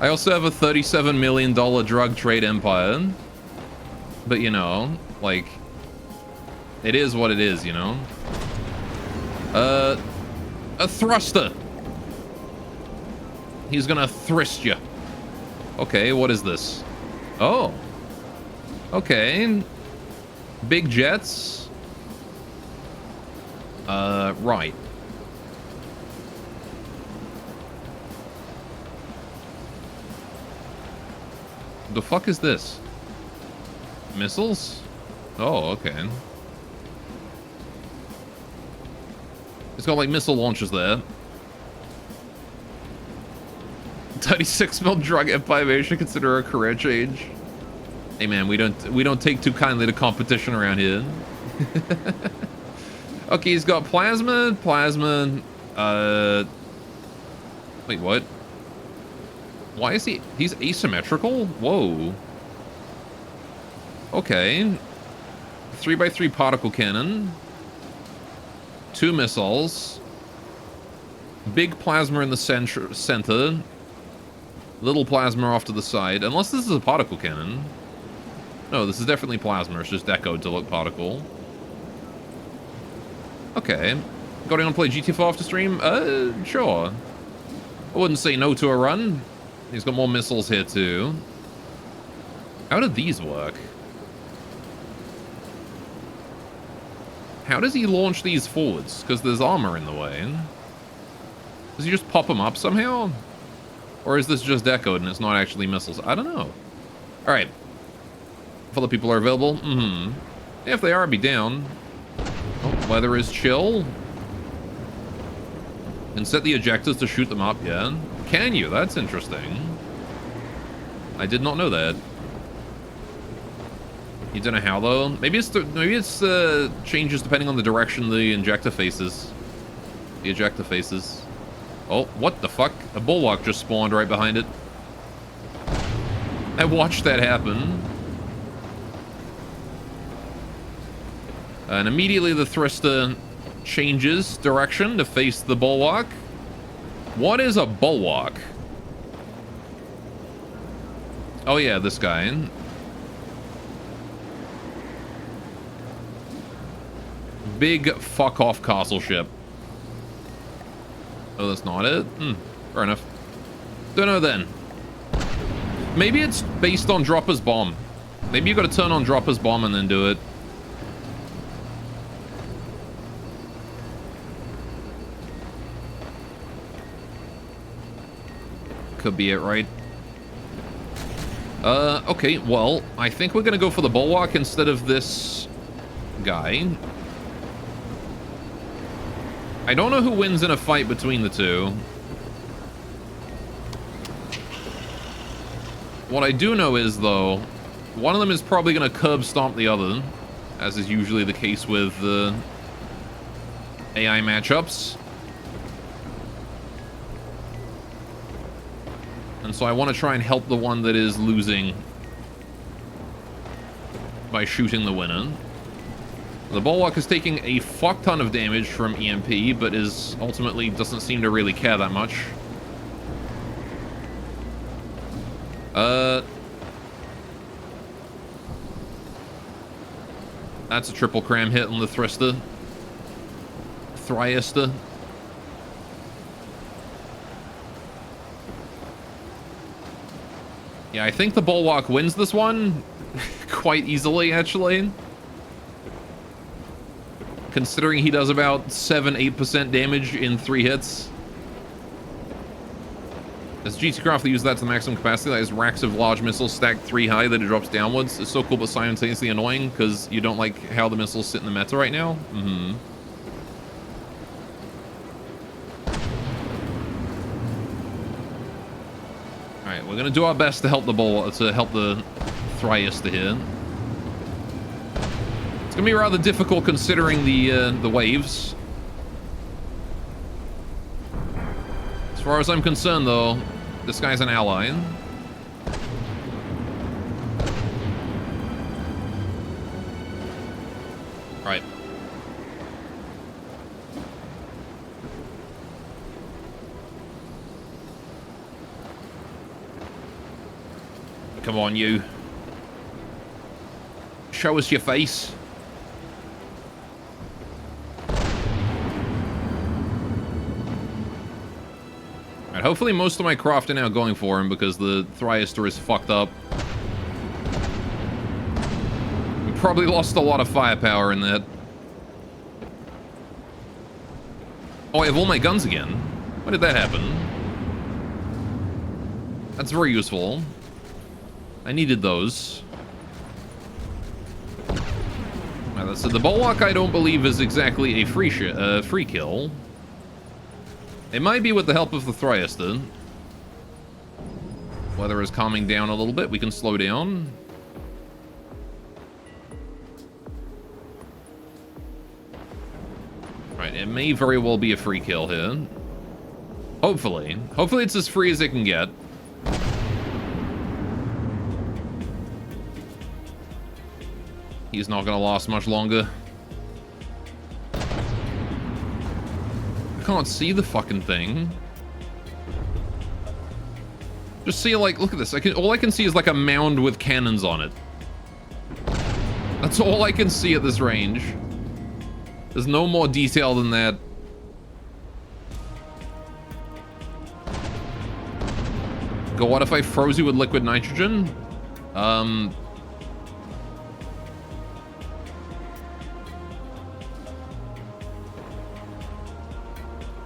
I also have a $37 million drug trade empire. But, you know, like... It is what it is, you know? A thruster! He's gonna thrust you. Okay, what is this? Oh. Okay. Big jets. Right. The fuck is this? Missiles? Oh, okay. It's got like missile launchers there. 36 mil drug empire, maybe should consider a career change. Hey man, we don't take too kindly to competition around here. Okay, he's got plasma. Wait, what? Why is he's asymmetrical? Whoa. Okay. 3x3 particle cannon. 2 missiles. Big plasma in the center. Little plasma off to the side. Unless this is a particle cannon. No, this is definitely plasma. It's just decoed to look particle. Okay. Going on to play GT4 after stream? Sure. I wouldn't say no to a run. He's got more missiles here too. How do these work? How does he launch these forwards? Because there's armor in the way. Does he just pop them up somehow? Or is this just decoed and it's not actually missiles? I don't know. Alright. If other people are available, yeah, if they are, I'd be down. Oh, weather is chill. And set the ejectors to shoot them up, yeah. Can you? That's interesting. I did not know that. You don't know how though. Maybe it's changes depending on the direction the injector faces. The ejector faces. Oh, what the fuck? A bulwark just spawned right behind it. I watched that happen. And immediately the thruster changes direction to face the bulwark. What is a bulwark? Oh yeah, this guy. Big fuck off castle ship. Oh, that's not it? Fair enough. Don't know then. Maybe it's based on Dropper's bomb. Maybe you gotta turn on Dropper's bomb and then do it. Could be it, right? Okay, well, I think we're gonna go for the bulwark instead of this guy. I don't know who wins in a fight between the two. What I do know is, though, one of them is probably gonna curb stomp the other, as is usually the case with the AI matchups. And so I want to try and help the one that is losing by shooting the winner. The bulwark is taking a fuck ton of damage from EMP, but is ultimately doesn't seem to really care that much. That's a triple cram hit on the thruster. Thriester. Yeah, I think the bulwark wins this one quite easily, actually. Considering he does about 7-8% damage in 3 hits. As GT Craft use that to the maximum capacity, that is racks of large missiles stacked 3 high that it drops downwards. It's so cool but simultaneously annoying because you don't like how the missiles sit in the meta right now. Alright, we're gonna do our best to help the Thriester here. It's gonna be rather difficult considering the waves. As far as I'm concerned, though, this guy's an ally. Right. Come on, you. Show us your face. Right, hopefully most of my craft are now going for him because the Thriester is fucked up. We probably lost a lot of firepower in that. Oh, I have all my guns again. When did that happen? That's very useful. I needed those. Right, so the Bulwark I don't believe is exactly a free kill. It might be with the help of the Thriester. Weather is calming down a little bit. We can slow down. Right, it may very well be a free kill here. Hopefully. Hopefully it's as free as it can get. He's not gonna last much longer. I can't see the fucking thing. Just see, like, look at this. All I can see is like a mound with cannons on it. That's all I can see at this range. There's no more detail than that. Go, what if I froze you with liquid nitrogen?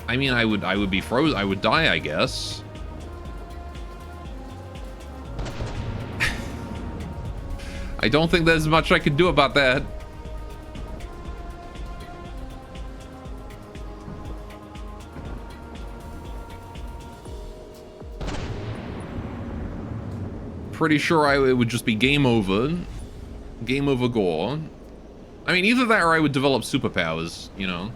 I mean, I would be frozen. I would die, I guess. I don't think there's much I could do about that. pretty sure it would just be game over. Game over gore. I mean, either that or I would develop superpowers, you know.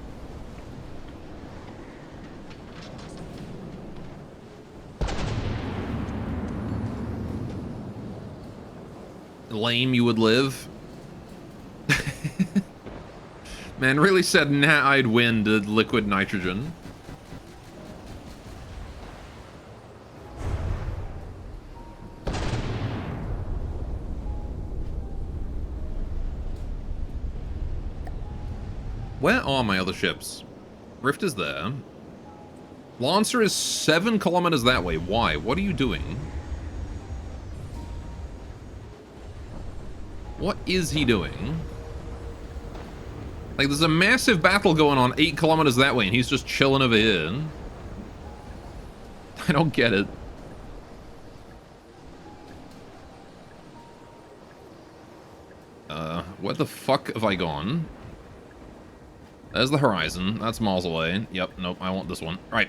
Lame you would live. Man, really said nah, I'd win the liquid nitrogen. Where are my other ships? Rift is there. Lancer is 7 kilometers that way. Why? What are you doing? What is he doing? Like, there's a massive battle going on 8 kilometers that way, and he's just chilling over here. I don't get it. Where the fuck have I gone? There's the horizon. That's miles away. Yep, nope, I want this one. All right.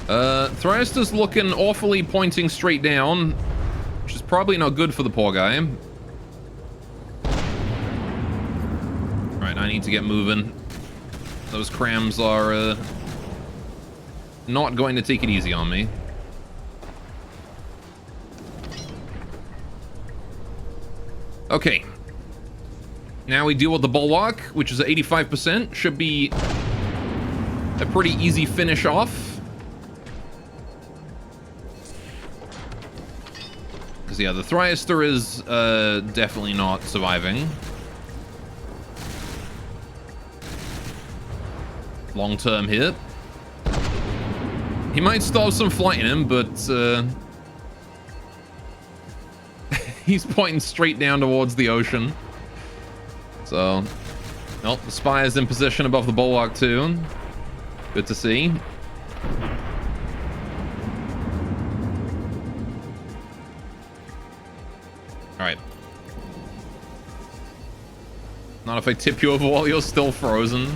Thriasta's looking awfully pointing straight down, which is probably not good for the poor guy. Alright, I need to get moving. Those crams are, not going to take it easy on me. Okay. Now we deal with the bulwark, which is at 85%. Should be a pretty easy finish off. Because, yeah, the Thriaster is definitely not surviving. Long-term hit. He might still have some flight in him, but he's pointing straight down towards the ocean. So, nope, the spy is in position above the bulwark too. Good to see. Alright. Not if I tip you over while you're still frozen.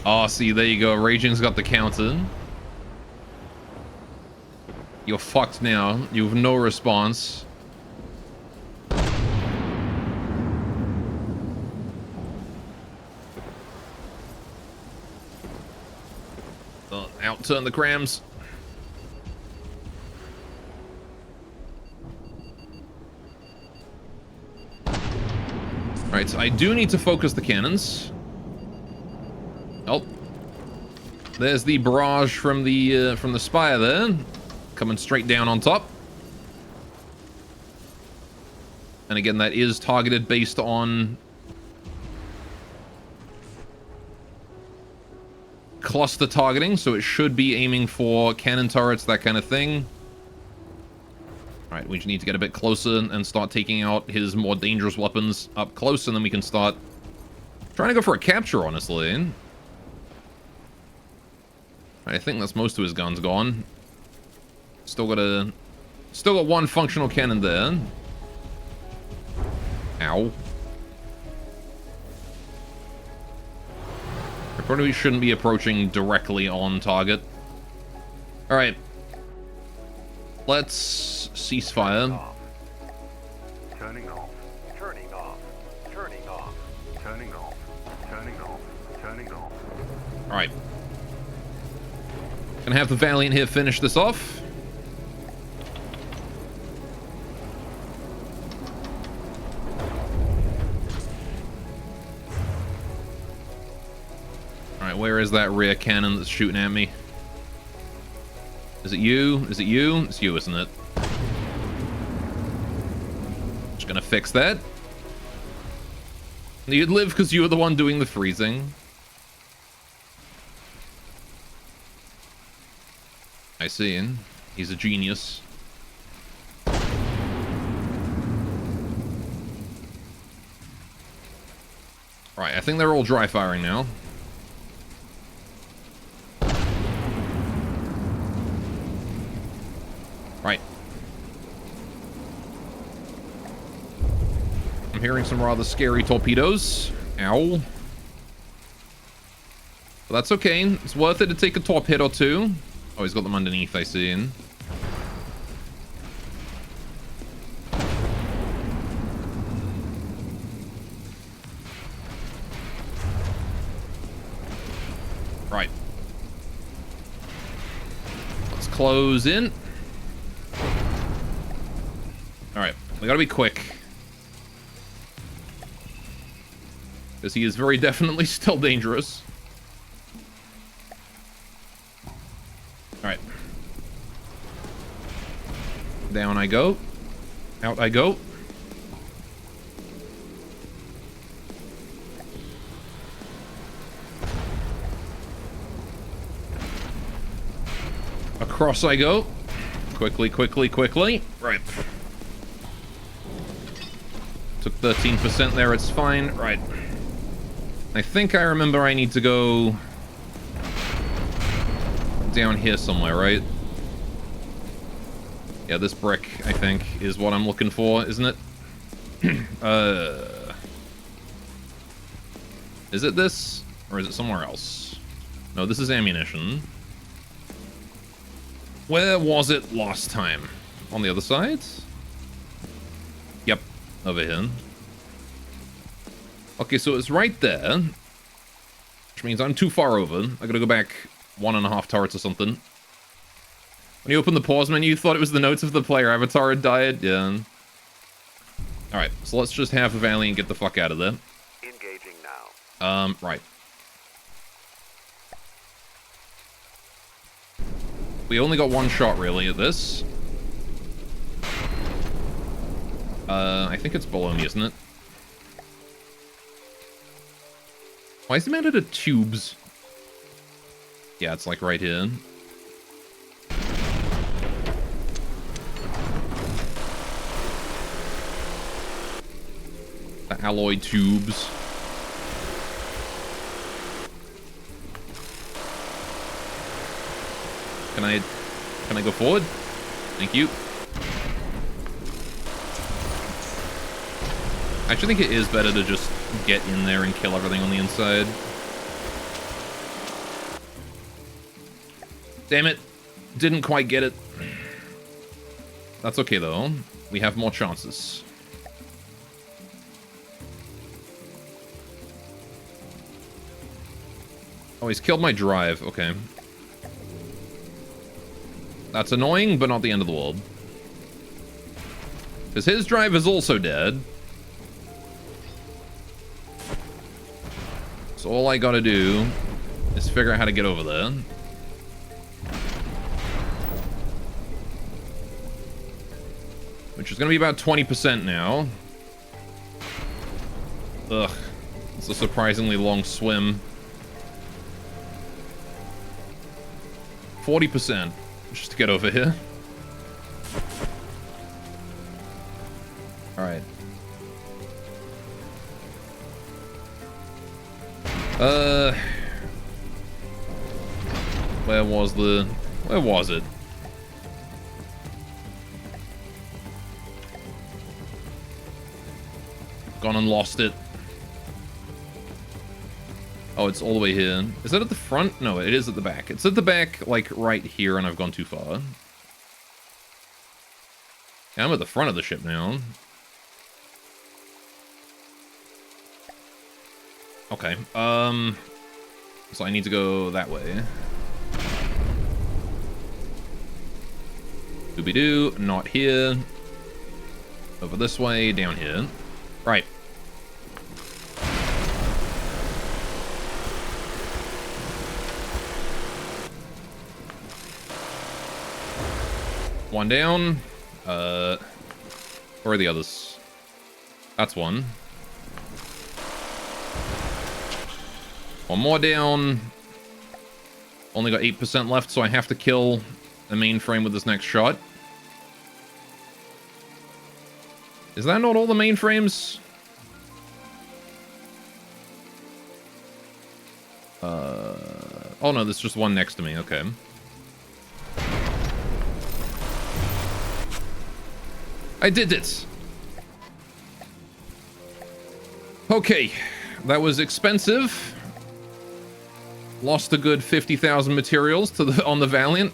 Oh, see, there you go. Raging's got the counter. You're fucked now. You have no response. Outturn the crams. Right, so I do need to focus the cannons. Oh, there's the barrage from the spire there, coming straight down on top. And again, that is targeted based on cluster targeting, so it should be aiming for cannon turrets, that kind of thing. All right, we just need to get a bit closer and start taking out his more dangerous weapons up close, and then we can start trying to go for a capture, honestly. I think that's most of his guns gone. Still got one functional cannon there. Ow. I probably shouldn't be approaching directly on target. Alright. Let's ceasefire. Turning off. Turning off. Turning off. Turning off. Turning off. Turning off. Alright. Gonna have the Valiant here finish this off. Alright, where is that rear cannon that's shooting at me? Is it you? Is it you? It's you, isn't it? Just gonna fix that. You'd live because you were the one doing the freezing. I see. He's a genius. Right, I think they're all dry firing now. Right. I'm hearing some rather scary torpedoes. Ow. But that's okay. It's worth it to take a top hit or two. Oh, he's got them underneath, I see. Right. Let's close in. Alright, we gotta be quick. Because he is very definitely still dangerous. Alright. Down I go. Out I go. Across I go. Quickly, quickly, quickly. Right. Took 13% there, it's fine. Right. I think I remember I need to go down here somewhere, right? Yeah, this brick, I think, is what I'm looking for, isn't it? Is it this? Or is it somewhere else? No, this is ammunition. Where was it last time? On the other side? Yep, over here. Okay, so it's right there. Which means I'm too far over. I gotta go back 1.5 turrets or something. When you open the pause menu, you thought it was the notes of the player avatar had died? Yeah. Alright, so let's just have a Valiant get the fuck out of there. Engaging now. Right. We only got one shot, really, at this. I think it's below me, isn't it? Why is he mounted to tubes? Yeah, it's like right here. The alloy tubes. Can I go forward? Thank you. I actually think it is better to just get in there and kill everything on the inside. Damn it. Didn't quite get it. That's okay, though. We have more chances. Oh, he's killed my drive. Okay. That's annoying, but not the end of the world. Because his drive is also dead. So all I gotta do is figure out how to get over there. Which is gonna be about 20% now. Ugh. It's a surprisingly long swim. 40%. Just to get over here. Alright. Where was it? Gone and lost it. Oh, it's all the way here. Is that at the front? No, it is at the back. It's at the back, like, right here, and I've gone too far. Yeah, I'm at the front of the ship now. Okay, so I need to go that way. Doobie-doo, not here. Over this way, down here. Right. One down. Where are the others? That's one. One more down. Only got 8% left, so I have to kill the mainframe with this next shot. Is that not all the mainframes? Oh no, there's just one next to me, okay. I did it! Okay, that was expensive. Lost a good 50,000 materials to the on the Valiant.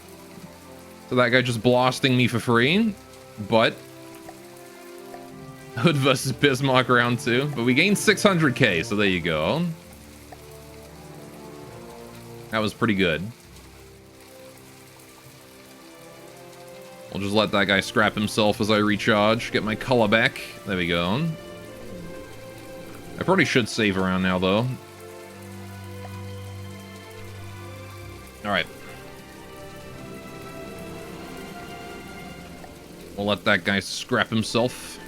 So that guy just blasting me for free. But Hood versus Bismarck round 2. But we gained 600k, so there you go. That was pretty good. We'll just let that guy scrap himself as I recharge. Get my color back. There we go. I probably should save around now, though. Alright. We'll let that guy scrap himself.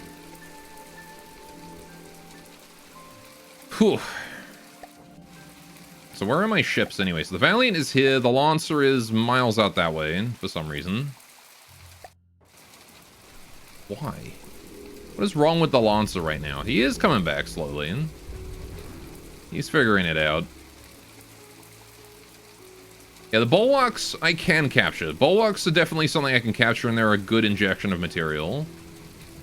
Whew. So where are my ships anyway? So the Valiant is here. The Lancer is miles out that way for some reason. Why? What is wrong with the Lancer right now? He is coming back slowly. He's figuring it out. Yeah, the Bulwarks I can capture. Bulwarks are definitely something I can capture, and they're a good injection of material.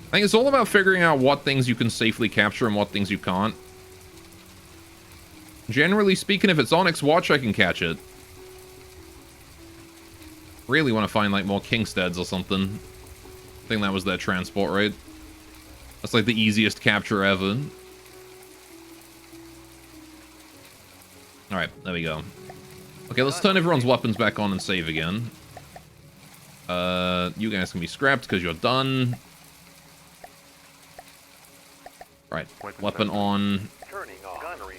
I think it's all about figuring out what things you can safely capture and what things you can't. Generally speaking, if it's Onyx Watch, I can catch it. Really want to find, like, more Kingsteads or something. I think that was their transport, right? That's, like, the easiest capture ever. Alright, there we go. Okay, let's turn everyone's weapons back on and save again. You guys can be scrapped because you're done. Right, weapon on.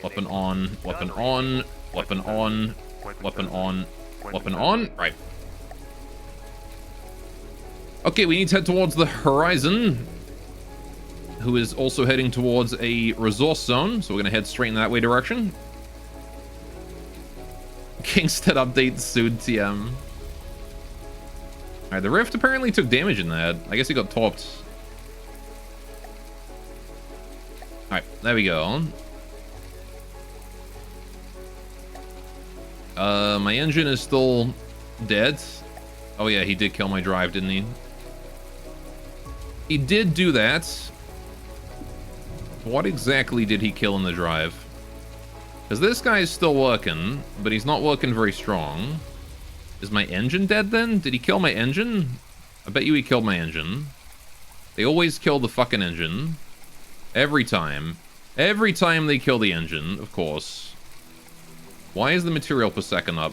Weapon on, weapon on, weapon on, weapon on, weapon on. Right. Okay, we need to head towards the Horizon, who is also heading towards a resource zone, so we're going to head straight in that way direction. Kingstead update soon, TM. Alright, the Rift apparently took damage in that. I guess he got topped. Alright, there we go. My engine is still dead. Oh yeah, he did kill my drive, didn't he? He did do that. What exactly did he kill in the drive? Because this guy is still working, but he's not working very strong. Is my engine dead then? Did he kill my engine? I bet you he killed my engine. They always kill the fucking engine. Every time. Every time they kill the engine, of course. Why is the material per second up?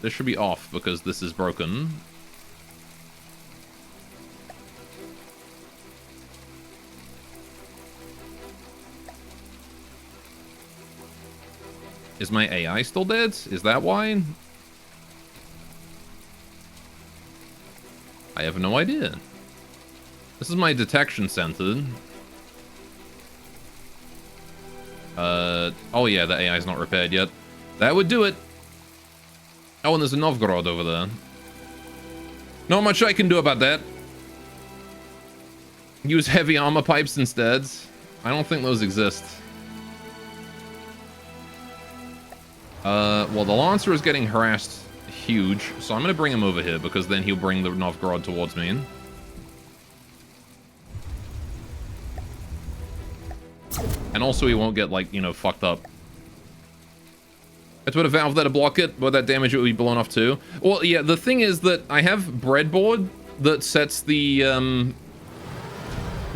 This should be off because this is broken. Is my AI still dead? Is that why? I have no idea. This is my detection center. Oh yeah, the AI is not repaired yet. That would do it. Oh, and there's a Novgorod over there. Not much I can do about that. Use heavy armor pipes instead. I don't think those exist. Well, the Lancer is getting harassed huge, so I'm going to bring him over here because then he'll bring the Novgorod towards me. And also he won't get, like, you know, fucked up. It's with a valve there to block it, but that damage it would be blown off too. Well, yeah, the thing is that I have breadboard that sets the,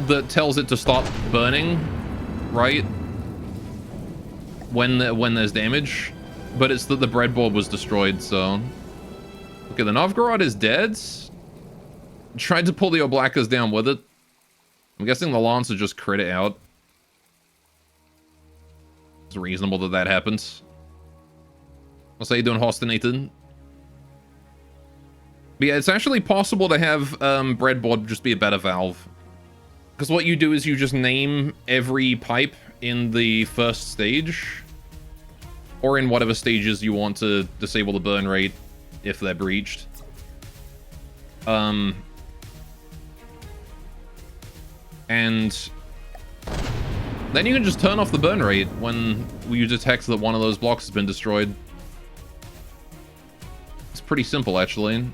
that tells it to stop burning, right? When there's damage. But it's that the breadboard was destroyed, so... Okay, the Novgorod is dead. Tried to pull the Oblakas down with it. I'm guessing the Lancer just crit it out. It's reasonable that that happens. What's that you doing, Hostinated? But yeah, it's actually possible to have breadboard just be a better valve. Because what you do is you just name every pipe in the first stage. Or in whatever stages you want to disable the burn rate if they're breached. And then you can just turn off the burn rate when you detect that one of those blocks has been destroyed. It's pretty simple, actually.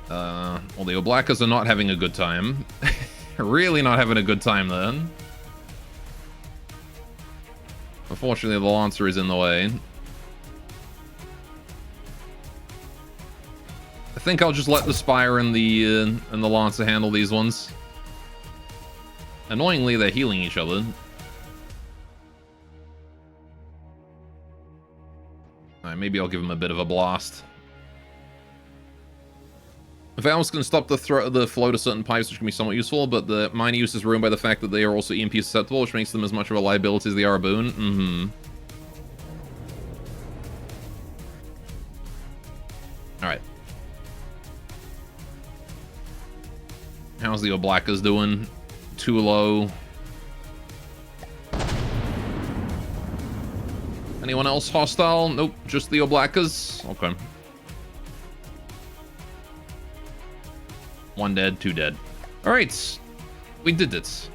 Well, the Oblakas are not having a good time. Really not having a good time, then. Unfortunately, the Lancer is in the way. I think I'll just let the Spire and the Lancer handle these ones. Annoyingly, they're healing each other. Alright, maybe I'll give him a bit of a blast. Valves can stop the flow to certain pipes, which can be somewhat useful, but the minor use is ruined by the fact that they are also EMP susceptible, which makes them as much of a liability as they are a boon. Mm-hmm. Alright. How's the Oblakas doing? Too low. Anyone else hostile? Nope, just the Oblakas. Okay. 1 dead, 2 dead. Alright. We did it.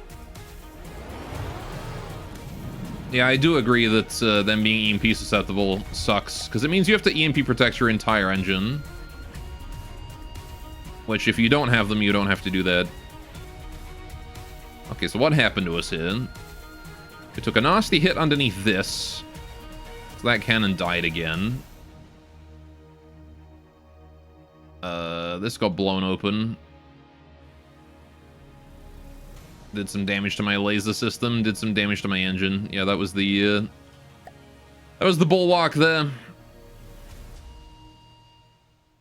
Yeah, I do agree that them being EMP susceptible sucks, because it means you have to EMP protect your entire engine. Which, if you don't have them, you don't have to do that. Okay, so what happened to us here? We took a nasty hit underneath this. So that cannon died again. This got blown open. Did some damage to my laser system, did some damage to my engine. Yeah, that was the bulwark there.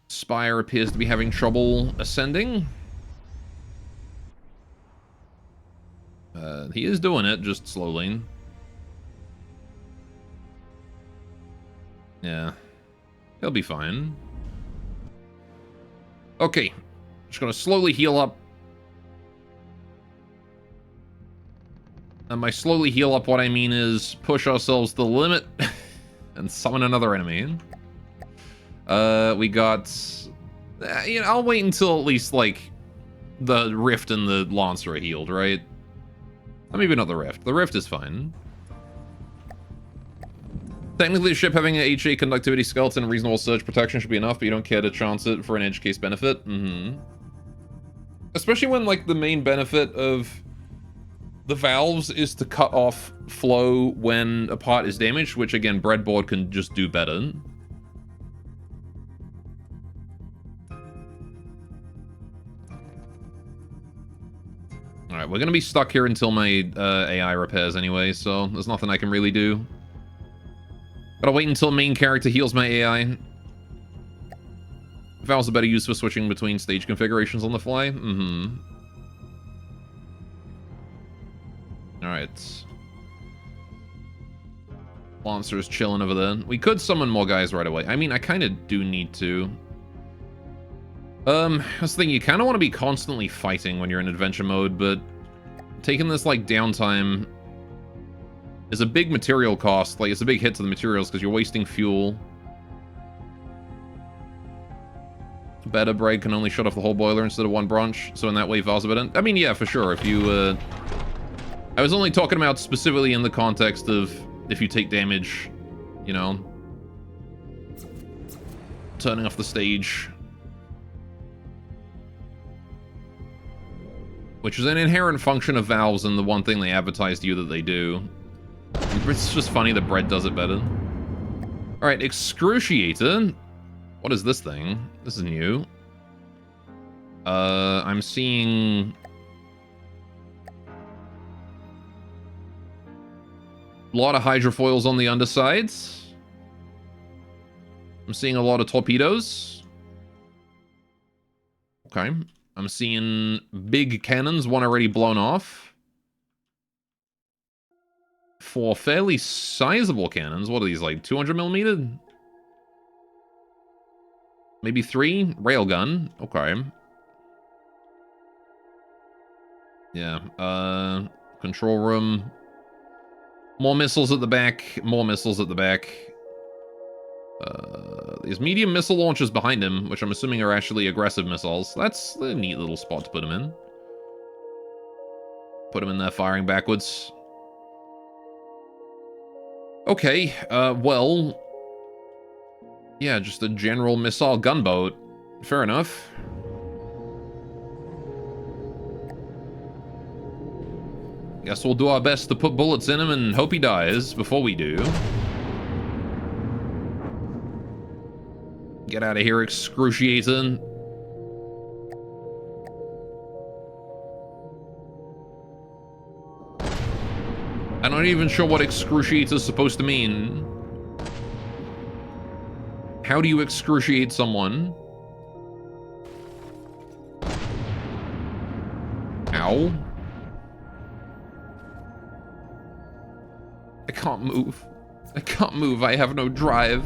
Spire appears to be having trouble ascending. He is doing it, just slowly. Yeah. He'll be fine. Okay. Just gonna slowly heal up. And by slowly heal up, what I mean is push ourselves to the limit and summon another enemy. We got... you know, I'll wait until at least, like, the Rift and the Lancer are healed, right? Or maybe not the Rift. The Rift is fine. Technically, the ship having an HA conductivity skeleton and reasonable surge protection should be enough, but you don't care to chance it for an edge case benefit. Mm-hmm. Especially when, like, the main benefit of the valves is to cut off flow when a part is damaged, which, again, Breadboard can just do better. Alright, we're gonna be stuck here until my AI repairs anyway, so there's nothing I can really do. Gotta wait until main character heals my AI. Valve's a better use for switching between stage configurations on the fly. Mm-hmm. Alright. Lancer's chilling over there. We could summon more guys right away. I mean, I kind of do need to. That's the thing, you kind of want to be constantly fighting when you're in adventure mode, but taking this, like, downtime is a big material cost. Like, it's a big hit to the materials because you're wasting fuel. Better Braid can only shut off the whole boiler instead of one branch, so in that way Valve's a better... I mean, yeah, for sure, if you, I was only talking about specifically in the context of if you take damage, you know, turning off the stage. Which is an inherent function of Valves and the one thing they advertise to you that they do. It's just funny that Bread does it better. Alright, Excruciator. What is this thing? This is new. I'm seeing... a lot of hydrofoils on the undersides. I'm seeing a lot of torpedoes. Okay. I'm seeing big cannons, one already blown off. 4 fairly sizable cannons. What are these, like 200mm? Maybe 3? Railgun. Okay. Yeah. Control room. More missiles at the back. More missiles at the back. There's medium missile launchers behind him, which I'm assuming are actually aggressive missiles. That's a neat little spot to put him in. Put him in there firing backwards. Okay, well... yeah, just a general missile gunboat. Fair enough. Guess we'll do our best to put bullets in him and hope he dies before we do. Get out of here, excruciating. I'm not even sure what excruciate is supposed to mean. How do you excruciate someone? Ow. I can't move. I can't move. I have no drive.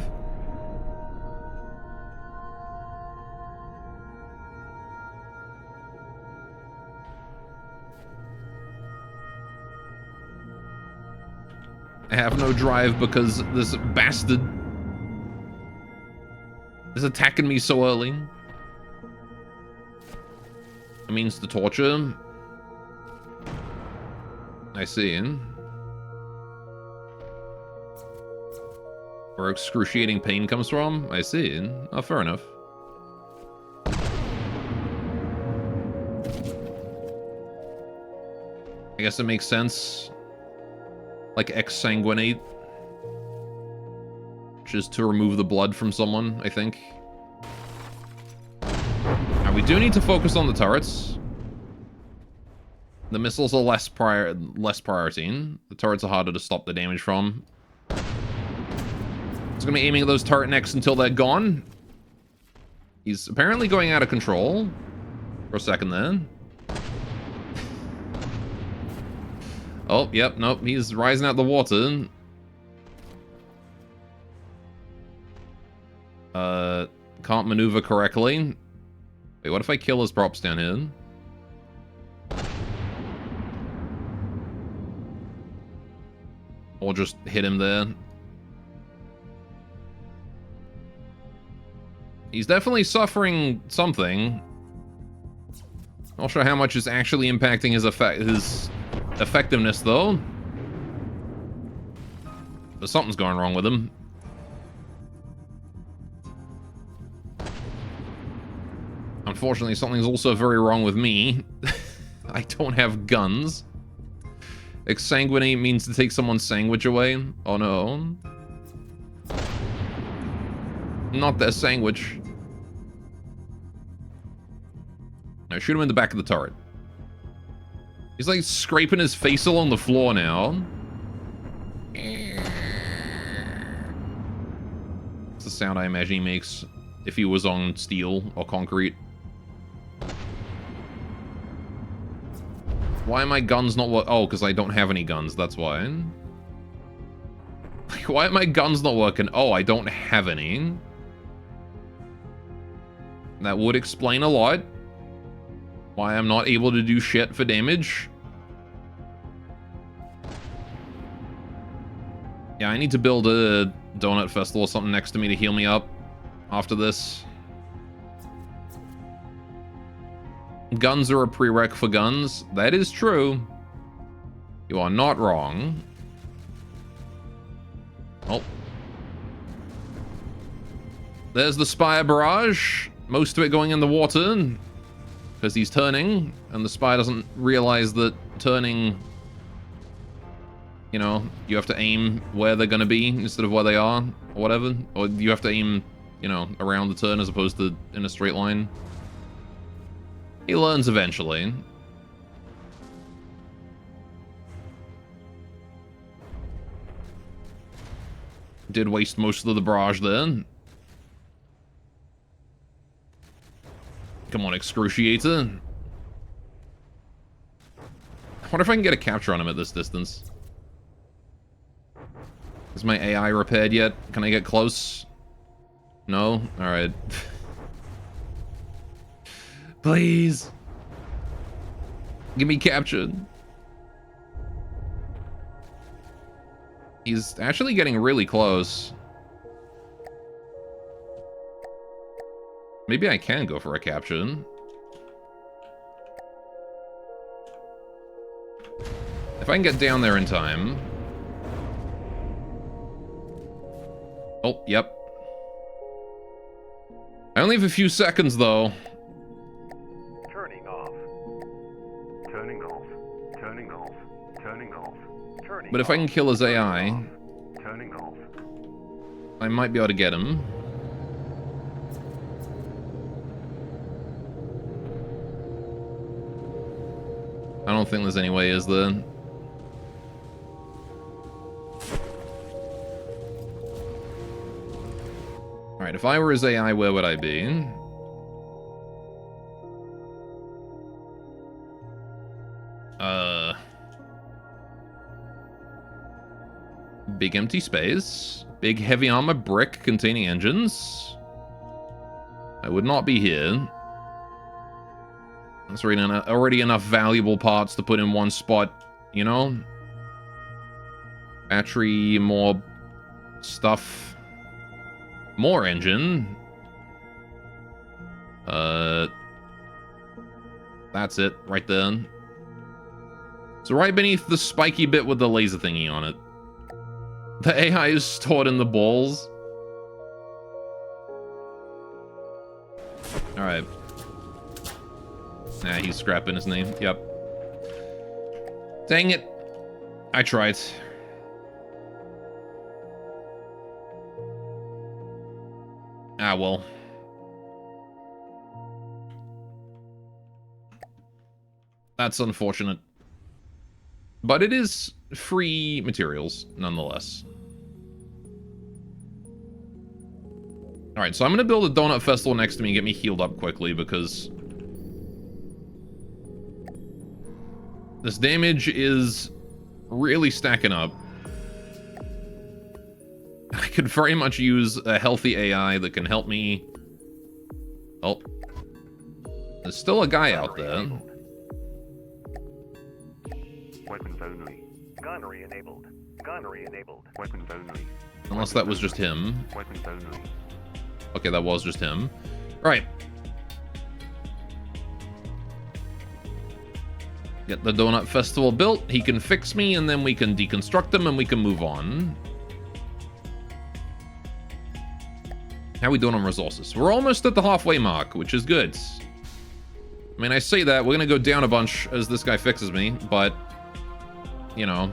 I have no drive because this bastard is attacking me so early. It means to torture. I see. Where excruciating pain comes from? I see. Oh, fair enough. I guess it makes sense. Like exsanguinate. Just to remove the blood from someone, I think. Now we do need to focus on the turrets. The missiles are less priority. The turrets are harder to stop the damage from. He's gonna be aiming at those turret necks until they're gone. He's apparently going out of control. For a second there. Oh, yep, nope, he's rising out the water. Can't maneuver correctly. Wait, what if I kill his props down here? Or just hit him there. He's definitely suffering something. Not sure how much is actually impacting his effectiveness, though. But something's going wrong with him. Unfortunately, something's also very wrong with me. I don't have guns. Exsanguinate means to take someone's sandwich away. Oh no. Not their sandwich. No, shoot him in the back of the turret. He's like scraping his face along the floor now. It's the sound I imagine he makes if he was on steel or concrete. Why are my guns not working? Oh, because I don't have any guns, that's why. Like, why are my guns not working? Oh, I don't have any. That would explain a lot. Why I'm not able to do shit for damage. Yeah, I need to build a donut festival or something next to me to heal me up after this. Guns are a prereq for guns. That is true. You are not wrong. Oh. There's the Spire barrage. Most of it going in the water. Because he's turning. And the Spire doesn't realize that turning... You know, you have to aim where they're going to be instead of where they are. Or whatever. Or you have to aim, you know, around the turn as opposed to in a straight line. He learns eventually. Did waste most of the barrage there. Come on, Excruciator. I wonder if I can get a capture on him at this distance. Is my AI repaired yet? Can I get close? No? Alright. Please. Give me captured. He's actually getting really close. Maybe I can go for a capture. If I can get down there in time. Oh, yep. I only have a few seconds, though. Turning off. Turning off. Turning off. Turning But if I can kill his AI, Turning off. I might be able to get him. I don't think there's any way, is there? Alright, if I were his AI, where would I be? Big empty space. Big heavy armor brick containing engines. I would not be here. That's already enough valuable parts to put in one spot, you know? Battery, more stuff. More engine. That's it, right there. So right beneath the spiky bit with the laser thingy on it. The AI is stored in the balls. Alright. Nah, he's scrapping his name. Yep. Dang it. I tried. Ah, well. That's unfortunate. But it is free materials, nonetheless. Alright, so I'm gonna build a donut festival next to me and get me healed up quickly, because this damage is really stacking up. I could very much use a healthy AI that can help me. Oh. There's still a guy out there. Weapons only. Gunnery enabled. Gunnery enabled. Weapons only. Unless that was just him. Weapons only. Okay, that was just him. Right. Get the donut festival built. He can fix me, and then we can deconstruct them, and we can move on. How we doing on resources? We're almost at the halfway mark, which is good. I mean, I say that. We're going to go down a bunch as this guy fixes me, but, you know.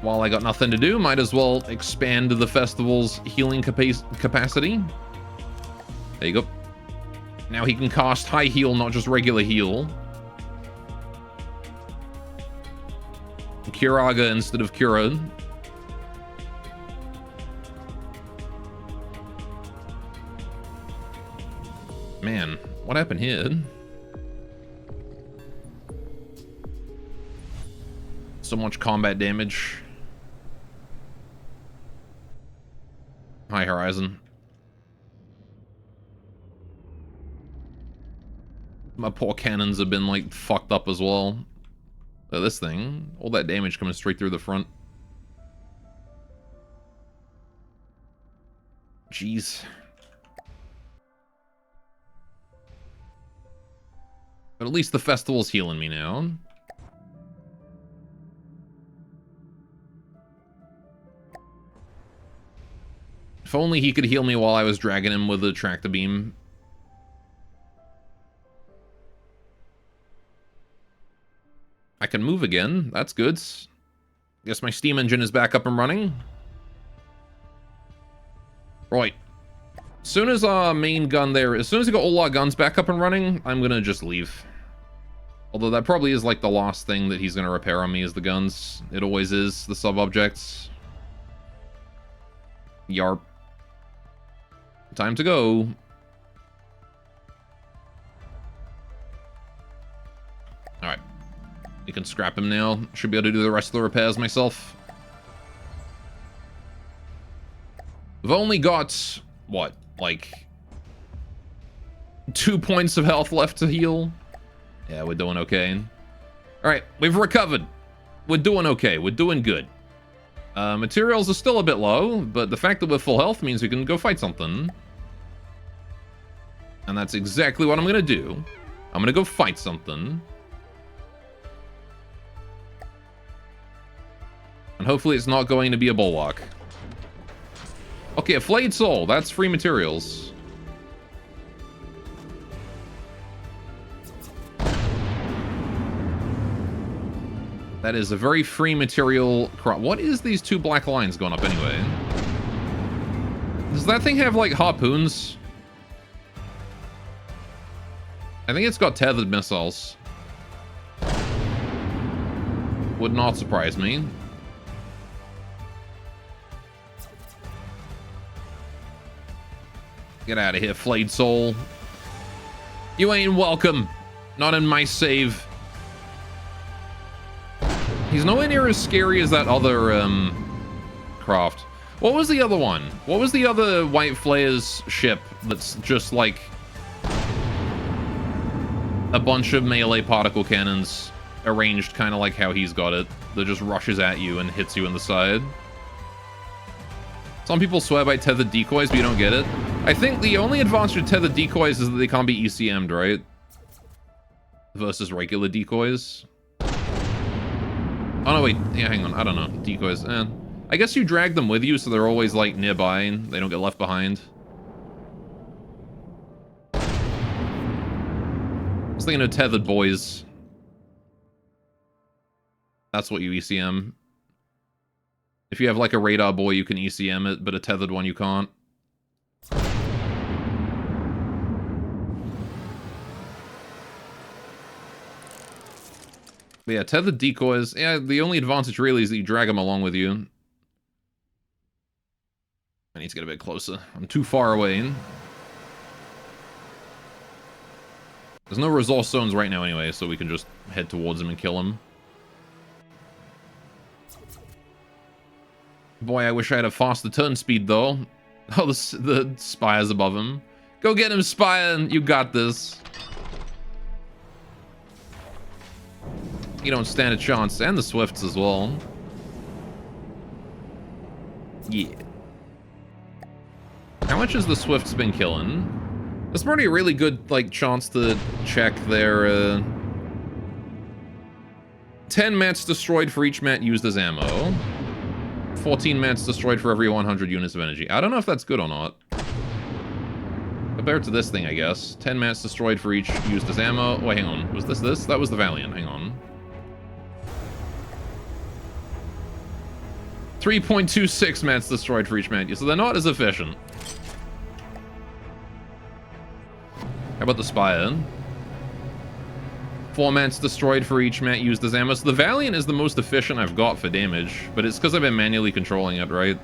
While I got nothing to do, might as well expand the festival's healing capacity. There you go. Now he can cast high heal, not just regular heal. Curaga instead of Cura. Man, what happened here? So much combat damage. Hi, Horizon. My poor cannons have been, like, fucked up as well. This thing, all that damage coming straight through the front. Jeez. But at least the festival's healing me now. If only he could heal me while I was dragging him with a tractor beam. I can move again. That's good. Guess my steam engine is back up and running. Right. As soon as our main gun there, as soon as we got all our guns back up and running, I'm gonna just leave. Although that probably is like the last thing that he's gonna repair on me is the guns. It always is, the sub-objects. Yarp. Time to go. Alright. You can scrap him now. Should be able to do the rest of the repairs myself. We've only got, what, like 2 points of health left to heal. Yeah, we're doing okay. Alright, we've recovered. We're doing okay. We're doing good. Materials are still a bit low, but the fact that we're full health means we can go fight something. And that's exactly what I'm going to do. I'm going to go fight something. And hopefully it's not going to be a bulwark. Okay, a flayed soul. That's free materials. That is a very free material crop. What is these two black lines going up anyway? Does that thing have, like, harpoons? I think it's got tethered missiles. Would not surprise me. Get out of here, flayed soul. You ain't welcome. Not in my save. He's nowhere near as scary as that other, craft. What was the other one? What was the other White Flare's ship that's just, like, a bunch of melee particle cannons arranged kind of like how he's got it, that just rushes at you and hits you in the side? Some people swear by tethered decoys, but you don't get it. I think the only advantage of tethered decoys is that they can't be ECM'd, right? Versus regular decoys. Oh, no, wait. Yeah, hang on. I don't know. Decoys. I guess you drag them with you, so they're always, like, nearby, and they don't get left behind. I was thinking of tethered boys. That's what you ECM. If you have, like, a radar boy, you can ECM it, but a tethered one you can't. But yeah, tethered decoys. Yeah, the only advantage really is that you drag them along with you. I need to get a bit closer. I'm too far away. There's no resource zones right now anyway, so we can just head towards him and kill him. Boy, I wish I had a faster turn speed, though. Oh, the Spire's above him. Go get him, Spire! You got this. You don't stand a chance. And the Swifts as well. Yeah. How much has the Swifts been killing? That's probably a really good, like, chance to check their, 10 mats destroyed for each mat used as ammo. 14 mats destroyed for every 100 units of energy. I don't know if that's good or not. Compared to this thing, I guess. 10 mats destroyed for each used as ammo. Wait, hang on. Was this? That was the Valiant. Hang on. 3.26 mats destroyed for each mat. So they're not as efficient. How about the Spire? 4 mats destroyed for each mat used as ammo. So the Valiant is the most efficient I've got for damage, but it's because I've been manually controlling it, right?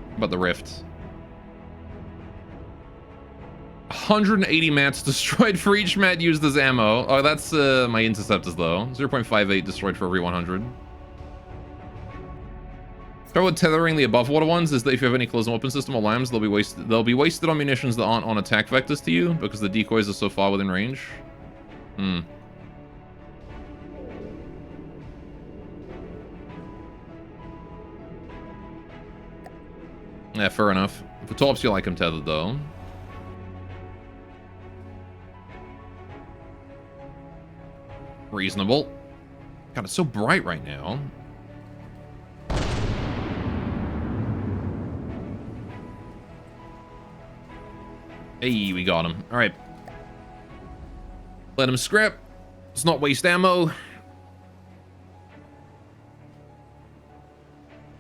How about the Rift? 180 mats destroyed for each mat used as ammo. Oh, that's my Interceptors, though. 0.58 destroyed for every 100. Trouble with tethering the above water ones is that if you have any closed weapon system or lambs, they'll be wasted on munitions that aren't on attack vectors to you because the decoys are so far within range. Yeah, fair enough. For torps, you like them tethered, though. Reasonable. God, it's so bright right now. Hey, we got him. All right. Let him scrap. Let's not waste ammo.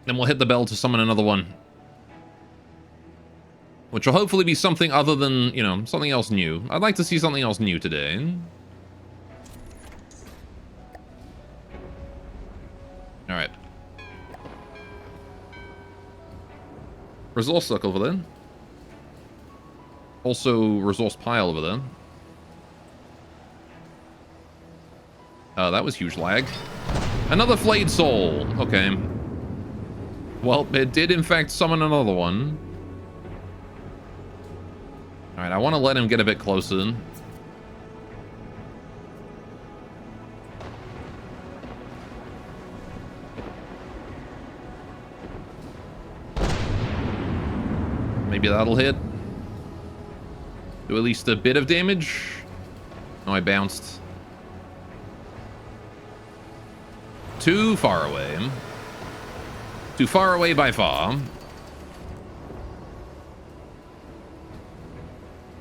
Then we'll hit the bell to summon another one. Which will hopefully be something other than, you know, something else new. I'd like to see something else new today. All right. Resource circle over there. Also, resource pile over there. That was huge lag. Another flayed soul. Okay. Well, it did in fact summon another one. Alright, I want to let him get a bit closer. Maybe that'll hit. Do at least a bit of damage. Oh, I bounced. Too far away. Too far away by far.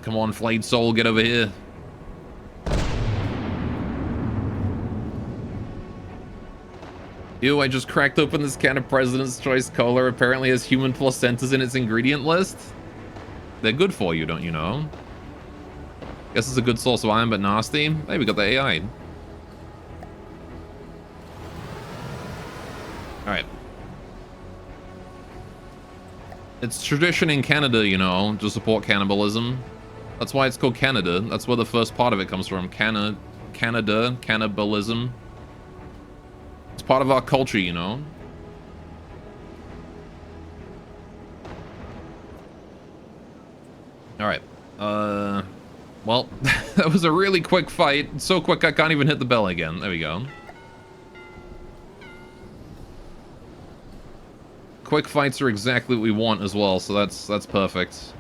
Come on, flayed soul, get over here. Ew, I just cracked open this can of President's Choice Cola. Apparently has human placentas in its ingredient list. They're good for you, don't you know? Guess it's a good source of iron, but nasty. Hey, we got the AI. Alright. It's tradition in Canada, you know, to support cannibalism. That's why it's called Canada. That's where the first part of it comes from. Canada, cannibalism. It's part of our culture, you know. Alright. Well, that was a really quick fight. So quick I can't even hit the bell again. There we go. Quick fights are exactly what we want as well, so that's perfect.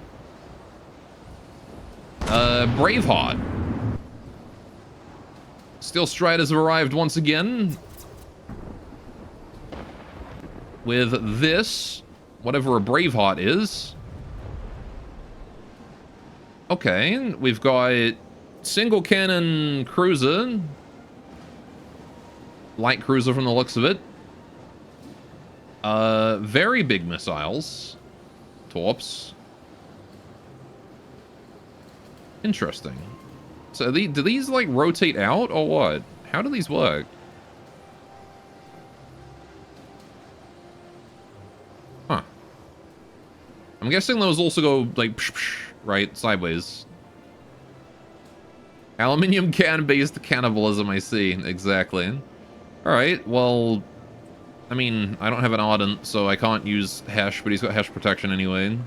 Braveheart. Steel Striders have arrived once again. With this, whatever a Braveheart is. Okay, we've got single cannon cruiser. Light cruiser from the looks of it. Very big missiles. Torps. Interesting. So do these like rotate out or what? How do these work? Huh. I'm guessing those also go like psh, psh, right sideways. Aluminium can based cannibalism, I see. Exactly. Alright, well, I mean, I don't have an Ardent, so I can't use Hesh, but he's got Hesh protection anyway.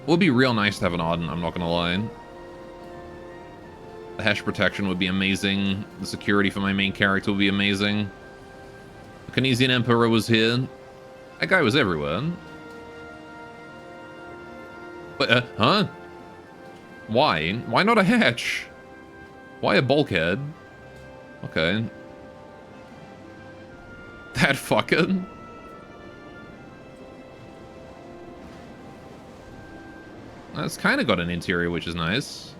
It would be real nice to have an Ardent, I'm not gonna lie. The Hesh protection would be amazing. The security for my main character would be amazing. The Canesian Emperor was here. That guy was everywhere. But, huh? Why? Why not a hatch? Why a bulkhead? Okay. That fucking... That's kind of got an interior, which is nice.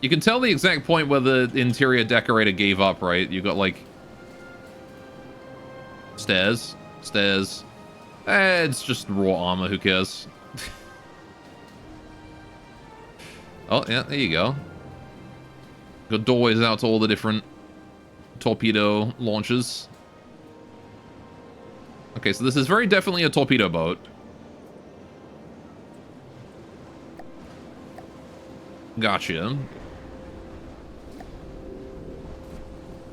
You can tell the exact point where the interior decorator gave up, right? You got, like... Stairs. Stairs. It's just raw armor, who cares? Oh, yeah, there you go. Got doorways out to all the different torpedo launches. Okay, so this is very definitely a torpedo boat. Gotcha.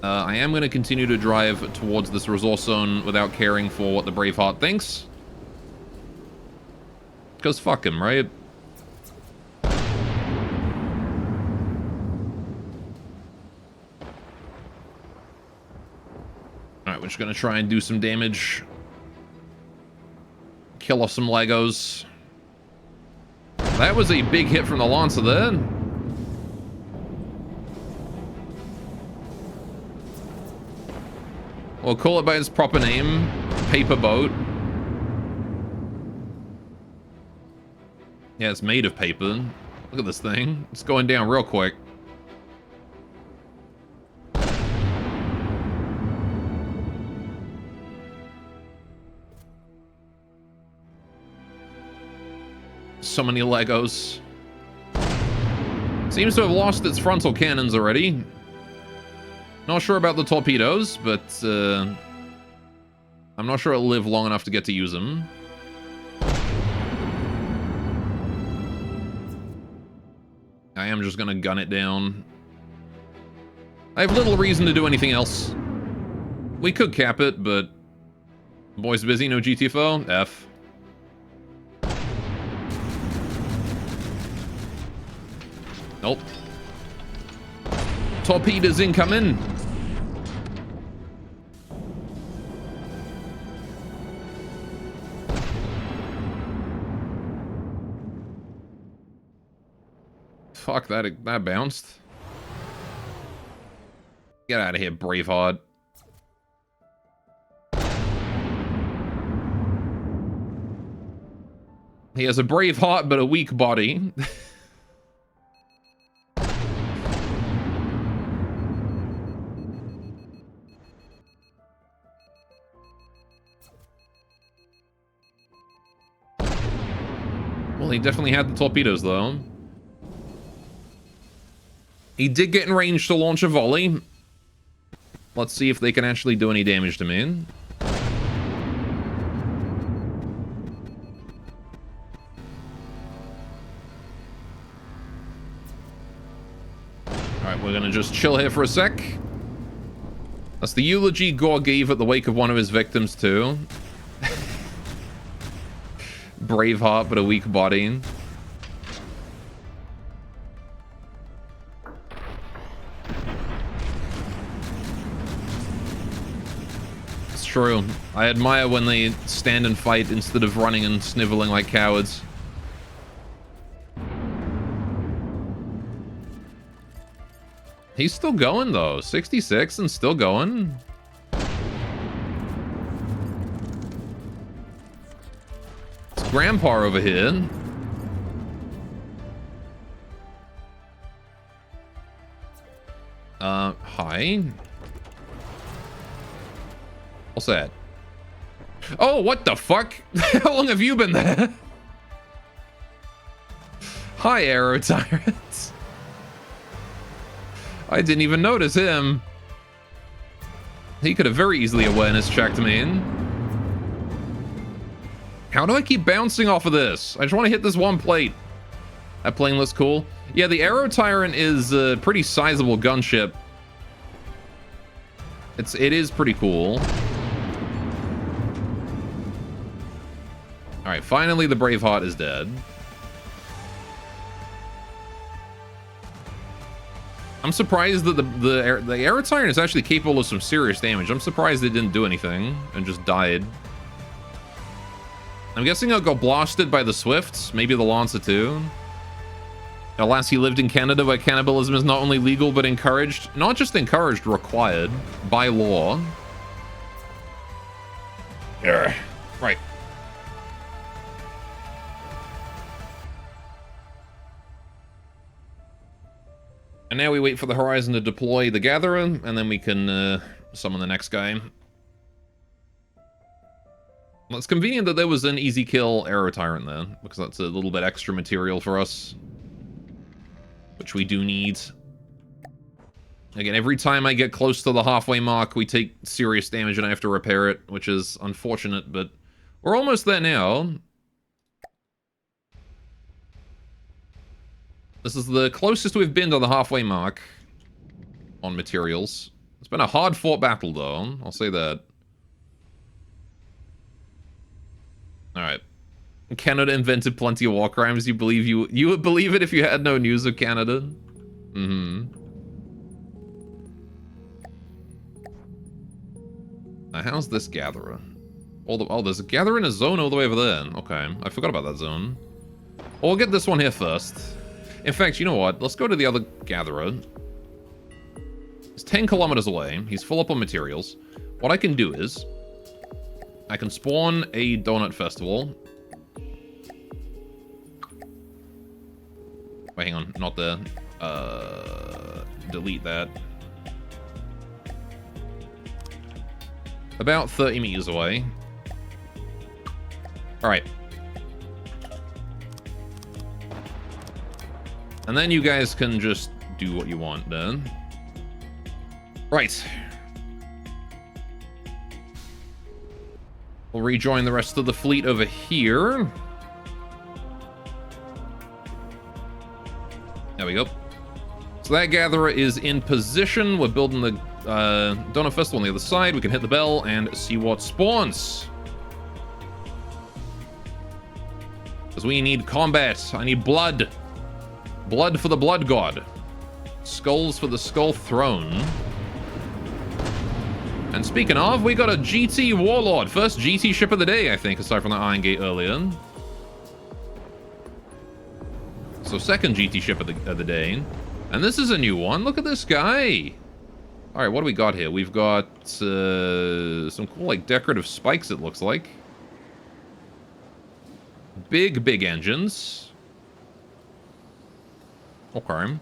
I am going to continue to drive towards this resource zone without caring for what the Braveheart thinks. Because fuck him, right? Alright, we're just going to try and do some damage. Kill off some Legos. That was a big hit from the Lancer there. We'll call it by its proper name, paper boat. Yeah, it's made of paper. Look at this thing. It's going down real quick. So many Legos. Seems to have lost its frontal cannons already. Not sure about the torpedoes, but I'm not sure it'll live long enough to get to use them. I am just gonna gun it down. I have little reason to do anything else. We could cap it, but boy's busy, no GTFO? F. Nope. Torpedoes incoming. Fuck, that bounced. Get out of here, Braveheart. He has a brave heart, but a weak body. definitely had the torpedoes, though. He did get in range to launch a volley. Let's see if they can actually do any damage to me. Alright, we're gonna just chill here for a sec. That's the eulogy Gore gave at the wake of one of his victims, too. Brave heart, but a weak body. It's true. I admire when they stand and fight instead of running and sniveling like cowards. He's still going, though. 66 and still going. It's Grandpa over here. Hi. What's that? Oh, what the fuck? How long have you been there? Hi, Aero Tyrants. I didn't even notice him. He could have very easily awareness checked me in. How do I keep bouncing off of this? I just want to hit this one plate. That plane looks cool. Yeah, the Aero Tyrant is a pretty sizable gunship. It is pretty cool. All right, finally the Braveheart is dead. I'm surprised that the Aero Tyrant is actually capable of some serious damage. I'm surprised it didn't do anything and just died. I'm guessing it got blasted by the Swifts, maybe the Lancer too. Alas, he lived in Canada where cannibalism is not only legal but encouraged. Not just encouraged, required by law. Right. And now we wait for the Horizon to deploy the Gatherer, and then we can summon the next guy. Well, it's convenient that there was an easy kill Aero Tyrant there, because that's a little bit extra material for us. Which we do need. Again, every time I get close to the halfway mark, we take serious damage and I have to repair it, which is unfortunate, but we're almost there now. This is the closest we've been to the halfway mark on materials. It's been a hard-fought battle, though. I'll say that. Alright. Canada invented plenty of war crimes. You would believe it if you had no news of Canada? Mm-hmm. Now, how's this Gatherer? Oh, there's a Gatherer in a zone all the way over there. Okay, I forgot about that zone. Well, we'll get this one here first. In fact, you know what? Let's go to the other Gatherer. He's 10 kilometers away. He's full up on materials. What I can do is I can spawn a Donut Festival. Wait, hang on. Not there. Delete that. About 30 meters away. Alright. And then you guys can just do what you want then. Right. We'll rejoin the rest of the fleet over here. There we go. So that Gatherer is in position. We're building the Donut Festival on the other side. We can hit the bell and see what spawns. Because we need combat. I need blood. Blood for the Blood God. Skulls for the Skull Throne. And speaking of, we got a GT Warlord. First GT ship of the day, I think, aside from the Iron Gate earlier. So second GT ship of the day. And this is a new one. Look at this guy. All right, what do we got here? We've got some cool, like, decorative spikes, it looks like. Big engines. Okay.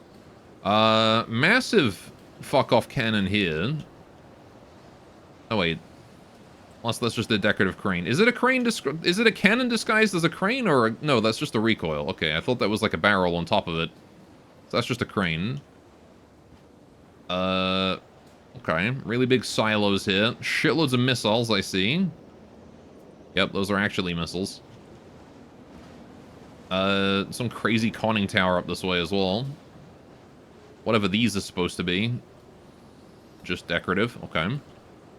Massive fuck-off cannon here. Oh, wait. Unless that's just a decorative crane. Is it a crane? Is it a cannon disguised as a crane, or no? That's just a recoil. Okay, I thought that was like a barrel on top of it. So that's just a crane. Okay. Really big silos here. Shitloads of missiles, I see. Yep, those are actually missiles. Some crazy conning tower up this way as well. Whatever these are supposed to be. Just decorative. Okay.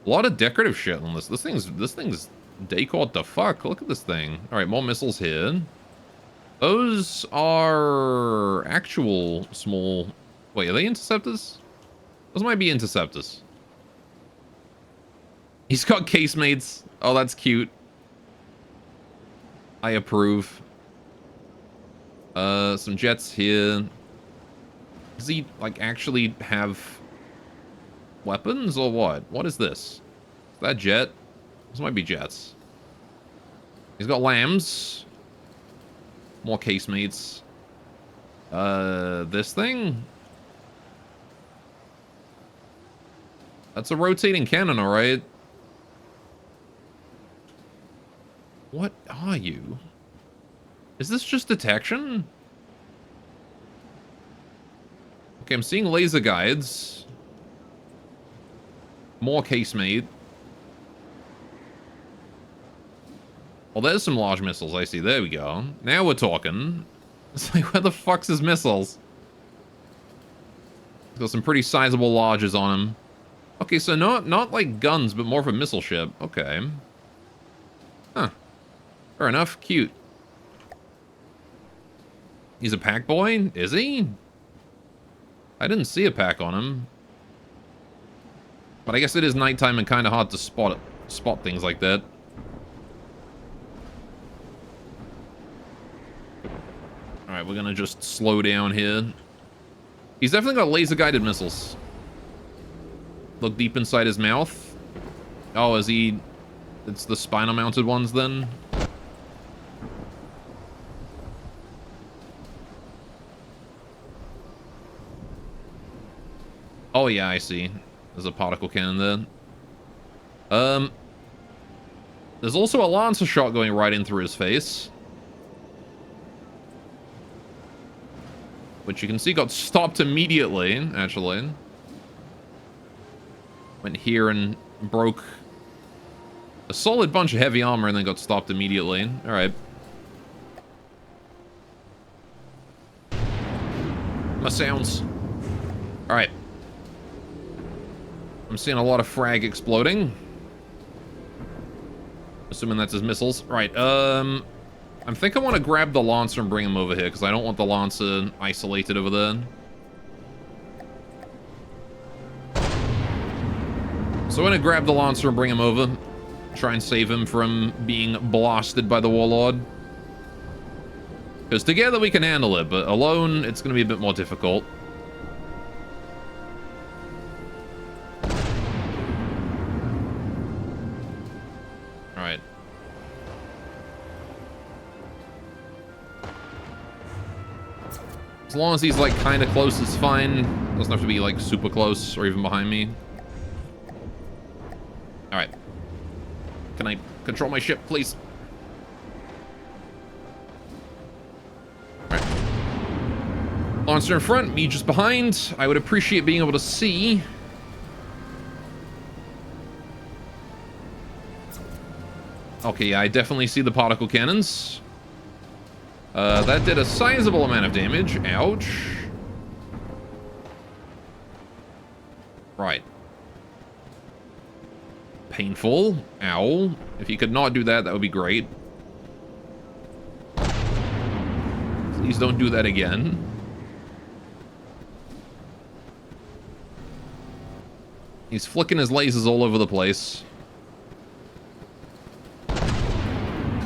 A lot of decorative shit on this. This thing's decored the fuck. Look at this thing. All right, more missiles here. Those are actual small... Wait, are they interceptors? Those might be interceptors. He's got casemates. Oh, that's cute. I approve. Some jets here. Does he, like, actually have weapons or what? What is this? Is that jet? This might be jets. He's got lambs. More casemates. This thing? That's a rotating cannon, alright. What are you? Is this just detection? Okay, I'm seeing laser guides. More casemate. Well, there's some large missiles, I see. There we go. Now we're talking. It's like, where the fuck's his missiles? He's got some pretty sizable larges on him. Okay, so not like guns, but more of a missile ship. Okay. Huh. Fair enough. Cute. He's a pack boy? Is he? I didn't see a pack on him. But I guess it is nighttime and kind of hard to spot things like that. Alright, we're gonna just slow down here. He's definitely got laser-guided missiles. Look deep inside his mouth. Oh, is he... It's the spinal-mounted ones, then? Oh, yeah, I see. There's a particle cannon there. There's also a Lancer shot going right in through his face. Which you can see got stopped immediately, actually. Went here and broke a solid bunch of heavy armor and then got stopped immediately. Alright. My sounds. Alright. I'm seeing a lot of frag exploding. Assuming that's his missiles. Right, I think I want to grab the Lancer and bring him over here, because I don't want the Lancer isolated over there. So I'm going to grab the Lancer and bring him over. Try and save him from being blasted by the Warlord. Because together we can handle it, but alone it's going to be a bit more difficult. Alright. As long as he's, like, kind of close, it's fine. Doesn't have to be, like, super close or even behind me. Alright. Can I control my ship, please? Alright. Lancer in front, me just behind. I would appreciate being able to see. Okay, yeah, I definitely see the particle cannons. That did a sizable amount of damage. Ouch. Right. Painful. Ow. If you could not do that, that would be great. Please don't do that again. He's flicking his lasers all over the place.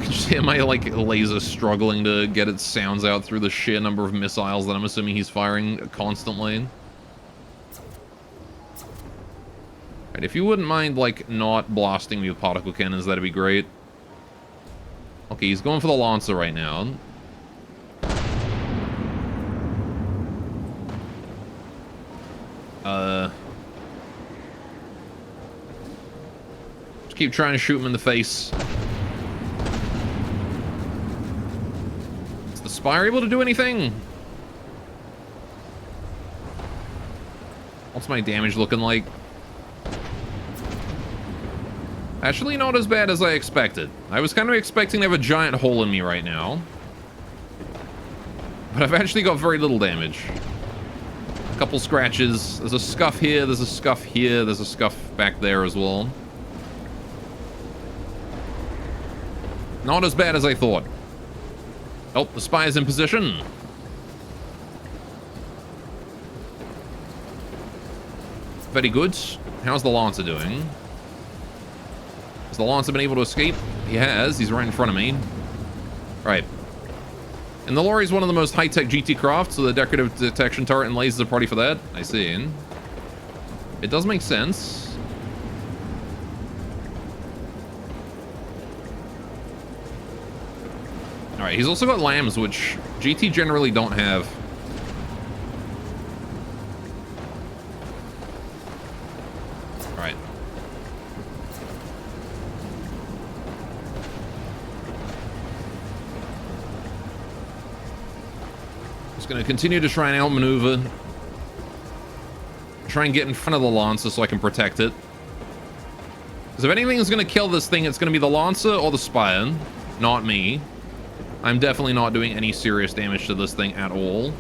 Just hear my, like, laser struggling to get its sounds out through the sheer number of missiles that I'm assuming he's firing constantly. Right, if you wouldn't mind, like, not blasting me with particle cannons, that'd be great. Okay, he's going for the Lancer right now. Just keep trying to shoot him in the face. Is the Spire able to do anything? What's my damage looking like? Actually, not as bad as I expected. I was kind of expecting to have a giant hole in me right now. But I've actually got very little damage. A couple scratches. There's a scuff here, there's a scuff here, there's a scuff back there as well. Not as bad as I thought. Oh, the Spire's in position. Very good. How's the Lancer doing? Has the Lancer been able to escape? He has. He's right in front of me. Right. And the Lorry is one of the most high-tech GT crafts, so the decorative detection turret and lasers are party for that. I see. It does make sense. Alright, he's also got lambs, which GT generally don't have. Alright. Just gonna continue to try and outmaneuver. Try and get in front of the Lancer so I can protect it. Because if anything's gonna kill this thing, it's gonna be the Lancer or the Spire, not me. I'm definitely not doing any serious damage to this thing at all.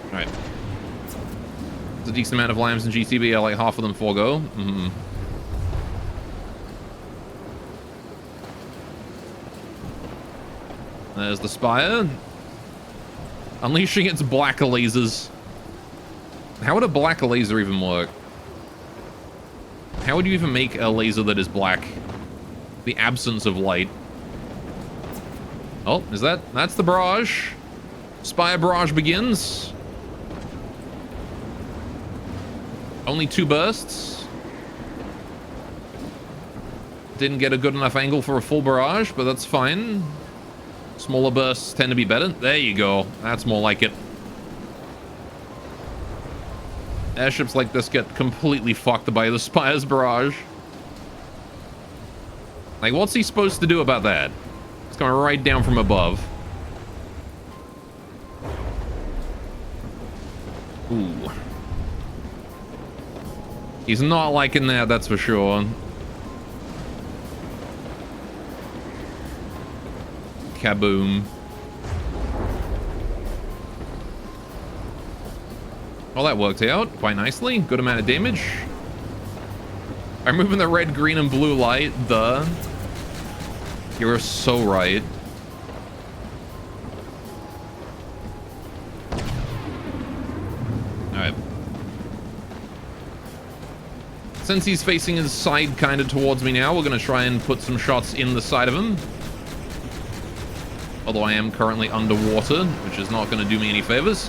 Alright. There's a decent amount of lambs in GTB. I like half of them forego. There's the Spire. Unleashing its black lasers. How would a black laser even work? How would you even make a laser that is black? The absence of light. Oh, is that? That's the barrage. Spire barrage begins. Only 2 bursts. Didn't get a good enough angle for a full barrage, but that's fine. Smaller bursts tend to be better. There you go. That's more like it. Airships like this get completely fucked by the Spire's barrage. Like, what's he supposed to do about that? It's coming right down from above. Ooh. He's not liking that, that's for sure. Kaboom. Well, that worked out quite nicely. Good amount of damage. I'm moving the red, green, and blue light. You're so right. Alright. Since he's facing his side kind of towards me now, we're going to try and put some shots in the side of him. Although I am currently underwater, which is not going to do me any favors.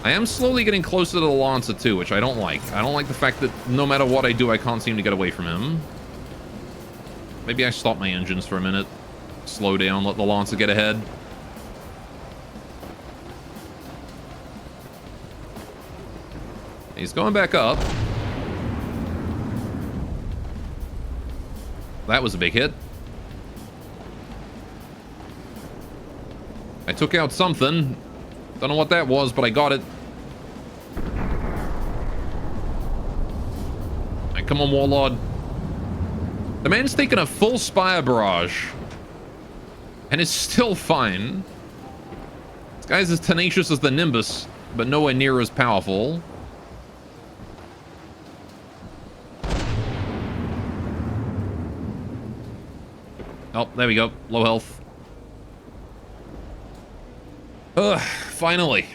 I am slowly getting closer to the Lancer too, which I don't like. I don't like the fact that no matter what I do, I can't seem to get away from him. Maybe I stop my engines for a minute. Slow down, let the Lancer get ahead. He's going back up. That was a big hit. I took out something. Don't know what that was, but I got it. Right, come on, Warlord. The man's taken a full Spire barrage. And is still fine. This guy's as tenacious as the Nimbus, but nowhere near as powerful. Oh, there we go. Low health. Ugh, finally.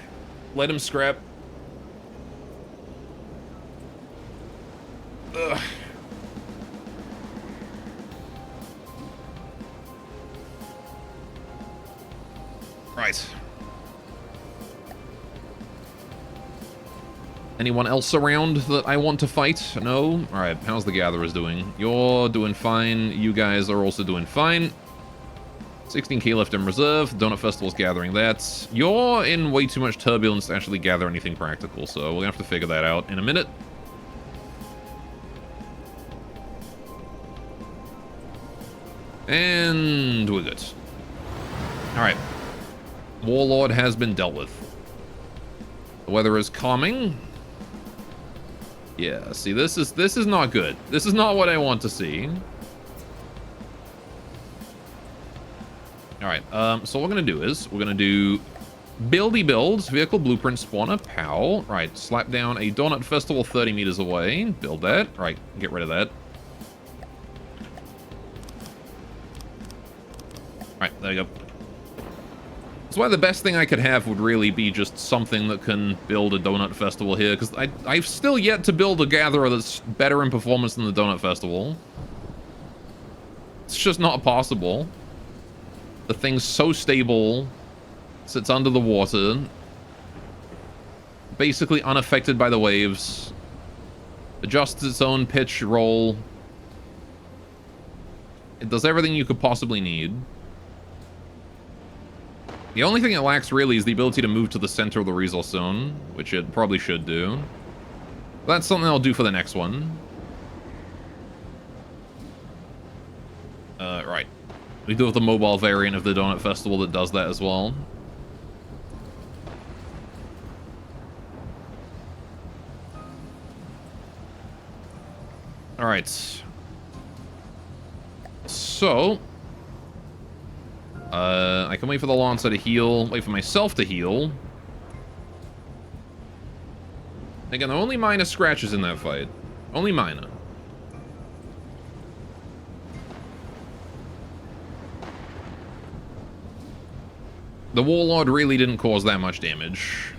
Let him scrap. Ugh. Right. Anyone else around that I want to fight? No? Alright, how's the Gatherers doing? You're doing fine. You guys are also doing fine. 16k left in reserve. Donut Festival's gathering that. You're in way too much turbulence to actually gather anything practical, so we're gonna have to figure that out in a minute. And we're good. Alright. Warlord has been dealt with. The weather is calming. Yeah, see, this is not good. This is not what I want to see. Alright, so what we're gonna do is, we're gonna do buildy builds, vehicle blueprint spawner, POW. Right, slap down a Donut Festival 30 meters away. Build that. Right, get rid of that. Alright, there you go. That's why the best thing I could have would really be just something that can build a Donut Festival here, because I've still yet to build a Gatherer that's better in performance than the Donut Festival. It's just not possible. The thing's so stable, sits under the water, basically unaffected by the waves, adjusts its own pitch roll. It does everything you could possibly need. The only thing it lacks really is the ability to move to the center of the resource zone, which it probably should do. That's something I'll do for the next one. Right. We do have the mobile variant of the Donut Festival that does that as well. Alright. So... I can wait for the Lancer to heal, wait for myself to heal. Again, there are only minor scratches in that fight. Only minor. The Warlord really didn't cause that much damage.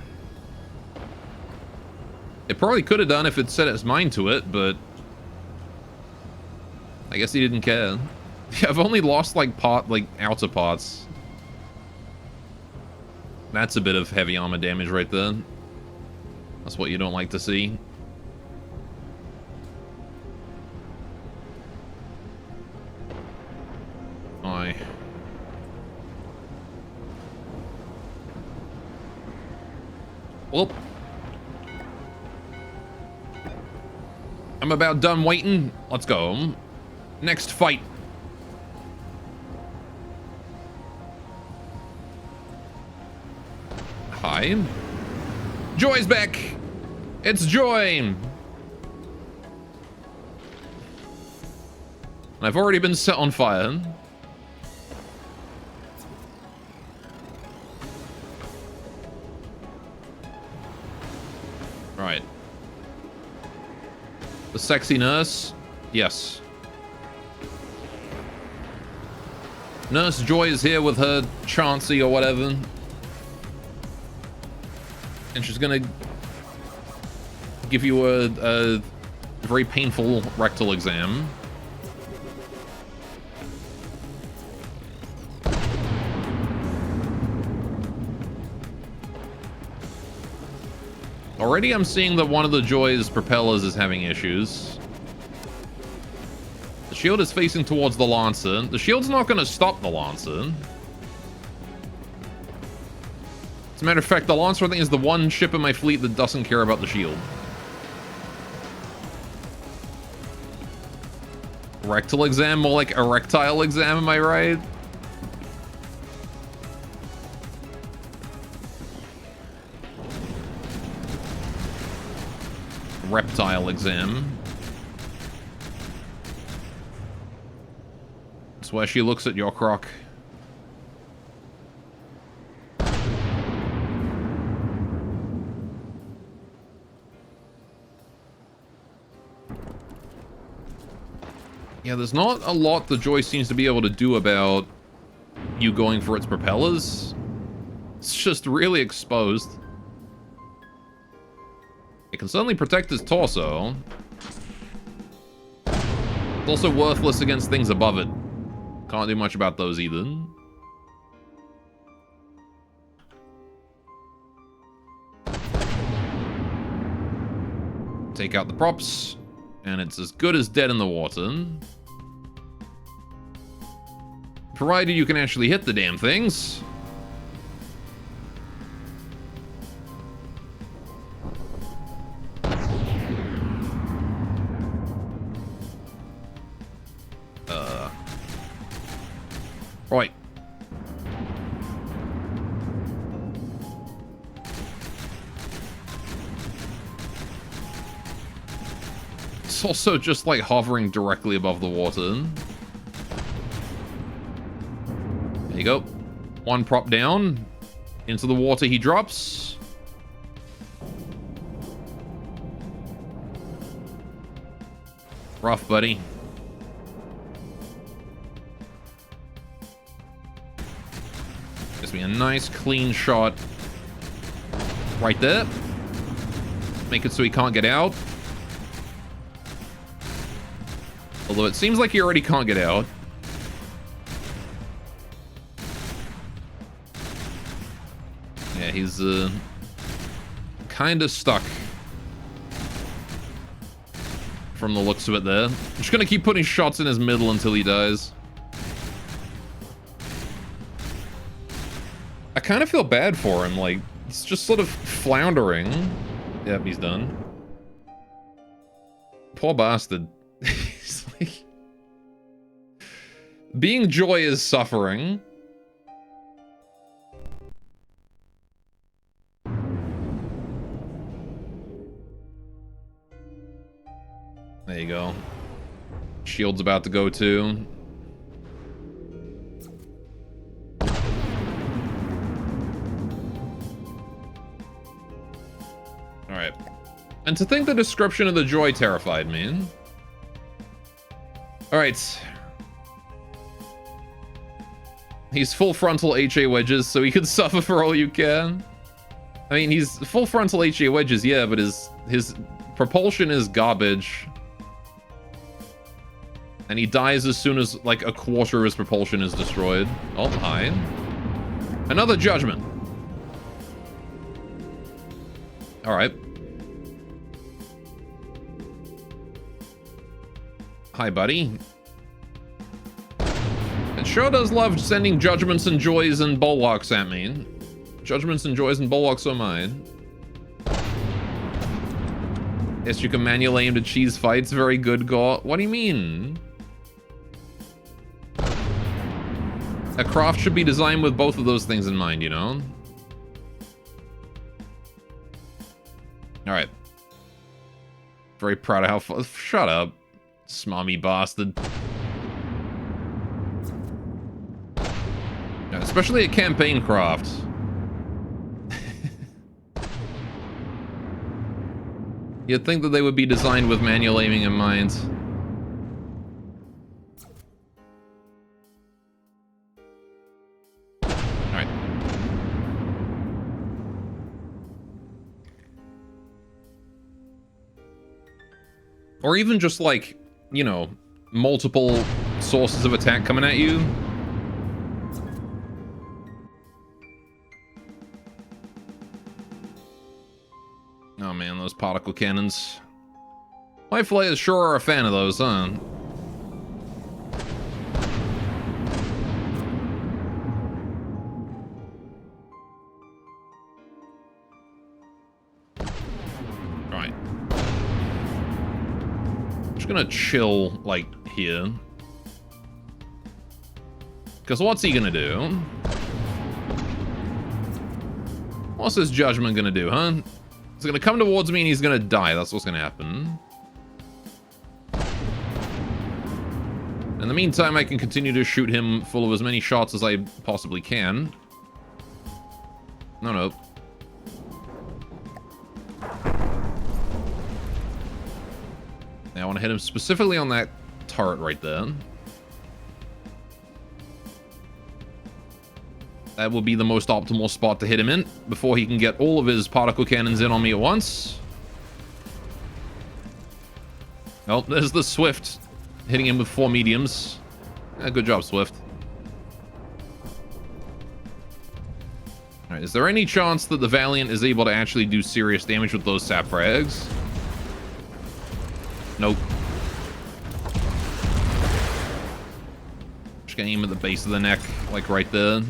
It probably could have done if it set its mind to it, but... I guess he didn't care. Yeah, I've only lost, like, outer parts. That's a bit of heavy armor damage right there. That's what you don't like to see. Aye. Well. I'm about done waiting. Let's go. Next fight. Hi. Joy's back. It's Joy. And I've already been set on fire. Right. The sexy nurse? Yes. Nurse Joy is here with her Chauncey or whatever. And she's gonna give you a very painful rectal exam. Already I'm seeing that one of the Joy's propellers is having issues. The shield is facing towards the Lancer. The shield's not gonna stop the Lancer. As a matter of fact, the Lancer, I think, is the one ship in my fleet that doesn't care about the shield. Rectal exam? More like erectile exam, am I right? Reptile exam. That's where she looks at your croc. Yeah, there's not a lot the Joy seems to be able to do about you going for its propellers. It's just really exposed. It can certainly protect his torso. It's also worthless against things above it. Can't do much about those either. Take out the props, and it's as good as dead in the water. Provided you can actually hit the damn things. It's also just like hovering directly above the water. There you go. One prop down. Into the water he drops. Rough, buddy. Gives me a nice clean shot. Right there. Make it so he can't get out. Although it seems like he already can't get out. Yeah, he's kind of stuck. From the looks of it there. I'm just gonna keep putting shots in his middle until he dies. I kind of feel bad for him, like, he's just sort of floundering. Yep, he's done. Poor bastard. He's like... Being Joy is suffering. There you go. Shield's about to go too. Alright. And to think the description of the Joy terrified me. Alright. He's full frontal HA wedges, so he could suffer for all you can. I mean, he's full frontal HA wedges, yeah, but his propulsion is garbage. And he dies as soon as, like, a quarter of his propulsion is destroyed. Oh, hi. Another judgment. Alright. Hi, buddy. It sure does love sending judgments and joys and bulwarks at me. Judgments and joys and bulwarks are mine. Yes, you can manually aim to cheese fights. Very good, Gore. What do you mean? A craft should be designed with both of those things in mind, you know? Alright. Very proud of how far... Shut up, smarmy bastard. Yeah, especially a campaign craft. You'd think that they would be designed with manual aiming in mind. Alright. Or even just like, you know, multiple sources of attack coming at you. Oh man, those particle cannons. My flayers sure are a fan of those, huh? Right. I'm just gonna chill, like, here. Because what's he gonna do? What's his judgment gonna do, huh? He's gonna come towards me and he's gonna die. That's what's gonna happen. In the meantime, I can continue to shoot him full of as many shots as I possibly can. No. Now I want to hit him specifically on that turret right there. That will be the most optimal spot to hit him in before he can get all of his particle cannons in on me at once. Oh, there's the Swift hitting him with 4 mediums. Yeah, good job, Swift. Alright, is there any chance that the Valiant is able to actually do serious damage with those sap frags? Nope. Just gonna aim at the base of the neck, like right there.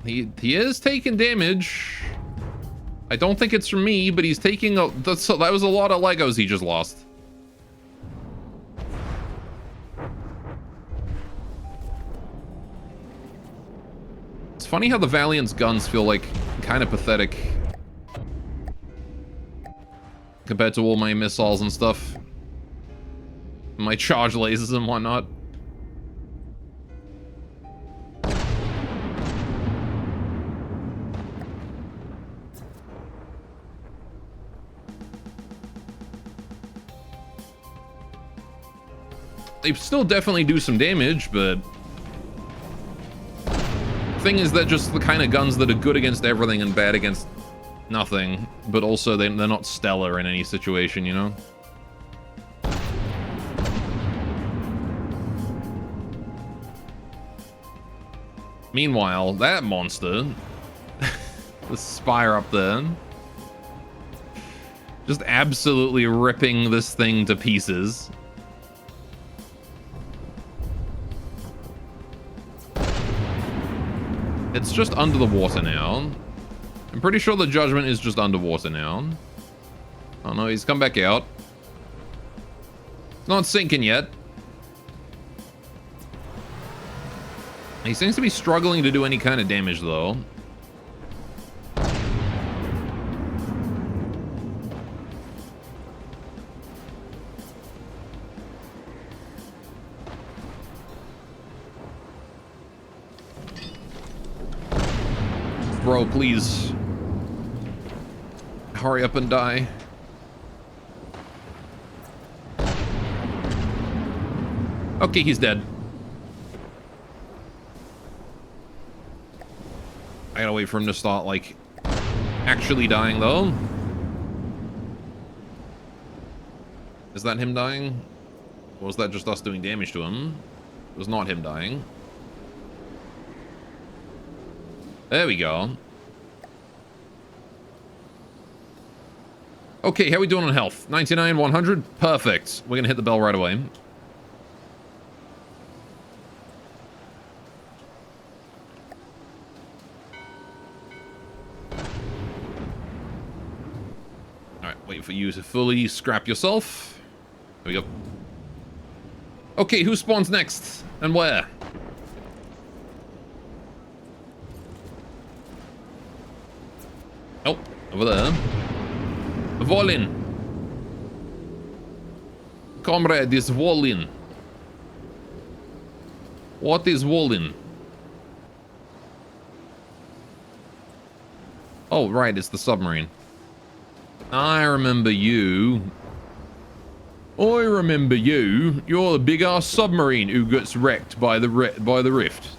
He is taking damage. I don't think it's from me, but he's taking a... That was a lot of Legos he just lost. It's funny how the Valiant's guns feel like kind of pathetic. compared to all my missiles and stuff. My charge lasers and whatnot. They still definitely do some damage, but thing is, they're just the kind of guns that are good against everything and bad against nothing, but also they're not stellar in any situation, you know? Meanwhile, that monster, the Spire up there, just absolutely ripping this thing to pieces. It's just under the water now. I'm pretty sure the Judgment is just underwater now. Oh no, he's come back out. Not sinking yet. He seems to be struggling to do any kind of damage though. Bro, please. Hurry up and die. Okay, he's dead. I gotta wait for him to start, like, actually dying, though. Is that him dying? Or was that just us doing damage to him? It was not him dying. There we go. Okay, how are we doing on health? 99, 100? Perfect. We're gonna hit the bell right away. Alright, wait for you to fully scrap yourself. There we go. Okay, who spawns next? And where? Oh, over there. Volin. Comrade is Volin. What is Volin? Oh, right, it's the submarine. I remember you. I remember you. You're the big-ass submarine who gets wrecked by the rift.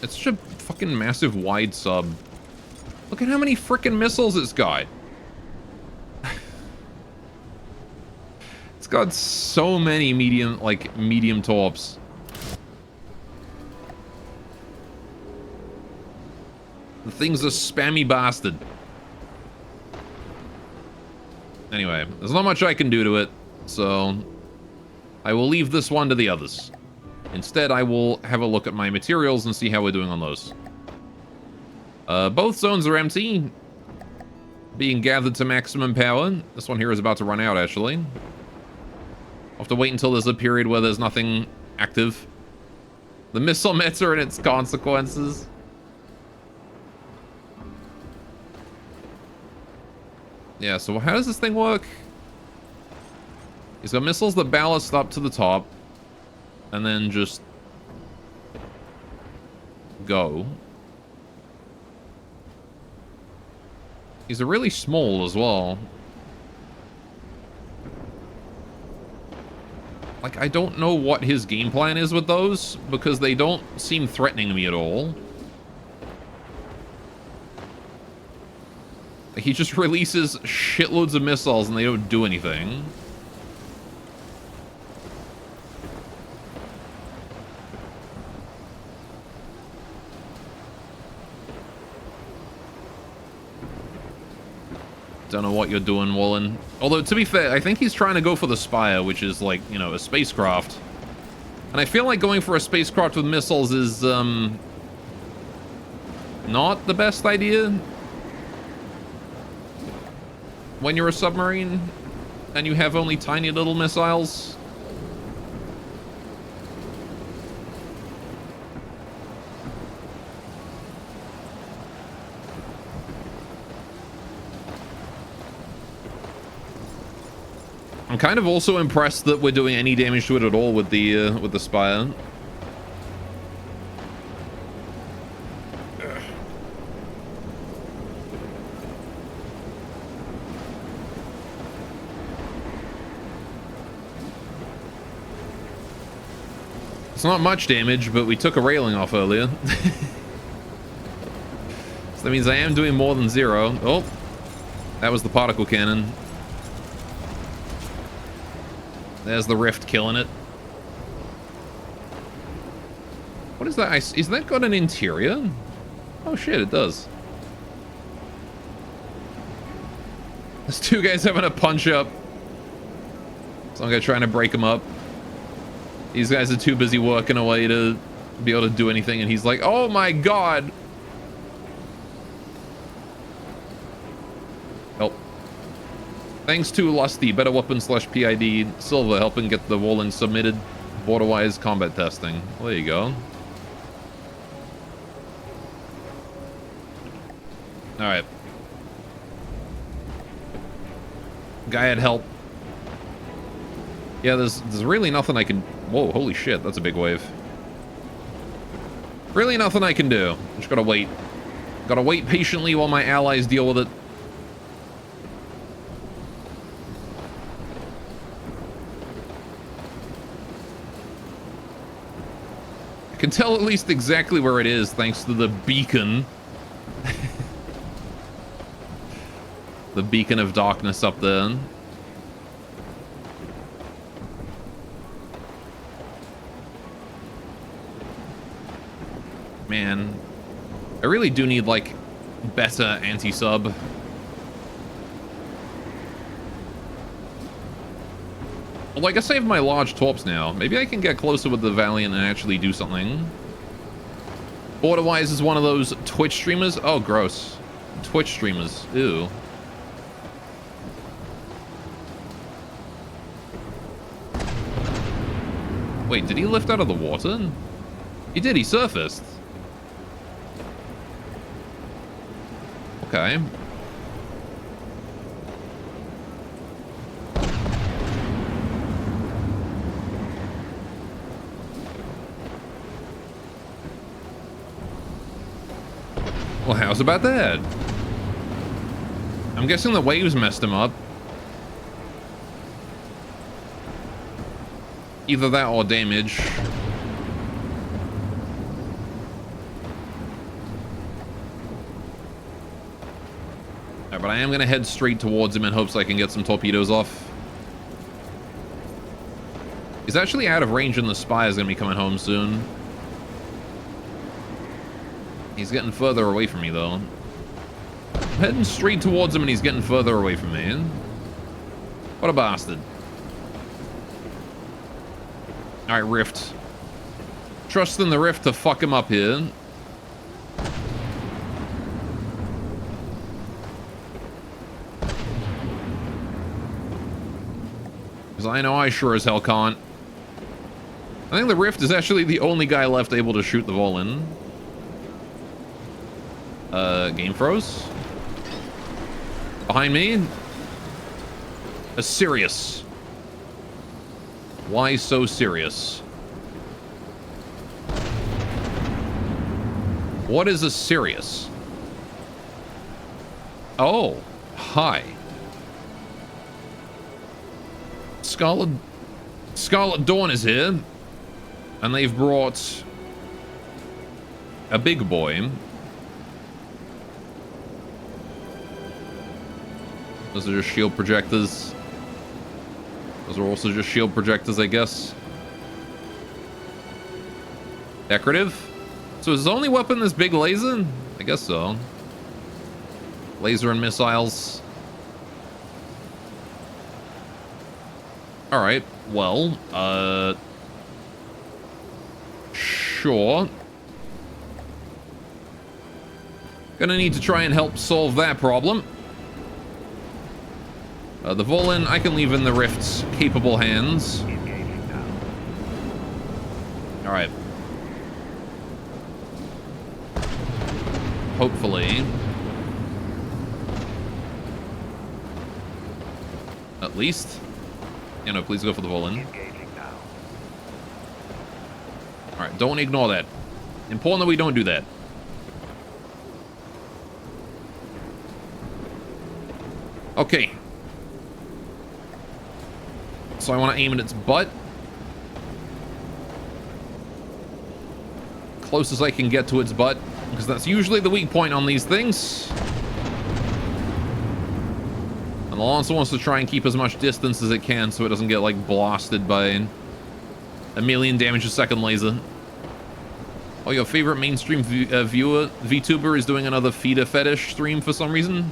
It's such a fucking massive wide sub. Look at how many freaking missiles it's got. It's got so many medium torps. The thing's a spammy bastard. Anyway, there's not much I can do to it, so I will leave this one to the others. Instead, I will have a look at my materials and see how we're doing on those. Both zones are empty, being gathered to maximum power. This one here is about to run out, actually. I'll have to wait until there's a period where there's nothing active. The missile meta and its consequences. Yeah, so how does this thing work? He's got missiles that ballast up to the top and then just go. These are really small as well. Like, I don't know what his game plan is with those, because they don't seem threatening to me at all. Like, he just releases shitloads of missiles and they don't do anything. Don't know what you're doing, Wallen. Although, to be fair, I think he's trying to go for the Spire, which is like, you know, a spacecraft. And I feel like going for a spacecraft with missiles is, not the best idea. When you're a submarine and you have only tiny little missiles. kind of also impressed that we're doing any damage to it at all with the Spire. It's not much damage, but we took a railing off earlier. So that means I am doing more than 0. Oh, that was the particle cannon. There's the rift killing it. What is that? Is that got an interior? Oh shit, it does. There's 2 guys having a punch up. Some guy trying to break them up. These guys are too busy working away to be able to do anything, and he's like, oh my god. Oh. Thanks to Lusty, Better Weapon / PID, Silver helping get the Volan submitted. Borderwise combat testing. Well, there you go. Alright. Guy had help. Yeah, there's really nothing I can... Whoa, holy shit, that's a big wave. Really nothing I can do. Just gotta wait. Gotta wait patiently while my allies deal with it. I can tell at least exactly where it is thanks to the beacon. The beacon of darkness up there. Man, I really do need, like, better anti-sub. Like, I saved my large torps now. Maybe I can get closer with the Valiant and actually do something. Borderwise is one of those Twitch streamers. Oh, gross. Twitch streamers. Ew. Wait, did he lift out of the water? He did, he surfaced. Okay. Well, how's about that? I'm guessing the waves messed him up. Either that or damage. But I am going to head straight towards him in hopes I can get some torpedoes off. He's actually out of range, and the spy is going to be coming home soon. He's getting further away from me, though. I'm heading straight towards him, and he's getting further away from me. What a bastard. Alright, Rift. Trust in the Rift to fuck him up here. Because I know I sure as hell can't. I think the Rift is actually the only guy left able to shoot the Volan. Game froze. Behind me. A Sirius. Why so serious? What is a Sirius? Oh, hi. Scarlet Dawn is here, and they've brought a big boy. Those are just shield projectors. Those are also just shield projectors, I guess. Decorative? So is his only weapon this big laser? I guess so. Laser and missiles. Alright, well, sure. Gonna need to try and help solve that problem. The Volan, I can leave in the Rift's capable hands. Alright. Hopefully. At least. You know, please go for the Volin. Engaging now. Alright, don't ignore that. Important that we don't do that. Okay. So I want to aim at its butt. Close as I can get to its butt, because that's usually the weak point on these things. And the Lancer wants to try and keep as much distance as it can so it doesn't get, like, blasted by a million damage a second laser. Oh, your favorite mainstream viewer, VTuber, is doing another feeder fetish stream for some reason?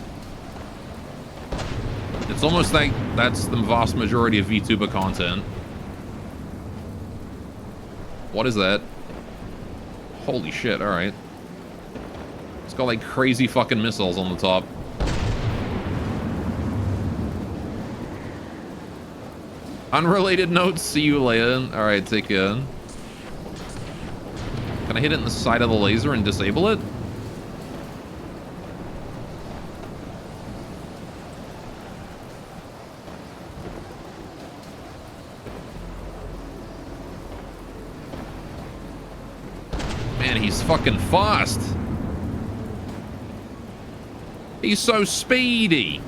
It's almost like that's the vast majority of VTuber content. What is that? Holy shit, alright. It's got like crazy fucking missiles on the top. Unrelated notes, see you later. Alright, take care. Can I hit it in the side of the laser and disable it? Man, he's fucking fast. He's so speedy.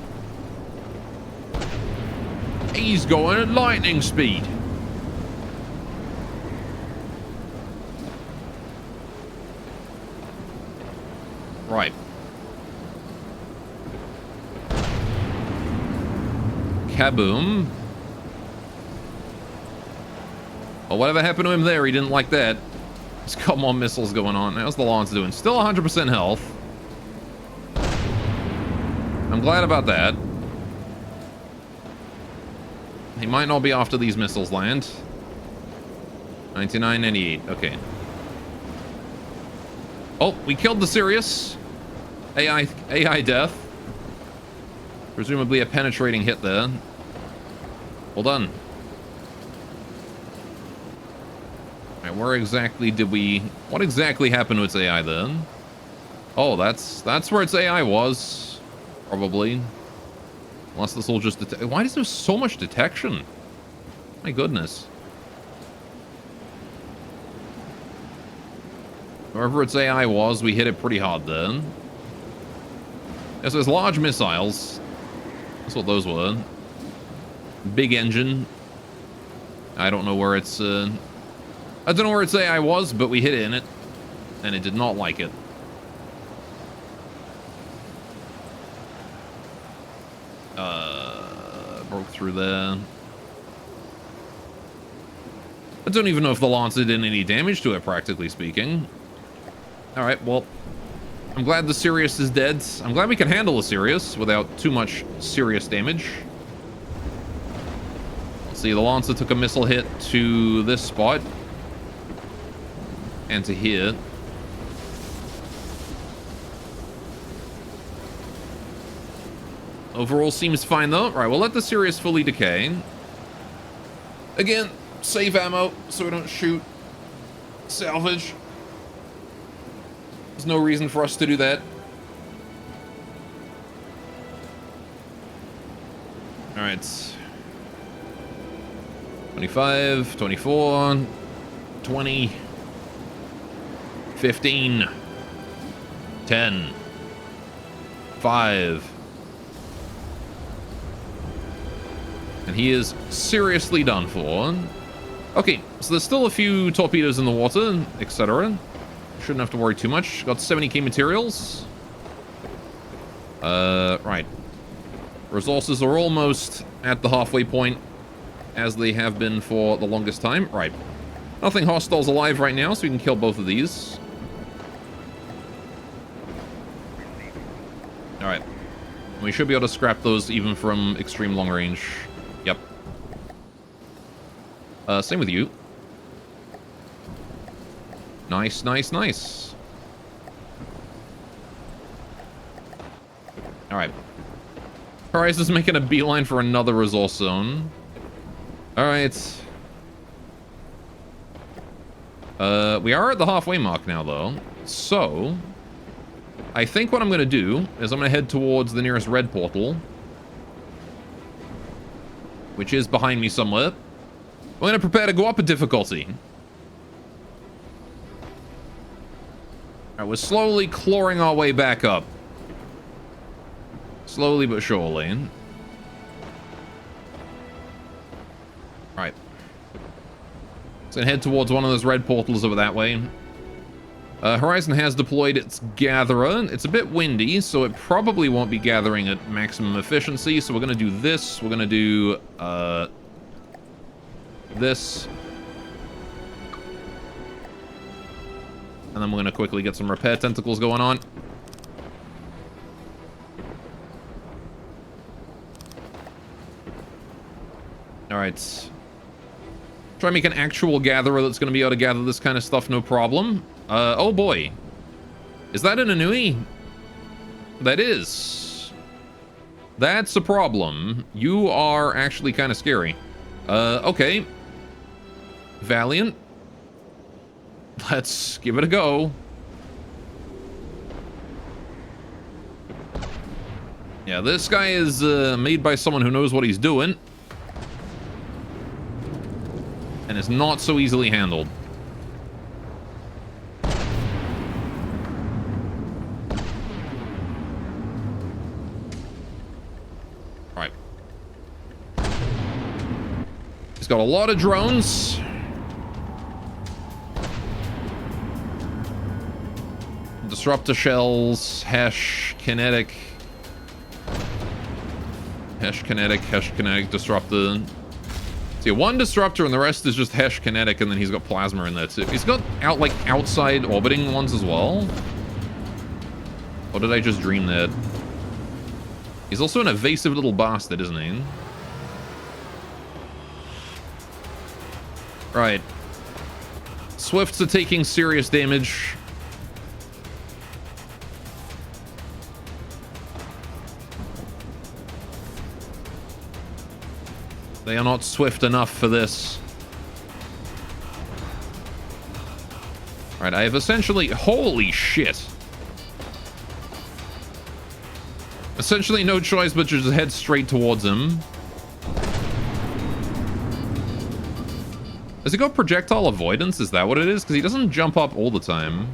He's going at lightning speed. Right. Kaboom. Well, whatever happened to him there, he didn't like that. There's a couple more missiles going on. How's the Lance doing? Still 100% health. I'm glad about that. He might not be after these missiles land. 99, 98. Okay. Oh, we killed the Sirius. AI death. Presumably a penetrating hit there. Well done. Alright, where exactly did we... What exactly happened to its AI then? Oh, that's where its AI was. Probably. Unless this will just... Why is there so much detection? My goodness. Wherever its AI was, we hit it pretty hard then. Yes, there's large missiles. That's what those were. Big engine. I don't know where its... I don't know where its AI was, but we hit it in it. And it did not like it. Broke through there. I don't even know if the Lancer did any damage to it, practically speaking. Alright, well... I'm glad the Sirius is dead. I'm glad we can handle the Sirius without too much serious damage. Let's see, the Lancer took a missile hit to this spot. And to here. Overall seems fine though. Right, we'll let the Sirius fully decay. Again, save ammo so we don't shoot salvage. There's no reason for us to do that. Alright. 25, 24, 20, 15, 10, 5. And he is seriously done for. Okay, so there's still a few torpedoes in the water, etc. Shouldn't have to worry too much. Got 70k materials. Right. Resources are almost at the halfway point, as they have been for the longest time. Right. Nothing hostiles alive right now, so we can kill both of these. Alright. We should be able to scrap those even from extreme long range. Yep. Same with you. Nice, nice, nice. Alright. Horizon is making a beeline for another resource zone. Alright. We are at the halfway mark now, though. So, I think what I'm going to do is I'm going to head towards the nearest red portal. which is behind me somewhere. We're going to prepare to go up a difficulty. Alright, we're slowly clawing our way back up. Slowly but surely. Alright. Let's head towards one of those red portals over that way. Horizon has deployed its gatherer. It's a bit windy, so it probably won't be gathering at maximum efficiency. So we're going to do this. We're going to do this. And then we're going to quickly get some repair tentacles going on. Alright. Try and make an actual gatherer that's going to be able to gather this kind of stuff, no problem. Oh boy. Is that an Anui? That is. That's a problem. You are actually kind of scary. Okay. Valiant. Let's give it a go. Yeah, this guy is made by someone who knows what he's doing. And it's not so easily handled. Alright. He's got a lot of drones. Disruptor shells, Hesh, kinetic. Hesh, kinetic, disruptor. See, one disruptor and the rest is just Hesh, kinetic, and then he's got plasma in there too. He's got outside orbiting ones as well. Or did I just dream that? He's also an evasive little bastard, isn't he? Right. Swifts are taking serious damage. They are not swift enough for this. Right, I have essentially... Holy shit. Essentially no choice but to just head straight towards him. Has he got projectile avoidance? Is that what it is? Because he doesn't jump up all the time.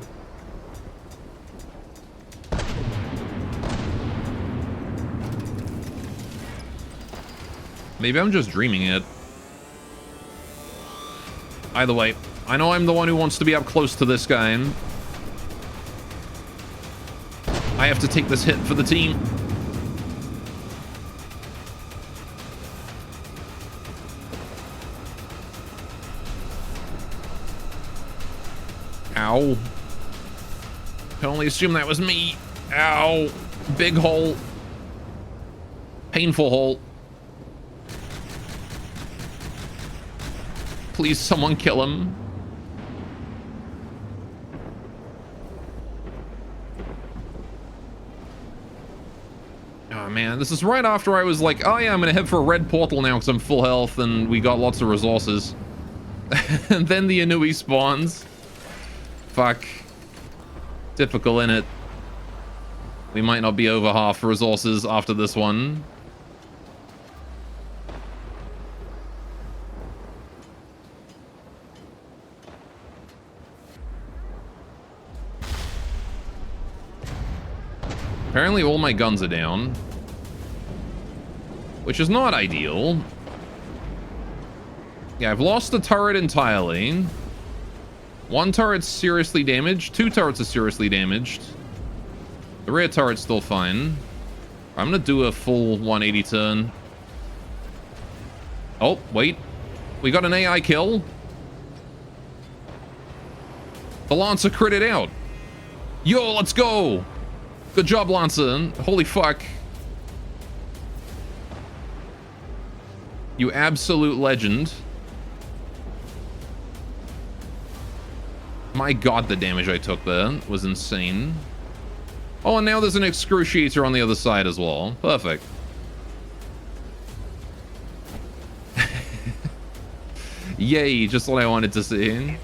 Maybe I'm just dreaming it. Either way, I know I'm the one who wants to be up close to this guy. I have to take this hit for the team. Ow. Can only assume that was me. Ow. Big hole. Painful hole. Please, someone kill him. Oh man, this is right after I was like, oh yeah, I'm gonna head for a red portal now because I'm full health and we got lots of resources. And then the Anui spawns. Fuck. Typical, innit? We might not be over half resources after this one. Apparently all my guns are down. Which is not ideal. Yeah, I've lost the turret entirely. One turret's seriously damaged. Two turrets are seriously damaged. The rear turret's still fine. I'm gonna do a full 180 turn. Oh, wait. We got an AI kill. The Lancer critted out. Yo, let's go! Good job, Lancer. Holy fuck. You absolute legend. My god, the damage I took there was insane. Oh, and now there's an Excruciator on the other side as well. Perfect. Yay, just what I wanted to see.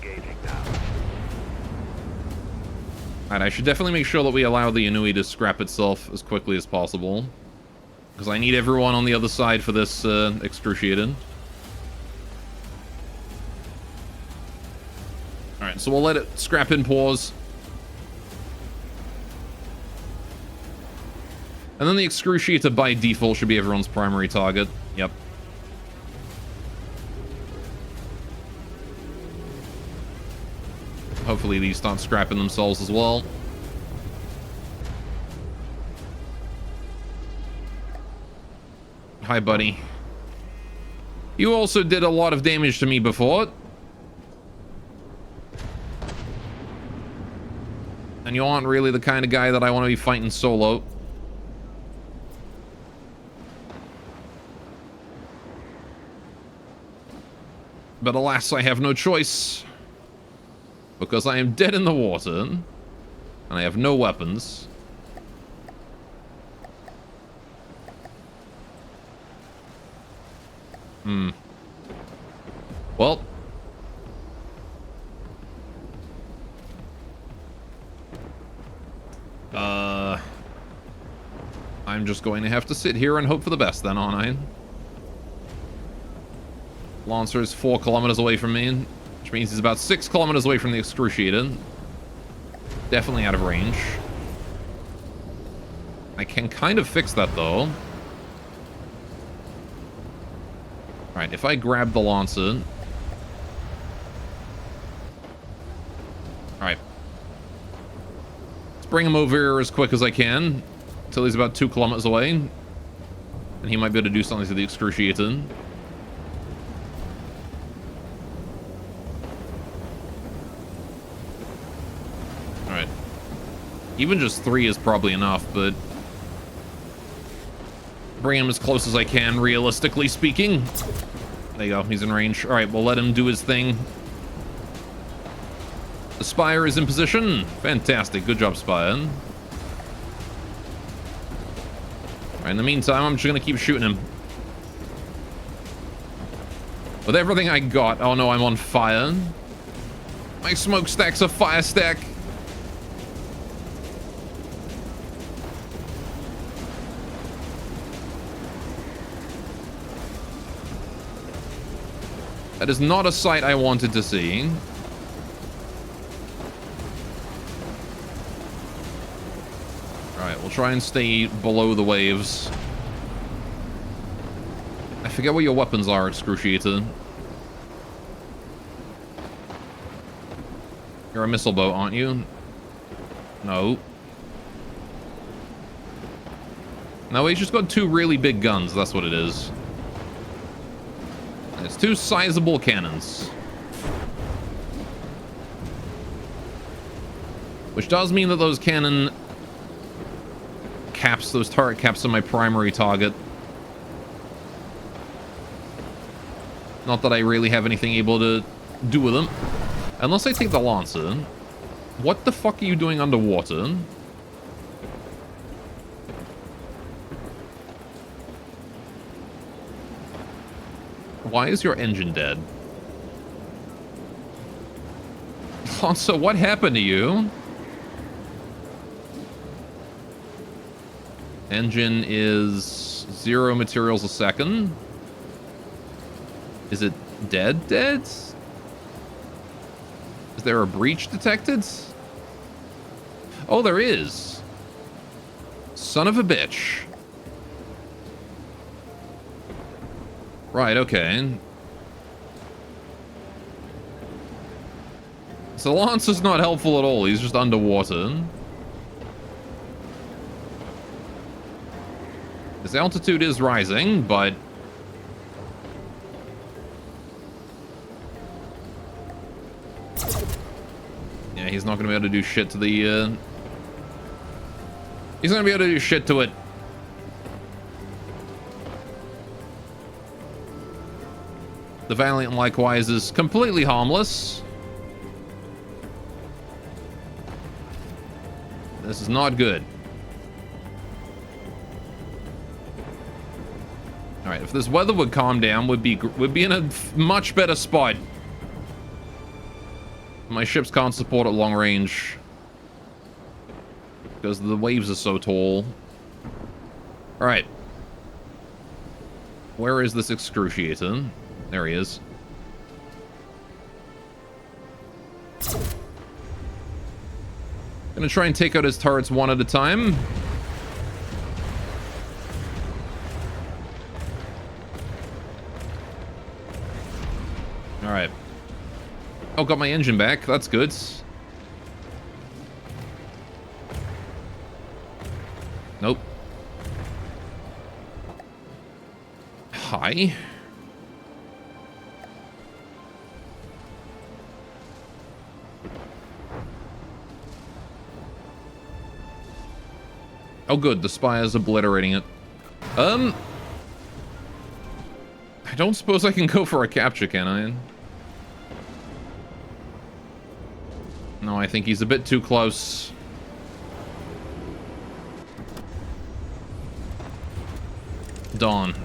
Alright, I should definitely make sure that we allow the Anui to scrap itself as quickly as possible. Because I need everyone on the other side for this excruciating. Alright, so we'll let it scrap in pause. And then the excruciator by default should be everyone's primary target. Yep. Hopefully these start scrapping themselves as well. Hi, buddy. You also did a lot of damage to me before. And you aren't really the kind of guy that I want to be fighting solo. But alas, I have no choice. Because I am dead in the water. And I have no weapons. Well. I'm just going to have to sit here and hope for the best then, aren't I? Lancer is 4 kilometers away from me, which means he's about 6 kilometers away from the excruciator. Definitely out of range. I can kind of fix that, though. Alright, if I grab the Lancer... Alright. Let's bring him over here as quick as I can. Until he's about 2 kilometers away. And he might be able to do something to the excruciator. Alright. Even just 3 is probably enough, but... bring him as close as I can, realistically speaking. There you go, he's in range. Alright, we'll let him do his thing. The Spire is in position. Fantastic, good job, Spire. Alright, in the meantime, I'm just gonna keep shooting him. With everything I got... oh no, I'm on fire. My smokestack's a fire stack. That is not a sight I wanted to see. Alright, we'll try and stay below the waves. I forget what your weapons are, Excruciator. You're a missile boat, aren't you? No. No, he's just got 2 really big guns, that's what it is. It's 2 sizable cannons. Which does mean that those cannon caps, those turret caps are my primary target. Not that I really have anything able to do with them. Unless I take the Lancer. What the fuck are you doing underwater? Why is your engine dead? Lancer, what happened to you? Engine is 0 materials a second. Is it dead? Dead? Is there a breach detected? Oh, there is. Son of a bitch. Right, okay. So Lancer's not helpful at all. He's just underwater. His altitude is rising, but... yeah, he's not going to be able to do shit to the... he's not going to be able to do shit to it. The Valiant, likewise, is completely harmless. This is not good. Alright, if this weather would calm down, we'd be in a much better spot. My ships can't support at long range. Because the waves are so tall. Alright. Where is this excruciator? There he is. Gonna try and take out his turrets one at a time. Alright. Oh, got my engine back. That's good. Nope. Hi. Oh good, the spy is obliterating it. I don't suppose I can go for a capture, can I? No, I think he's a bit too close. Dawn.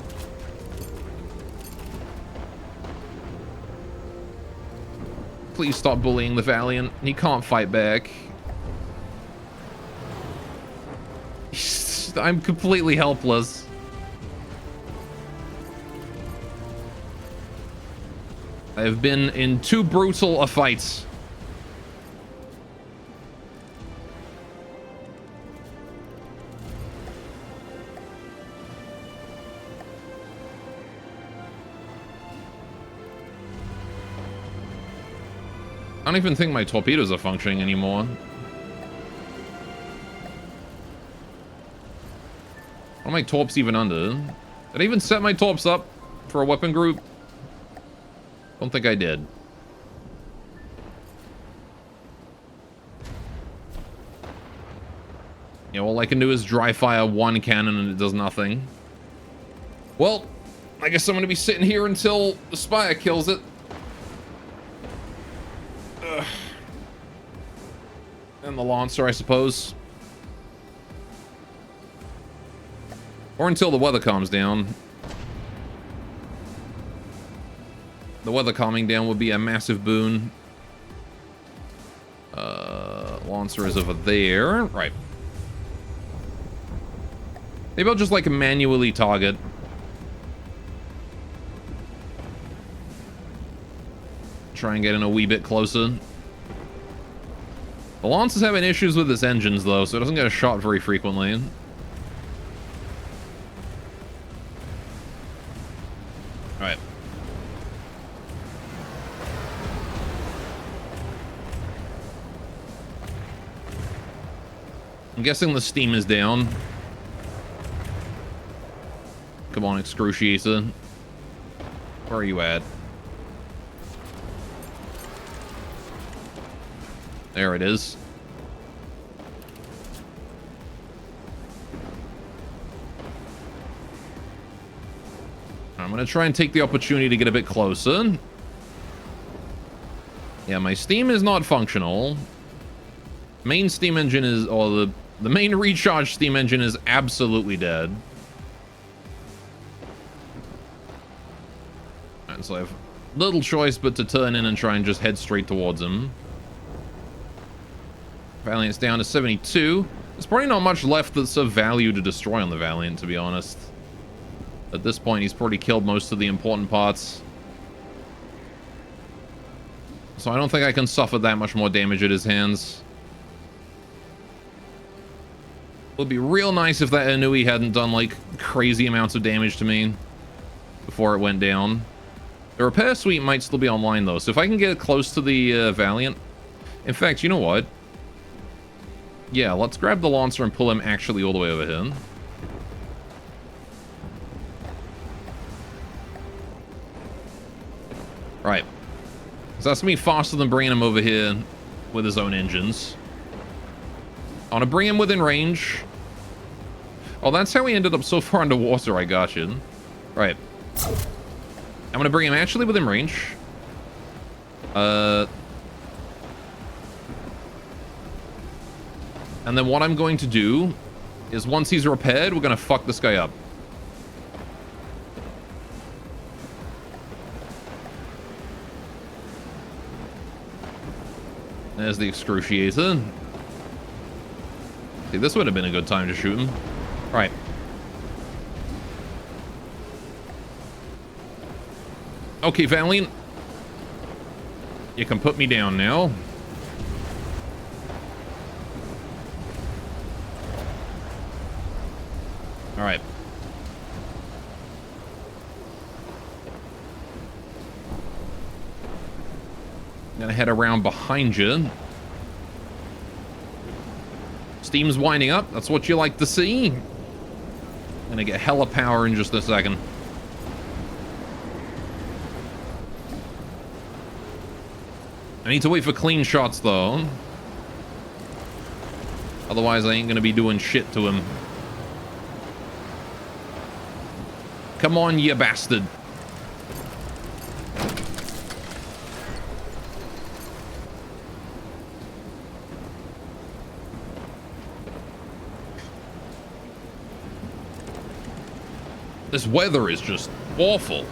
Please stop bullying the Valiant. He can't fight back. I'm completely helpless. I have been in too brutal a fight. I don't even think my torpedoes are functioning anymore. What are my torps even under? Did I even set my torps up for a weapon group? Don't think I did. Yeah, all I can do is dry fire one cannon and it does nothing. Well, I guess I'm gonna be sitting here until the Spire kills it. Ugh. And the Lancer, I suppose. Or until the weather calms down. The weather calming down would be a massive boon. Lancer is over there. Right. Maybe I'll just like manually target. Try and get in a wee bit closer. The Lancer's having issues with its engines though, so it doesn't get a shot very frequently. Alright. I'm guessing the steam is down. Come on, Excruciator. Where are you at? There it is. I'm gonna try and take the opportunity to get a bit closer. Yeah, my steam is not functional. Main steam engine is, or the main recharge steam engine is absolutely dead. And so I have little choice but to turn in and try and just head straight towards him. Valiant's down to 72. There's probably not much left that's of value to destroy on the Valiant, to be honest. At this point, he's probably killed most of the important parts. So I don't think I can suffer that much more damage at his hands. It would be real nice if that Inui hadn't done, like, crazy amounts of damage to me before it went down. The repair suite might still be online, though, so if I can get close to the Valiant... In fact, you know what? Yeah, let's grab the Lancer and pull him actually all the way over here. Right. So that's me faster than bringing him over here with his own engines. I want to bring him within range. Oh, that's how we ended up so far underwater, I got you. Right. I'm going to bring him actually within range. And then what I'm going to do is once he's repaired, we're going to fuck this guy up. There's the Excruciator. See, this would have been a good time to shoot him. All right. Okay, Valiant. You can put me down now. Alright. Gonna head around behind you. Steam's winding up. That's what you like to see. Gonna get hella power in just a second. I need to wait for clean shots, though. Otherwise, I ain't gonna be doing shit to him. Come on, you bastard. This weather is just awful.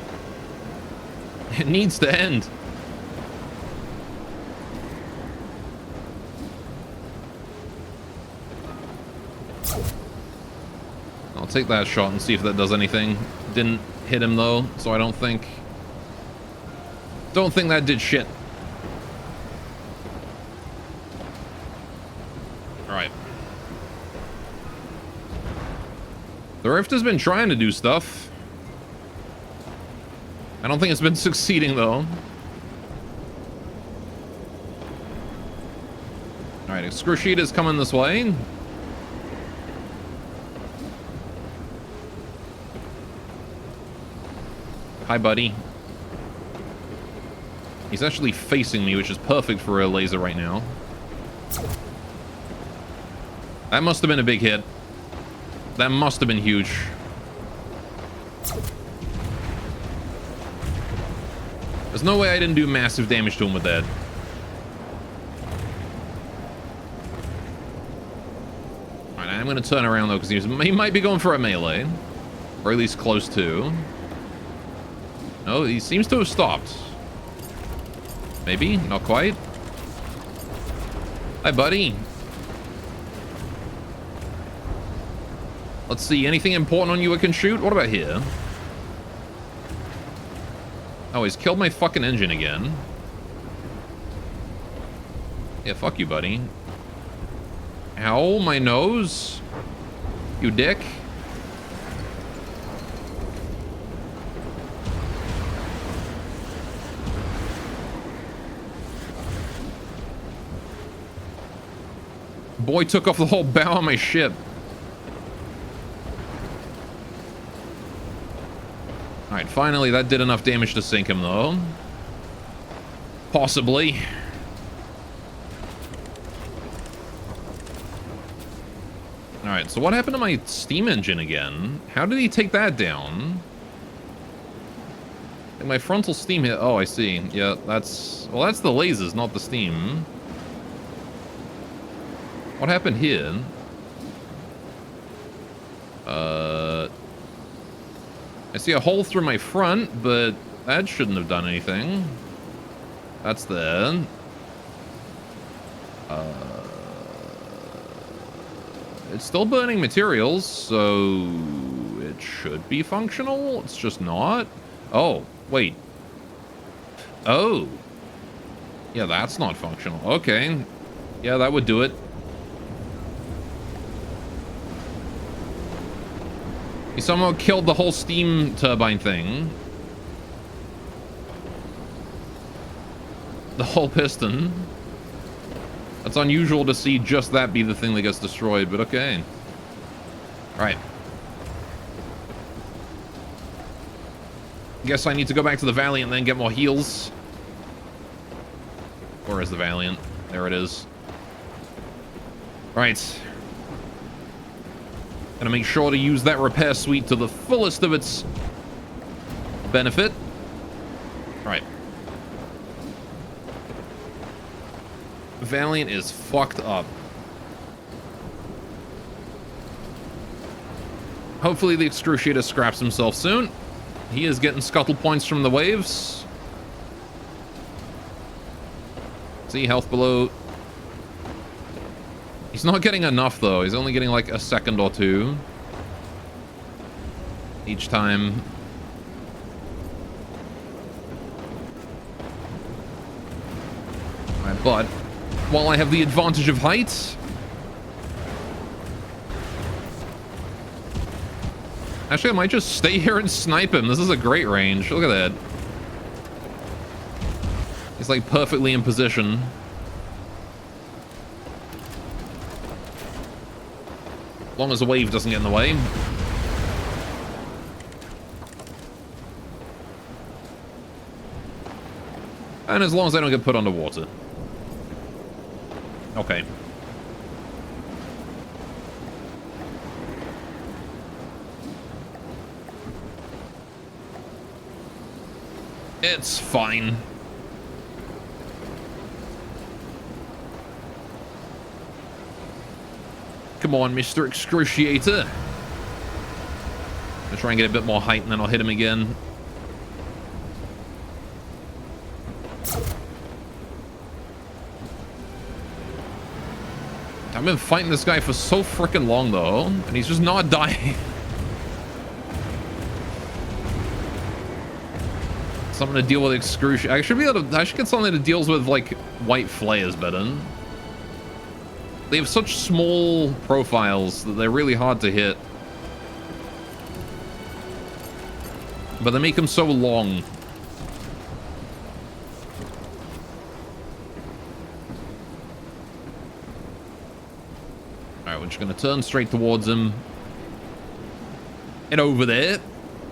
It needs to end. I'll take that shot and see if that does anything. Didn't hit him though, so I don't think that did shit. Alright. The Rift has been trying to do stuff. I don't think it's been succeeding though. Alright, Excruciate is coming this way. Hi, buddy. He's actually facing me, which is perfect for a laser right now. That must have been a big hit. That must have been huge. There's no way I didn't do massive damage to him with that. Alright, I'm going to turn around though, because he might be going for a melee. Or at least close to. No, he seems to have stopped. Maybe? Not quite. Hi, buddy. Let's see. Anything important on you I can shoot? What about here? Oh, he's killed my fucking engine again. Yeah, fuck you, buddy. Ow, my nose. You dick. Boy took off the whole bow of my ship. Alright, finally that did enough damage to sink him, though. Possibly. Alright, so what happened to my steam engine again? How did he take that down? Like my frontal steam hit. Oh, I see. Yeah, that's... Well, that's the lasers, not the steam. What happened here? I see a hole through my front, but that shouldn't have done anything. That's there. It's still burning materials, so it should be functional. It's just not. Oh, wait. Oh. Yeah, that's not functional. Okay. Yeah, that would do it. He somehow killed the whole steam turbine thing. The whole piston. That's unusual to see just that be the thing that gets destroyed, but okay. Alright. Guess I need to go back to the Valiant and then get more heals. Where is the Valiant? There it is. Right. Gonna make sure to use that repair suite to the fullest of its benefit. Right. Valiant is fucked up. Hopefully the Excruciator scraps himself soon. He is getting scuttle points from the waves. See, health below. He's not getting enough, though. He's only getting, like, a second or two. Each time. Alright, but while I have the advantage of height... Actually, I might just stay here and snipe him. This is a great range. Look at that. He's like perfectly in position. As long as the wave doesn't get in the way. And as long as I don't get put underwater. Okay. It's fine. Come on, Mr. Excruciator. I'll try and get a bit more height and then I'll hit him again. I've been fighting this guy for so freaking long though, and he's just not dying. Something to deal with excruciating. I should be able to. I should get something that deals with like white flares better. They have such small profiles that they're really hard to hit. But they make them so long. Alright, we're just gonna turn straight towards him. And over there.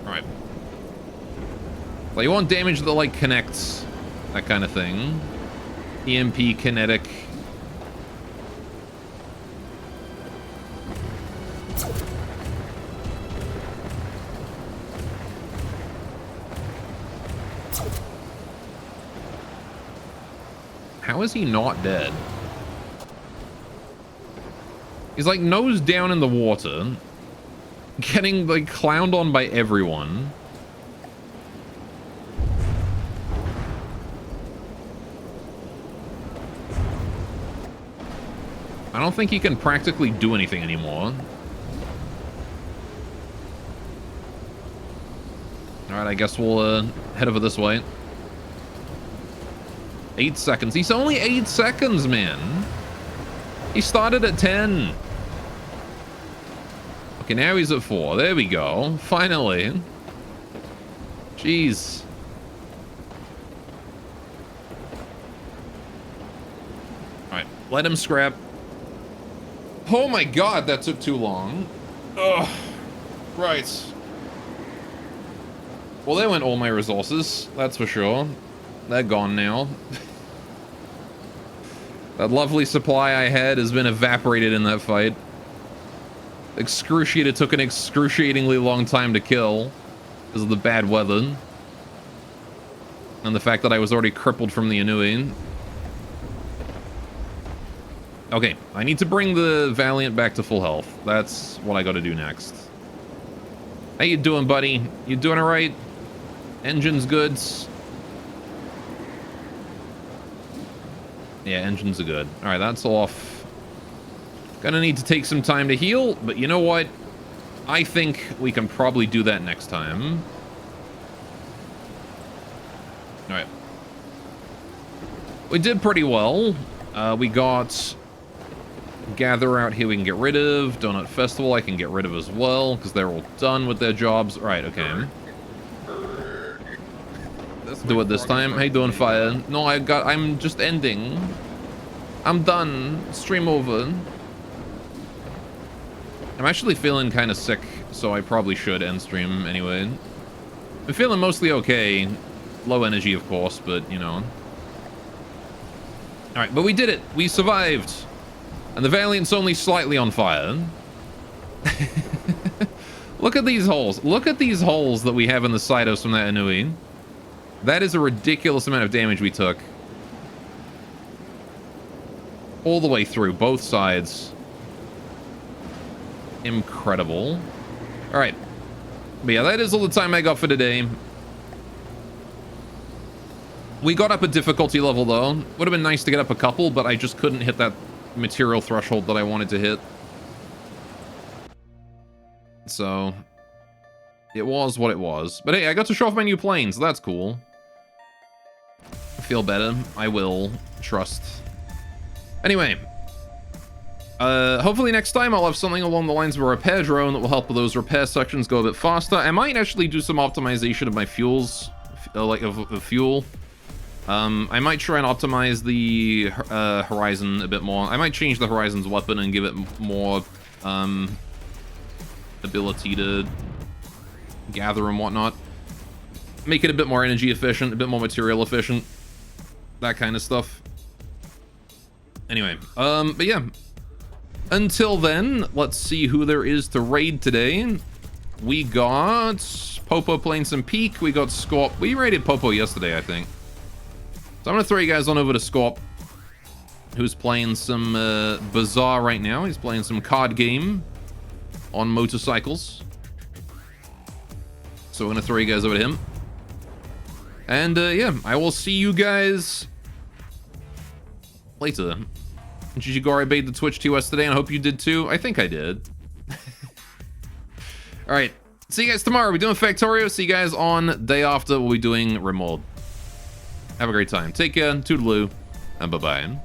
Alright. Well, you want damage that like connects. That kind of thing. EMP, kinetic. How is he not dead? He's like nose down in the water, getting like clowned on by everyone. I don't think he can practically do anything anymore. Alright, I guess we'll head over this way. 8 seconds. He's only 8 seconds, man. He started at 10. Okay, now he's at 4. There we go. Finally. Jeez. Alright, let him scrap. Oh my god, that took too long. Ugh. Right. Well, there went all my resources. That's for sure. They're gone now. That lovely supply I had has been evaporated in that fight. Excruciator took an excruciatingly long time to kill because of the bad weather. And the fact that I was already crippled from the Anui. Okay, I need to bring the Valiant back to full health. That's what I gotta do next. How you doing, buddy? You doing alright? Engine's good. Yeah, engines are good. Alright, that's off. Gonna need to take some time to heal, but you know what? I think we can probably do that next time. Alright. We did pretty well. We got Gather out here we can get rid of. Donut Festival I can get rid of as well, because they're all done with their jobs. Right, okay. Let's do it this time. How you doing, Fire? No, I'm just ending. I'm done. Stream over. I'm actually feeling kind of sick, so I probably should end stream anyway. I'm feeling mostly okay. Low energy, of course, but, you know. Alright, but we did it. We survived. And the Valiant's only slightly on fire. Look at these holes. Look at these holes that we have in the Cytos from that Anui. That is a ridiculous amount of damage we took. All the way through, both sides. Incredible. Alright. But yeah, that is all the time I got for today. We got up a difficulty level, though. Would have been nice to get up a couple, but I just couldn't hit that material threshold that I wanted to hit. So, it was what it was. But hey, I got to show off my new plane, so that's cool. feel better. I will. Trust. Anyway. Hopefully next time I'll have something along the lines of a repair drone that will help those repair sections go a bit faster. I might actually do some optimization of my fuels, of fuel. I might try and optimize the Horizon a bit more. I might change the Horizon's weapon and give it more ability to gather and whatnot. Make it a bit more energy efficient, a bit more material efficient, that kind of stuff. Anyway, but yeah. Until then, let's see who there is to raid today. We got Popo playing some Peak. We got Scorp. We raided Popo yesterday, I think. So I'm gonna throw you guys on over to Scorp, who's playing some Bazaar right now. He's playing some card game on motorcycles. So we're gonna throw you guys over to him. And yeah, I will see you guys later. Jijigori bait the Twitch TOS today, and I hope you did too. I think I did. Alright, see you guys tomorrow. We're doing Factorio. See you guys on day after. We'll be doing Remold. Have a great time. Take care, toodaloo, and bye-bye.